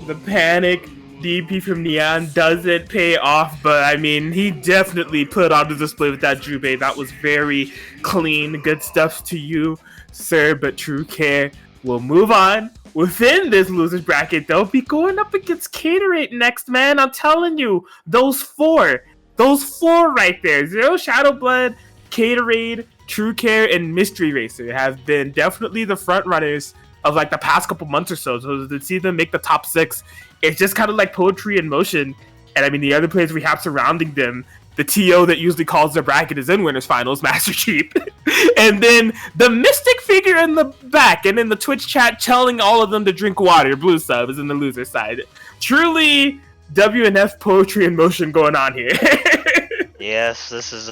The panic DP from Nian doesn't pay off, but I mean, he definitely put on the display with that Jubei. That was very clean. Good stuff to you, sir, but True Care will move on. Within this loser's bracket, they'll be going up against Caterate next, man. I'm telling you, those four right there, Zero Shadow Blood, Caterade, True Care, and Mystery Racer have been definitely the front runners of like the past couple months or so. So to see them make the top 6, it's just kind of like poetry in motion. And I mean, the other players we have surrounding them, the TO that usually calls their bracket is in winners finals, Master Chief. And then the mystic figure in the back and in the Twitch chat telling all of them to drink water. Blue sub is in the loser side. Truly WNF poetry in motion going on here. Yes, this is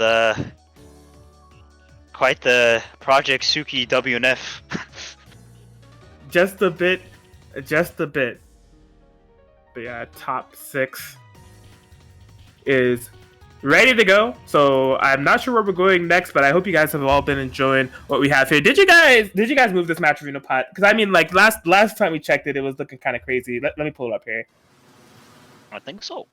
quite the Project Suki WNF. Just a bit. But yeah, top 6 is ready to go. So I'm not sure where we're going next, but I hope you guys have all been enjoying what we have here. Did you guys move this match arena pot? Because I mean, like last time we checked it, it was looking kind of crazy. Let me pull it up here. I think so.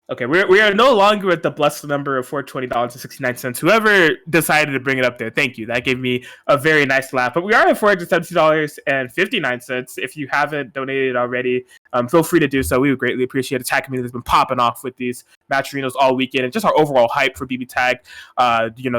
Okay, we are no longer at the blessed number of $420.69. Whoever decided to bring it up there, thank you. That gave me a very nice laugh. But we are at $470.59. If you haven't donated already, feel free to do so. We would greatly appreciate it. Attack community has been popping off with these match arenas all weekend, and just our overall hype for BBTAG.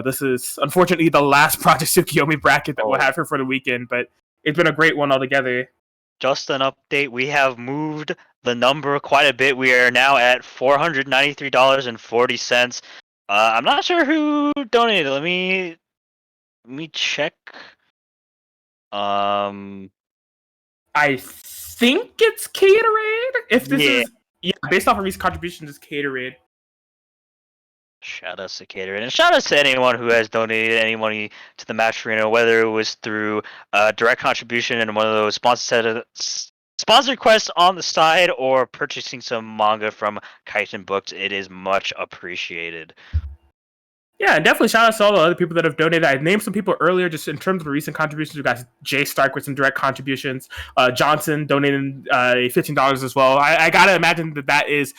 This is unfortunately the last Project Tsukiyomi bracket that we'll have here for the weekend, but it's been a great one altogether. Just an update, we have moved the number quite a bit. We are now at $493.40. I'm not sure who donated. Let me check. I think it's Caterade. If this is based off of recent contributions, it's Caterade. Shout out to Caterade, and shout out to anyone who has donated any money to the match arena, whether it was through direct contribution and one of those sponsored quests on the side, or purchasing some manga from Kaiten Books. It is much appreciated. Yeah, and definitely shout out to all the other people that have donated. I named some people earlier just in terms of the recent contributions. We got Jay Stark with some direct contributions. Johnson donated $15 as well. I gotta imagine that is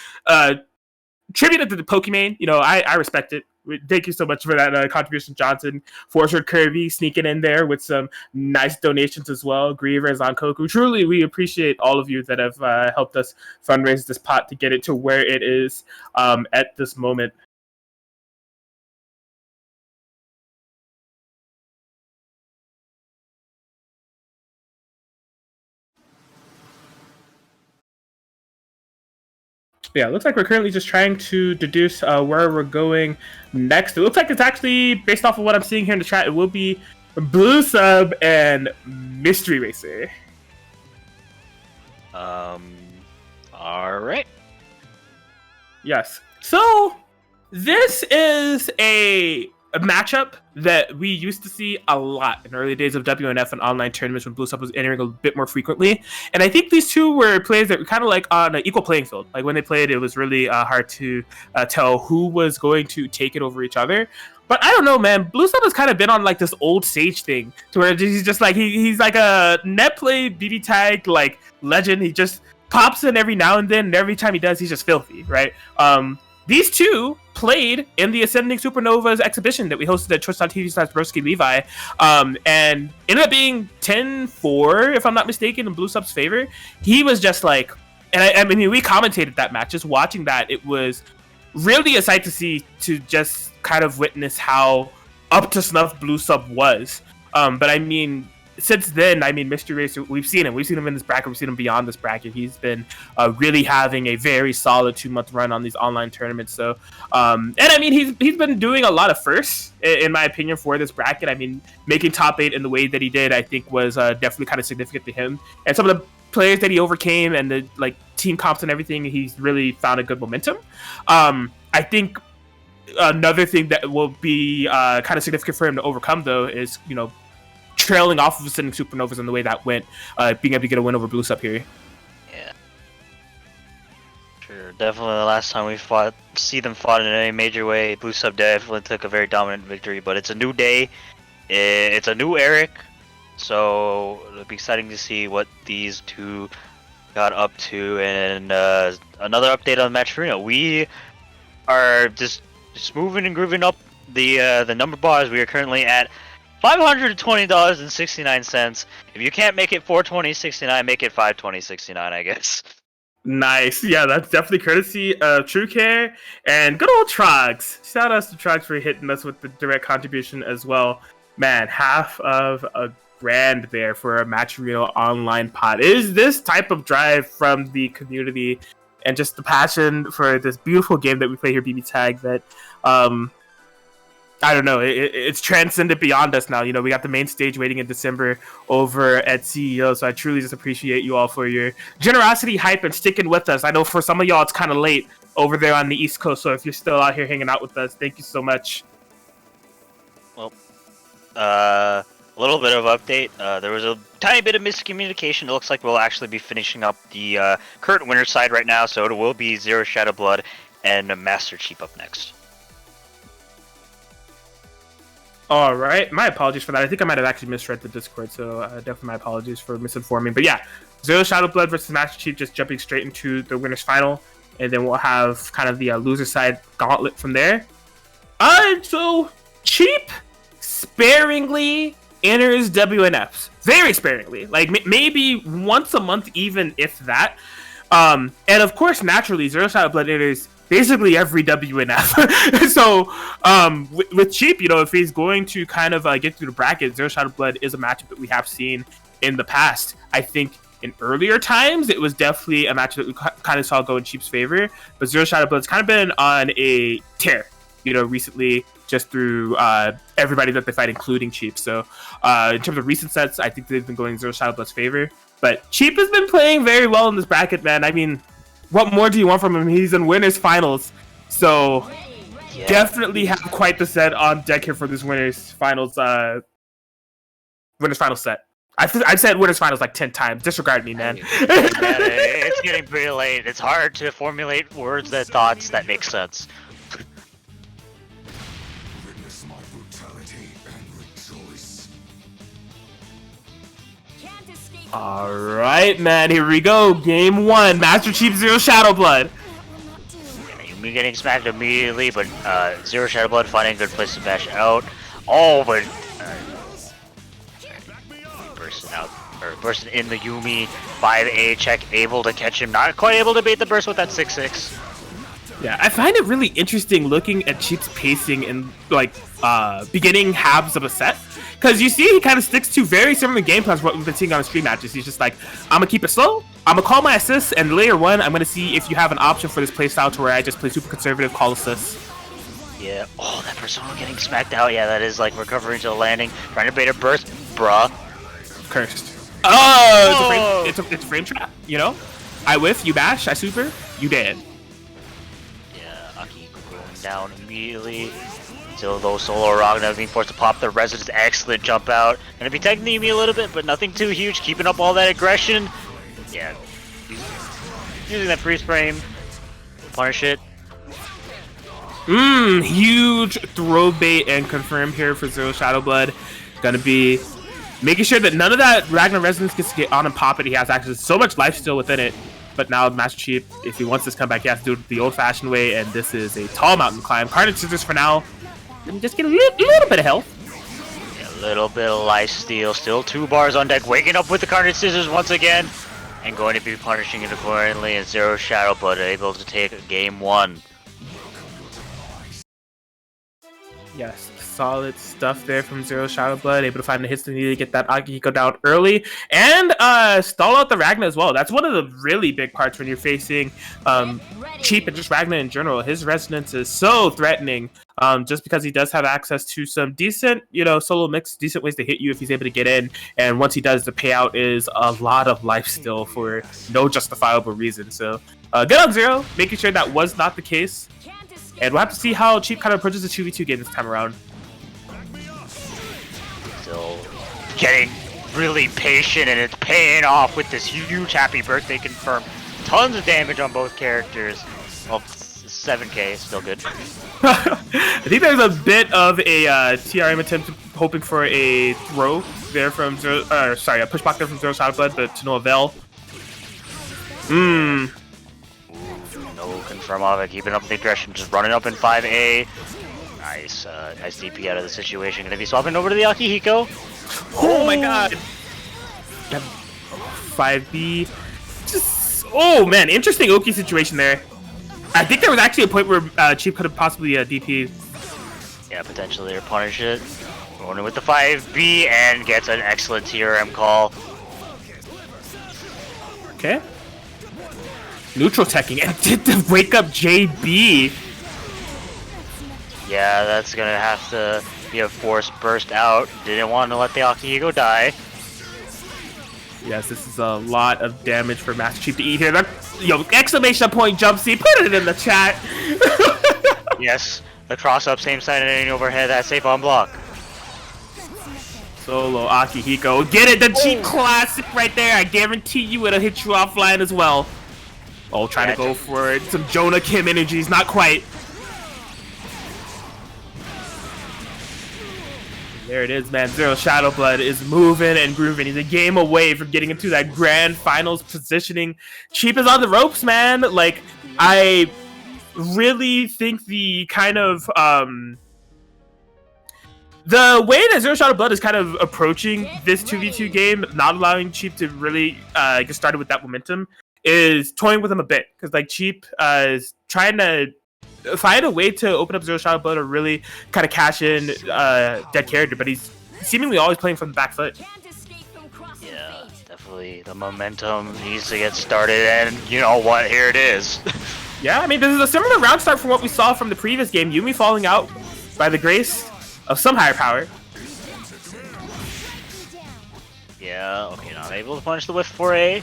tributed to the Pokemon. I respect it. Thank you so much for that contribution, Johnson. Forcer Kirby sneaking in there with some nice donations as well. Grievers on Koku. Truly, we appreciate all of you that have helped us fundraise this pot to get it to where it is at this moment. Yeah, it looks like we're currently just trying to deduce where we're going next. It looks like it's actually, based off of what I'm seeing here in the chat, it will be Blue Sub and Mystery Racer. All right. Yes. So this is a matchup that we used to see a lot in early days of WNF and online tournaments when Blue Sub was entering a bit more frequently. And I think these two were players that were kind of like on an equal playing field. Like when they played, it was really hard to tell who was going to take it over each other. But I don't know, man. Blue Sub has kind of been on like this old Sage thing to where he's just like he's like a net play BBTAG like legend. He just pops in every now and then, and every time he does, he's just filthy, right? These two played in the Ascending Supernovas exhibition that we hosted at twitch.tv/BroskiLevi, and ended up being 10-4, if I'm not mistaken, in Blue Sub's favor. He was just like, and I mean, we commentated that match. Just watching that, it was really a sight to see, to just kind of witness how up to snuff Blue Sub was. But I mean, since then, I mean, Mystery Racer, we've seen him in this bracket, we've seen him beyond this bracket. He's been really having a very solid 2-month run on these online tournaments. So, and I mean, he's been doing a lot of firsts, in my opinion, for this bracket. I mean, making top 8 in the way that he did, I think, was definitely kind of significant to him. And some of the players that he overcame and the like team comps and everything, he's really found a good momentum. I think another thing that will be kind of significant for him to overcome, though, is, you know, trailing off of Ascending Supernovas and the way that went, being able to get a win over Blue Sub here. Yeah. Sure, definitely the last time we see them fought in any major way, Blue Sub definitely took a very dominant victory, but it's a new day, it's a new Eric, so it'll be exciting to see what these two got up to. And another update on Match Arena, we are just moving and grooving up the number bars. We are currently at $520.69. If you can't make it $420.69, make it $520.69, I guess. Nice. Yeah, that's definitely courtesy of True Care and good old Trogs. Shout outs to Trogs for hitting us with the direct contribution as well. Man, half of a grand there for a Match Arena online pot. Is this type of drive from the community and just the passion for this beautiful game that we play here, BBTAG, that I don't know, it's transcended beyond us now. You know, we got the main stage waiting in December over at CEO, so I truly just appreciate you all for your generosity, hype, and sticking with us. I know for some of y'all it's kind of late over there on the East Coast, so if you're still out here hanging out with us, thank you so much. Well, a little bit of update. There was a tiny bit of miscommunication. It looks like we'll actually be finishing up the current winner side right now, so it will be Zero Shadow Blood and Master Chief up next. All right, my apologies for that. I think I might have actually misread the Discord, so definitely my apologies for misinforming. But yeah, Zero Shadow Blood versus Master Chief, just jumping straight into the winner's final, and then we'll have kind of the loser side gauntlet from there. So Cheap sparingly enters WNFs, very sparingly, like maybe once a month, even if that. And of course, naturally, Zero Shadow Blood enters basically every WNF. So with Cheap, you know, if he's going to kind of get through the bracket, Zero Shadow Blood is a matchup that we have seen in the past. I think in earlier times, it was definitely a matchup that we kind of saw go in Cheap's favor, but Zero Shadow Blood's kind of been on a tear, you know, recently, just through everybody that they fight, including Cheap. So in terms of recent sets, I think they've been going in Zero Shadow Blood's favor, but Cheap has been playing very well in this bracket, man. I mean, what more do you want from him? He's in winners finals, so Yeah. definitely have quite the set on deck here for this winners finals set. I've said winners finals like 10 times. Disregard me, man. It's getting pretty late. It's hard to formulate words and thoughts that make sense. Witness my brutality and rejoice. Can't escape. All right, man. Here we go. Game 1. Master Chief Zero Shadow Blood. You'll be getting smacked immediately, but Zero Shadow Blood finding a good place to bash out. Oh, but bursting out, or bursting in the Yumi 5A check, able to catch him. Not quite able to bait the burst with that 6-6. Yeah, I find it really interesting looking at Cheap's pacing in like beginning halves of a set, because you see he kind of sticks to very similar game plans what we've been seeing on the stream matches. He's just like, I'm gonna keep it slow, I'm gonna call my assists, and layer 1 I'm gonna see if you have an option for this playstyle to where I just play super conservative, call assists. Yeah. Oh, that persona getting smacked out. Yeah, that is like recovering to the landing. Trying to bait a burst. Bruh. Cursed. Oh, it's a frame trap, you know? I whiff, you bash, I super, you dead. Yeah, Akihiko going down immediately. Still though, Solo Ragna being forced to pop the Residence. Excellent jump out. Gonna be tagging me a little bit, but nothing too huge. Keeping up all that aggression. Yeah. Using that freeze frame. Punish it. Huge throw bait and confirm here for Zero Shadow Blood. Gonna be making sure that none of that Ragnar Resonance gets to get on and pop it. He has actually so much life still within it. But now Master Chief, if he wants this comeback, he has to do it the old-fashioned way, and this is a tall mountain climb. Carnage Scissors for now. And just get a little bit of health. Yeah, a little bit of life steal. Still 2 bars on deck. Waking up with the Carnage Scissors once again. And going to be punishing it accordingly. And Zero Shadow Blood able to take game 1. Yes, solid stuff there from Zero Shadow Blood. Able to find the hits they need to get that Akihiko down early. And stall out the Ragnar as well. That's one of the really big parts when you're facing Cheap and just Ragnar in general. His resonance is so threatening. Just because he does have access to some decent, solo mix, decent ways to hit you if he's able to get in. And once he does, the payout is a lot of life still for no justifiable reason. So good on Zero, making sure that was not the case. And we'll have to see how Cheap kind of approaches the 2v2 game this time around. Still getting really patient, and it's paying off with this huge happy birthday confirm. Tons of damage on both characters. Well, 7k, still good. I think there's a bit of a TRM attempt hoping for a throw there from a pushback there from Zero Shadow Blood, but to no avail. No confirm of it, keeping up the aggression, just running up in 5A. Nice, nice DP out of the situation. Gonna be swapping over to the Akihiko. Oh my god! 5B. Oh man, interesting Oki situation there. I think there was actually a point where Cheap could have possibly DP. Yeah, potentially or punish it. Going in with the 5B and gets an excellent TRM call. Okay. Neutral teching and did the wake up JB. Yeah, that's gonna have to be a forced burst out. Didn't want to let the Akihiko die. Yes, this is a lot of damage for Master Chief to eat here. Exclamation point jump C, put it in the chat. Yes, the cross up, same side and overhead, that safe on block. Solo Akihiko, get it, the cheap classic right there. I guarantee you it'll hit you offline as well. Oh, trying to go for it. Some Jonah Kim energies, not quite. There it is, man. Zero Shadow Blood is moving and grooving. He's a game away from getting into that grand finals positioning. Cheap is on the ropes, man. Like, I really think the kind of the way that Zero Shadow Blood is kind of approaching this 2v2 game, not allowing Cheap to really get started with that momentum, is toying with him a bit. Because like Cheap is trying to find a way to open up Zero Shadow Blood or really kind of cash in dead character, but he's seemingly always playing from the back foot. Yeah, definitely the momentum needs to get started, and you know what, here it is. Yeah, I mean, this is a similar round start from what we saw from the previous game. Yumi falling out by the grace of some higher power. Yeah, okay, not able to punish the whiff for a...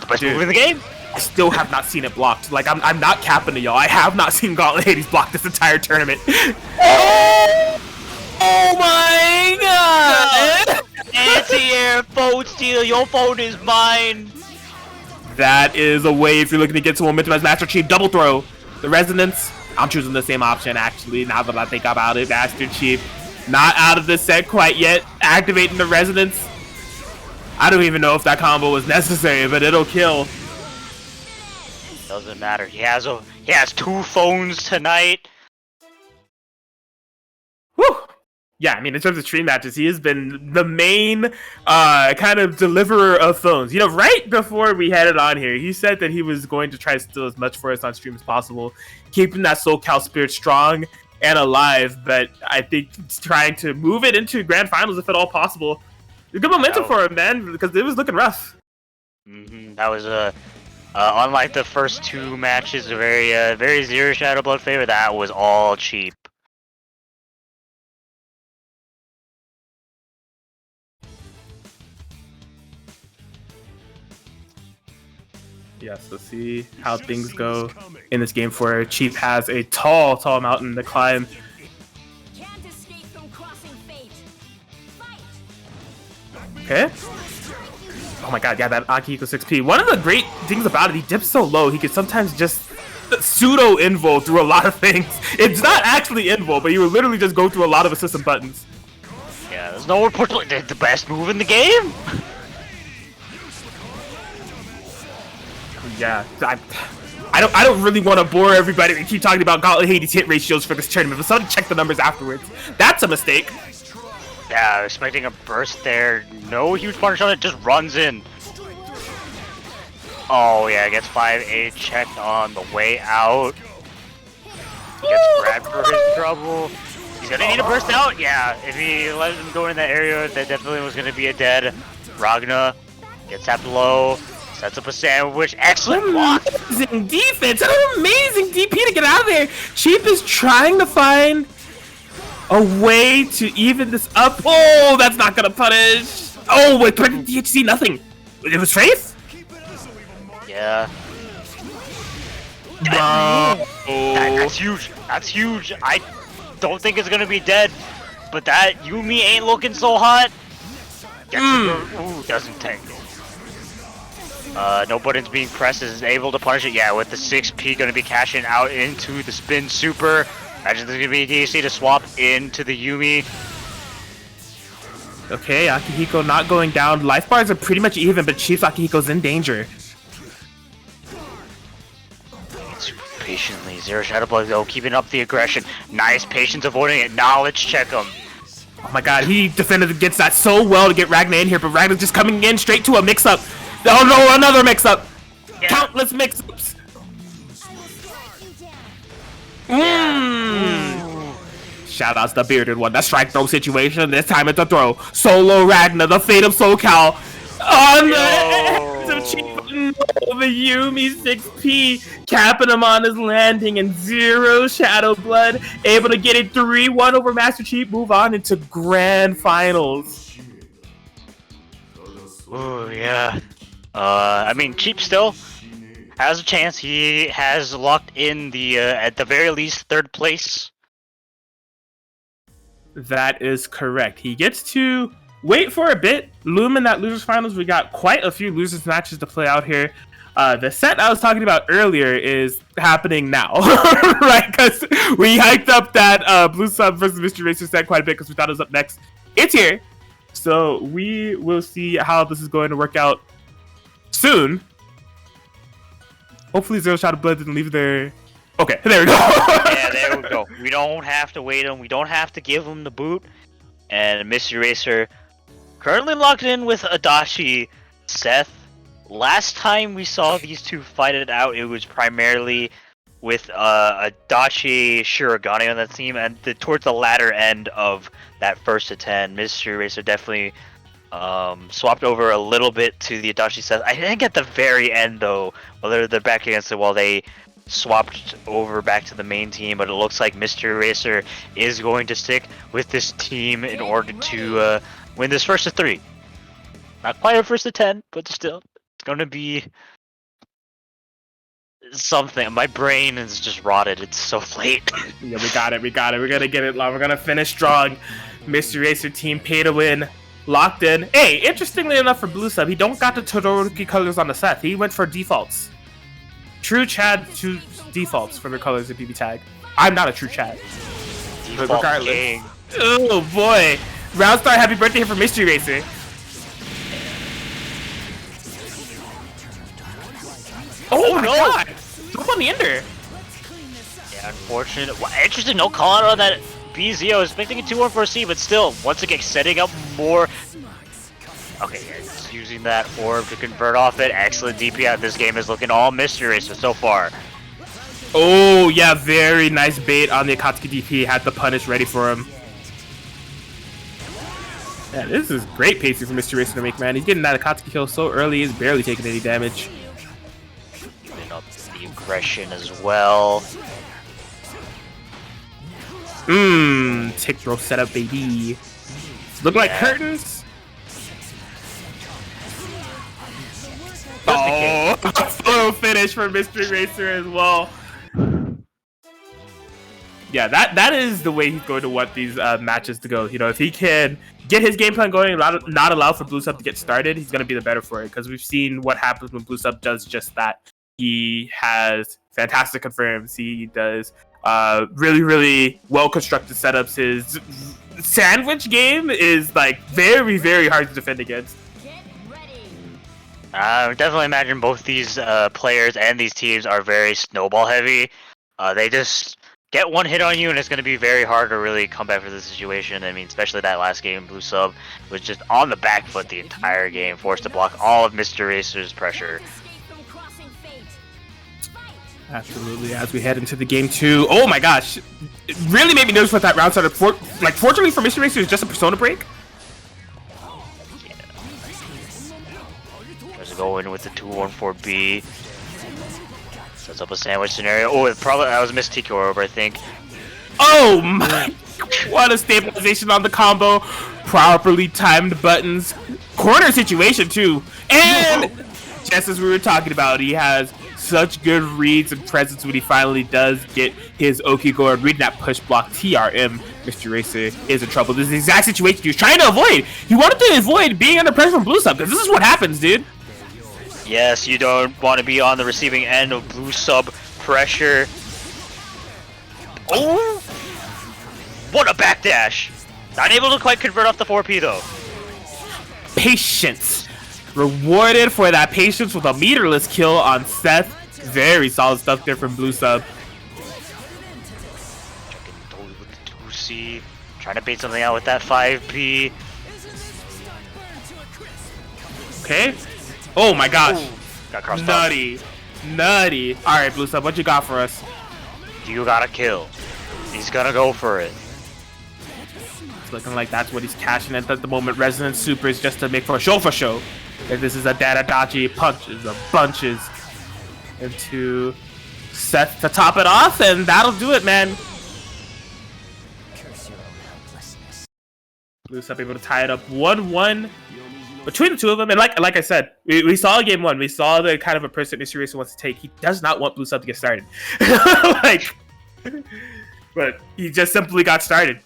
The best move in the game? I still have not seen it blocked. Like, I'm not capping to y'all. I have not seen Gauntlet Hades blocked this entire tournament. Oh my god! Anti-air phone steal, your phone is mine! That is a way if you're looking to get some momentum as Master Chief. Double throw. The resonance. I'm choosing the same option, actually, now that I think about it. Master Chief not out of this set quite yet. Activating the resonance. I don't even know if that combo was necessary, but it'll kill. Doesn't matter. He has 2 phones tonight. Whew. Yeah, I mean, in terms of stream matches, he has been the main kind of deliverer of phones. You know, right before we headed on here, he said that he was going to try to steal as much for us on stream as possible, keeping that SoCal spirit strong and alive. But I think trying to move it into grand finals, if at all possible. Good momentum for him, man, because it was looking rough. That was a Unlike the first two matches, very Zero Shadow Blood favor, that was all cheap. Yes, let's see how things go in this game for Chief has a tall mountain to climb. Can't escape from crossing fate. Fight! Okay. Oh my god, yeah, that Akihiko 6P. One of the great things about it, he dips so low, he could sometimes just pseudo invo through a lot of things. It's not actually invo, but you would literally just go through a lot of assistant buttons. Yeah, there's no report like the best move in the game. Yeah, I don't really want to bore everybody and keep talking about Gauntlet Hades hit ratios for this tournament, but somebody check the numbers afterwards. That's a mistake. Yeah, expecting a burst there. No huge punish on it, just runs in. Oh yeah, gets 5A checked on the way out. Gets grabbed for his trouble. He's gonna need a burst out. Yeah, if he let him go in that area, that definitely was gonna be a dead. Ragna gets tapped low. Sets up a sandwich. Excellent block. Amazing defense. An amazing DP to get out of there. Cheap is trying to find a way to even this up. Oh, that's not gonna punish. Oh, wait, DHC nothing. It was Trace? Yeah. Oh. That's huge. That's huge. I don't think it's gonna be dead, but that Yumi ain't looking so hot. Ooh, doesn't tangle. No buttons being pressed, is able to punish it. Yeah, with the 6P gonna be cashing out into the spin super. Imagine there's gonna be a DHC to swap into the Yumi. Okay, Akihiko not going down. Life bars are pretty much even, but Chief's Akihiko's in danger. Super patiently, Zero Shadow Blood though, keeping up the aggression. Nice patience avoiding it. Knowledge check him. Oh my god, he defended against that so well to get Ragna in here, but Ragna's just coming in straight to a mix-up. Oh no, another mix-up! Yeah. Countless mix-ups! Shoutouts to the bearded one. That strike throw situation. This time it's a throw. Solo Ragna, the fate of SoCal. On the Chief, no, the Yumi 6P capping him on his landing, and Zero Shadow Blood able to get it 3-1 over Master Chief. Move on into grand finals. Oh yeah. I mean, Cheap still has a chance. He has locked in the at the very least 3rd place. That is correct. He gets to wait for a bit. Loom in that losers finals. We got quite a few losers matches to play out here. The set I was talking about earlier is happening now, right? Because we hyped up that Blue Sub versus Mystery Racer set quite a bit because we thought it was up next. It's here. So we will see how this is going to work out soon. Hopefully Zero Shadow Blood didn't leave there. Okay, there we go. Yeah, there we go. We don't have to wait him. We don't have to give him the boot. And Mystery Racer currently locked in with Adachi Seth. Last time we saw these two fight it out, it was primarily with Adachi Shirogane on that team, and towards the latter end of that first to 10, Mystery Racer definitely swapped over a little bit to the Adachi Seth. I think at the very end though, whether they're back against it while they swapped over back to the main team, but it looks like Mystery Racer is going to stick with this team in order to win this first to 3. Not quite a first to 10, but still, it's going to be something. My brain is just rotted. It's so late. Yeah, we got it. We're gonna get it. We're gonna finish strong. Mystery Racer team pay to win. Locked in. Hey, interestingly enough for Blue Sub, he don't got the Todoroki colors on the Seth. He went for defaults. True Chad choose defaults for their colors at BBTAG. I'm not a true Chad. Default But regardless. king. Oh boy. Roundstar, happy birthday here for Mystery Racer. Oh my god! Jump on the ender. Yeah, unfortunate. Well, interesting, no call out on that BZ. I was expecting a 2-1 for a C, but still, once again, setting up more. Okay, yeah, just using that orb to convert off it. Excellent DP out. This game is looking all Mystery Racer so far. Oh yeah, very nice bait on the Akatsuki DP. Had the punish ready for him. Yeah, this is great pacing for Mystery Racer to make, man. He's getting that Akatsuki kill so early, he's barely taking any damage. aggression as well. Tick throw setup, baby. Look like curtains. Oh, full finish for Mystery Racer as well. Yeah, that is the way he's going to want these matches to go. You know, if he can get his game plan going, not allow for Blue Sub to get started, he's going to be the better for it. Because we've seen what happens when Blue Sub does just that. He has fantastic confirms. He does really, really well-constructed setups. His sandwich game is like very, very hard to defend against. I definitely imagine both these players and these teams are very snowball heavy. They just get one hit on you and it's going to be very hard to really come back from the situation. I mean, especially that last game, Blue Sub was just on the back foot the entire game, forced to block all of Mr. Racer's pressure. Absolutely. As we head into the game 2, oh my gosh, it really made me nervous with that round started. Fortunately for Mr. Racer, it's just a persona break. Yeah. Tries to go in with the 2-1-4B. Sets up a sandwich scenario. Oh, that was Miss Tiki Orb, I think. Oh my! What a stabilization on the combo. Properly timed buttons. Corner situation too. And just as we were talking about, he has such good reads and presence when he finally does get his Okigor and reading that push block TRM. Mr. Racer is in trouble. This is the exact situation he was trying to avoid. He wanted to avoid being under pressure from Blue Sub because this is what happens, dude. Yes, you don't want to be on the receiving end of Blue Sub pressure. Oh! What a backdash! Not able to quite convert off the 4P though. Patience. Rewarded for that patience with a meterless kill on Seth. Very solid stuff there from Blue Sub. Checking totally with the 2C. Trying to bait something out with that 5P. Okay. Oh my gosh. Ooh, got crossed Nutty. Nutty. Alright, Blue Sub, what you got for us? You gotta kill. He's gonna go for it. It's looking like that's what he's cashing in at the moment. Resonance Super is just to make for a show for show. If this is a Dadadachi, punches or bunches into Seth to top it off, and that'll do it, man. Blue Sub able to tie it up 1-1 between the two of them. And like I said, we saw game 1. We saw the kind of approach that Mr. Racer wants to take. He does not want Blue Sub to get started. But he just simply got started.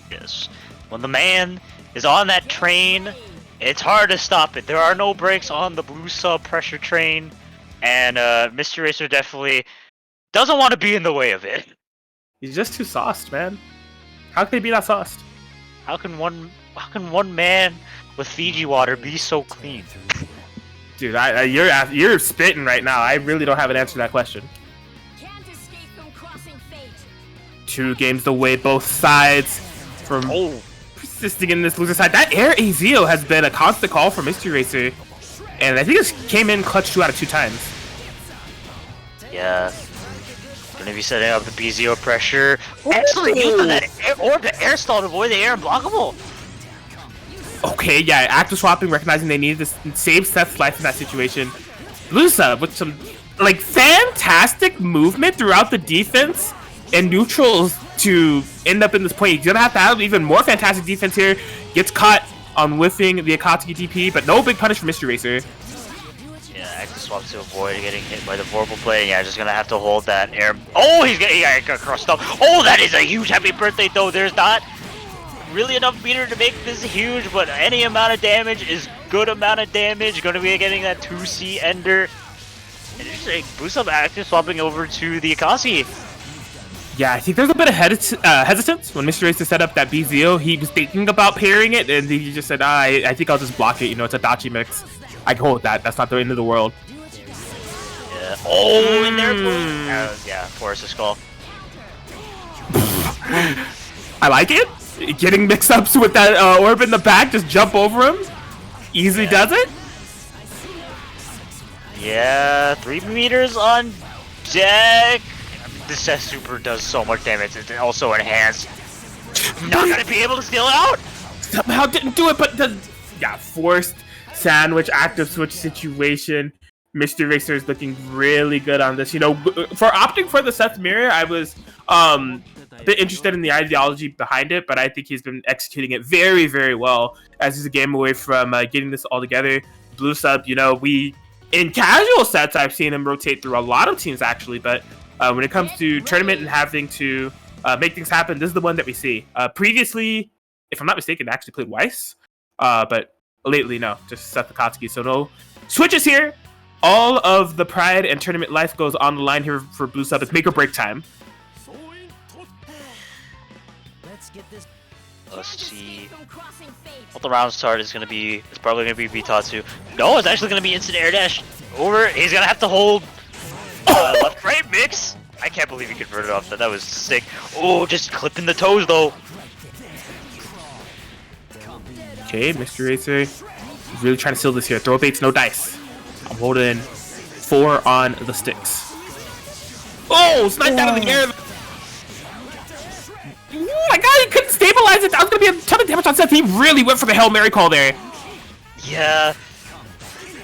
Yes. When the man is on that train, it's hard to stop it. There are no brakes on the Blue Sub pressure train, and Mr. Racer definitely doesn't want to be in the way of it. He's just too sauced, man. How can he be that sauced? How can one man with Fiji water be so clean? Dude, you're spitting right now. I really don't have an answer to that question. Two games away, both sides from persisting in this loser side. That air Azio has been a constant call for Mystery Racer, and I think it came in clutch 2 out of 2 times. Yeah. Gonna be setting up the BZO pressure. Excellent use of that orb to air stall to avoid the air unblockable. Okay, yeah, active swapping, recognizing they needed to save Seth's life in that situation. Blue Sub with some like fantastic movement throughout the defense and neutrals to end up in this point. He's gonna have to have even more fantastic defense here. Gets caught on whiffing the Akatsuki DP, but no big punish for Mystery Racer. Yeah, active swap to avoid getting hit by the Vorpal play. Yeah, just gonna have to hold that air. Oh, he got crossed up. Oh, that is a huge happy birthday though. There's not really enough meter to make this huge, but any amount of damage is good amount of damage. Gonna be getting that 2C ender. And just like Blue Sub active swapping over to the Akatsuki. Yeah, I think there's a bit of hesitance when Mr. Racer set up that BZO. He was thinking about parrying it, and he just said, I think I'll just block it. You know, it's a Dachi mix. I can hold that. That's not the end of the world. Yeah. Oh, in there. Yeah, force the skull. I like it. Getting mix-ups with that orb in the back, just jump over him. Easily does it. Yeah, 3 meters on deck. This Seth Super does so much damage. It's also enhanced. Not gonna be able to steal it out. Somehow didn't do it, but the forced sandwich active switch situation. Mr. Racer is looking really good on this. You know, for opting for the Seth Mirror, I was a bit interested in the ideology behind it, but I think he's been executing it very, very well as he's a game away from getting this all together. Blue sub, you know, in casual sets, I've seen him rotate through a lot of teams actually, but when it comes to tournament and having to make things happen, this is the one that we see. Previously, if I'm not mistaken, actually played Weiss, but lately, no, just Seth Akatsuki. So no switches here. All of the pride and tournament life goes on the line here for Blue Sub. It's make or break time. Let's see. What the round start is going to be. It's probably going to be Bitatsu. No, it's actually going to be instant air dash over. He's going to have to hold left right mix. I can't believe he converted off that. That was sick. Oh, just clipping the toes though. Okay, Mr. Racer is really trying to seal this here. Throw baits, no dice. I'm holding 4 on the sticks. Oh, sniped out of the air. Oh my god, he couldn't stabilize it. That was going to be a ton of damage on Seth. He really went for the Hail Mary call there. Yeah.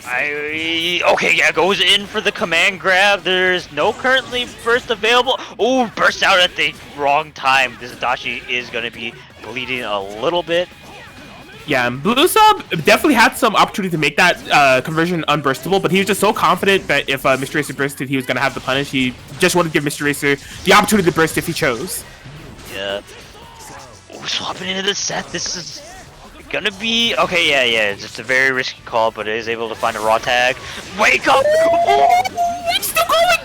Okay, yeah, goes in for the command grab. There's no currently burst available. Oh, burst out at the wrong time. This Dashi is going to be bleeding a little bit. Yeah, and Blue Sub definitely had some opportunity to make that conversion unburstable, but he was just so confident that if Mr. Racer bursted, he was going to have the punish. He just wanted to give Mr. Racer the opportunity to burst if he chose. Yeah. Oh, swapping into the set. This is gonna be okay. Yeah. It's just a very risky call, but it is able to find a raw tag. Wake up! Oh, It's still going!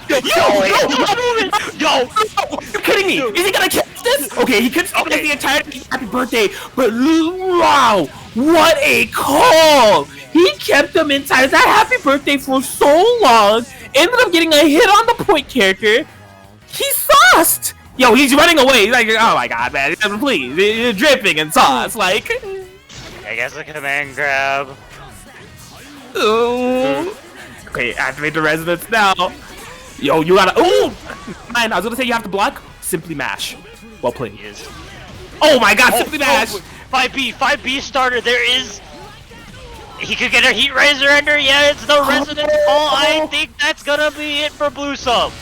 Yo! You're kidding me! Is he gonna catch this? Okay, he could stop the entire happy birthday, but wow! What a call! He kept him inside that happy birthday for so long, ended up getting a hit on the point character. He's sauced! Yo, he's running away. He's like, oh my god, man, please, you're dripping in sauce, like. I guess a command grab. Ooh. Okay, activate the resonance now. Yo, you gotta. Ooh! Man, I was gonna say you have to block. Simply mash. Well played. Oh my god, simply mash! 5B starter. There is. He could get a heat razor under. Yeah, it's the resonance call. I think that's gonna be it for Blue Sub.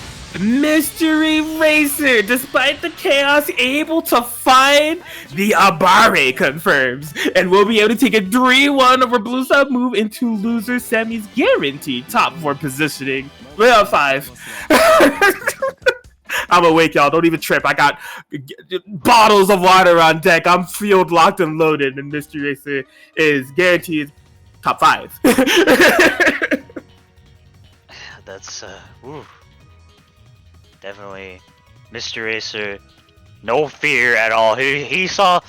Mystery Racer, despite the chaos, able to find the Abare confirms, and we'll be able to take a 3-1 over Blue Sub, move into loser semis, guaranteed top 4 positioning. We're on 5. I'm awake, y'all. Don't even trip. I got bottles of water on deck. I'm field locked and loaded, and Mystery Racer is guaranteed top 5. That's ooh. Definitely Mr. Racer, no fear at all. He saw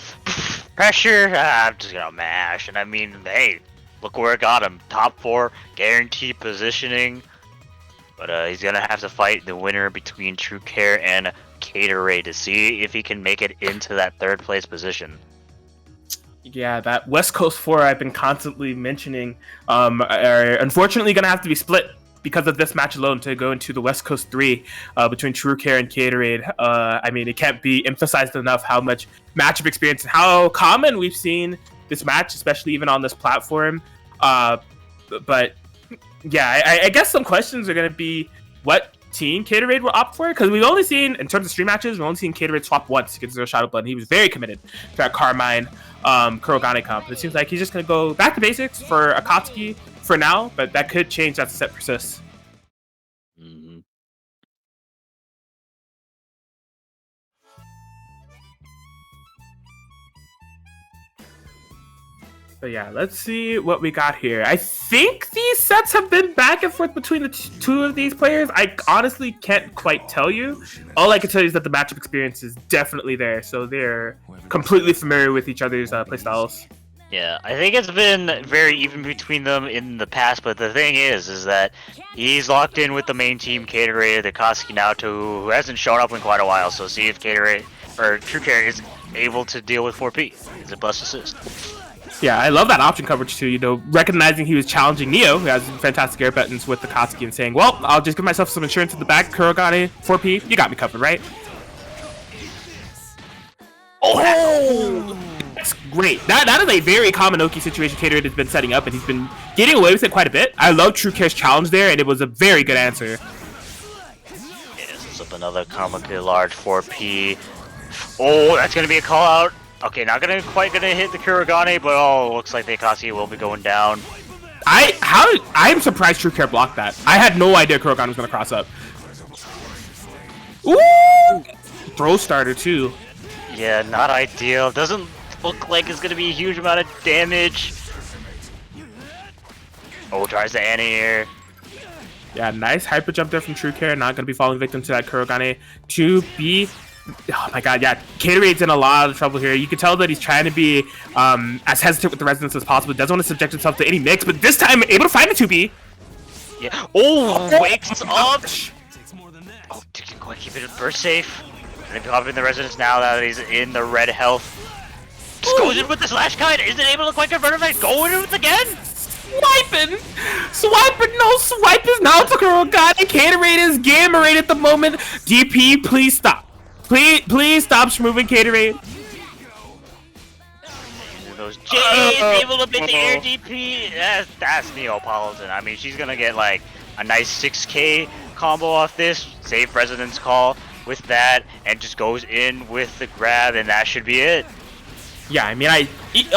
pressure, I'm just gonna mash, and I mean, hey, look where it got him. Top 4, guaranteed positioning, but he's gonna have to fight the winner between True Care and Caterade to see if he can make it into that 3rd place position. Yeah, that West Coast 4 I've been constantly mentioning are unfortunately gonna have to be split because of this match alone to go into the West Coast 3 between True Care and Caterade. I mean, it can't be emphasized enough how much matchup experience and how common we've seen this match, especially even on this platform. But yeah, I guess some questions are going to be what team Caterade will opt for, because we've only seen, in terms of stream matches, we've only seen Caterade swap once against Zero Shadow Blood, and he was very committed to that Carmine Kurogane comp. It seems like he's just going to go back to basics for Akatsuki for now, but that could change as the set persists. Mm-hmm. So yeah, let's see what we got here. I think these sets have been back and forth between the 2 of these players. I honestly can't quite tell you. All I can tell you is that the matchup experience is definitely there, so they're completely familiar with each other's playstyles. Yeah, I think it's been very even between them in the past, but the thing is that he's locked in with the main team, Caterade, the Akatsuki Naoto, who hasn't shown up in quite a while, so see if Caterade, or True Care, is able to deal with 4P. Is it bust assist? Yeah, I love that option coverage too, you know, recognizing he was challenging Neo, who has fantastic air buttons with the Akatsuki, and saying, well, I'll just give myself some insurance in the back, Kurogane, 4P, you got me covered, right? Oh! That's great. That is a very common Oki situation Caterade has been setting up, and he's been getting away with it quite a bit. I love True Care's challenge there, and it was a very good answer. Yeah, this is up another comically large 4P. Oh, that's gonna be a call out. Okay, not quite gonna hit the Kurogane, but oh, looks like the Akatsuki will be going down. I'm surprised True Care blocked that. I had no idea Kurogane was gonna cross up. Ooh! Throw starter too. Yeah, not ideal. Doesn't look like it's gonna be a huge amount of damage. Oh, tries the anti-air. Yeah, nice hyper jump there from True Care. Not gonna be falling victim to that Kurogane. 2B. Oh my god, yeah. Caterade's in a lot of trouble here. You can tell that he's trying to be as hesitant with the resonance as possible. Doesn't want to subject himself to any mix, but this time able to find a 2B. Yeah. Oh, wakes up. Oh, didn't quite keep it burst safe. And popping the resonance now that he's in the red health. Just goes in with the slash kite. Isn't able to quite convert it. Going in with it again. Swiping! No swipe is now to Kurogane. Caterade is gamma raid at the moment. DP, please stop. Please stop moving Caterade. Those J's able to beat the air DP. That's Neapolitan. I mean, she's gonna get like a nice 6K combo off this. Safe resonance call with that, and just goes in with the grab, and that should be it. Yeah, I mean,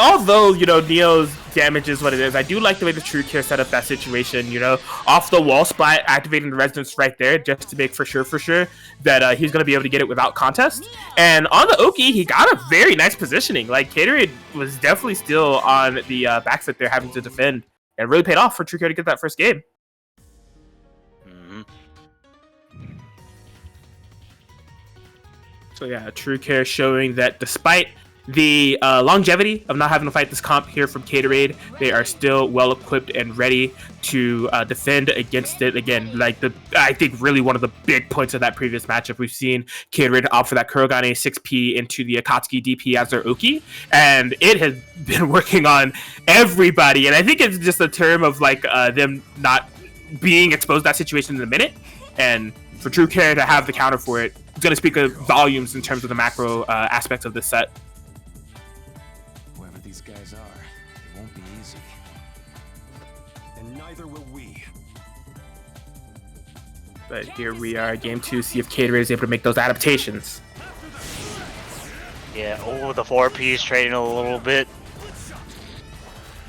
although, you know, Neo's damage is what it is, I do like the way the True Care set up that situation, you know, off the wall splat, activating the resonance right there, just to make for sure that he's going to be able to get it without contest. And on the Oki, he got a very nice positioning. Like, Caterade was definitely still on the back set there having to defend, and it really paid off for True Care to get that first game. So yeah, True Care showing that despite the longevity of not having to fight this comp here from Caterade, they are still well equipped and ready to defend against it. Again, like I think really one of the big points of that previous matchup, we've seen Caterade opt for that Kurogane 6P into the Akatsuki DP as their Oki, and it has been working on everybody. And I think it's just a term of like them not being exposed to that situation in a minute, and for True Care to have the counter for it, it's going to speak of volumes in terms of the macro aspects of this set. Whoever these guys are, it won't be easy. And neither will we. But here we are, game 2, see if Caterade is able to make those adaptations. Yeah, oh, the 4P's trading a little bit.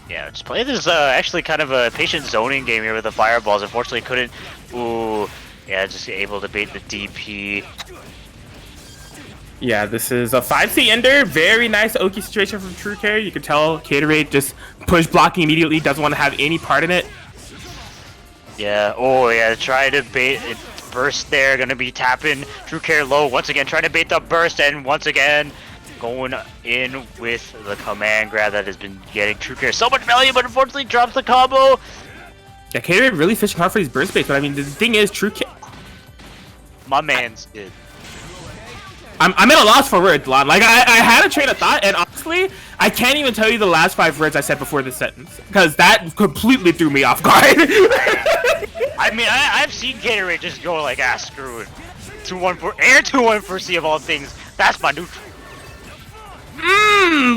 Yeah, just play this actually kind of a patient zoning game here with the fireballs. Unfortunately, couldn't. Ooh, yeah, just able to bait the DP. Yeah, this is a 5C ender. Very nice Oki situation from True Care. You can tell Caterade just push blocking immediately, doesn't want to have any part in it. Yeah, oh yeah, try to bait it. Burst there, gonna be tapping True Care low once again, trying to bait the burst, and once again going in with the command grab that has been getting True Care so much value, but unfortunately drops the combo. Yeah, Caterade really fishing hard for these burst baits, but I mean, the thing is, True Care... My man's did. I'm at a loss for words, Lon. Like, I had a train of thought, and honestly, I can't even tell you the last 5 words I said before this sentence, because that completely threw me off guard. I mean, I've seen Gatorade just go like, screw it. 2-1 for air 2-1 for C of all things. That's my neutral.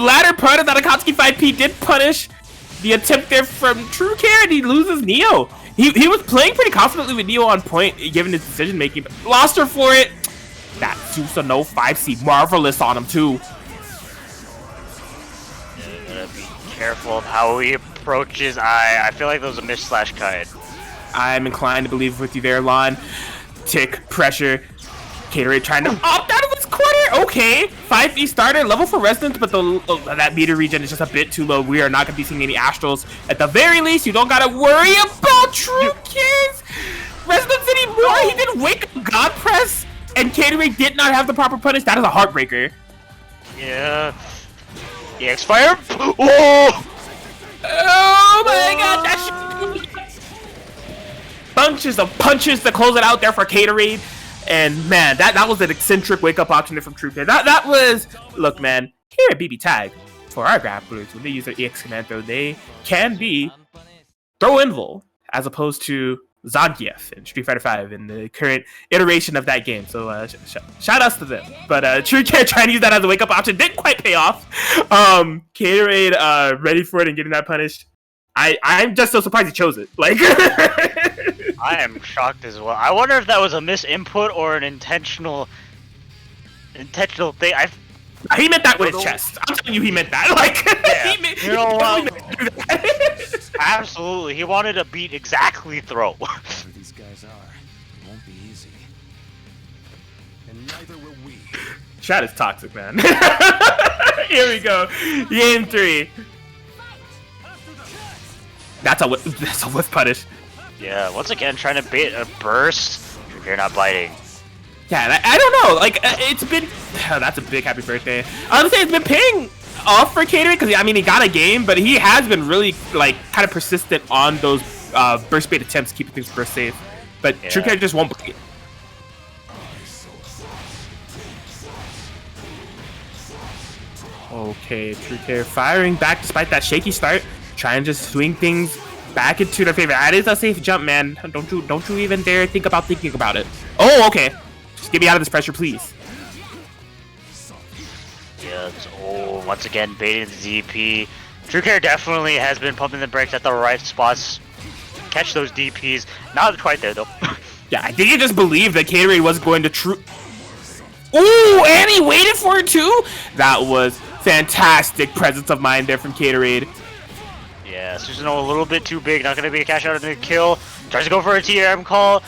Latter part of that Akatsuki 5P did punish the attempt there from True Care, and he loses Neo. He was playing pretty confidently with Neo on point, given his decision making, but lost her for it. That Susanoo 5C, marvelous on him too. Yeah, gotta be careful of how he approaches. I feel like that was a miss slash kite. I'm inclined to believe with you there, Lon. Tick, pressure. Caterade trying to opt out of this corner. Okay, 5E starter, level for resonance, but that meter regen is just a bit too low. We are not going to be seeing any astrals. At the very least, you don't got to worry about True Care's resonance anymore. He did wake up God Press, and Caterade did not have the proper punish. That is a heartbreaker. Yeah. EX fire. Oh! Oh my god, that bunches of punches to close it out there for Caterade. And man, that was an eccentric wake-up option from True Care. That was, look man, here at BBTAG, for our grapplers, when they use their EX command throw, they can be throw invul, as opposed to Zangief in Street Fighter V in the current iteration of that game. So shout outs to them. But True Care trying to use that as a wake up option didn't quite pay off. Gatorade ready for it and getting that punished. I'm just so surprised he chose it. Like I am shocked as well. I wonder if that was a misinput or an intentional thing. He meant that with his chest. I'm telling you, he meant that. Like, Yeah. You know what? Absolutely, he wanted to beat exactly throw. Whoever these guys are, it won't be easy. And neither will we. Chat is toxic, man. Here we go. Game 3. That's a whiff punish. Yeah, once again trying to bait a burst. You're not biting. Yeah, I don't know. Like, it's been... Oh, that's a big happy birthday. I would say it's been paying off for Catering because, I mean, he got a game, but he has been really, like, kind of persistent on those burst bait attempts, keeping things burst safe. But yeah. True Care just won't play it. Okay, True Care firing back despite that shaky start. Trying to just swing things back into their favor. That is a safe jump, man. Don't you even dare think about thinking about it. Oh, okay. Just get me out of this pressure, please. Yeah, once again, baiting the DP. True Care definitely has been pumping the brakes at the right spots. Catch those DPs. Not quite there, though. Yeah, I think he just believed that Gatorade was going to Ooh, and he waited for it, too? That was fantastic presence of mind there from Gatorade. Yeah, Susanoo a little bit too big. Not going to be a cash out of the kill. Tries to go for a TRM call.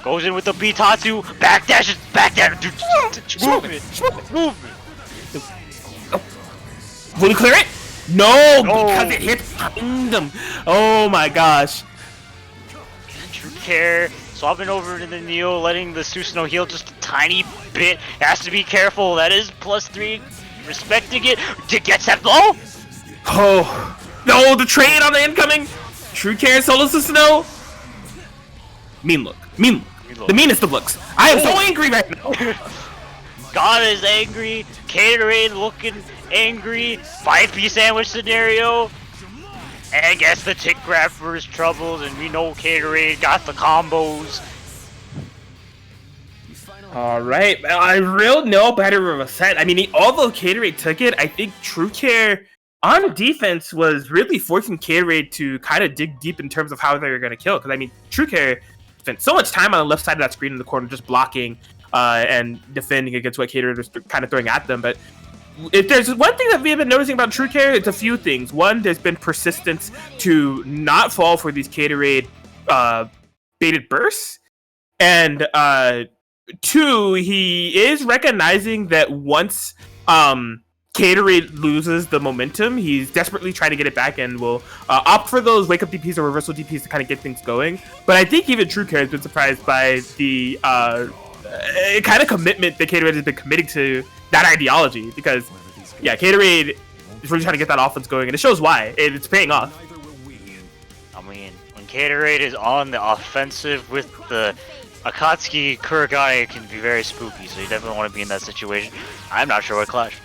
Goes in with the Bitatsu. Backdash. Dude, movement. Will he clear it? No, because it hit behind him. Oh my gosh. True Care swapping over to the Neo, letting the Susanoo heal just a tiny bit. Has to be careful. That is +3. Respecting it. Gets that blow. Oh no, the trade on the incoming. True Care solo Susanoo. Mean look. The meanest of looks. I am so angry right now. God is angry. Gatorade looking angry. 5-piece sandwich scenario. And gets the tick grab for his troubles. And we know Gatorade got the combos. Alright. I real no better of a set. I mean, although Gatorade took it, I think True Care on defense was really forcing Gatorade to kind of dig deep in terms of how they were going to kill. Because, I mean, True Care spent so much time on the left side of that screen in the corner just blocking and defending against what Gatorade was kind of throwing at them. But if there's one thing that we've been noticing about True Care, it's a few things. One, there's been persistence to not fall for these Gatorade baited bursts. And two, he is recognizing that once Gatorade loses the momentum, he's desperately trying to get it back and will opt for those wake up DPs or reversal DPs to kind of get things going. But I think even True Care has been surprised by the kind of commitment that Gatorade has been committing to that ideology, because yeah, Gatorade is really trying to get that offense going, and it shows why. It's paying off. I mean, when Gatorade is on the offensive with the Akatsuki Kuragane, it can be very spooky, so you definitely want to be in that situation. I'm not sure what Clash.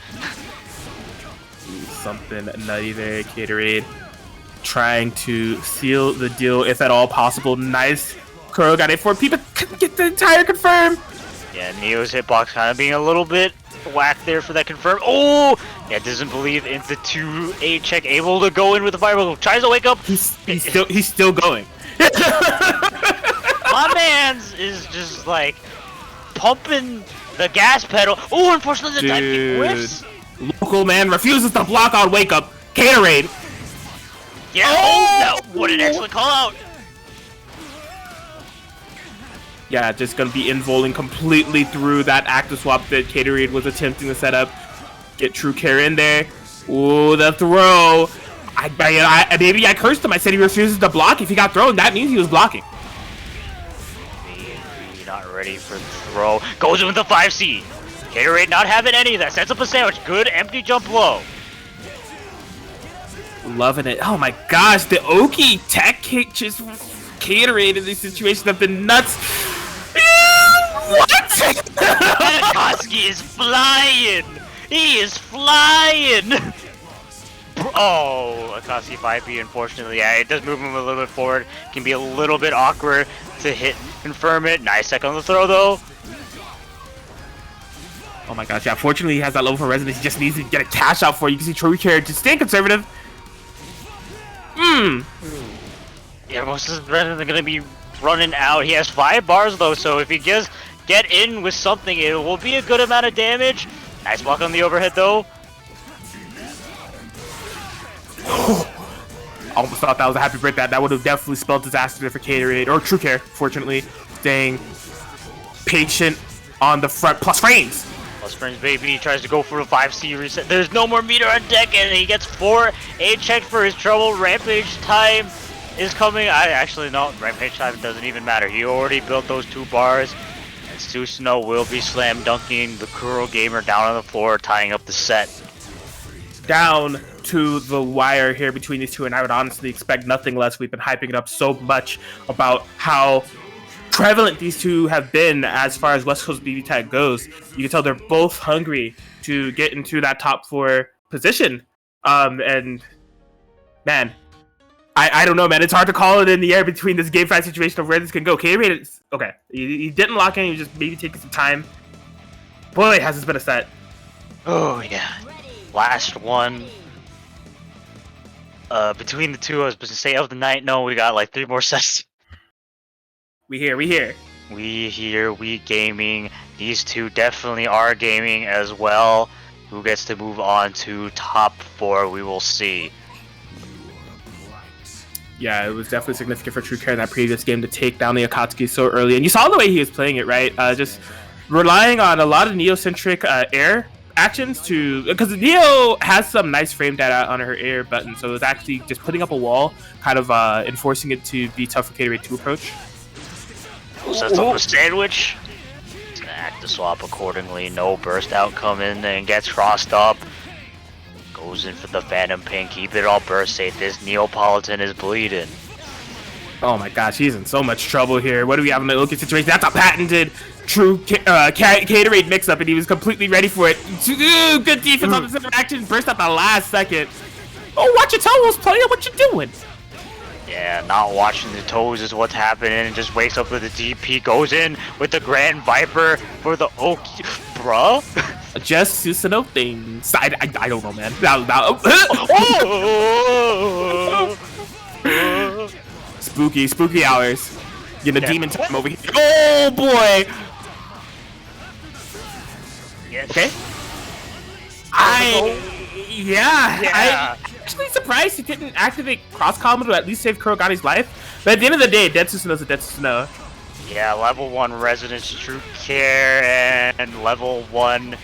Something nutty there, Gatorade. Trying to seal the deal if at all possible. Nice Kuragane for people couldn't get the entire confirm. Yeah, Neo's hitbox kind of being a little bit whacked there for that confirm. Oh! Yeah, doesn't believe in the 2-8 check. Able to go in with the fireball. Tries to wake up. He's still going. My man's is just like pumping the gas pedal. Oh, unfortunately the time whiffs. Local man refuses to block on wake up. Gatorade. Yeah. Oh no! What an excellent call out. Yeah, just gonna be involing completely through that active swap that Gatorade was attempting to set up. Get True Care in there. Ooh, the throw. Maybe I cursed him. I said he refuses to block. If he got thrown, that means he was blocking. Not ready for the throw. Goes in with the 5C. Gatorade not having any of that. Sets up a sandwich. Good empty jump low. Loving it. Oh my gosh, the Oki tech just Gatorade in these situations have been nuts. What? Akatsuki is flying. He is flying. Oh, Akasi 5B, unfortunately. Yeah, it does move him a little bit forward. Can be a little bit awkward to hit, confirm it. Nice second on the throw, though. Oh my gosh, yeah, fortunately he has that level for resonance. He just needs to get a cash out for it. You can see True Care just staying conservative. Yeah, most of his resonance are going to be running out. He has 5 bars, though, so if he just get in with something, it will be a good amount of damage. Nice block on the overhead, though. Almost thought that was a happy break. That would have definitely spelled disaster for Caterade, or True Care, fortunately. Staying patient on the front, plus frames. Plus frames, baby. He tries to go for a 5C reset. There's no more meter on deck, and he gets 4 A checked for his trouble. Rampage time is coming. Actually, no, Rampage time doesn't even matter. He already built those 2 bars. And Susanoo will be slam dunking the Kuro Gamer down on the floor, tying up the set. Down to the wire here between these two, and I would honestly expect nothing less. We've been hyping it up so much about how prevalent these two have been as far as West Coast BBTAG goes. You can tell they're both hungry to get into that top 4 position. And man, I don't know, man. It's hard to call it in the air between this game 5 situation of where this can go. K-Rate is okay. He didn't lock in. He was just maybe taking some time. Boy, has this been a set. Oh yeah, last one. Between the two, I was supposed to say of the night. No, we got like 3 more sets. We here. We here, we gaming. These two definitely are gaming as well. Who gets to move on to top 4, we will see. Yeah, it was definitely significant for True Care in that previous game to take down the Akatsuki so early. And you saw the way he was playing it, right? Just relying on a lot of Neo-centric air actions to... Because Neo has some nice frame data on her air button, so it was actually just putting up a wall, kind of enforcing it to be tough for K-Rate to approach. Sets up a sandwich. Gonna act the swap accordingly. No burst out coming and gets crossed up. Goes in for the Phantom Pin. Keep it all burst safe. This Neapolitan is bleeding. Oh my gosh, he's in so much trouble here. What do we have in the looking situation? That's a patented True Caterade mix-up, and he was completely ready for it. Good defense on the center action. Burst at the last second. Oh, watch your toes, player. What you doing? Yeah, not watching the toes is what's happening, and just wakes up with the DP, goes in with the Grand Viper for the bruh. Just Susanoo things. I don't know, man. Spooky hours. Get the demon time over here. Oh boy. Yes. Okay. I'm actually surprised he didn't activate cross combo to at least save Kurogani's life. But at the end of the day, Dead Susanoo's a Dead Susanoo. Yeah, level 1 Resonance True Care and level 1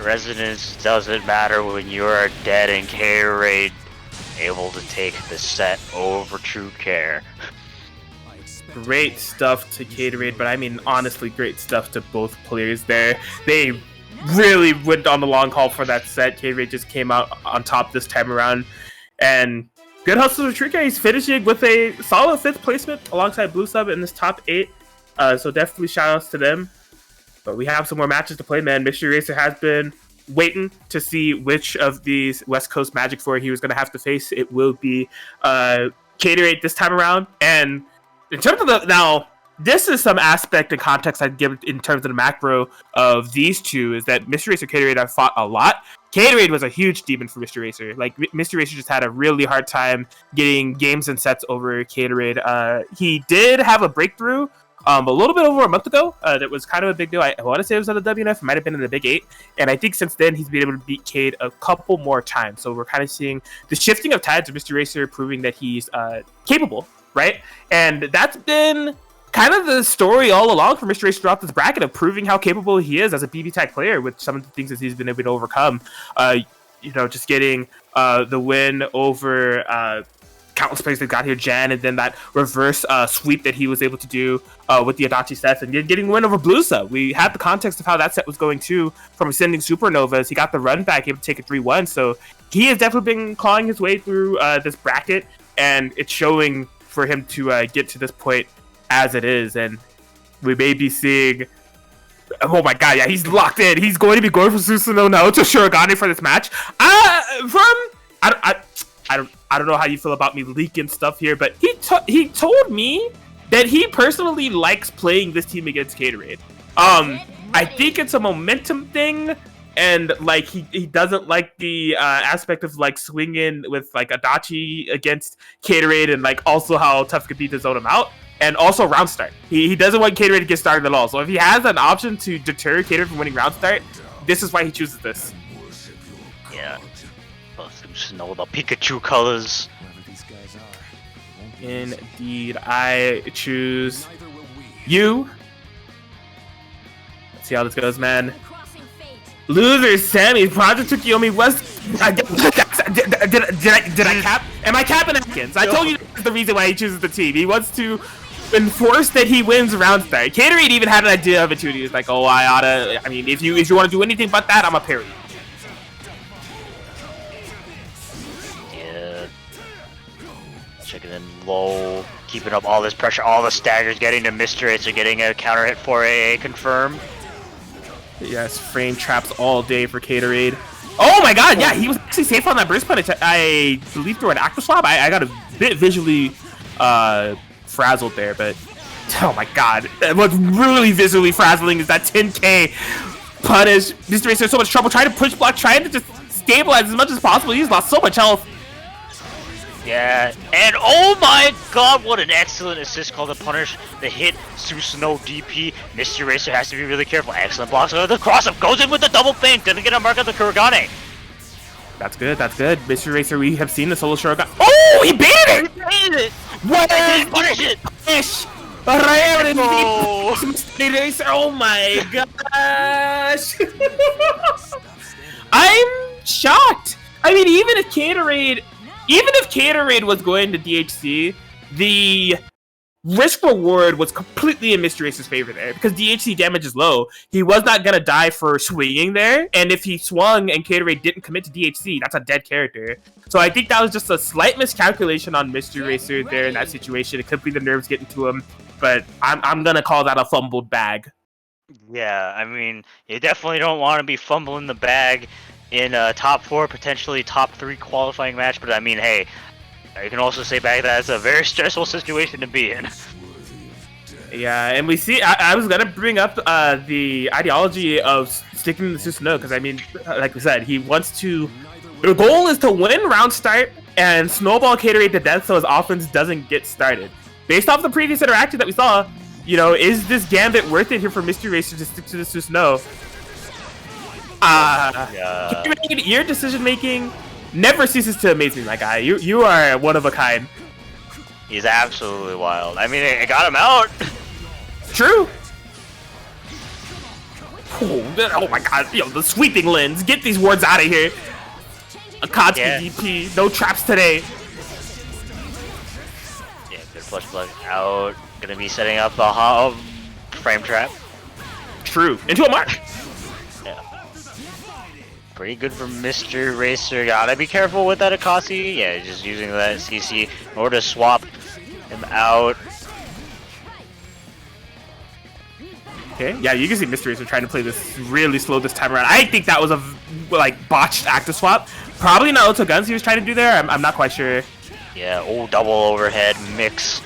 Resonance doesn't matter when you're dead, and K-Raid able to take the set over True Care. Great stuff to Caterade, but I mean honestly great stuff to both players there. They really went on the long haul for that set. Caterade just came out on top this time around, and good hustle to True Care. He's finishing with a solid 5th placement alongside Blue Sub in this top 8. So definitely shout outs to them. But we have some more matches to play, man. Mystery Racer has been waiting to see which of these West Coast Magic 4 he was going to have to face. It will be Caterade this time around. And in terms of now, this is some aspect and context I'd give in terms of the macro of these two, is that Mystery Racer Caterade have fought a lot. Caterade was a huge demon for Mystery Racer. Like, Mystery Racer just had a really hard time getting games and sets over Caterade. He did have a breakthrough a little bit over a month ago. That was kind of a big deal. I want to say it was at the WNF. It might have been in the Big 8. And I think since then, he's been able to beat Cade a couple more times. So we're kind of seeing the shifting of tides of Mystery Racer proving that he's capable, right? And that's been kind of the story all along for Mystery Racer throughout this bracket, of proving how capable he is as a BBTAG player with some of the things that he's been able to overcome. Just getting the win over countless players that got here, Jan, and then that reverse sweep that he was able to do with the Adachi sets, and getting the win over Blusa. We had the context of how that set was going too from Ascending Supernovas. He got the run back, able to take it 3-1, so he has definitely been clawing his way through this bracket, and it's showing for him to get to this point as it is. And we may be seeing... Oh my god, yeah, he's locked in. He's going to be going for Susanoo now to Shirogane for this match. From I don't know how you feel about me leaking stuff here, but he told me that he personally likes playing this team against Gatorade. I think it's a momentum thing, and like he doesn't like the aspect of like swinging with like Adachi against Gatorade, and like also how tough could be to zone him out, and also round start. He doesn't want Gatorade to get started at all. So if he has an option to deter Gatorade from winning round start, this is why he chooses this. Yeah. Snow, the Pikachu colors. Indeed, I choose you. Let's see how this goes, man. Loser Sammy, Project Tsukiyomi was. Did I cap? Am I capping Atkins? I told you that's the reason why he chooses the team. He wants to enforce that he wins round start. Gatorade even had an idea of it too. He was like, "Oh, I oughta. I mean, if you want to do anything but that, I'm a parry." Checking in low, keeping up all this pressure, all the staggers, getting to Mr. Acer, getting a counter hit for AA confirm. Yes, frame traps all day for Gatorade. Oh my god, yeah, he was actually safe on that burst punch. I believe through an active swap. I got a bit visually frazzled there, but oh my god. What's really visually frazzling is that 10k punish. Mr. Acer so much trouble trying to push block, trying to just stabilize as much as possible. He's lost so much health. Yeah, and oh my god, what an excellent assist call to punish the hit Susanoo DP. Mr. Racer has to be really careful. Excellent blocks over the cross-up, goes in with the double feint, didn't get a mark on the Kurogane. That's good, that's good. Mr. Racer, we have seen the solo Shuriken. Oh, he baited it! He made it! What He did punish it! Punish! Oh. Mr. Racer, oh my gosh! I'm shocked! I mean, even if Gatorade was going to DHC, the risk reward was completely in Mr. Ace's favor there because DHC damage is low. He was not gonna die for swinging there, and if he swung and Gatorade didn't commit to DHC, that's a dead character. So I think that was just a slight miscalculation on Mr. Racer there in that situation. It could be the nerves getting to him, but I'm gonna call that a fumbled bag. Yeah, I mean, you definitely don't want to be fumbling the bag in a top 4, potentially top 3 qualifying match, but I mean, hey, you can also say back that it's a very stressful situation to be in. Yeah, and we see, I was gonna bring up the ideology of sticking to the Susanoo, because I mean, like we said, he wants to, the goal is to win round start and snowball Gatorade to death so his offense doesn't get started. Based off the previous interaction that we saw, you know, is this gambit worth it here for Mystery Racer to stick to the Susanoo? Your decision making never ceases to amaze me, my guy. You are one of a kind. He's absolutely wild. I mean, it got him out. True. Oh my god, yo, the sweeping lens. Get these wards out of here. Akatsuki DP, no traps today. Yeah, good flush plug out. Gonna be setting up a frame trap. True. Into a mark. Yeah. Pretty good for Mr. Racer. Gotta be careful with that Akatsuki. Yeah, just using that CC in order to swap him out. Okay, yeah, you can see Mr. Racer trying to play this really slow this time around. I think that was a botched active swap. Probably not auto guns he was trying to do there. I'm not quite sure. Yeah, double overhead mix.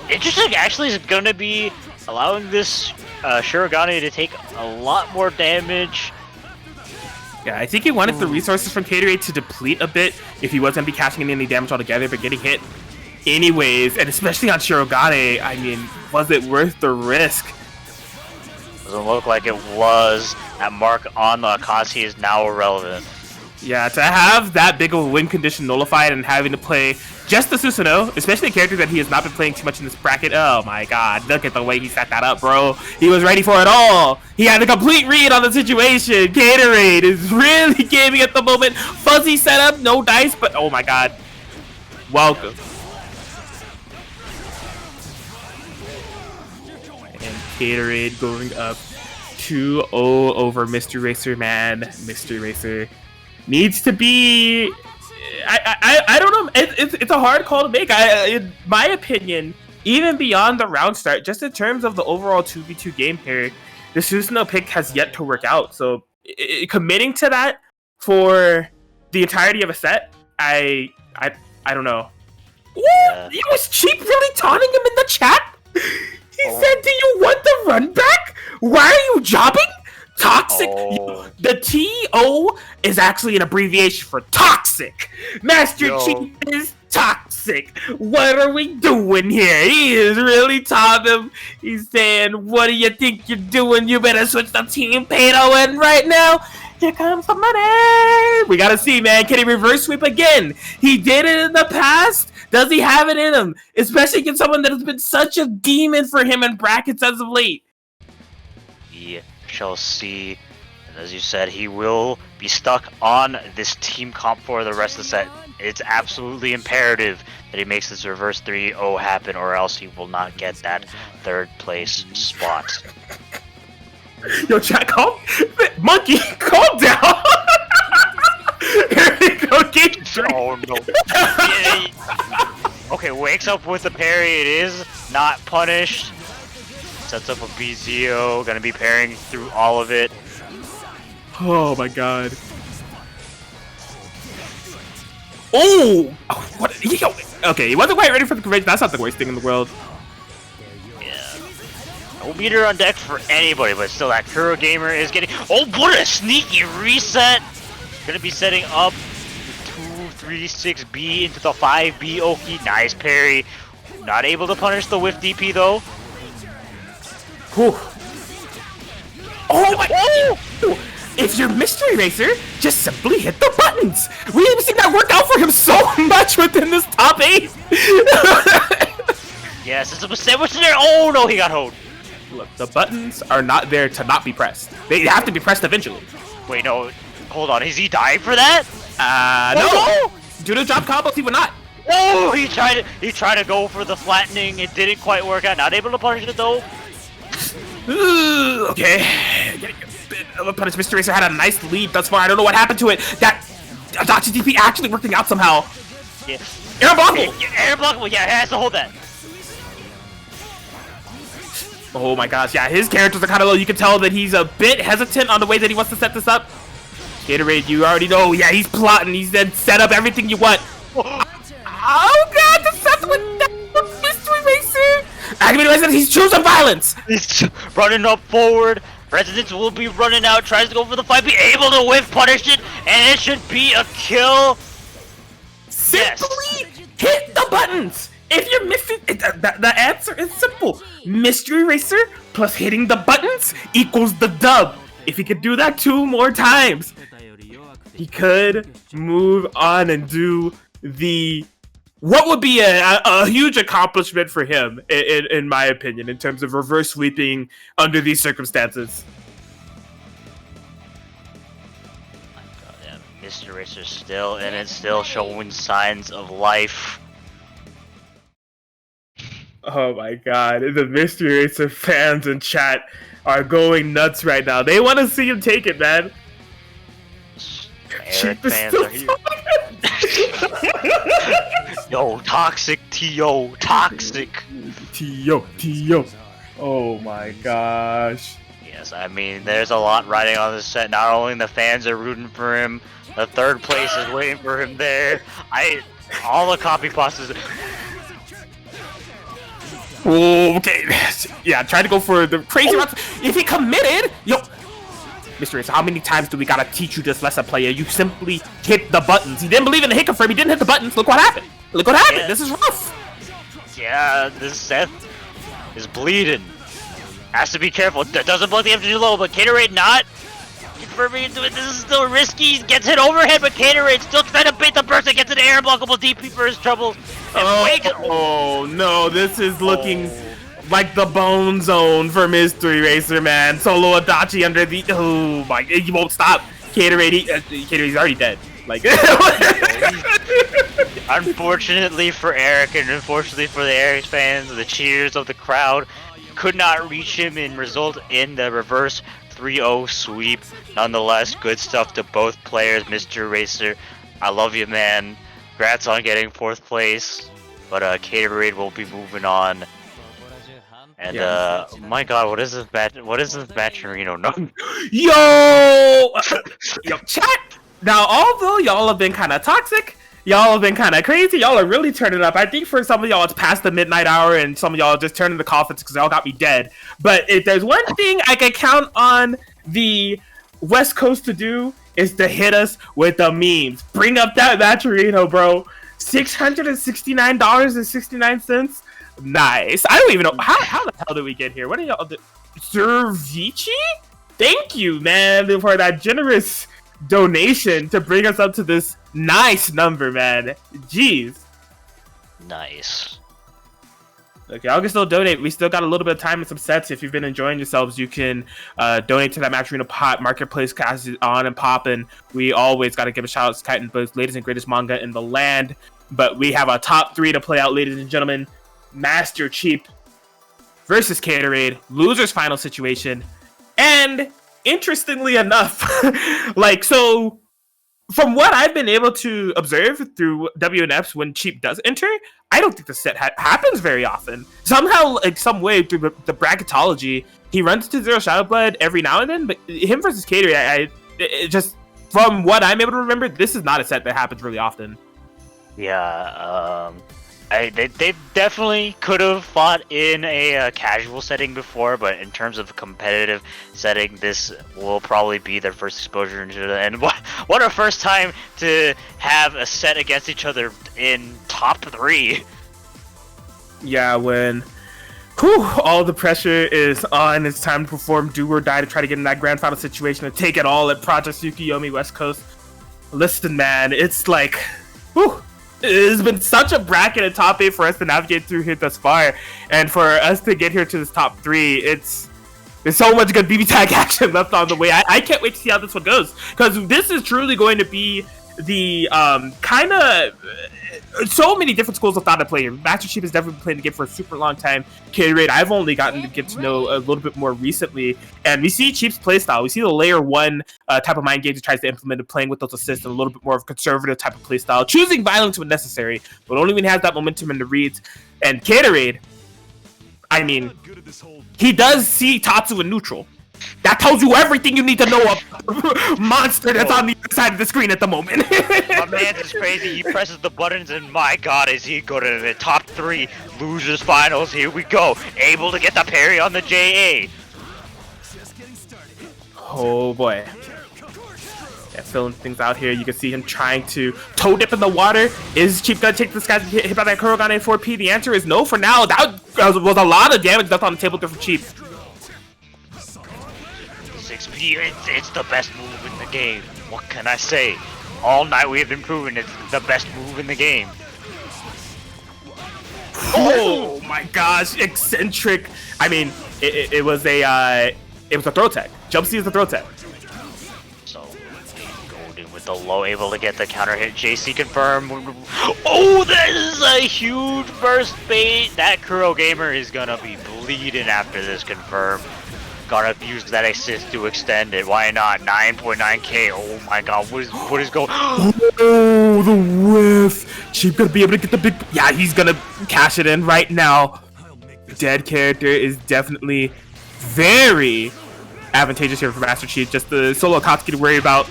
Interesting, actually, is gonna be allowing this Shirogane to take a lot more damage. Yeah, I think he wanted the resources from Gatorade to deplete a bit if he wasn't be catching any damage altogether, but getting hit anyways, and especially on Shirogane, I mean, was it worth the risk? Doesn't look like it was. That mark on the Akatsuki is now irrelevant. Yeah, to have that big of a win condition nullified and having to play just the Susanoo, especially a character that he has not been playing too much in this bracket. Oh my god, look at the way he set that up, bro. He was ready for it all. He had a complete read on the situation. Gatorade is really gaming at the moment. Fuzzy setup, no dice, but oh my god. Welcome. And Gatorade going up 2-0 over Mr. Racer, man. Mr. Racer needs to be... I don't know. It's a hard call to make. In my opinion, even beyond the round start, just in terms of the overall 2v2 game here, the Susanoo pick has yet to work out. So committing to that for the entirety of a set, I don't know. Yeah. It was Cheap really taunting him in the chat? He said, "Do you want the run back? Why are you jobbing? Toxic." Oh. The TO is actually an abbreviation for toxic. Master Chief is toxic. What are we doing here? He is really taunting him. He's saying, "What do you think you're doing? You better switch the team pay to win right now. Here comes the money." We gotta see, man. Can he reverse sweep again? He did it in the past. Does he have it in him? Especially against someone that has been such a demon for him in brackets as of late. We shall see. And as you said, he will be stuck on this team comp for the rest of the set. It's absolutely imperative that he makes this reverse 3-0 happen, or else he will not get that third place spot. Yo, chat, calm. Monkey, calm down. Here we go, Game 3. Oh no. Okay, wakes up with the parry. It is not punished. Sets up a BZO. Gonna be parrying through all of it. Oh my god. Oh! What? Yo, okay, he wasn't quite ready for the convention. That's not the worst thing in the world. Yeah. No meter on deck for anybody, but still that Kuro Gamer is getting... Oh, what a sneaky reset! Gonna be setting up the 2-3-6B into the 5B Oki. Nice parry. Not able to punish the whiff DP though. Whew. Oh my god! If you're Mystery Racer, just simply hit the buttons! We haven't seen that work out for him so much within this top 8! Yes, it's a sandwich in there. Oh no, he got hold. Look, the buttons are not there to not be pressed. They have to be pressed eventually. Wait, no. Hold on, is he dying for that? No! Due to drop combos, he would not. Oh, he tried to go for the flattening. It didn't quite work out. Not able to punish it though. Okay. Punish Mystery Racer had a nice lead thus far. I don't know what happened to it. That Adachi DP actually working out somehow. Yeah. Air blockable. Air blockable. Yeah, it has to hold that. Oh my gosh, yeah, his characters are kind of low. You can tell that he's a bit hesitant on the way that he wants to set this up. Gatorade, you already know. Yeah, he's plotting. He's then set up everything you want. Oh god, the set with Mystery Racer. Activated Residence, he's choosing violence. He's running up forward. Residence will be running out. Tries to go for the fight. Be able to whiff, punish it, and it should be a kill. Simply hit the buttons. If you're missing, the answer is simple. Mystery Racer plus hitting the buttons equals the dub. If he could do that 2 more times, he could move on and do the... What would be a huge accomplishment for him, in my opinion, in terms of reverse sweeping under these circumstances. Yeah, Mr. Racer's still in it, still showing signs of life. Oh my god, the Mystery Racer fans in chat are going nuts right now. They want to see him take it, man. Eric fans are here. Yo, toxic T.O. Toxic. T.O. Oh my gosh. Yes, I mean, there's a lot riding on this set. Not only the fans are rooting for him, the third place is waiting for him there. All the copy passes. Okay. Yeah, try to go for the crazy routes. If he committed, yo, Mr. Racer, how many times do we gotta teach you this lesson, player? You simply hit the buttons. He didn't believe in the hiccup frame. He didn't hit the buttons. Look what happened. Look what happened. Yeah. This is rough. Yeah, this Seth is bleeding. Has to be careful. Doesn't block the MG low, but Gatorade not confirming into it. This is still risky. Gets hit overhead, but Gatorade still trying to bait the burst and gets an air blockable DP for his troubles. Oh no, this is looking like the bone zone for Mystery Racer, man. Solo Adachi under the... Oh my... He won't stop. Gatorade, Gatorade's already dead. Like... Unfortunately for Eric, and unfortunately for the Eric fans, the cheers of the crowd could not reach him and result in the reverse 3-0 sweep. Nonetheless, good stuff to both players. Mr. Racer, I love you, man. Congrats on getting 4th place. But Gatorade will be moving on. And my god, what is this match? What is this match in Reno? No. Yo, chat. Now, although y'all have been kind of toxic y'all have been kind of crazy. Y'all are really turning up. I think for some of y'all, it's past the midnight hour, and some of y'all are just turning the coffins because y'all got me dead. But if there's one thing I can count on the West Coast to do, is to hit us with the memes. Bring up that Maturino, bro. $669.69. Nice. I don't even know how the hell did we get here. What are y'all do? Cervici? Thank you, man, for that generous donation to bring us up to this nice number, man. Jeez. Nice. Okay, y'all can still donate. We still got a little bit of time and some sets. If you've been enjoying yourselves, you can donate to that Maturino pot. Marketplace cash is on and popping. We always got to give a shout out to Titan Books, latest and greatest manga in the land. But we have a top 3 to play out, ladies and gentlemen. Master Cheap versus Caterade, loser's final situation. And interestingly enough, so from what I've been able to observe through WNFs when Cheap does enter, I don't think the set happens very often. Somehow, some way through the bracketology, he runs to Zero Shadow Blood every now and then, but him versus Caterade, it just, from what I'm able to remember, this is not a set that happens really often. Yeah, they definitely could have fought in a casual setting before, but in terms of a competitive setting, this will probably be their first exposure into it. And what a first time to have a set against each other in top 3. Yeah, when all the pressure is on, it's time to perform do or die to try to get in that grand final situation and take it all at Project Tsukiyomi West Coast. Listen, man, it's like, it's been such a bracket at top 8 for us to navigate through here thus far, and for us to get here to this top 3, there's so much good BBTAG action left on the way. I can't wait to see how this one goes, because this is truly going to be the kind of so many different schools of thought at play. Master Chief has definitely been playing the game for a super long time. Caterade, I've only gotten to get to know a little bit more recently, and we see Chief's playstyle. We see the layer 1 type of mind games he tries to implement, and playing with those assists, and a little bit more of a conservative type of playstyle, choosing violence when necessary, but only when he has that momentum in the reads. And Caterade, I mean, he does see Tatsu in neutral. That tells you everything you need to know of monster that's on the other side of the screen at the moment. My man's is crazy. He presses the buttons, and my god, is he go to the top 3 losers finals. Here we go. Able to get the parry on the JA. Oh boy. Yeah, filling things out here. You can see him trying to toe dip in the water. Is Chief gonna take this guy hit by that Kurogan in 4P? The answer is no for now. That was a lot of damage left on the table there for Chief. 6P, it's the best move in the game. What can I say? All night we have been proving it's the best move in the game. Oh my gosh, eccentric. I mean, it was a throw tech. Jump C is a throw tech. So Golden with the low, able to get the counter hit. JC confirm. Oh, this is a huge burst bait. That Kuro Gamer is gonna be bleeding after this confirm. Gotta use that assist to extend it. Why not? 9.9k. Oh my god, what is going? Oh, the whiff. Cheap gonna be able to get the big. Yeah, he's gonna cash it in right now. Dead character is definitely very advantageous here for Master Chief. Just the solo Akatsuki to worry about.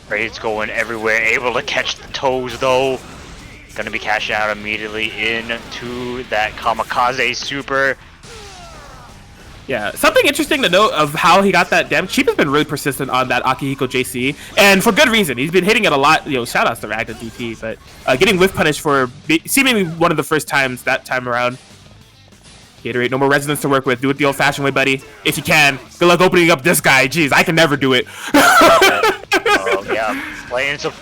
Raids going everywhere. Able to catch the toes though. Gonna be cashing out immediately into that Kamikaze super. Yeah, something interesting to note of how he got that damage. Cheap has been really persistent on that Akihiko JC, and for good reason. He's been hitting it a lot. Shout outs to Ragna DP, but getting whiff punish for seemingly one of the first times that time around. Gatorade, no more resonance to work with. Do it the old-fashioned way, buddy. If you can. Good luck opening up this guy. Jeez, I can never do it. Yeah, playing some.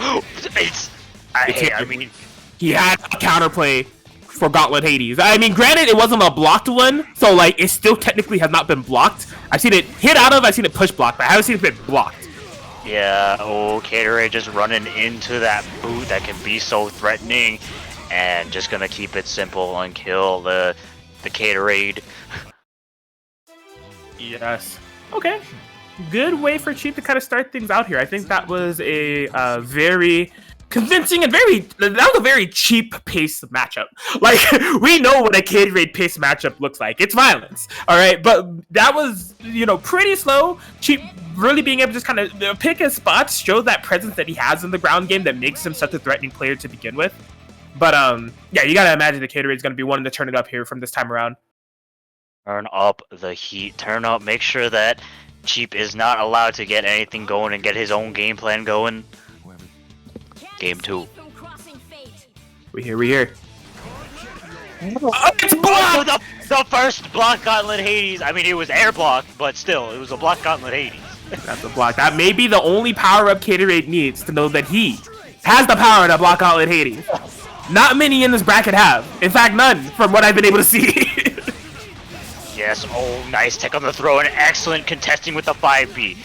I mean, he had a counterplay for Gauntlet Hades. I mean, granted, it wasn't a blocked one, so it still technically has not been blocked. I've seen it hit out of, I've seen it push blocked, but I haven't seen it been blocked. Yeah, Caterade just running into that boot that can be so threatening, and just gonna keep it simple and kill the Caterade. Yes. Okay. Good way for Cheap to kind of start things out here. I think that was a very convincing and that was a very cheap pace matchup. Like, we know what a K-Raid pace matchup looks like. It's violence, all right? But that was, pretty slow, cheap, really being able to just kind of pick his spots, show that presence that he has in the ground game that makes him such a threatening player to begin with. But, yeah, you gotta imagine the K-Raid's gonna be wanting to turn it up here from this time around. Turn up the heat. Turn up. Make sure that Cheap is not allowed to get anything going and get his own game plan going. Game 2. We here. Oh, it's blocked! The first block gauntlet Hades. I mean, it was air block, but still, it was a block gauntlet Hades. That's a block. That may be the only power-up K-Raid needs to know that he has the power to block gauntlet Hades. Not many in this bracket have. In fact, none, from what I've been able to see. Yes, oh, nice tech on the throw, and excellent contesting with the 5B.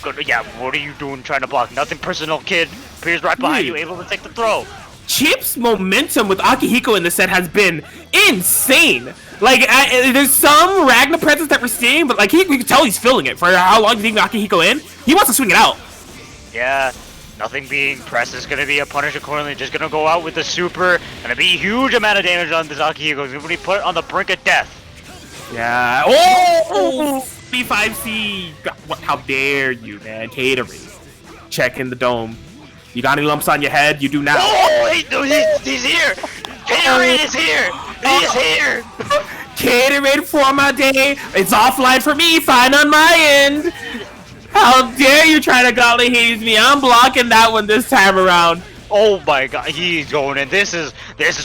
Good, yeah, what are you doing trying to block? Nothing personal, kid. Appears right behind you, able to take the throw. Chip's momentum with Akihiko in this set has been insane. Like, there's some Ragnar presence that we're seeing, but like, we can tell he's feeling it. For how long he's leaving Akihiko in, he wants to swing it out. Yeah, nothing being pressed is going to be a punish accordingly. Just going to go out with the super. Going to be a huge amount of damage on this Akihiko. He's going to be put on the brink of death. Yeah. Oh! B5C. How dare you, man. Catering. Checking the dome. You got any lumps on your head? You do now. Oh, he's here. Catering is here. He's here. Catering for my day. It's offline for me. Fine on my end. How dare you try to gauntlet Hades me? I'm blocking that one this time around. Oh my god, he's going in. This is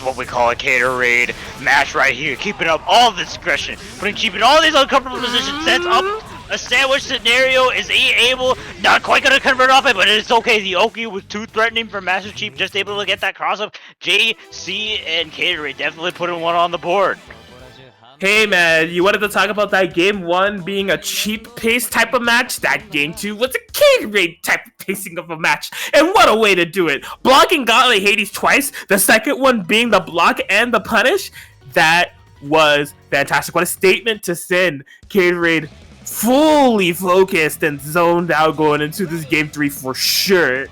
what we call a K-Raid match right here. Keeping up all this aggression, keeping all these uncomfortable positions, sets up a sandwich scenario. Is he able? Not quite gonna convert off it, but it's okay. The Oki was too threatening for Master Chief, just able to get that cross up. JC and K-Raid definitely putting one on the board. Hey man, you wanted to talk about that game 1 being a cheap pace type of match? That game 2 was a K-Raid type of pacing of a match. And what a way to do it. Blocking Gauntlet Hades twice, the second one being the block and the punish. That was fantastic. What a statement to send K-Raid fully focused and zoned out going into this game 3 for sure.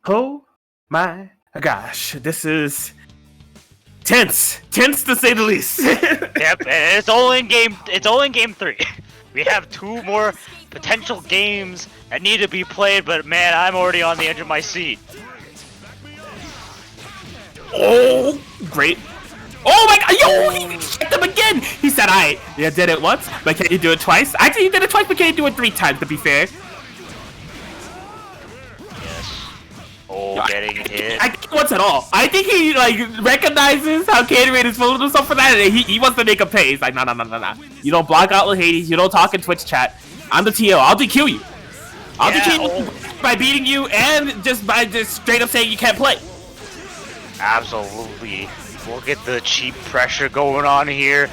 Oh my gosh, this is tense to say the least. Yep, and it's all in game 3. We have 2 more potential games that need to be played, but man, I'm already on the edge of my seat. Oh, great. Oh my god, yo, he checked him again. He said, alright, yeah, did it once, but can you do it twice? Actually, you did it twice, but can you do it 3 times, to be fair? Oh, getting hit. I think once at all. I think he recognizes how K-Raid is fooling himself for that, and he wants to make a pay. He's like, nah. You don't block out with Hades. You don't talk in Twitch chat. I'm the TO. I'll DQ you. I'll DQ you by beating you and just by straight up saying you can't play. Absolutely. Look at the cheap pressure going on here.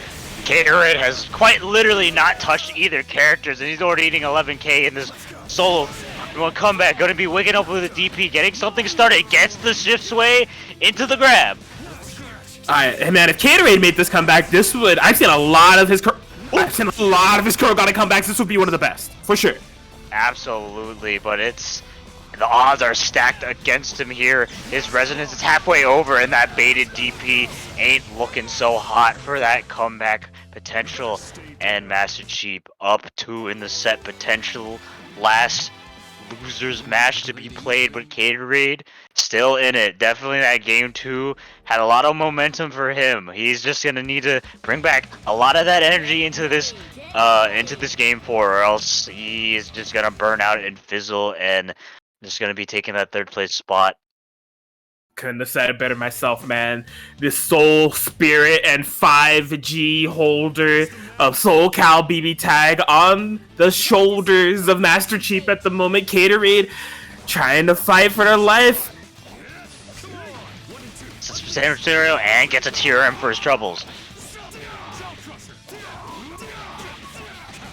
K-Raid has quite literally not touched either characters, and he's already eating 11k in this solo. One comeback, gonna be waking up with a DP, getting something started, gets the shift sway into the grab. Alright, man, if K-Raid made this comeback, this would, I've seen a lot of his Kurogane comebacks, this would be one of the best, for sure. Absolutely, but the odds are stacked against him here. His resonance is halfway over, and that baited DP ain't looking so hot for that comeback potential. And Master Chief up 2 in the set potential. Last losers match to be played, but K-Raid still in it. Definitely that game 2 had a lot of momentum for him. He's just gonna need to bring back a lot of that energy into this game 4, or else he is just gonna burn out and fizzle and just gonna be taking that 3rd place spot. Couldn't have said it better myself, man. This Soul Spirit and 5G holder of SoulCal BBTAG on the shoulders of Master Chief at the moment. K-Raid trying to fight for their life. Scenario and gets a TRM for his troubles.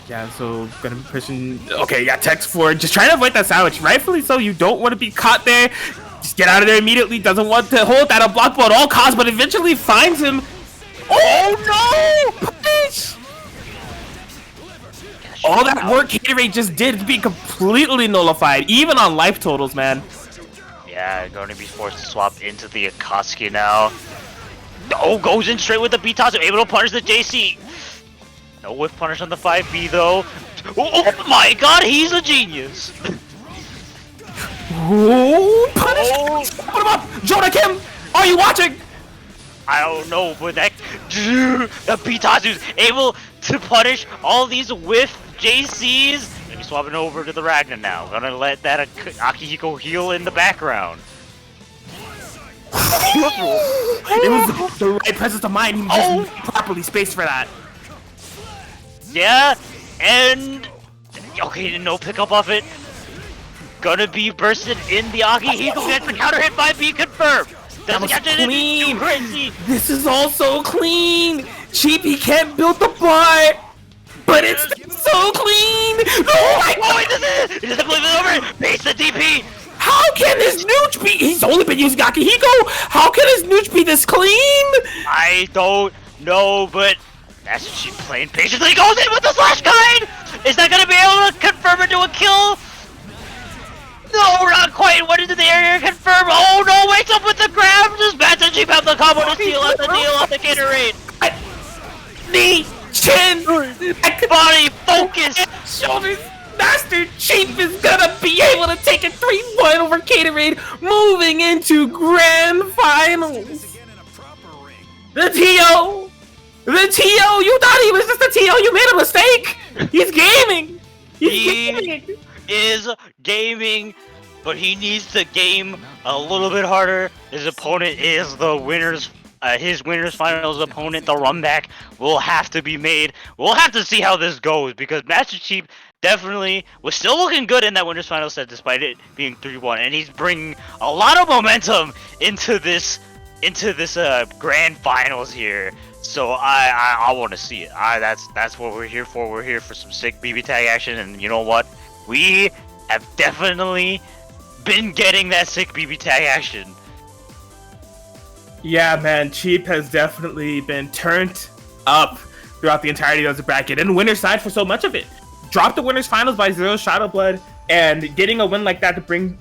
Yeah, so gonna be pushing. Okay, yeah, text forward. Just trying to avoid that sandwich. Rightfully so. You don't want to be caught there. Just get out of there immediately. Doesn't want to hold that unblockable at all costs, but eventually finds him. Oh no! Punish! all that work Haterade just did to be completely nullified, even on life totals, man. Yeah, going to be forced to swap into the Akatsuki now. Oh, goes in straight with the B-Toss, able to punish the JC. No whiff punish on the 5B though. Oh my god, he's a genius. Ooh, punish! Put him up! Jonah Kim, are you watching? I don't know, but that the B-Toss is able to punish all these whiff JCs. Maybe swapping over to the Ragnar now. Gonna let that Akihiko heal in the background. It was the right presence of mind. He just properly spaced for that. Yeah, and okay, no pickup off it. Gonna be bursted in the Akihiko. Gets the counter hit by B confirmed. That was clean. Crazy. This is also clean. Cheap, he can't build the bar, but it's so clean. Oh my god! He doesn't believe it over. Base the DP. How can this nooch be? He's only been using Akihiko. How can his nooch be this clean? I don't know, but that's Cheap playing patiently. Goes in with the slash kind. Is that gonna be able to confirm into a kill? No, not quite. What into the area confirm? Oh no, waits up with the grab. Does Master Cheap have the combo to steal out the deal on the Gatorade? Knee, chin, neck, Body focus. shoulders. Master Chief is gonna be able to take a 3-1 over Gatorade, moving into grand finals. The TO, you thought he was just a TO. You made a mistake. He's gaming. He's gaming. Is gaming, but he needs to game a little bit harder. His opponent is the winners. His winners finals opponent. The run back will have to be made. We'll have to see how this goes because Master Chief definitely was still looking good in that winners final set despite it being 3-1, and he's bringing a lot of momentum into this grand finals here. So I want to see it. That's what we're here for. We're here for some sick BBTAG action, and you know what? We have definitely been getting that sick BBTAG action. Yeah, man, Cheap has definitely been turned up throughout the entirety of the bracket and winner's side for so much of it. Dropped the winners finals by 0 Shadow Blood, and getting a win like that to bring,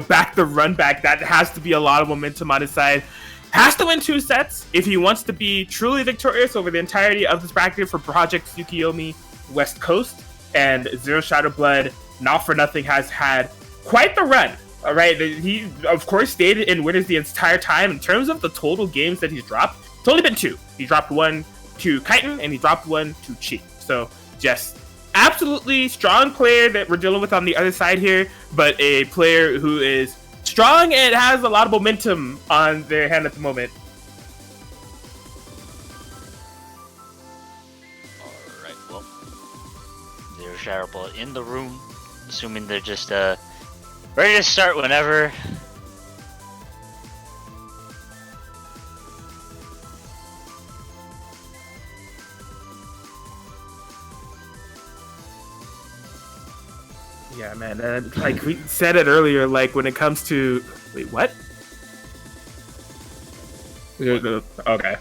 back the run back, that has to be a lot of momentum on his side. Has to win 2 sets if he wants to be truly victorious over the entirety of this bracket for Project Tsukiyomi West Coast. And 0 Shadow Blood, not for nothing, has had quite the run. All right, he of course stayed in winners the entire time. In terms of the total games that he's dropped, it's only been 2. He dropped 1 to Chitin and he dropped 1 to Cheap. So just absolutely strong player that we're dealing with on the other side here, but a player who is strong and has a lot of momentum on their hand at the moment. Alright, well, 0 Shadow Blood in the room, assuming they're just ready to start whenever. Yeah, man, and like we said it earlier, like when it comes to... Wait, what? Okay.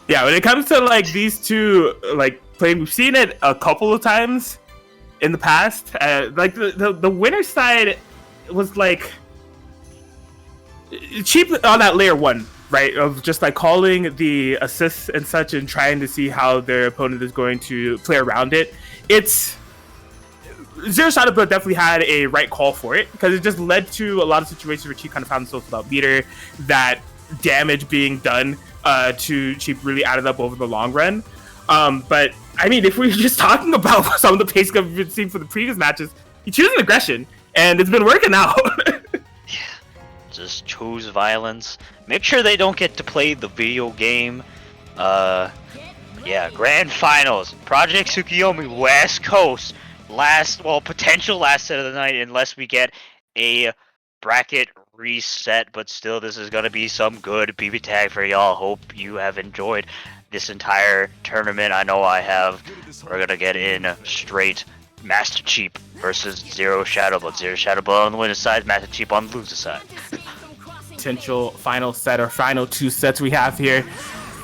Yeah, when it comes to like these two, like playing, we've seen it a couple of times in the past. Like the winner side was like cheap on that layer 1, right? Of just like calling the assists and such and trying to see how their opponent is going to play around it. It's 0 Shadow Blood definitely had a right call for it because it just led to a lot of situations where Cheap kind of found himself without meter. That damage being done to Cheap really added up over the long run. But I mean, if we're just talking about some of the pace we've been seeing for the previous matches, he chose aggression and it's been working out. Just choose violence. Make sure they don't get to play the video game. Yeah, grand finals. Project Tsukiyomi West Coast. Potential last set of the night unless we get a bracket reset, but still this is going to be some good BB tag for y'all. Hope you have enjoyed this entire tournament. I know I have. We're going to get in straight Master Cheap versus 0 Shadow Blood. 0 Shadow Blood on the winner's side, Master Cheap on the loser's side. Potential final set or final 2 sets we have here.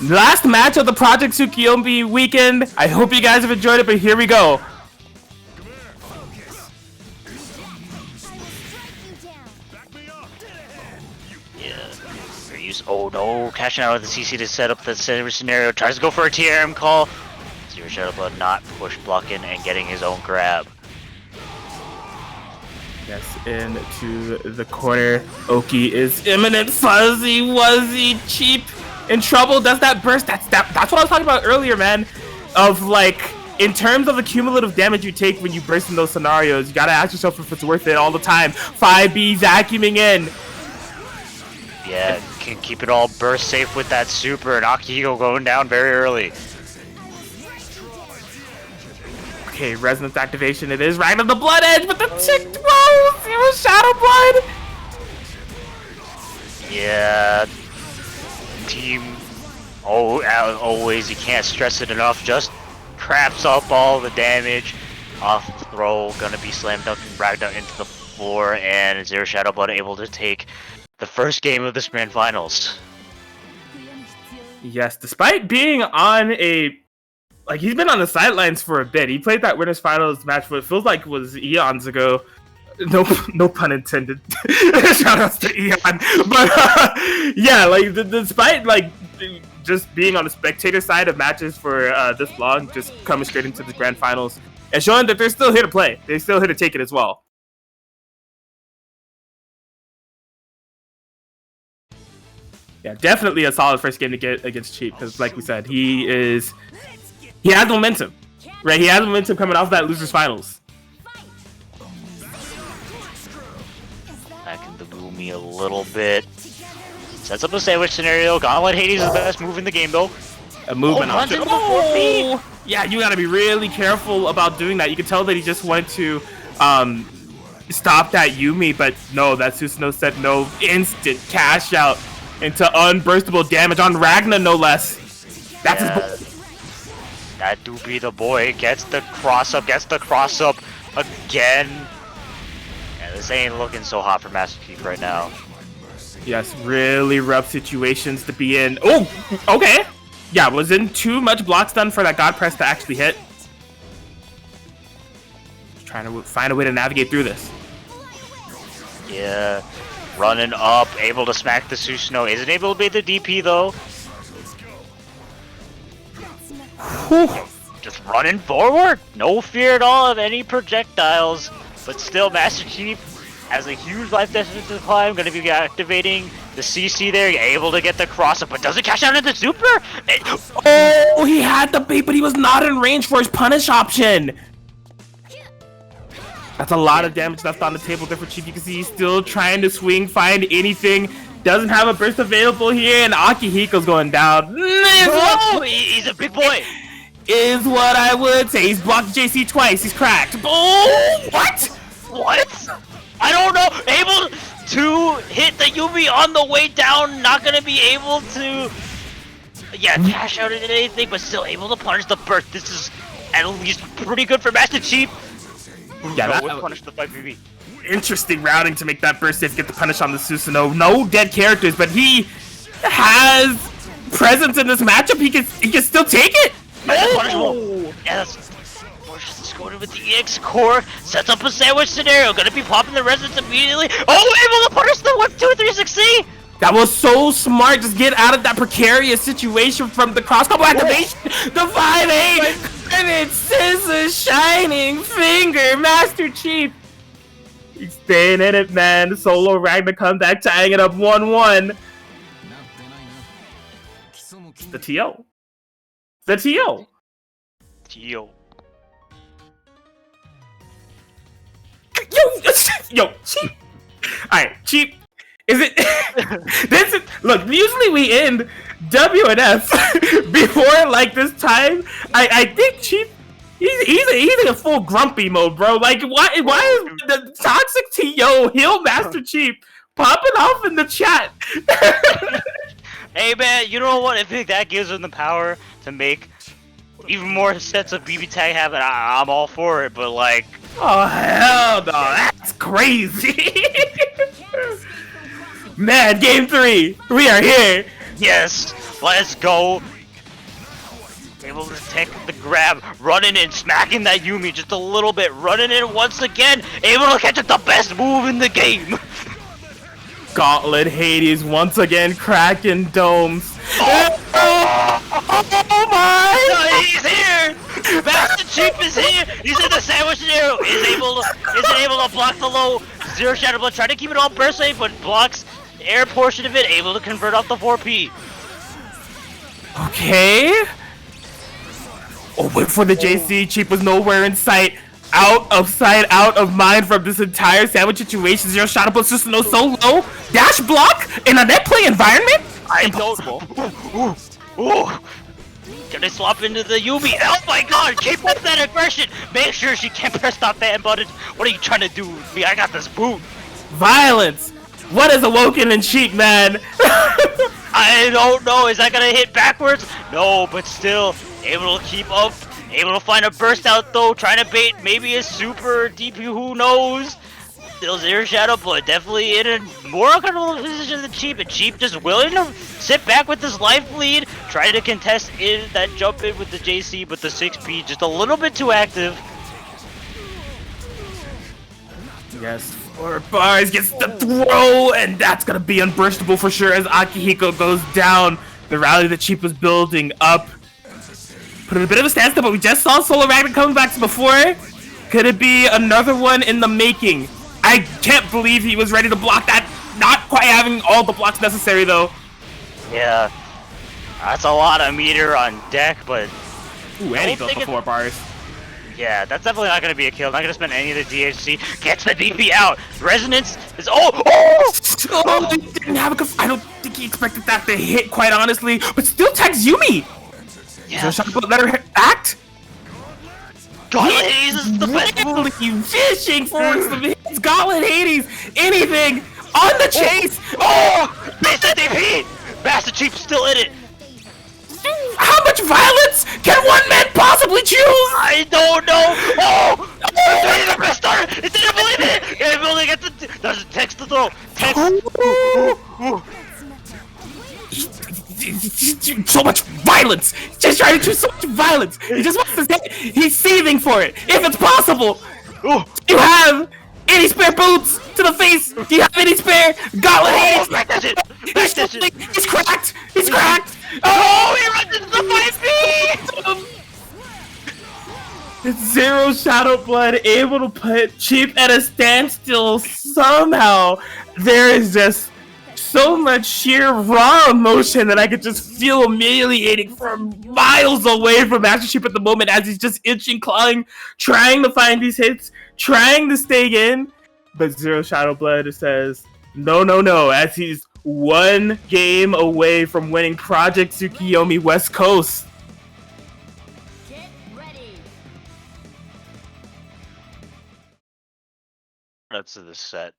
Last match of the Project Tsukiyomi weekend. I hope you guys have enjoyed it, but here we go. Oh no, cashing out of the CC to set up the scenario. Tries to go for a TRM call. Zero Shadow Blood not push blocking and getting his own grab. Yes, into the corner. Oki is imminent. Fuzzy Wuzzy Cheap in trouble. Does that burst? That's what I was talking about earlier, man. Of like, in terms of the cumulative damage you take when you burst in those scenarios, you gotta ask yourself if it's worth it all the time. 5B vacuuming in. Yeah, can keep it all burst safe with that super, and Akihiko going down very early. Okay, resonance activation. It is right on the blood edge, but the chick throws. Zero Shadow Blood. Yeah, team. Oh, as always, you can't stress it enough. Just craps up all the damage. Off the throw, gonna be slam dunking Ragnar into the floor, and Zero Shadow Blood able to take the first game of this grand finals. Yes, despite being on he's been on the sidelines for a bit. He played that winners finals match what it feels like was eons ago. No pun intended. Shout outs to Eon. But yeah, like despite like just being on the spectator side of matches for this long, just coming straight into the grand finals and showing that they're still here to play. They're still here to take it as well. Yeah, definitely a solid first game to get against Cheap because, like we said, he has momentum, right? He has momentum coming off that losers finals. Back in the Boomy a little bit. Sets up a sandwich scenario. Gauntlet Hades is the best move in the game, though. A movement runs option. into the 4P. Yeah, you gotta be really careful about doing that. You can tell that he just wanted to stop that Yumi, but no, that Susanoo said no. Instant cash out into unburstable damage on Ragnar, no less. That's his boy. That do be the boy. Gets the cross up again. Yeah, this ain't looking so hot for Master Chief right now. Yes, really rough situations to be in. Oh, okay. Yeah, wasn't too much block stun for that God Press to actually hit. Just trying to find a way to navigate through this. Yeah, running up, able to smack the Susanoo. Isn't able to beat the DP though. Whew. Just running forward. No fear at all of any projectiles. But still, Master Chief has a huge life distance to climb. Going to be activating the CC there. Able to get the cross up, but doesn't cash out into the super. Oh, he had the bait, but he was not in range for his punish option. That's a lot of damage left on the table there for Chief. You can see he's still trying to swing, find anything. Doesn't have a burst available here, and Akihiko's going down. Oh, he's a big boy. Is what I would say. He's blocked JC twice. He's cracked. Oh, what? What? I don't know. Able to hit the Yumi on the way down. Not going to be able to, cash out into anything, but still able to punish the burst. This is at least pretty good for Master Chief. Yeah, that would punish the 5BB. Interesting routing to make that burst safe, get the punish on the Susanoo. No dead characters, but he has presence in this matchup. He can still take it. Oh! Yeah, that's scored with the EX core. Sets up a sandwich scenario. Gonna be popping the resonance immediately. Oh, able to punish the whip 2-360. That was so smart. Just get out of that precarious situation from the cross combo activation. The 5-8. And it says a shining finger. Master Chief. He's staying in it, man. Solo Ragnar come back, tying it up 1-1. The TO. The TO. Yo. Yo, Cheap. Alright, Cheap. Is it look, usually we end W and F before like this time. I think Cheap he's in a full grumpy mode, bro. Like why is the toxic TO heel Master Chief popping off in the chat? Hey man, you know what? I think that gives him the power to make even more sets of BBTAG happen. I'm all for it, but like, oh hell no, that's crazy. Man, game 3, we are here. Yes, let's go. Able to take the grab, running and smacking that Yumi just a little bit, running in once again, able to catch it, the best move in the game. Gauntlet Hades once again cracking domes. Oh my! No, he's here! Master Chief is here! He's in the sandwich scenario! Isn't able to block the low. Zero Shadow Blood trying to keep it all burst safe, but blocks the air portion of it, able to convert off the 4P. Okay. Oh, wait for the JC. Cheap was nowhere in sight. Out of sight, out of mind from this entire sandwich situation. Zero Shadow Blood system so low. Dash block in a net play environment? Impossible. Ooh. Gonna swap into the Yumi. Oh my god, keep up that aggression. Make sure she can't press that fan button. What are you trying to do with me? I got this boot. Violence. What is awoken in Cheek, man? I don't know. Is that gonna hit backwards? No, but still able to keep up. Able to find a burst out though. Trying to bait maybe a super DP. Who knows? Still Zero Shadow Blood, definitely in a more uncomfortable position than Cheap, and Cheap just willing to sit back with this life lead, trying to contest in that jump in with the JC, but the 6P just a little bit too active. Yes, 4 bars gets the throw, and that's gonna be unburstable for sure as Akihiko goes down. The rally that Cheap was building up. Put in a bit of a standstill, but we just saw Solar Ragnar coming back to before. Could it be another one in the making? I can't believe he was ready to block that. Not quite having all the blocks necessary though. Yeah, that's a lot of meter on deck, but Ooh, and he built the 4 bars. yeah, that's definitely not gonna be a kill. Not gonna spend any of the DHC. Gets the DP out. Resonance is Oh, he didn't have a. I don't think he expected that to hit, quite honestly. But still tags Yumi. yeah. So let her act. Gauntlet Hades is the best move. Fishing for some hits. Gauntlet Hades. Anything on the chase. Oh, missed the DP. Master Chief still in it. How much violence can one man possibly choose? I don't know. Oh, it's the best starter. It didn't believe it. It really gets the. There's a text to throw. Text. So much violence. He's just trying to choose so much violence. He just wants to say he's seething for it. If it's possible. Oh, Do you have any spare boots to the face? Do you have any spare Gauntlet Hades? back that shit. Back that shit. He's cracked. He's cracked. Oh, he runs into the 5P. It's Zero Shadow Blood able to put Cheap at a standstill somehow. There is just so much sheer raw emotion that I could just feel humiliating from miles away from Master Chief at the moment as he's just itching, clawing, trying to find these hits, trying to stay in. But Zero Shadow Blood says, no, no, no, as he's one game away from winning Project Tsukiyomi West Coast. That's the set.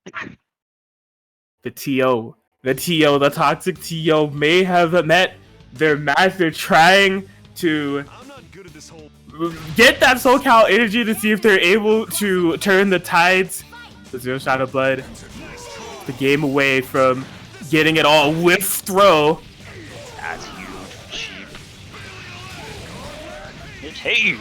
The the toxic TO may have met their match. They're trying to get that SoCal energy to see if they're able to turn the tides. The Zero Shadow Blood, the game away from getting it all with throw. That's huge. Cheap. It's Hades.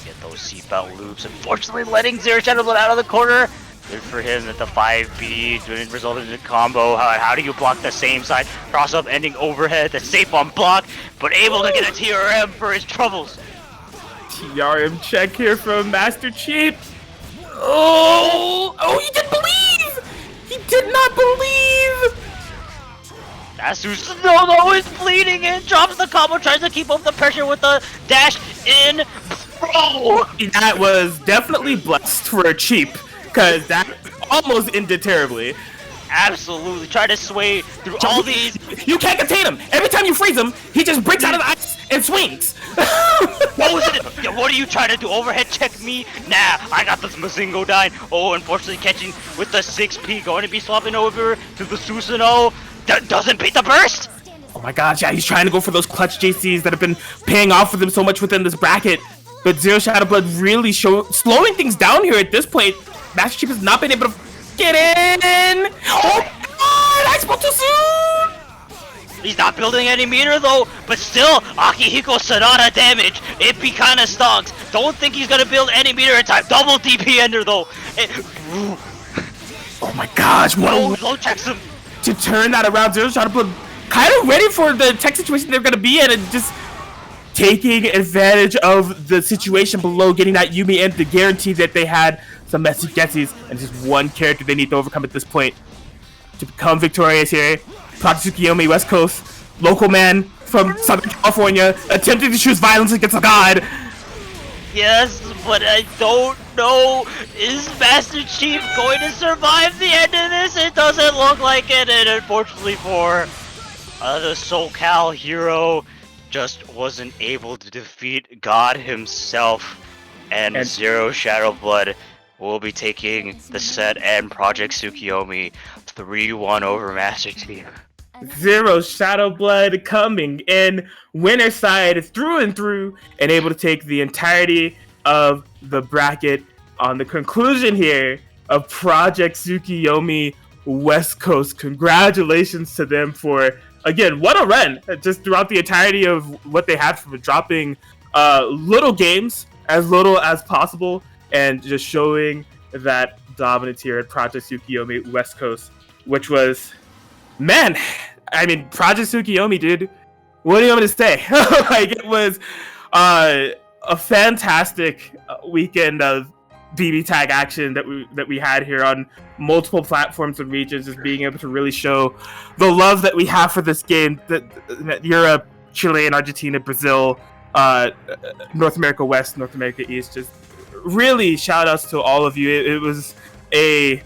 Get those seatbelt loops. Unfortunately, letting Zero Shadow Blood out of the corner. Good for him that the 5B didn't result in a combo. How do you block the same side? Cross up ending overhead. That's safe on block, but able to get a TRM for his troubles. TRM check here from Master Chief. Oh, he didn't believe. He did not believe. Susanoo is bleeding in. Drops the combo. Tries to keep up the pressure with the dash in. Bro. That was definitely blessed for Cheap. Because that almost ended terribly. Absolutely. Try to sway through all these. You can't contain him. Every time you freeze him, he just breaks out of the ice and swings. What was it? Yeah, what are you trying to do? Overhead check me? Nah, I got this Mazingo dying. Oh, unfortunately catching with the 6P. Going to be swapping over to the Susanoo. Doesn't beat the burst. Oh my gosh, yeah, he's trying to go for those clutch JCs that have been paying off with him so much within this bracket. But Zero Shadow Blood really slowing things down here at this point. Master Chief has not been able to get in! Oh my god! I spoke too soon! He's not building any meter though, but still, Akihiko Sonata damage. It be kinda stonks. Don't think he's gonna build any meter in time. Double DP ender though. Oh my gosh, what a low checks him. to turn that around. Zero Shadow Blood kind of ready for the tech situation they're going to be in and just taking advantage of the situation below, getting that Yumi and the guarantee that they had some messy guesses and just one character they need to overcome at this point to become victorious here. Project Tsukiyomi, West Coast, local man from Southern California, attempting to choose violence against a god. Yes, but I don't know. Is Master Chief going to survive the end of this? It doesn't look like it, and unfortunately for the SoCal hero, just wasn't able to defeat God himself, and Zero Shadow Blood will be taking the set and Project Tsukiyomi 3-1 over Master Chief. Zero Shadow Blood coming in winner side through and through and able to take the entirety of the bracket on the conclusion here of Project Tsukiyomi West Coast. Congratulations to them for, again, what a run just throughout the entirety of what they had from dropping little games, as little as possible, and just showing that dominance here at Project Tsukiyomi West Coast, which was, man, I mean, Project Tsukiyomi, dude. What do you want me to say? Like, it was a fantastic weekend of BBTAG action that we had here on multiple platforms and regions, just being able to really show the love that we have for this game. That Europe, Chile, and Argentina, Brazil, North America West, North America East, just really shout outs to all of you. It was a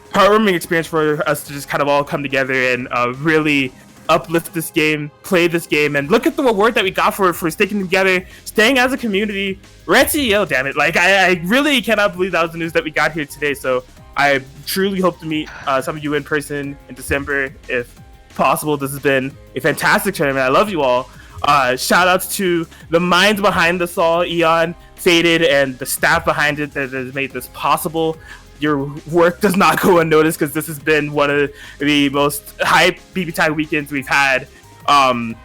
heartwarming experience for us to just kind of all come together and really uplift this game, play this game, and look at the reward that we got for sticking together, staying as a community. Red CEO, damn it. Like, I really cannot believe that was the news that we got here today. So I truly hope to meet some of you in person in December if possible. This has been a fantastic tournament. I love you all. Shout outs to the minds behind this all, Eon, Faded, and the staff behind it that has made this possible. Your work does not go unnoticed because this has been one of the most hype BBTAG weekends we've had in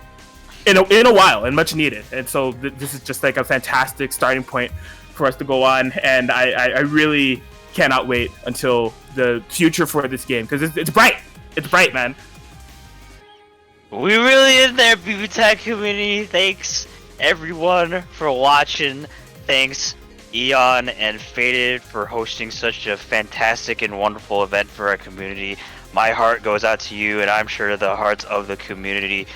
a while, and much needed. And so this is just like a fantastic starting point for us to go on, and I really cannot wait until the future for this game because it's bright. It's bright, man. We really in there, BBTAG community. Thanks everyone for watching. Thanks Eon and Faded for hosting such a fantastic and wonderful event for our community. My heart goes out to you, and I'm sure the hearts of the community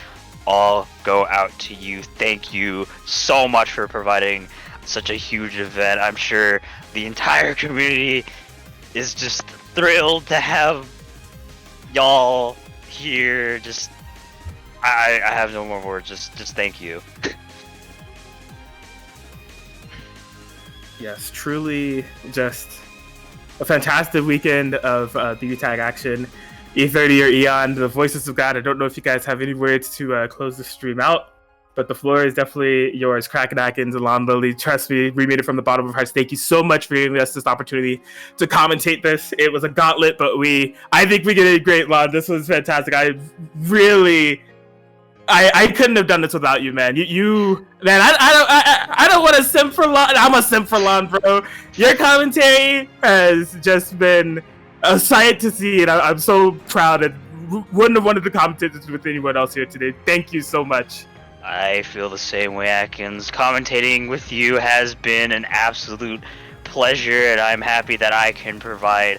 all go out to you. Thank you so much for providing such a huge event. I'm sure the entire community is just thrilled to have y'all here. Just I have no more words. Just thank you. Yes, truly just a fantastic weekend of BBTAG action. E30 or Eon, the voices of God. I don't know if you guys have any words to close the stream out, but the floor is definitely yours. Kraken Atkins and Lon Lily, trust me, we made it from the bottom of our hearts. Thank you so much for giving us this opportunity to commentate this. It was a gauntlet, but I think we did it great, Lon. This was fantastic. I couldn't have done this without you, man. Man, I don't want to simp for Lon. I'm a simp for Lon, bro. Your commentary has just been a sight to see, and I'm so proud and wouldn't have wanted to commentate with anyone else here today. Thank you so much. I feel the same way, Atkins. Commentating with you has been an absolute pleasure, and I'm happy that I can provide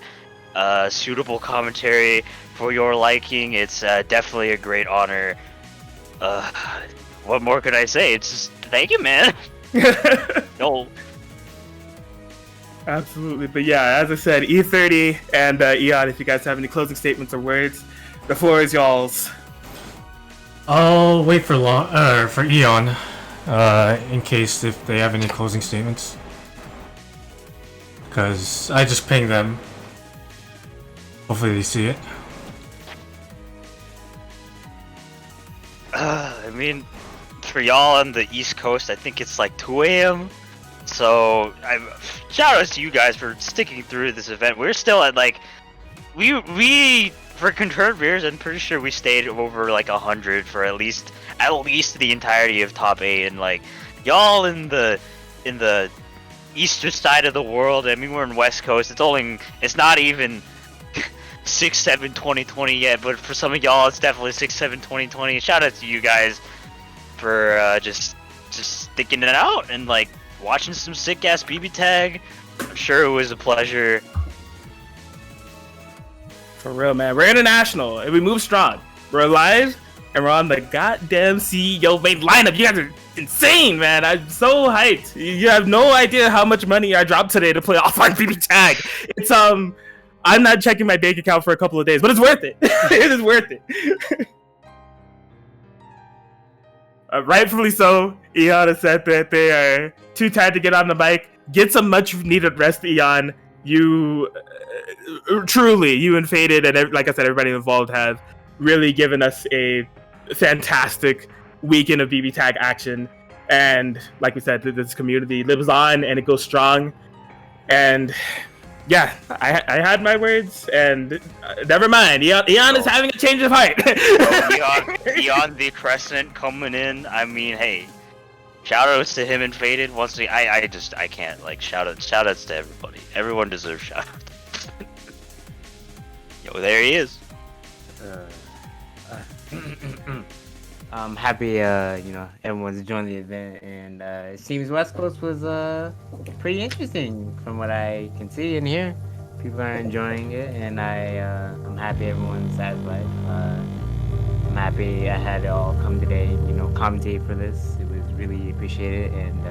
suitable commentary for your liking. It's definitely a great honor. What more could I say? It's just thank you, man. No. Absolutely, but yeah, as I said, E30 and Eon, if you guys have any closing statements or words, the floor is y'all's. I'll wait for Eon, in case if they have any closing statements, because I just pinged them. Hopefully they see it. I mean, for y'all on the East Coast, I think it's like 2 a.m. So, shout outs to you guys for sticking through this event. We're still at like, we for concurrent viewers, I'm pretty sure we stayed over like 100 for at least the entirety of top 8. And like, y'all in the eastern side of the world. I mean, we're in West Coast. It's not even 6/7/2020 yet, but for some of y'all, it's definitely 6/7/2020. Shout out to you guys for just sticking it out and like watching some sick ass BB tag. I'm sure it was a pleasure. For real, man. We're international and we move strong. We're alive and we're on the goddamn CEO main lineup. You guys are insane, man. I'm so hyped. You have no idea how much money I dropped today to play offline BB tag. It's I'm not checking my bank account for a couple of days, but it's worth it. It is worth it. Rightfully so. Eon has said that they are too tired to get on the mic. Get some much needed rest, Eon. You truly, you and Faded, and like I said, everybody involved have really given us a fantastic weekend of BB tag action. And like we said, this community lives on and it goes strong. And yeah, I had my words, and never mind. Eon is having a change of heart. Eon the Crescent coming in. I mean, hey, shout outs to him and Faded. Once again, I can't like shout outs to everybody. Everyone deserves shout outs. Yo, there he is. I'm happy, everyone's enjoying the event, and it seems West Coast was pretty interesting from what I can see and hear. People are enjoying it, and I'm happy everyone's satisfied. I'm happy I had it all come today, commentate for this. It was really appreciated, and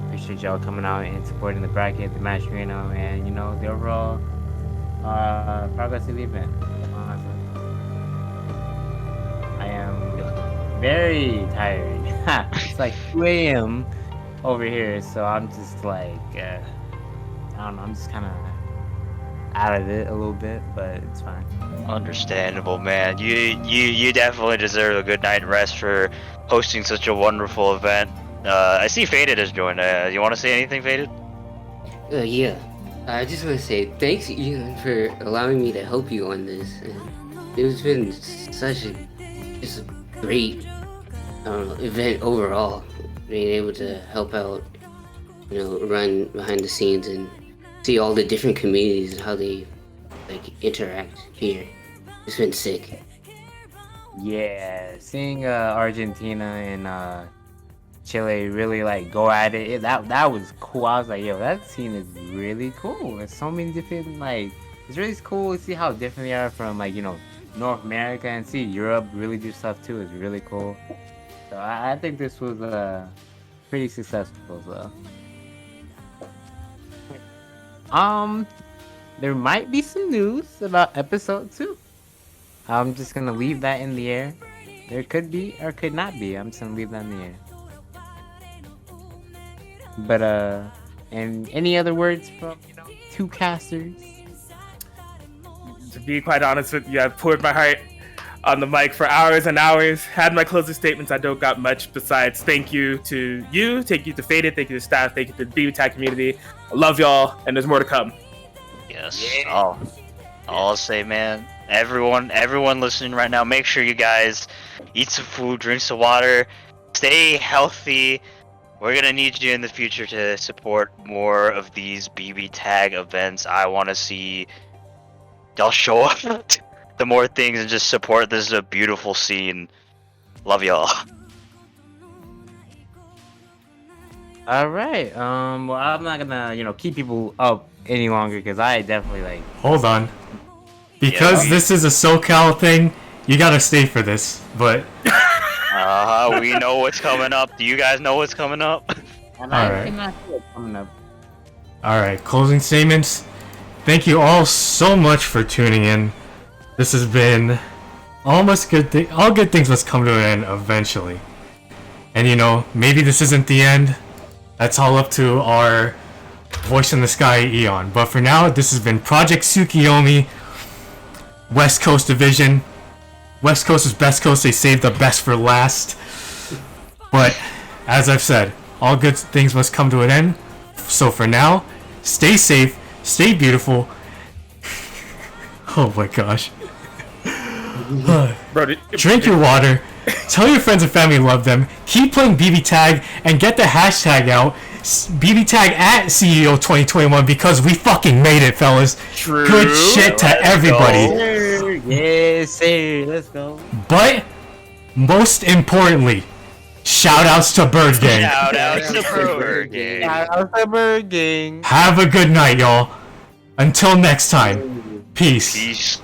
appreciate y'all coming out and supporting the bracket, the match arena, and the overall progress of the event. Honestly, I am very tired. It's like 2 a.m. over here, so I'm just like, I don't know, I'm just kind of out of it a little bit, but it's fine. Understandable, man. You definitely deserve a good night rest for hosting such a wonderful event. I see Faded has joined. You want to say anything, Faded? Yeah. I just want to say thanks, Ian, for allowing me to help you on this. And it's been such a great event overall. Being able to help out, run behind the scenes and see all the different communities and how they interact here. It's been sick. Yeah, seeing Argentina and Chile really go at it, that was cool. I was like, yo, that scene is really cool. There's so many different it's really cool to see how different they are from North America, and see Europe really do stuff too. Is really cool. So I think this was pretty successful. So there might be some news about episode 2. I'm just gonna leave that in the air. There could be or could not be. I'm just gonna leave that in the air. But and any other words from two casters? To be quite honest with you, I've poured my heart on the mic for hours and hours. Had my closing statements. I don't got much besides thank you to you, thank you to Faded, thank you to staff, thank you to the BBTAG community. I love y'all, and there's more to come. Yes. Yeah. All I'll say, man, everyone listening right now, make sure you guys eat some food, drink some water, stay healthy. We're gonna need you in the future to support more of these BB tag events. I want to see y'all show up to more things and just support. This is a beautiful scene. Love y'all. All right. Well, I'm not gonna keep people up any longer because I definitely Hold on. Because this is a SoCal thing, you gotta stay for this. But we know what's coming up. Do you guys know what's coming up? And I cannot see it coming up. Alright, closing statements. Thank you all so much for tuning in. This has been almost good. All good things must come to an end eventually. And maybe this isn't the end. That's all up to our voice in the sky, Eon. But for now, this has been Project Tsukiyomi, West Coast Division. West Coast is best coast. They saved the best for last. But as I've said, all good things must come to an end. So for now, stay safe, stay beautiful. Oh my gosh. Bro, Drink your water. Tell your friends and family you love them. Keep playing BB Tag and get the hashtag out. BBTAG at CEO 2021 because we fucking made it, fellas. True. Good shit to Let's everybody. go. Yes, sir. Let's go. But most importantly, shout outs to Bird Gang. Shout out to Bird Gang. Shout out to Bird Gang. Have a good night, y'all. Until next time. Peace. Peace.